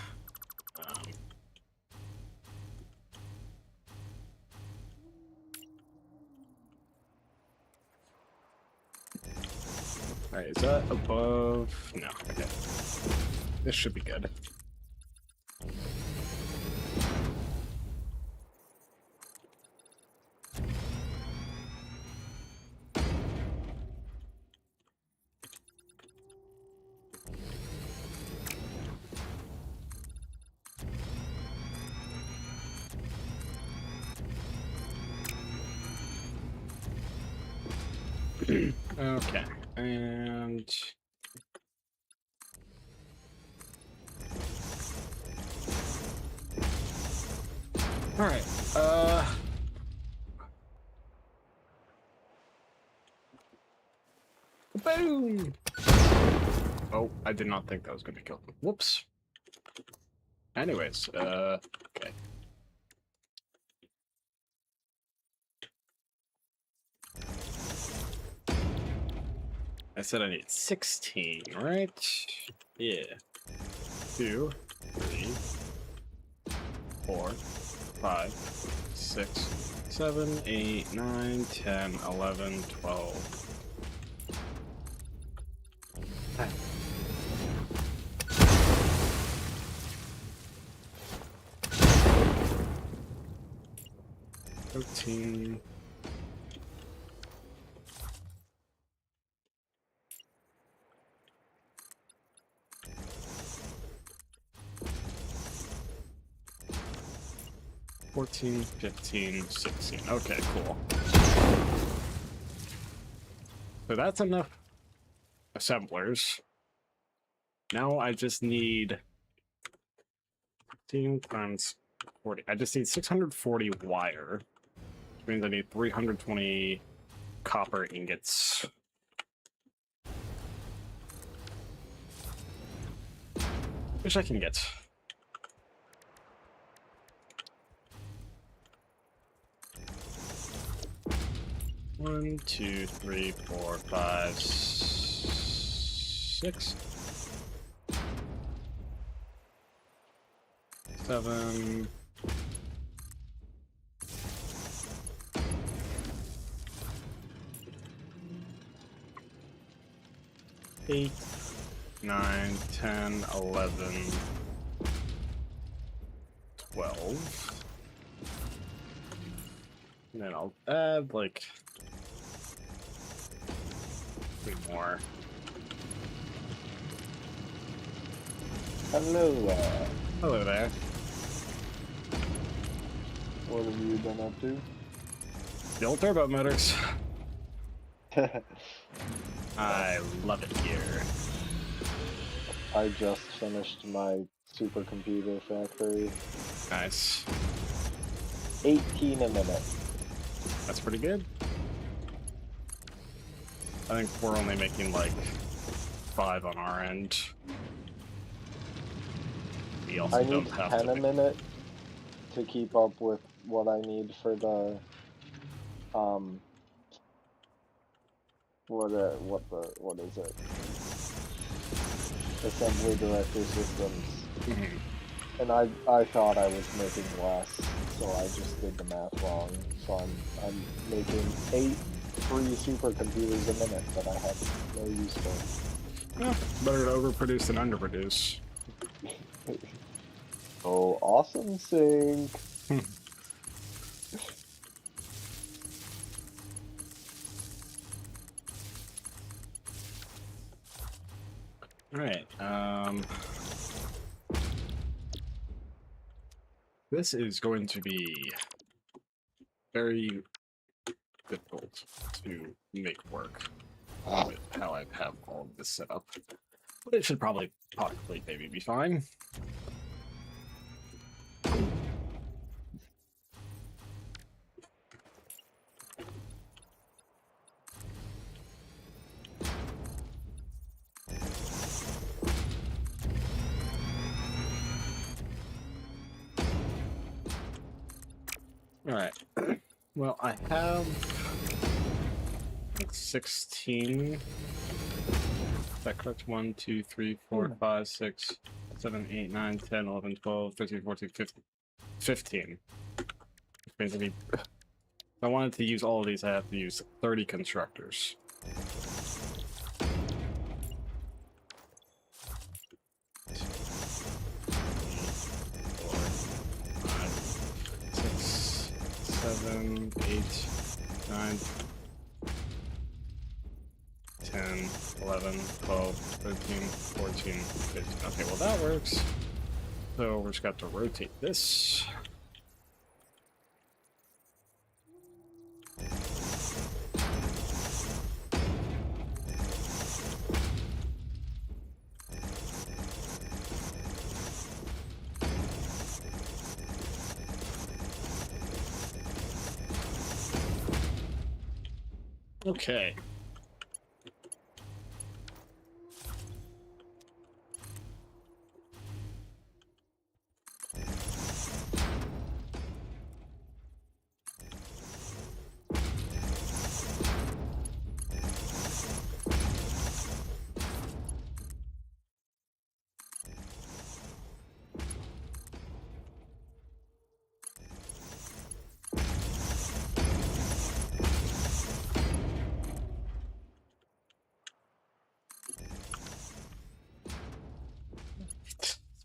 Alright, is that above? No, okay. This should be good. Okay, and all right. Boom! Oh, I did not think that was going to kill him. Whoops. Anyways, okay. I said I need 16, right? Yeah. 2, 3, 4, 5, 6, 7, 8, 9, 10, 11, 12. Thirteen. $14, $15, $16. Okay, cool. So that's enough assemblers. Now I just need 15 times 40. I just need 640 wire, which means I need 320 copper ingots. Which I can get. One, two, three, four, five, 6, 7. 8, 9, 10, 11, 12. And then I'll add like 3 more. Hello, Hello there. what have you been up to? The old turbo motors. I love it here. I just finished my supercomputer factory. Nice. 18 a minute. That's pretty good. I think we're only making like 5 on our end. We also I don't need have 10 to a minute to keep up with what I need for the what is it? Assembly director systems. Mhm. And I thought I was making less, so I just did the math wrong. So I'm making 8 free supercomputers a minute that I have no use for. Yeah, better to overproduce than underproduce. Oh, awesome sync. Alright, This is going to be very difficult to make work with how I have all of this set up. But it should probably possibly maybe be fine. Alright. Well, I have like 16. Is that correct? 1, 2, 3, 4, 5, 6, 7, 8, 9, 10, 11, 12, 13, 14, 15. 15. Which means if I wanted to use all of these, I have to use 30 constructors. Seven, 8, 9, 10, 11, 12, 13, 14, 15. Okay, well that works. So we just got to rotate this. Okay.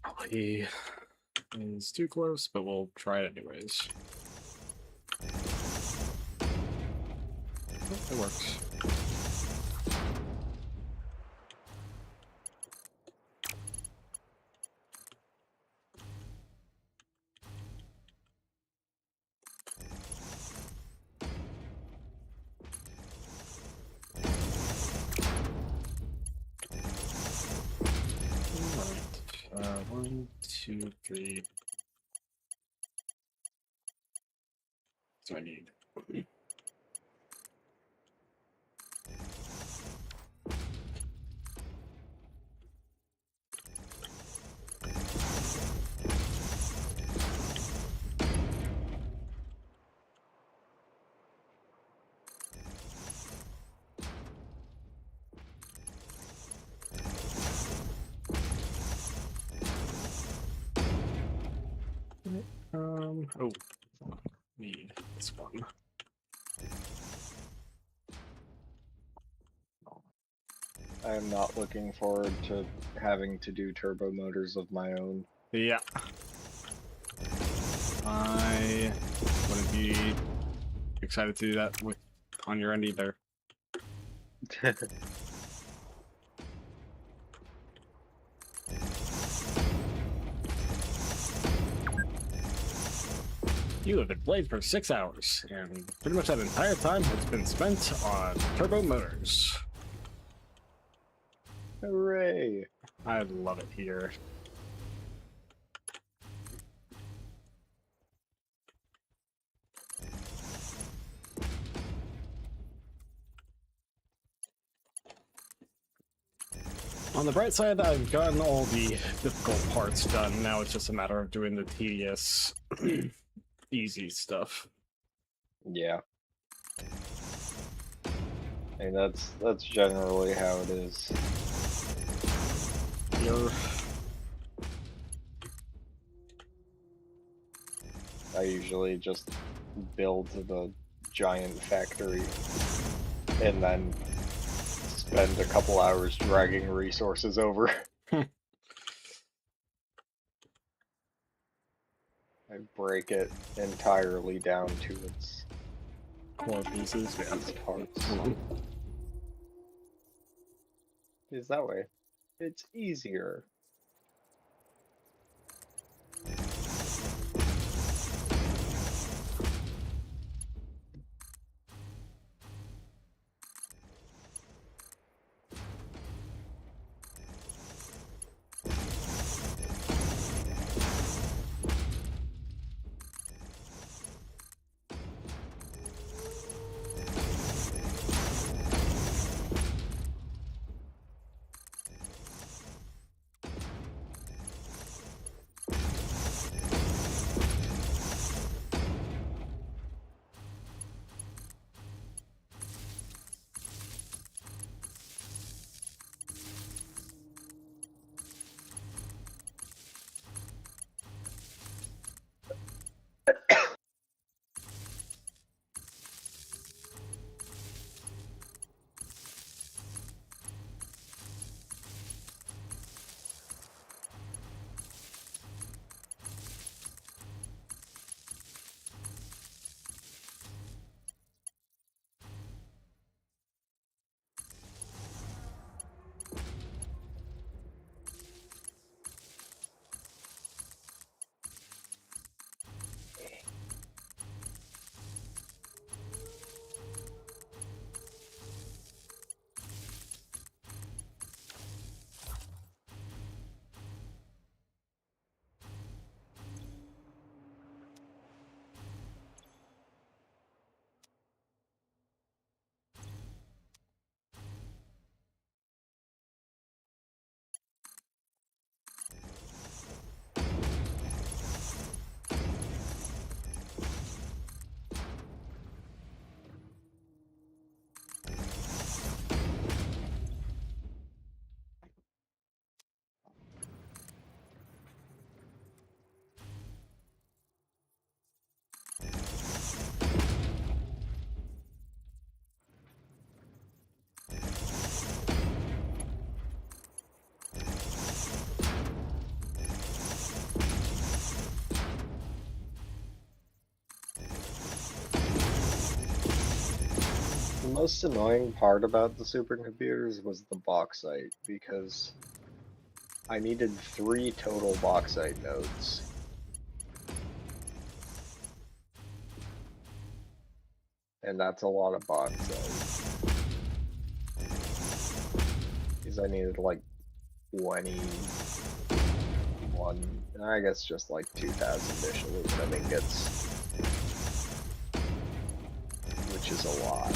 Probably is too close, but we'll try it anyways. Oh, it works. Alright. 1, 2, 3. So I need. Oh, need this one. I am not looking forward to having to do turbo motors of my own. Yeah. I wouldn't be excited to do that with on your end either. You have been played for 6 hours, and pretty much that entire time has been spent on turbo motors. Hooray! I love it here. On the bright side, I've gotten all the difficult parts done. Now it's just a matter of doing the tedious, easy stuff. Yeah. I mean, that's generally how it is. You're... I usually just build the giant factory and then spend a couple hours dragging resources over. I break it entirely down to its core pieces, yeah. parts. Hold on. Is that way? It's easier. most annoying part about the supercomputers was the bauxite, because I needed 3 total bauxite nodes. And that's a lot of bauxite. Because I needed like 21, I guess just like 2,000-ish aluminum ingots. Which is a lot.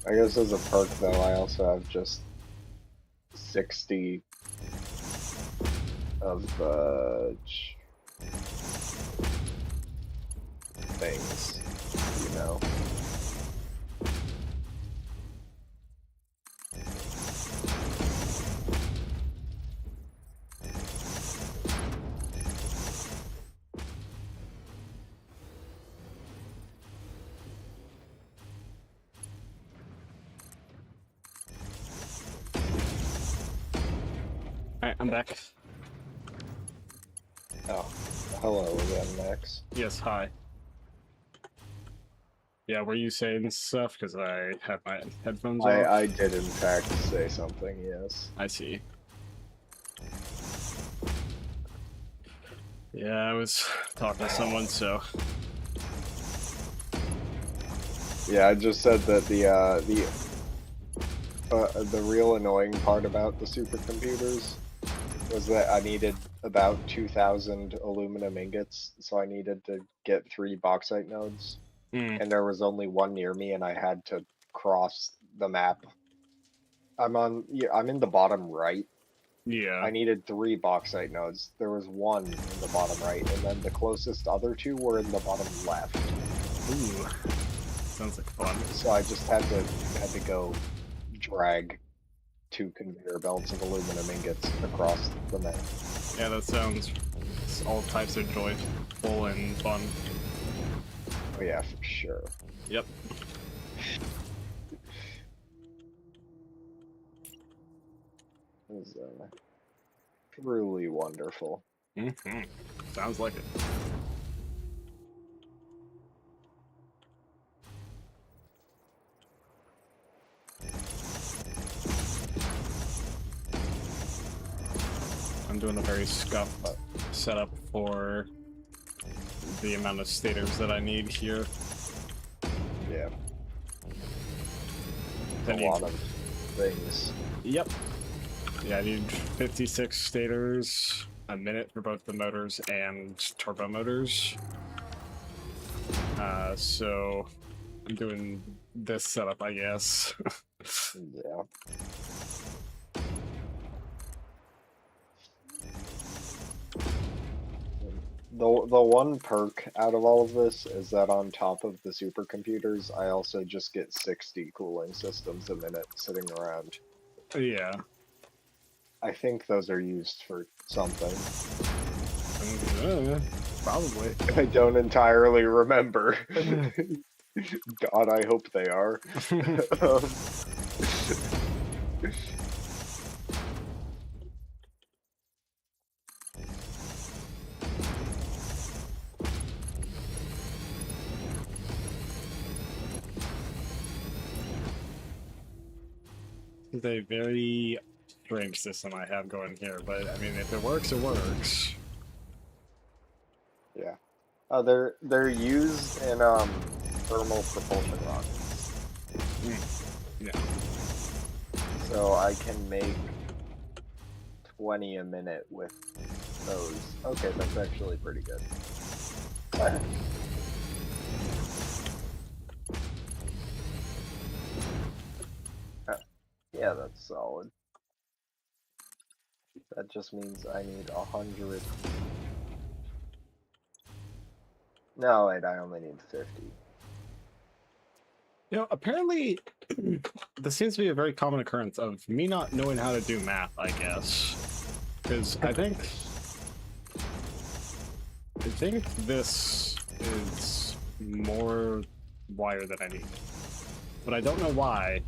I guess as a perk though, I also have just 60 of things, you know. Alright, I'm back. Oh, hello again, Max. Yes, hi. Yeah, were you saying stuff? Because I had my headphones off. I did in fact say something, yes. I see. Yeah, I was talking to someone, so... Yeah, I just said that the real annoying part about the supercomputers was that I needed about 2,000 aluminum ingots, so I needed to get 3 bauxite nodes, and there was only one near me, and I had to cross the map. I'm in the bottom right. Yeah. I needed 3 bauxite nodes. There was one in the bottom right, and then the closest other 2 were in the bottom left. Ooh. Sounds like fun. So I just had to go drag 2 conveyor belts of aluminum ingots across the map. Yeah, that sounds all types of joyful and fun. Oh yeah, for sure. Yep. It was truly wonderful. Mm-hmm. Sounds like it. I'm doing a very scuffed setup for the amount of stators that I need here. Yeah. I A need- lot of things. Yep. Yeah, I need 56 stators a minute for both the motors and turbo motors. So I'm doing this setup, I guess. Yeah. The one perk out of all of this is that on top of the supercomputers, I also just get 60 cooling systems a minute sitting around. Yeah. I think those are used for something. Probably. I don't entirely remember. God, I hope they are. It's a very strange system I have going here, but I mean, if it works, it works. Yeah. They're used in thermal propulsion rockets. Yeah. So I can make 20 a minute with those. Okay, that's actually pretty good. Yeah, that's solid. That just means I need 100. No, wait, I only need 50. You know, apparently, this seems to be a very common occurrence of me not knowing how to do math, I guess. Because I think this is more wire than I need. But I don't know why.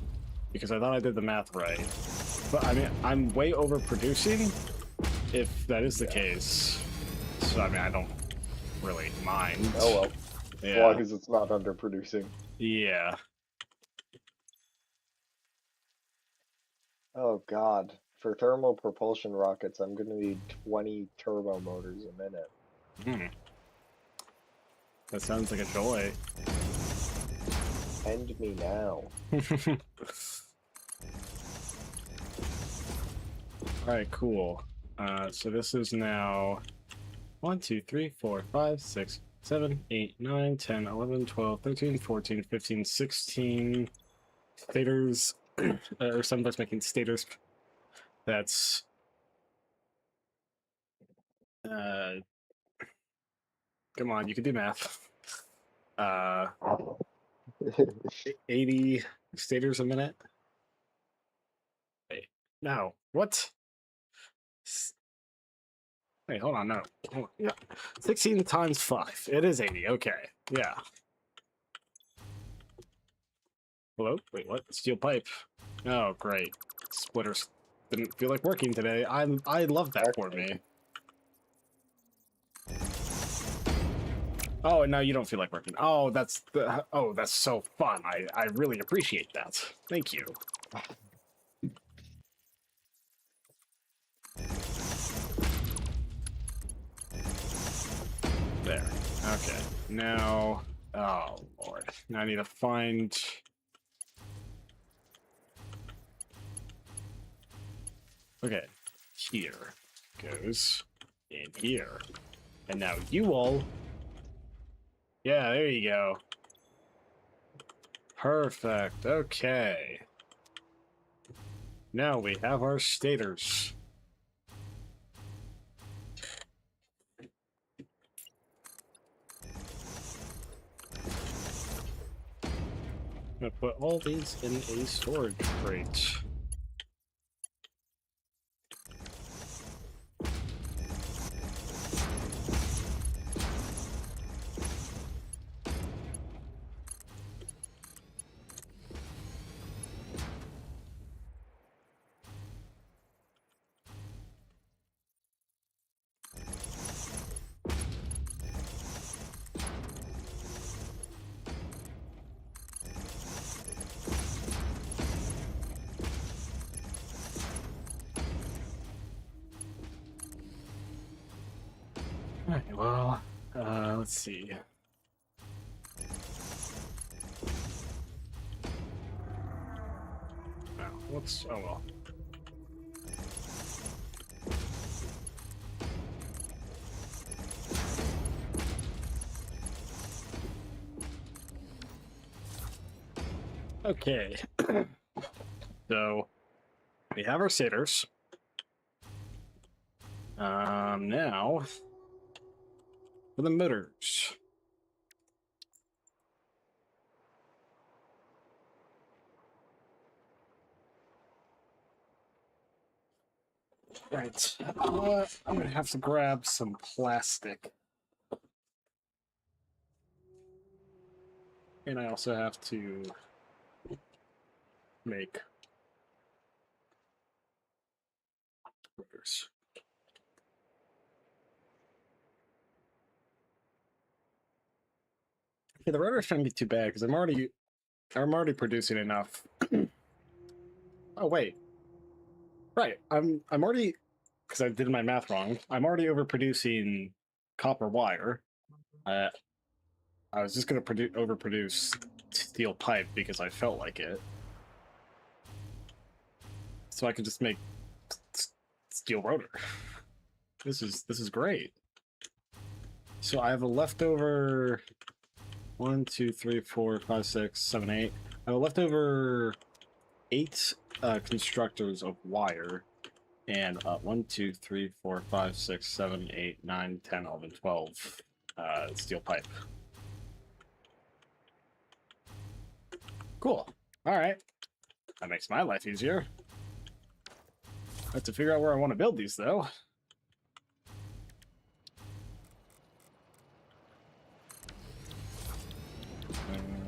because I thought I did the math right. But I mean, I'm way overproducing, if that is the case. So I mean, I don't really mind. Oh well. As Yeah. long as it's not underproducing. Yeah. Oh god. For thermal propulsion rockets, I'm gonna need 20 turbo motors a minute. Hmm. That sounds like a joy. End me now. Alright, cool. So this is now 1, 2, 3, 4, 5, 6, 7, 8, 9, 10, 11, 12, 13, 14, 15, 16 stators, or some of us making stators. That's come on, you can do math. 80 stators a minute. Wait, no, what? Wait, hold on, no. Hold on. Yeah, 16 times 5. It is 80. Okay, yeah. Hello? Wait, what? Steel pipe. Oh, great. Splitters didn't feel like working today. I love that for me. Oh, and now you don't feel like working. Oh, that's so fun. I really appreciate that. Thank you. There. Okay. Now, oh lord. Now I need to find. Okay. Here goes in here. And now you all. Yeah, there you go. Perfect. Okay. Now we have our stators. I'm gonna put all these in a storage crate. Alright, well, let's see. Oh, whoops. Oh well. Okay. So we have our satyrs. Now for the motors. Right. I'm gonna have to grab some plastic. And I also have to make rotors. Okay, the rotors shouldn't be too bad because I'm already producing enough. Oh wait. Right. I'm already, because I did my math wrong. I'm already overproducing copper wire. I was just gonna overproduce steel pipe because I felt like it. So I could just make steel rotor. This is great. So I have a leftover 1, 2, 3, 4, 5, 6, 7, 8. I have a leftover 8 constructors of wire. And 1, 2, 3, 4, 5, 6, 7, 8, 9, 10, 11, 12 steel pipe. Cool. Alright. That makes my life easier. I have to figure out where I want to build these, though.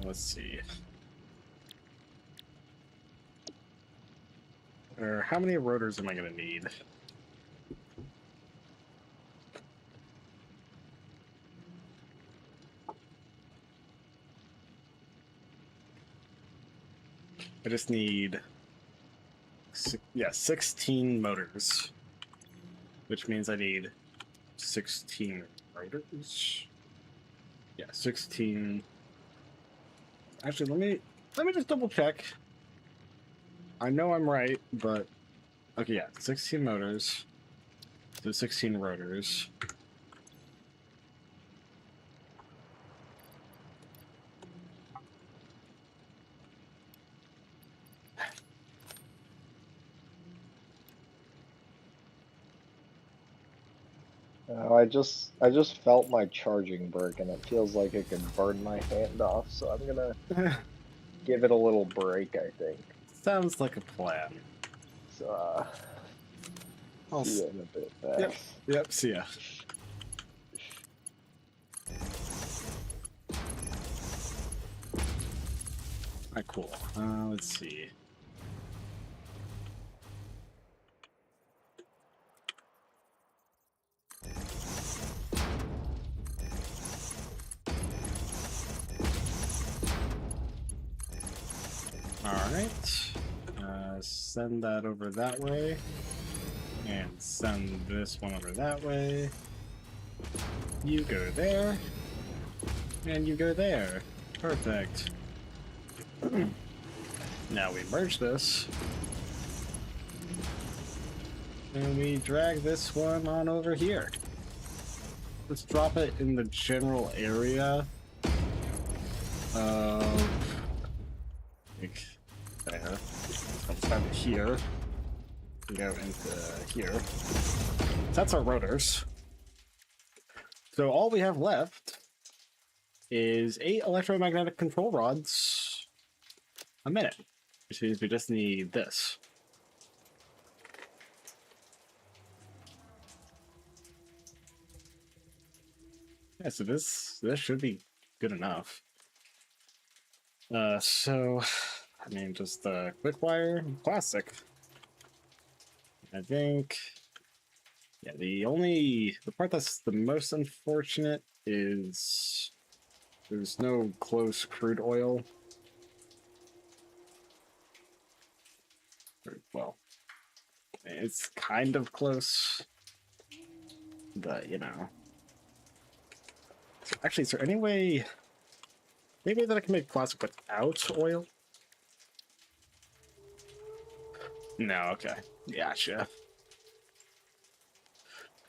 Let's see. Or how many rotors am I gonna need? I just need, 16 motors, which means I need 16 rotors. Yeah, 16. Actually, let me just double check. I know I'm right, but okay, yeah, 16 motors, so 16 rotors. I just felt my charging brick and it feels like it could burn my hand off, so I'm gonna give it a little break, I think. Sounds like a plan. So I'll see you in a bit, Yep, Max. yep, see ya. Alright, cool. Let's see. Alright. Send that over that way. And send this one over that way. You go there. And you go there. Perfect. Now we merge this. And we drag this one on over here. Let's drop it in the general area of, like, there. Let's have it here. Go into here. So that's our rotors. So all we have left is 8 electromagnetic control rods a minute, which means we just need this. Yeah, so this should be good enough. So, I mean, just quick wire, plastic. I think, yeah, the part that's the most unfortunate is there's no close crude oil. Well, it's kind of close, but you know. Actually, is there any way that I can make plastic without oil? No, okay. Gotcha.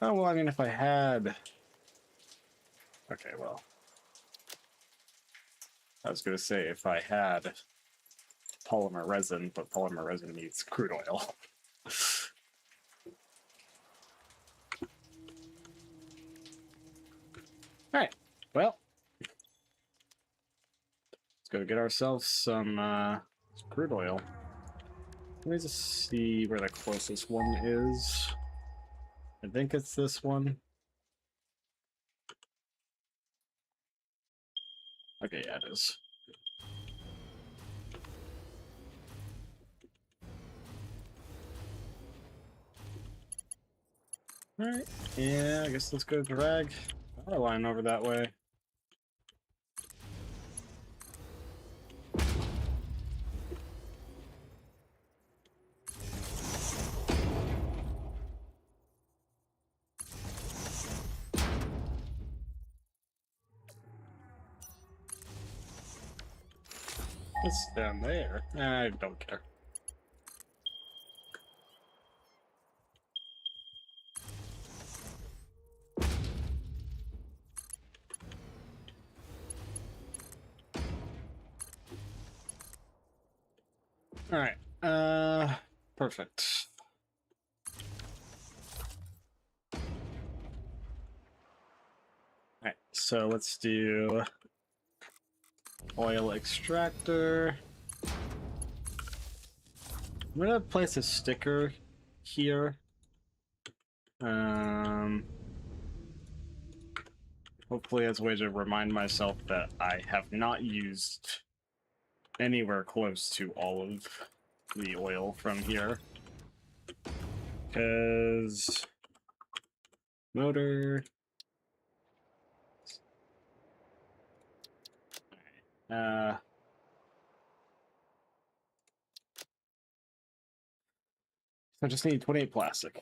Oh, well, I mean, if I had... Okay, well... I was gonna say, if I had polymer resin, but polymer resin needs crude oil. Alright, well... Let's go get ourselves some crude oil. Let me just see where the closest one is. I think it's this one. Okay, yeah, it is. Alright, yeah, I guess let's go drag our line over that way. It's down there. I don't care. Alright, perfect. Alright, so let's do oil extractor. I'm gonna place a sticker here. Hopefully as a way to remind myself that I have not used anywhere close to all of the oil from here. Because motor. I just need 28 plastic.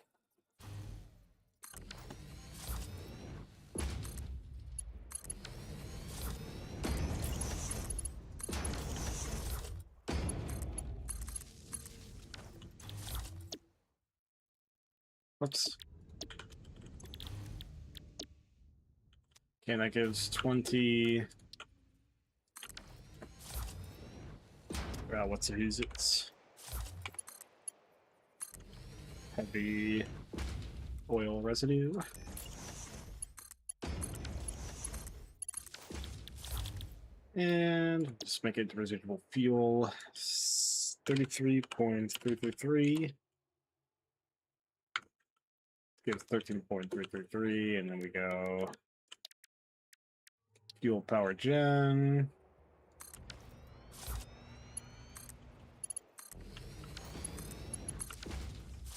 Whoops. Okay, that gives 20. What's it? Use it? Heavy oil residue. And just make it residual fuel. 33.333. Gives 13.333, and then we go fuel power gen.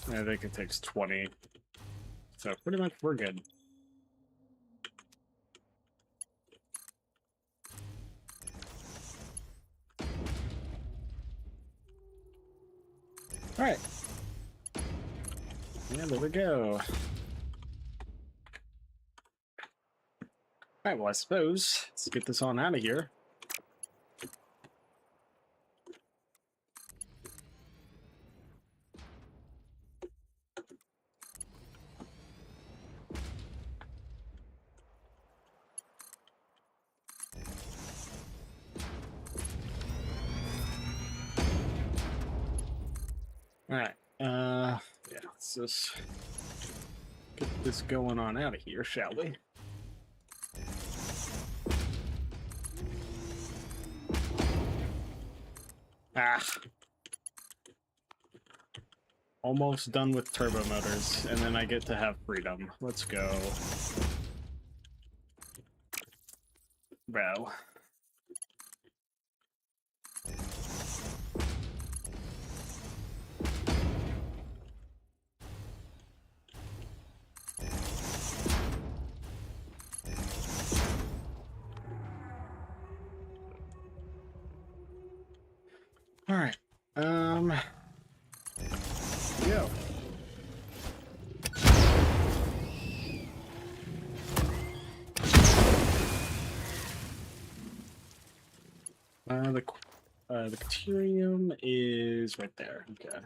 I think it takes 20. So pretty much we're good. Alright. Yeah, there we go. Alright, well I suppose let's get this on out of here. Alright, yeah, let's just get this going on out of here, shall we? Ah! Almost done with turbo motors, and then I get to have freedom. Let's go. Bro. Alright. Go. The Caterium is right there. Okay.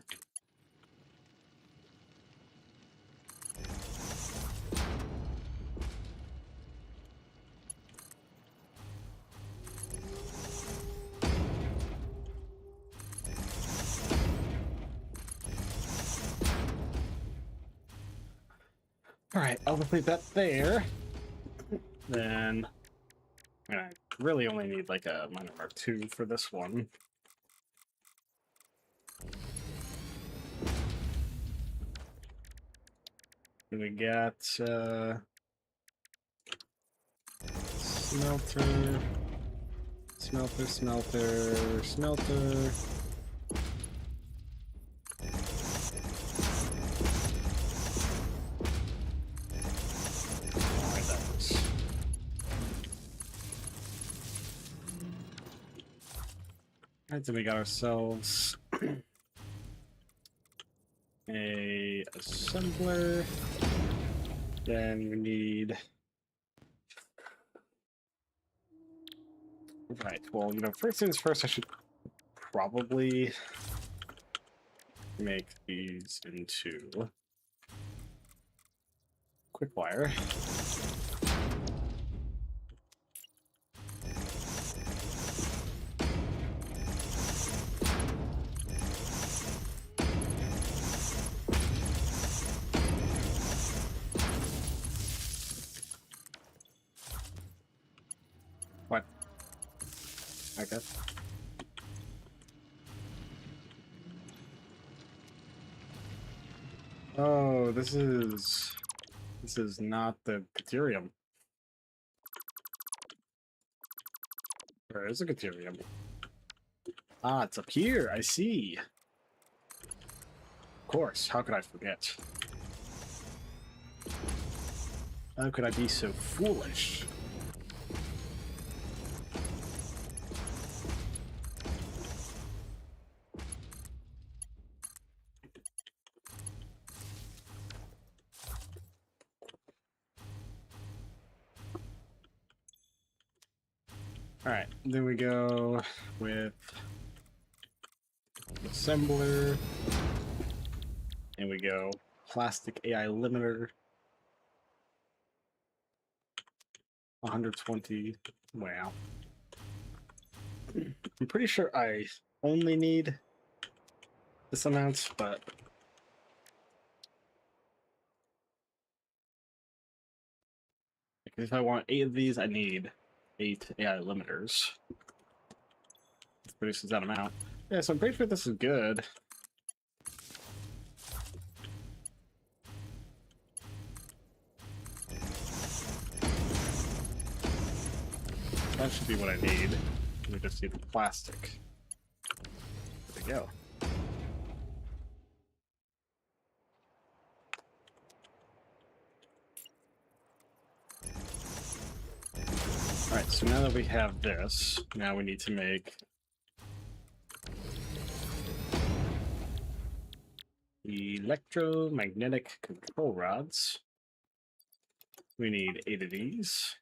Alright, I'll complete that there. Then I really only need like a minor Mark II for this one. And we got smelter, smelter. Alright, so we got ourselves a assembler. Then we need. Right, well, first things first, I should probably make these into quick wire. What? Okay. Oh, this is not the Caterium. Where is the Caterium? Ah, it's up here. I see. Of course, how could I forget? How could I be so foolish? Alright, then we go with assembler, and we go plastic AI limiter, 120. Wow. I'm pretty sure I only need this amount, but if I want 8 of these, I need 8 AI limiters. This produces that amount. Yeah, so I'm pretty sure this is good. That should be what I need. We just need the plastic. There we go. Alright, so now that we have this, now we need to make electromagnetic control rods. We need 8 of these.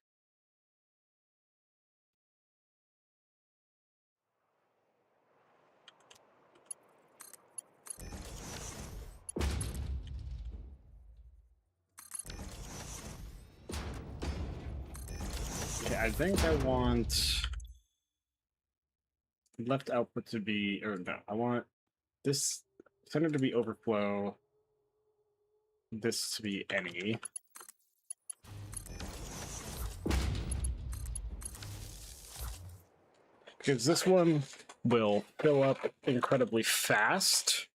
Okay, I think I want left output to be, or no, I want this center to be overflow, this to be any. Because this one will fill up incredibly fast,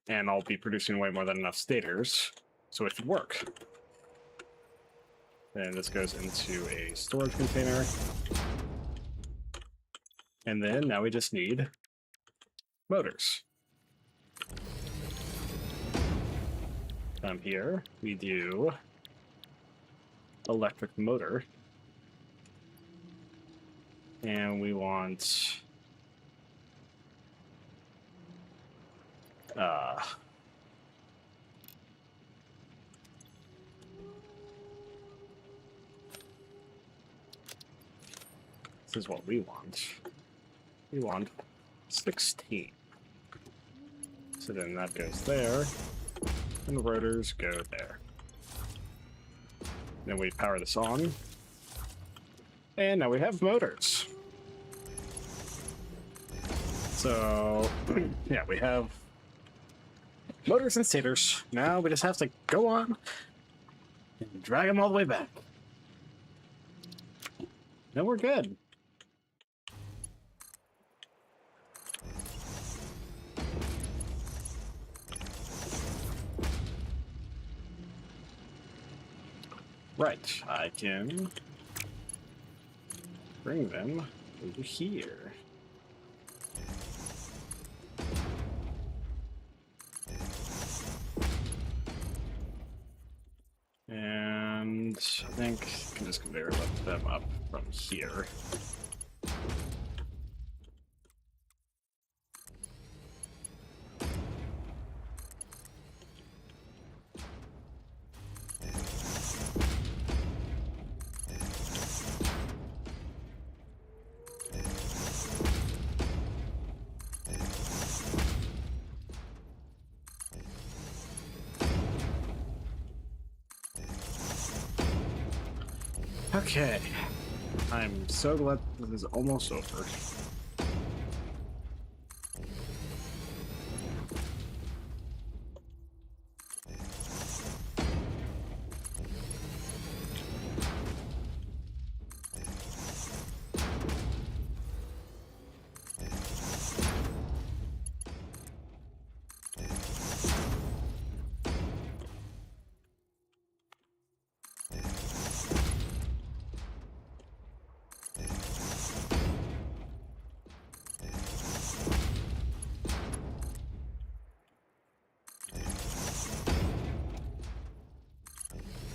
and I'll be producing way more than enough stators, so it should work. And this goes into a storage container. And then now we just need motors. Down here, we do electric motor. And we want this is what we want. We want 16. So then that goes there, and the rotors go there. Then we power this on, and now we have motors. So, yeah, we have motors and stators. Now we just have to go on and drag them all the way back. Then we're good. Right, I can bring them over here. And I think I can just conveyor lift them up from here. Okay, I'm so glad this is almost over.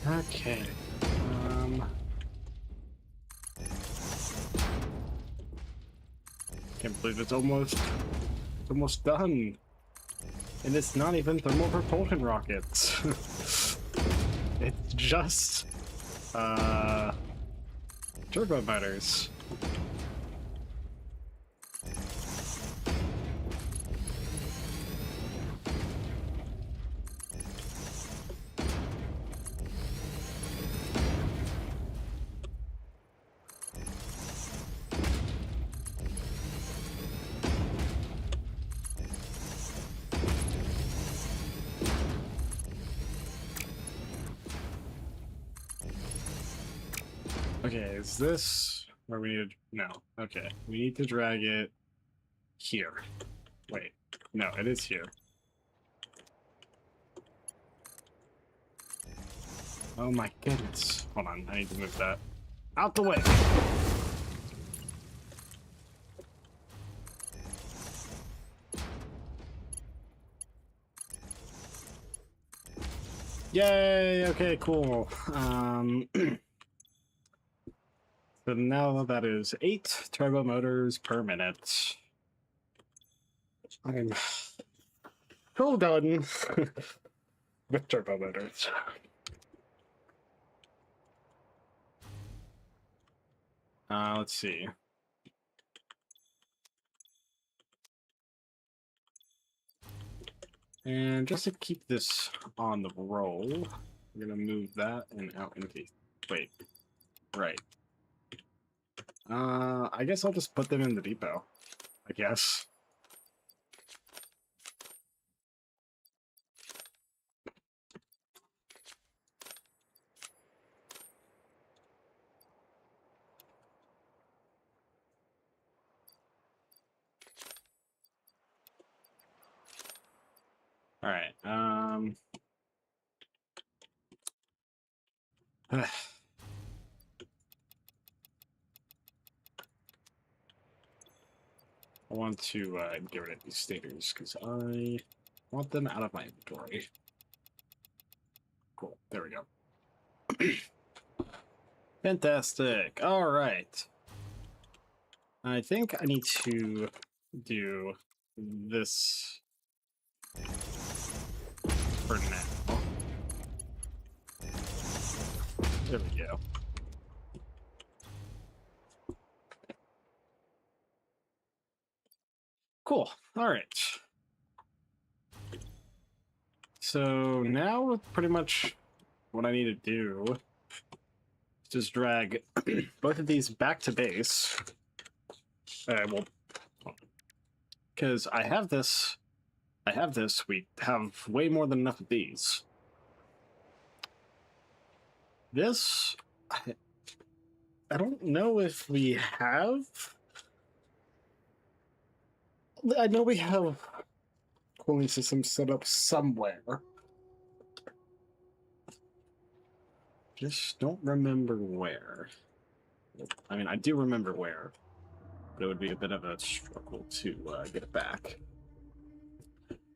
Okay. Can't believe it's almost done. And it's not even thermal propulsion rockets. It's just turbo motors. Okay, is this where we need to... No. Okay, we need to drag it here. Wait, no, it is here. Oh my goodness. Hold on, I need to move that out the way. Yay, okay, cool. So now that is 8 turbo motors per minute. I'm so done with turbo motors. Let's see. And just to keep this on the roll, we're gonna move that and out in case. Wait, right. I guess I'll just put them in the depot. I guess. All right. I want to get rid of these stators because I want them out of my inventory. Cool. There we go. Fantastic. All right. I think I need to do this for now. There we go. Cool. All right. So now pretty much what I need to do is just drag both of these back to base. Well, because I have this, we have way more than enough of these. This, I don't know if we have. I know we have cooling systems set up somewhere. Just don't remember where. I mean, I do remember where, but it would be a bit of a struggle to get it back.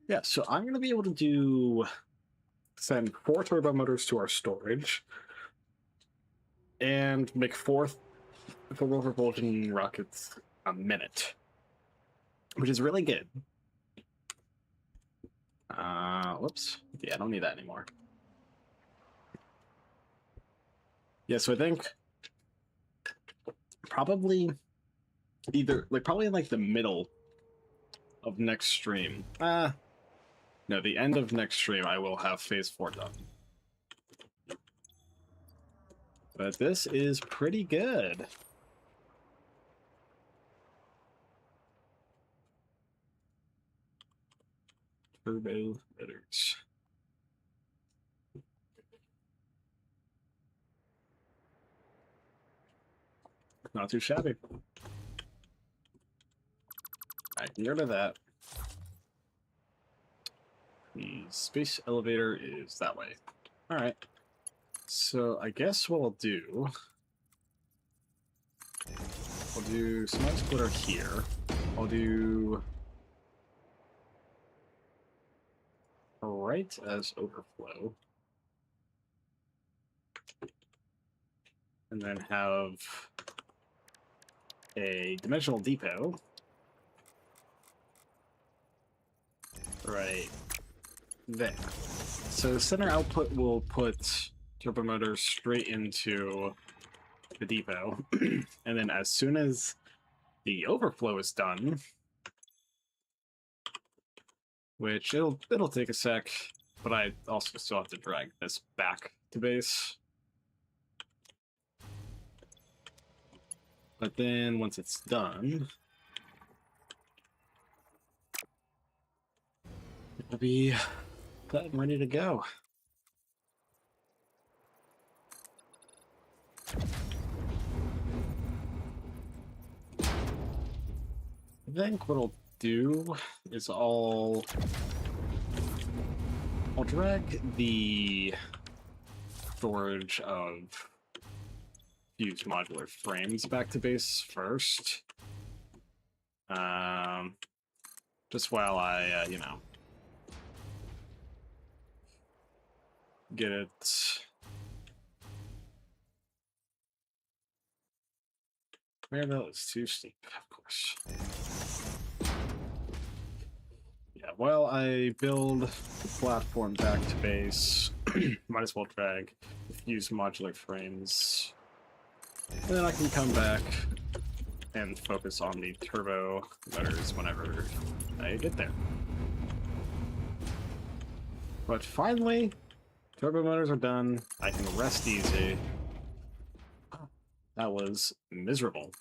Yeah, so I'm going to be able to send 4 turbo motors to our storage and make 4 thermal propulsion rockets a minute, which is really good. Whoops. Yeah, I don't need that anymore. Yeah, so I think probably probably in like the middle of next stream. No, the end of next stream I will have phase 4 done. But this is pretty good. Turbo motors. Not too shabby. I can get rid of that. The space elevator is that way. Alright. So I guess what I'll do smart splitter here. I'll do right as overflow. and then have a dimensional depot right there. So the center output will put turbo motors straight into the depot, and then as soon as the overflow is done, which it'll take a sec, but I also still have to drag this back to base. But then once it's done, it'll be set and ready to go. I think what I'll do is I'll drag the storage of fused modular frames back to base first. Just while I, you know, get it. Maribel is too steep, of course. Yeah, while I build the platform back to base, might as well drag the fused modular frames. And then I can come back and focus on the turbo motors whenever I get there. But finally, turbo motors are done. I can rest easy. That was miserable.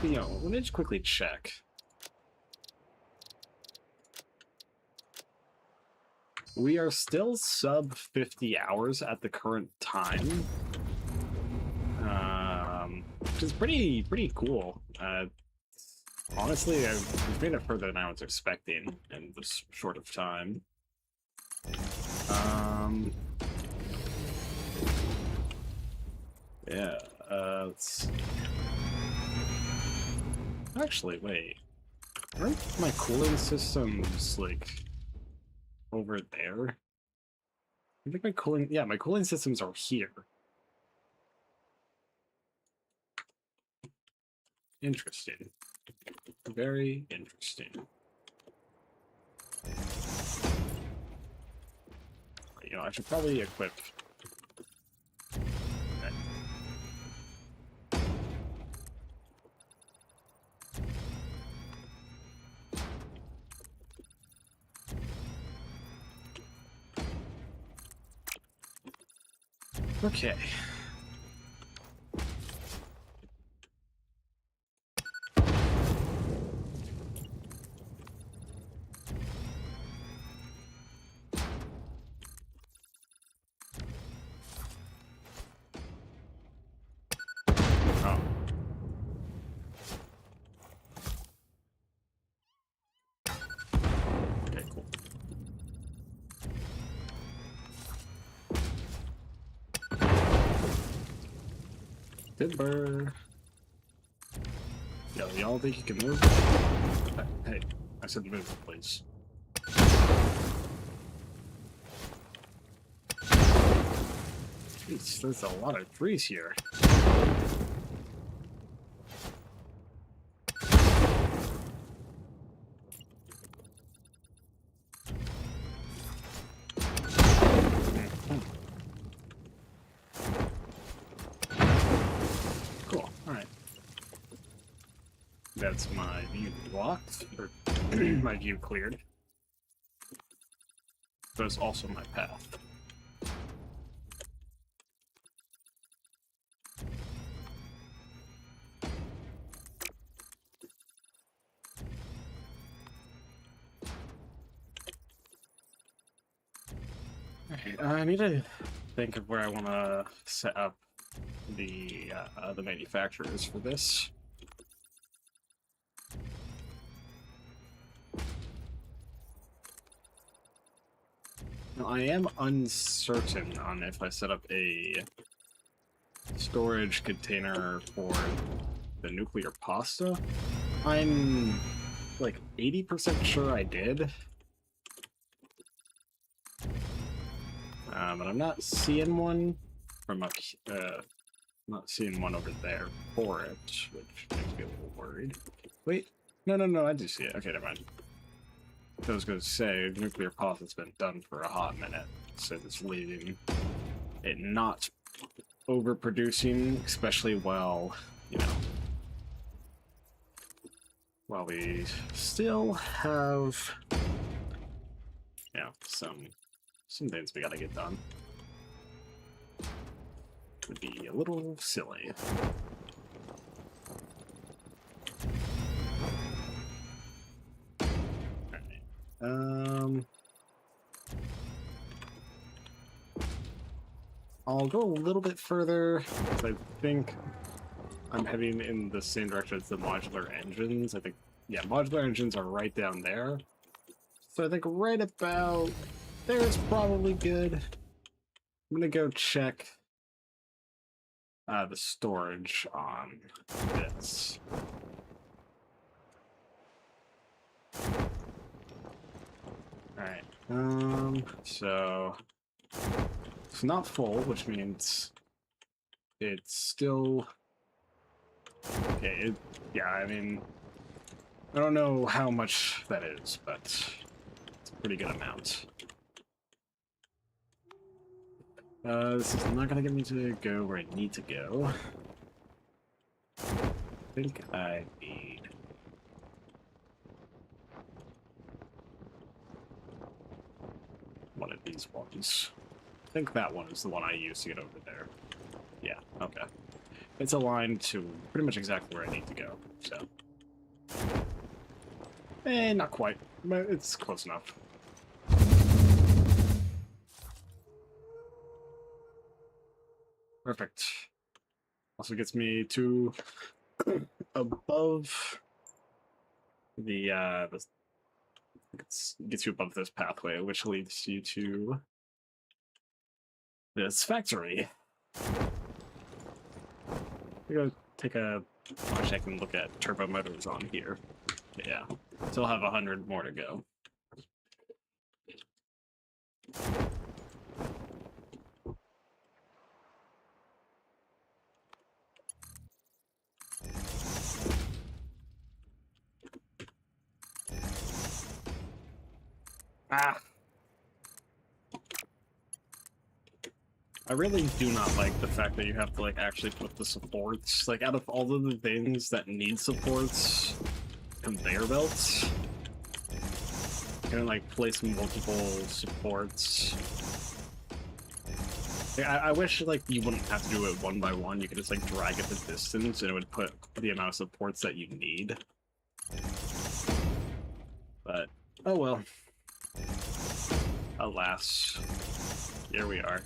You know, let me just quickly check. We are still sub 50 hours at the current time, which is pretty cool. Honestly, we've made it further than I was expecting in this short of time. Yeah. Let's. Actually, wait. Aren't my cooling systems, like, over there? I think my cooling systems are here. Interesting. Very interesting. You know, I should probably equip. Okay. Oh. Okay, cool. Timber. Yo, y'all think you can move? Hey, I said move, please. Jeez, there's a lot of trees here. Cool, alright. That's my view blocked, or my view cleared. That's also my path. I need to think of where I want to set up the manufacturers for this. Now, I am uncertain on if I set up a storage container for the nuclear pasta? I'm like 80% sure I did. But I'm not seeing one from up not seeing one over there for it, which makes me a little worried. Wait, no, I do see it. Okay, never mind. I was going to say, nuclear pasta's been done for a hot minute, so it's leaving it not overproducing, especially while, you know, while we still have, you know, some things we gotta get done. Would be a little silly. Alright. I'll go a little bit further, because I think I'm heading in the same direction as the modular engines. I think, yeah, modular engines are right down there. So I think right about there is probably good. I'm gonna go check the storage on this. Alright, so it's not full, which means it's still okay. Yeah, I mean, I don't know how much that is, but it's a pretty good amount. This is not gonna get me to go where I need to go. I think I need one of these ones. I think that one is the one I used to get over there. Yeah, okay. It's aligned to pretty much exactly where I need to go, so. Not quite, but it's close enough. Perfect. Also gets me to above the gets you above this pathway, which leads you to this factory. We go take a check and look at turbo motors on here. Yeah, still have 100 more to go. Ah. I really do not like the fact that you have to, like, actually put the supports. Like, out of all of the things that need supports, conveyor belts, you're gonna, like, place multiple supports. I wish, like, you wouldn't have to do it one by one. You could just, like, drag it the distance, and it would put the amount of supports that you need. But, oh well. Alas. Here we are.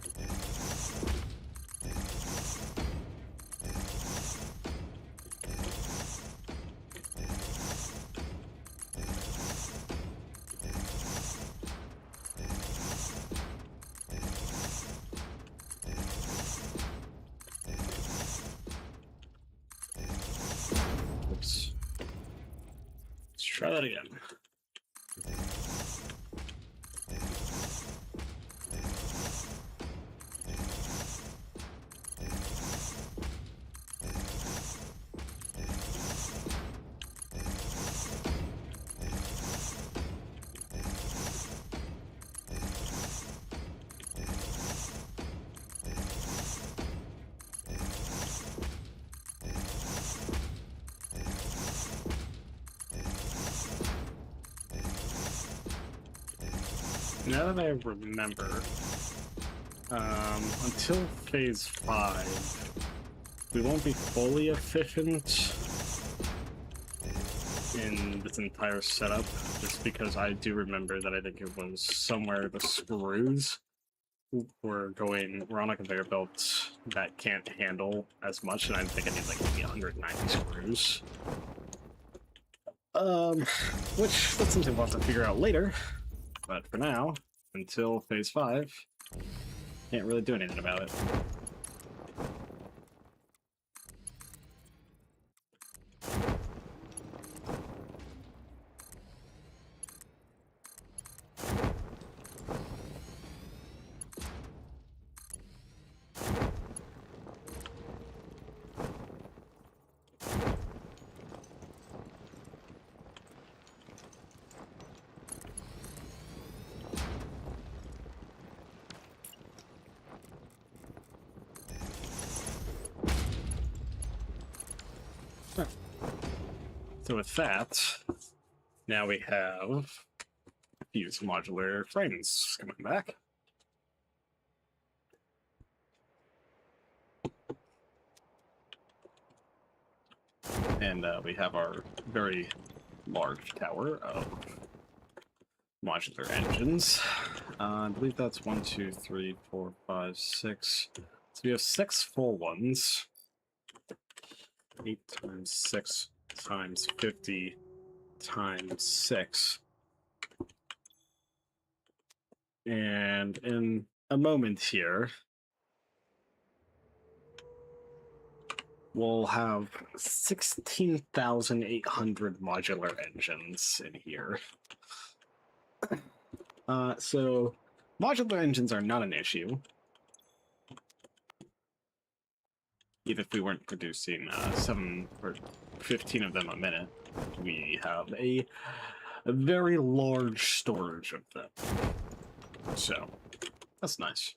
Oops. Let's try that again. Now that I remember, until phase 5, we won't be fully efficient in this entire setup, just because I do remember that I think it was somewhere the screws we're on a conveyor belt that can't handle as much, and I think I need like maybe 190 screws. Which that's something we'll have to figure out later. But for now, until phase 5, can't really do anything about it. So with that, now we have fuse modular frames coming back. And we have our very large tower of modular engines. I believe that's 1, 2, 3, 4, 5, 6. So we have 6 full ones. 8 times 6 times 50 times 6. And in a moment here, we'll have 16,800 modular engines in here. So modular engines are not an issue. Even if we weren't producing 7 or 15 of them a minute, we have a very large storage of them. So that's nice.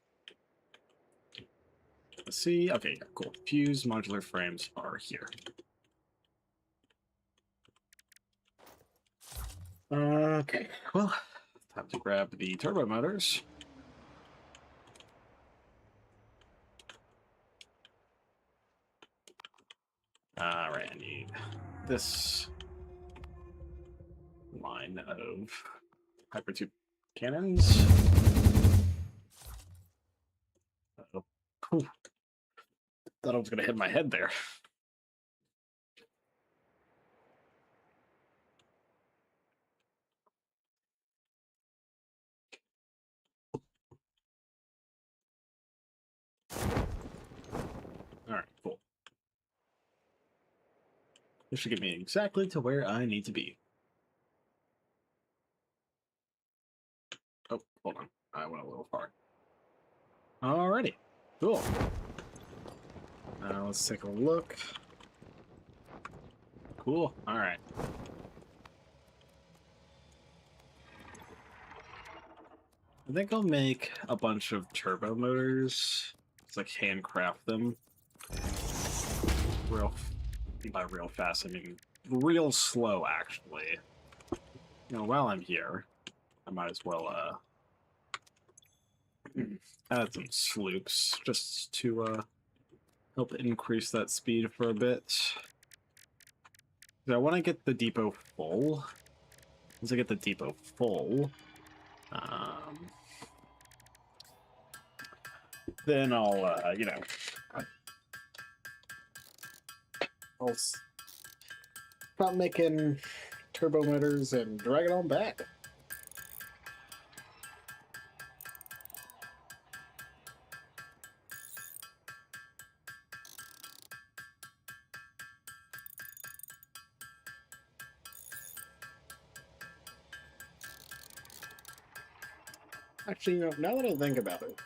Let's see. Okay, yeah, cool. Fuse modular frames are here. Okay, well, time to grab the turbo motors. Alright, I need this line of hypertube cannons. Uh-oh. Whew. Thought I was going to hit my head there. Alright, cool. This should get me exactly to where I need to be. Oh, hold on. I went a little far. Alrighty. Cool. Now let's take a look. Cool. Alright. I think I'll make a bunch of turbo motors. It's like handcraft them. By real fast, I mean real slow, actually. You know, while I'm here, I might as well add some sloops just to help increase that speed for a bit. I want to get the depot full. Once I get the depot full, then I'll, you know, I'll stop making turbo motors and drag it on back. Actually, you know, now that I think about it,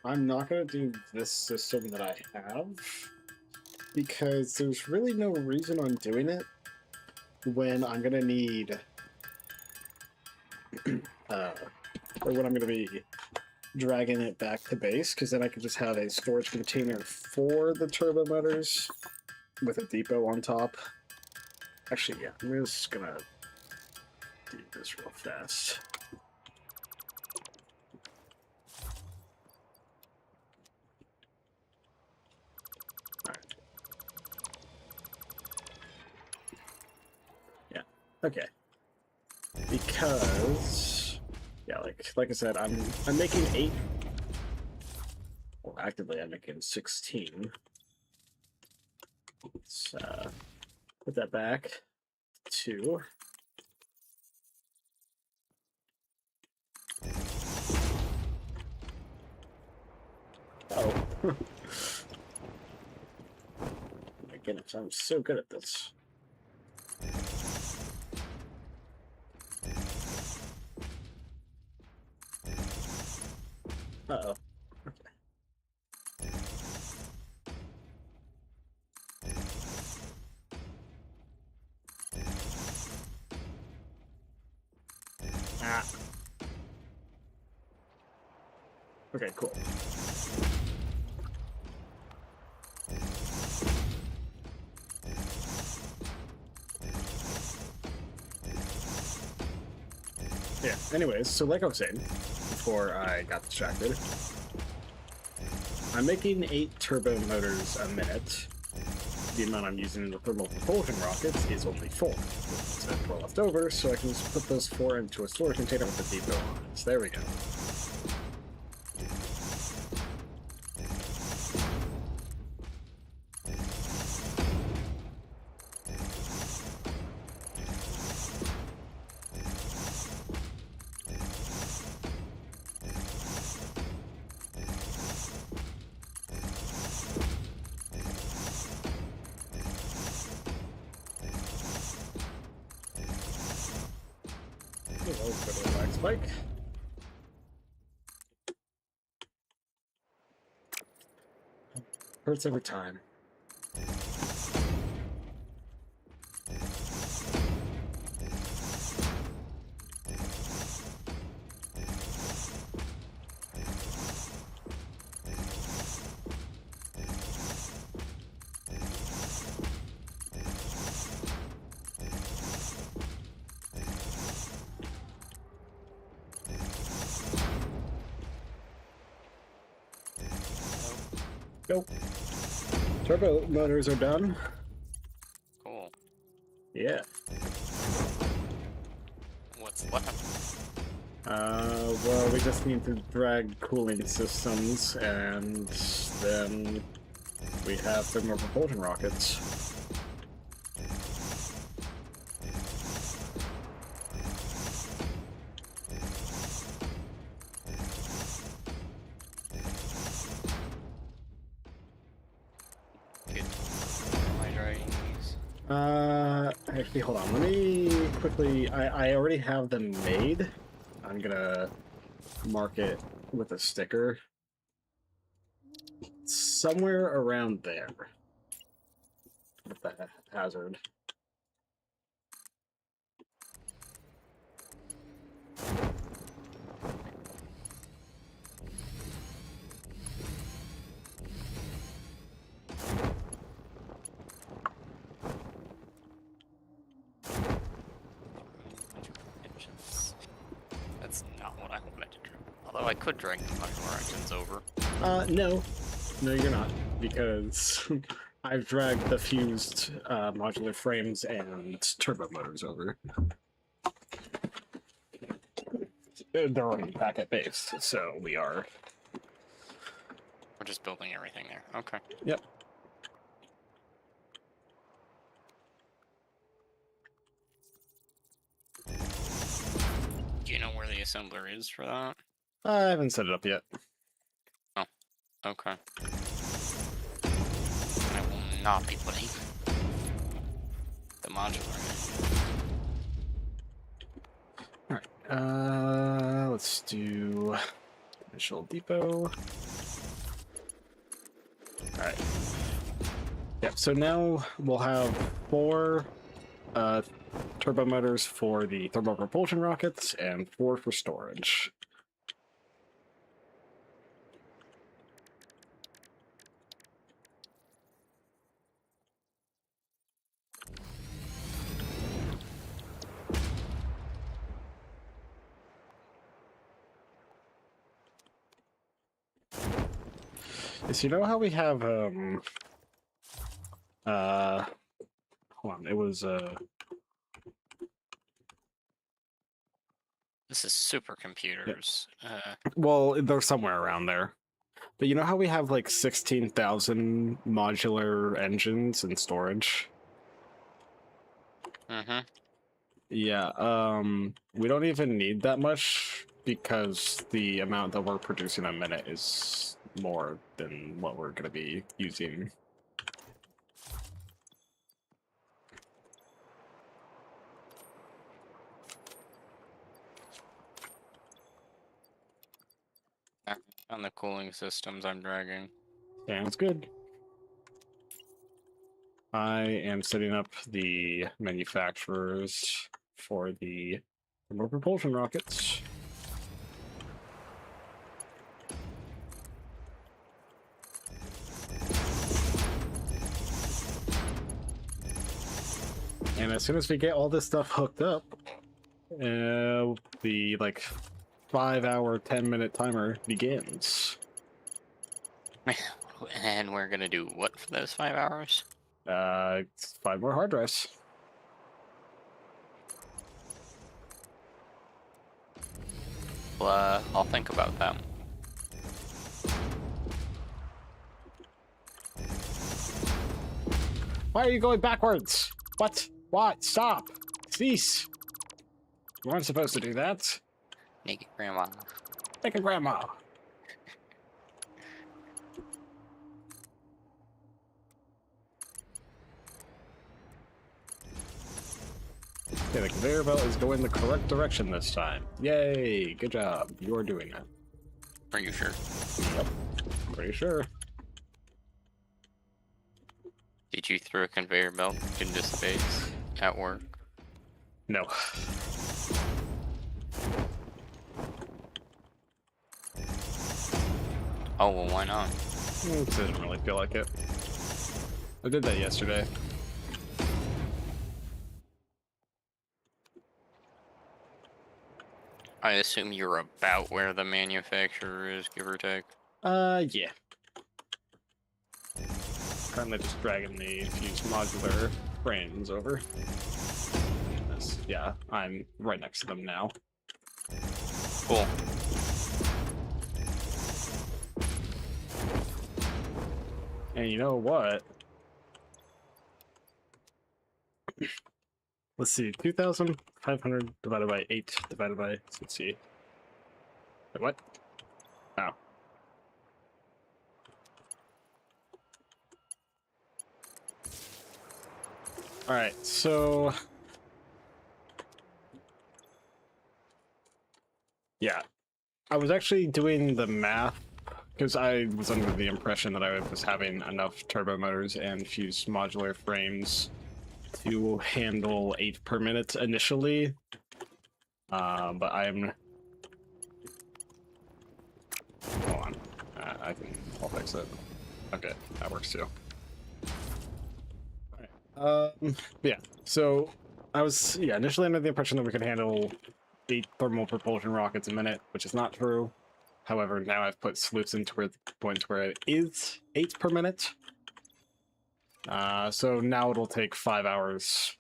I'm not going to do this system that I have, because there's really no reason on doing it when I'm going to need, or when I'm going to be dragging it back to base, because then I could just have a storage container for the turbo motors with a depot on top. Actually, yeah, I'm just going to do this real fast. Okay, because yeah, like I said, I'm making 8. Well, actively I'm making 16. Let's put that back to 2. Oh, my goodness, I'm so good at this. Uh-oh. Okay. Ah. Okay, cool. Anyways, so like I was saying before I got distracted, I'm making 8 turbo motors a minute. The amount I'm using in the thermal propulsion rockets is only 4. So 4 left over, so I can just put those 4 into a storage container with the depot on it. So there we go. Let's go to the black spike. Hurts every time. Go. Turbo motors are done. Cool. Yeah. What's left? Well, we just need to drag cooling systems, and then we have thermal propulsion rockets. Good. Am I dragging these? Actually, hold on. Let me quickly. I already have them made. I'm gonna mark it with a sticker. Somewhere around there. With the hazard. That's not what I wanted to drag. Although I could drag the modular engines over. No. No, you're not. Because I've dragged the fused modular frames and turbo motors over. They're already back at base, so we are. We're just building everything there. Okay. Yep. Do you know where the assembler is for that? I haven't set it up yet. Okay. I will not be putting the modular in. Alright, let's do initial depot. Alright. Yep, so now we'll have 4 turbo motors for the thermal propulsion rockets and 4 for storage. So you know how we have hold on, it was This is supercomputers. well, they're somewhere around there. But you know how we have like 16,000 modular engines in storage? Mm-hmm. Yeah, we don't even need that much because the amount that we're producing a minute is more than what we're going to be using. On the cooling systems I'm dragging. Sounds good. I am setting up the manufacturers for the thermal propulsion rockets. And as soon as we get all this stuff hooked up, The like 5-hour, 10-minute timer begins. And we're gonna do what for those 5 hours? It's 5 more hard drives. Well, I'll think about that. Why are you going backwards? What? What? Stop! Cease! You weren't supposed to do that. Naked grandma. Like a grandma. Okay, the conveyor belt is going the correct direction this time. Yay! Good job. You're doing it. Are you sure? Yep. Pretty sure. Did you throw a conveyor belt into space at work? No. Oh, well, why not? It doesn't really feel like it. I did that yesterday. I assume you're about where the manufacturer is, give or take. Yeah. Currently just dragging the fused modular frames over. Yeah, I'm right next to them now. Cool. And you know what? Let's see, 2,500 divided by 8 divided by, let's see. Wait, what? Oh. Alright, so... Yeah. I was actually doing the math, because I was under the impression that I was having enough turbo motors and fused modular frames to handle 8 per minute initially. But I'm... Hold on. I'll fix it. Okay, that works too. Yeah, so I was initially under the impression that we could handle 8 thermal propulsion rockets a minute, which is not true. However, now I've put sleuths into the point where it is 8 per minute. So now it'll take 5 hours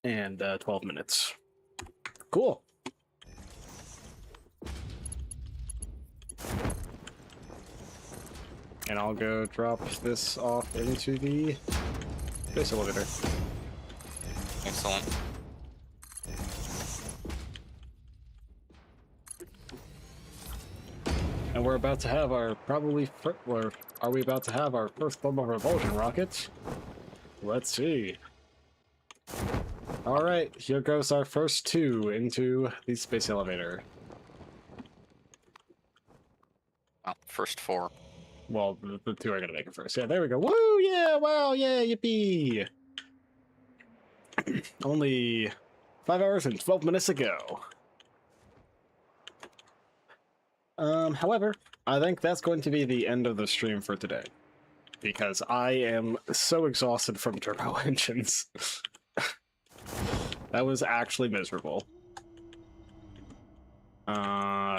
and 12 minutes. Cool. And I'll go drop this off into the space elevator. Excellent. And we're about to have our or are we about to have our first thermal propulsion rocket? Let's see. All right, here goes our first 2 into the space elevator. Well, first 4. Well, the 2 are gonna make it first. Yeah, there we go. Woo! Yeah! Wow! Yeah! Yippee! Only 5 hours and 12 minutes ago. However, I think that's going to be the end of the stream for today. Because I am so exhausted from turbo engines. That was actually miserable.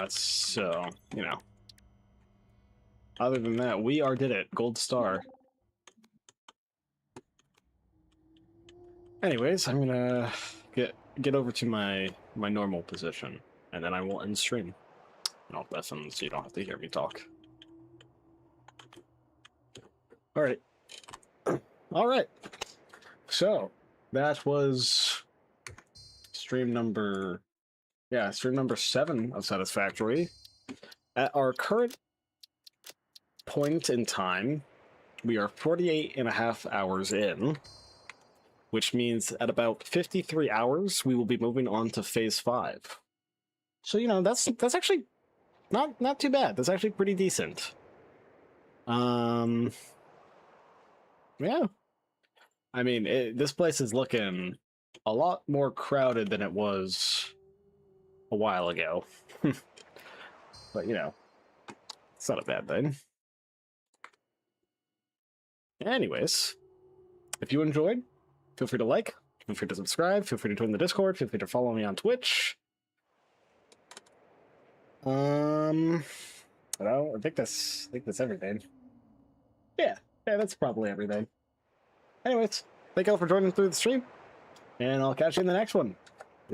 So, you know. Other than that, we did it. Gold star. Anyways, I'm gonna get over to my normal position, and then I will end stream. No lessons, so you don't have to hear me talk. Alright. Alright. So, that was stream number 7 of Satisfactory. At our current point in time, we are 48.5 hours in, which means at about 53 hours, we will be moving on to phase 5. So, you know, that's actually not too bad. That's actually pretty decent. Yeah. I mean, this place is looking a lot more crowded than it was a while ago. But, you know, it's not a bad thing. Anyways, if you enjoyed, feel free to like, Feel free to subscribe. Feel free to join the Discord. Feel free to follow me on Twitch. I think that's everything. Yeah, that's probably everything. Anyways, thank you all for joining through the stream, and I'll catch you in the next one.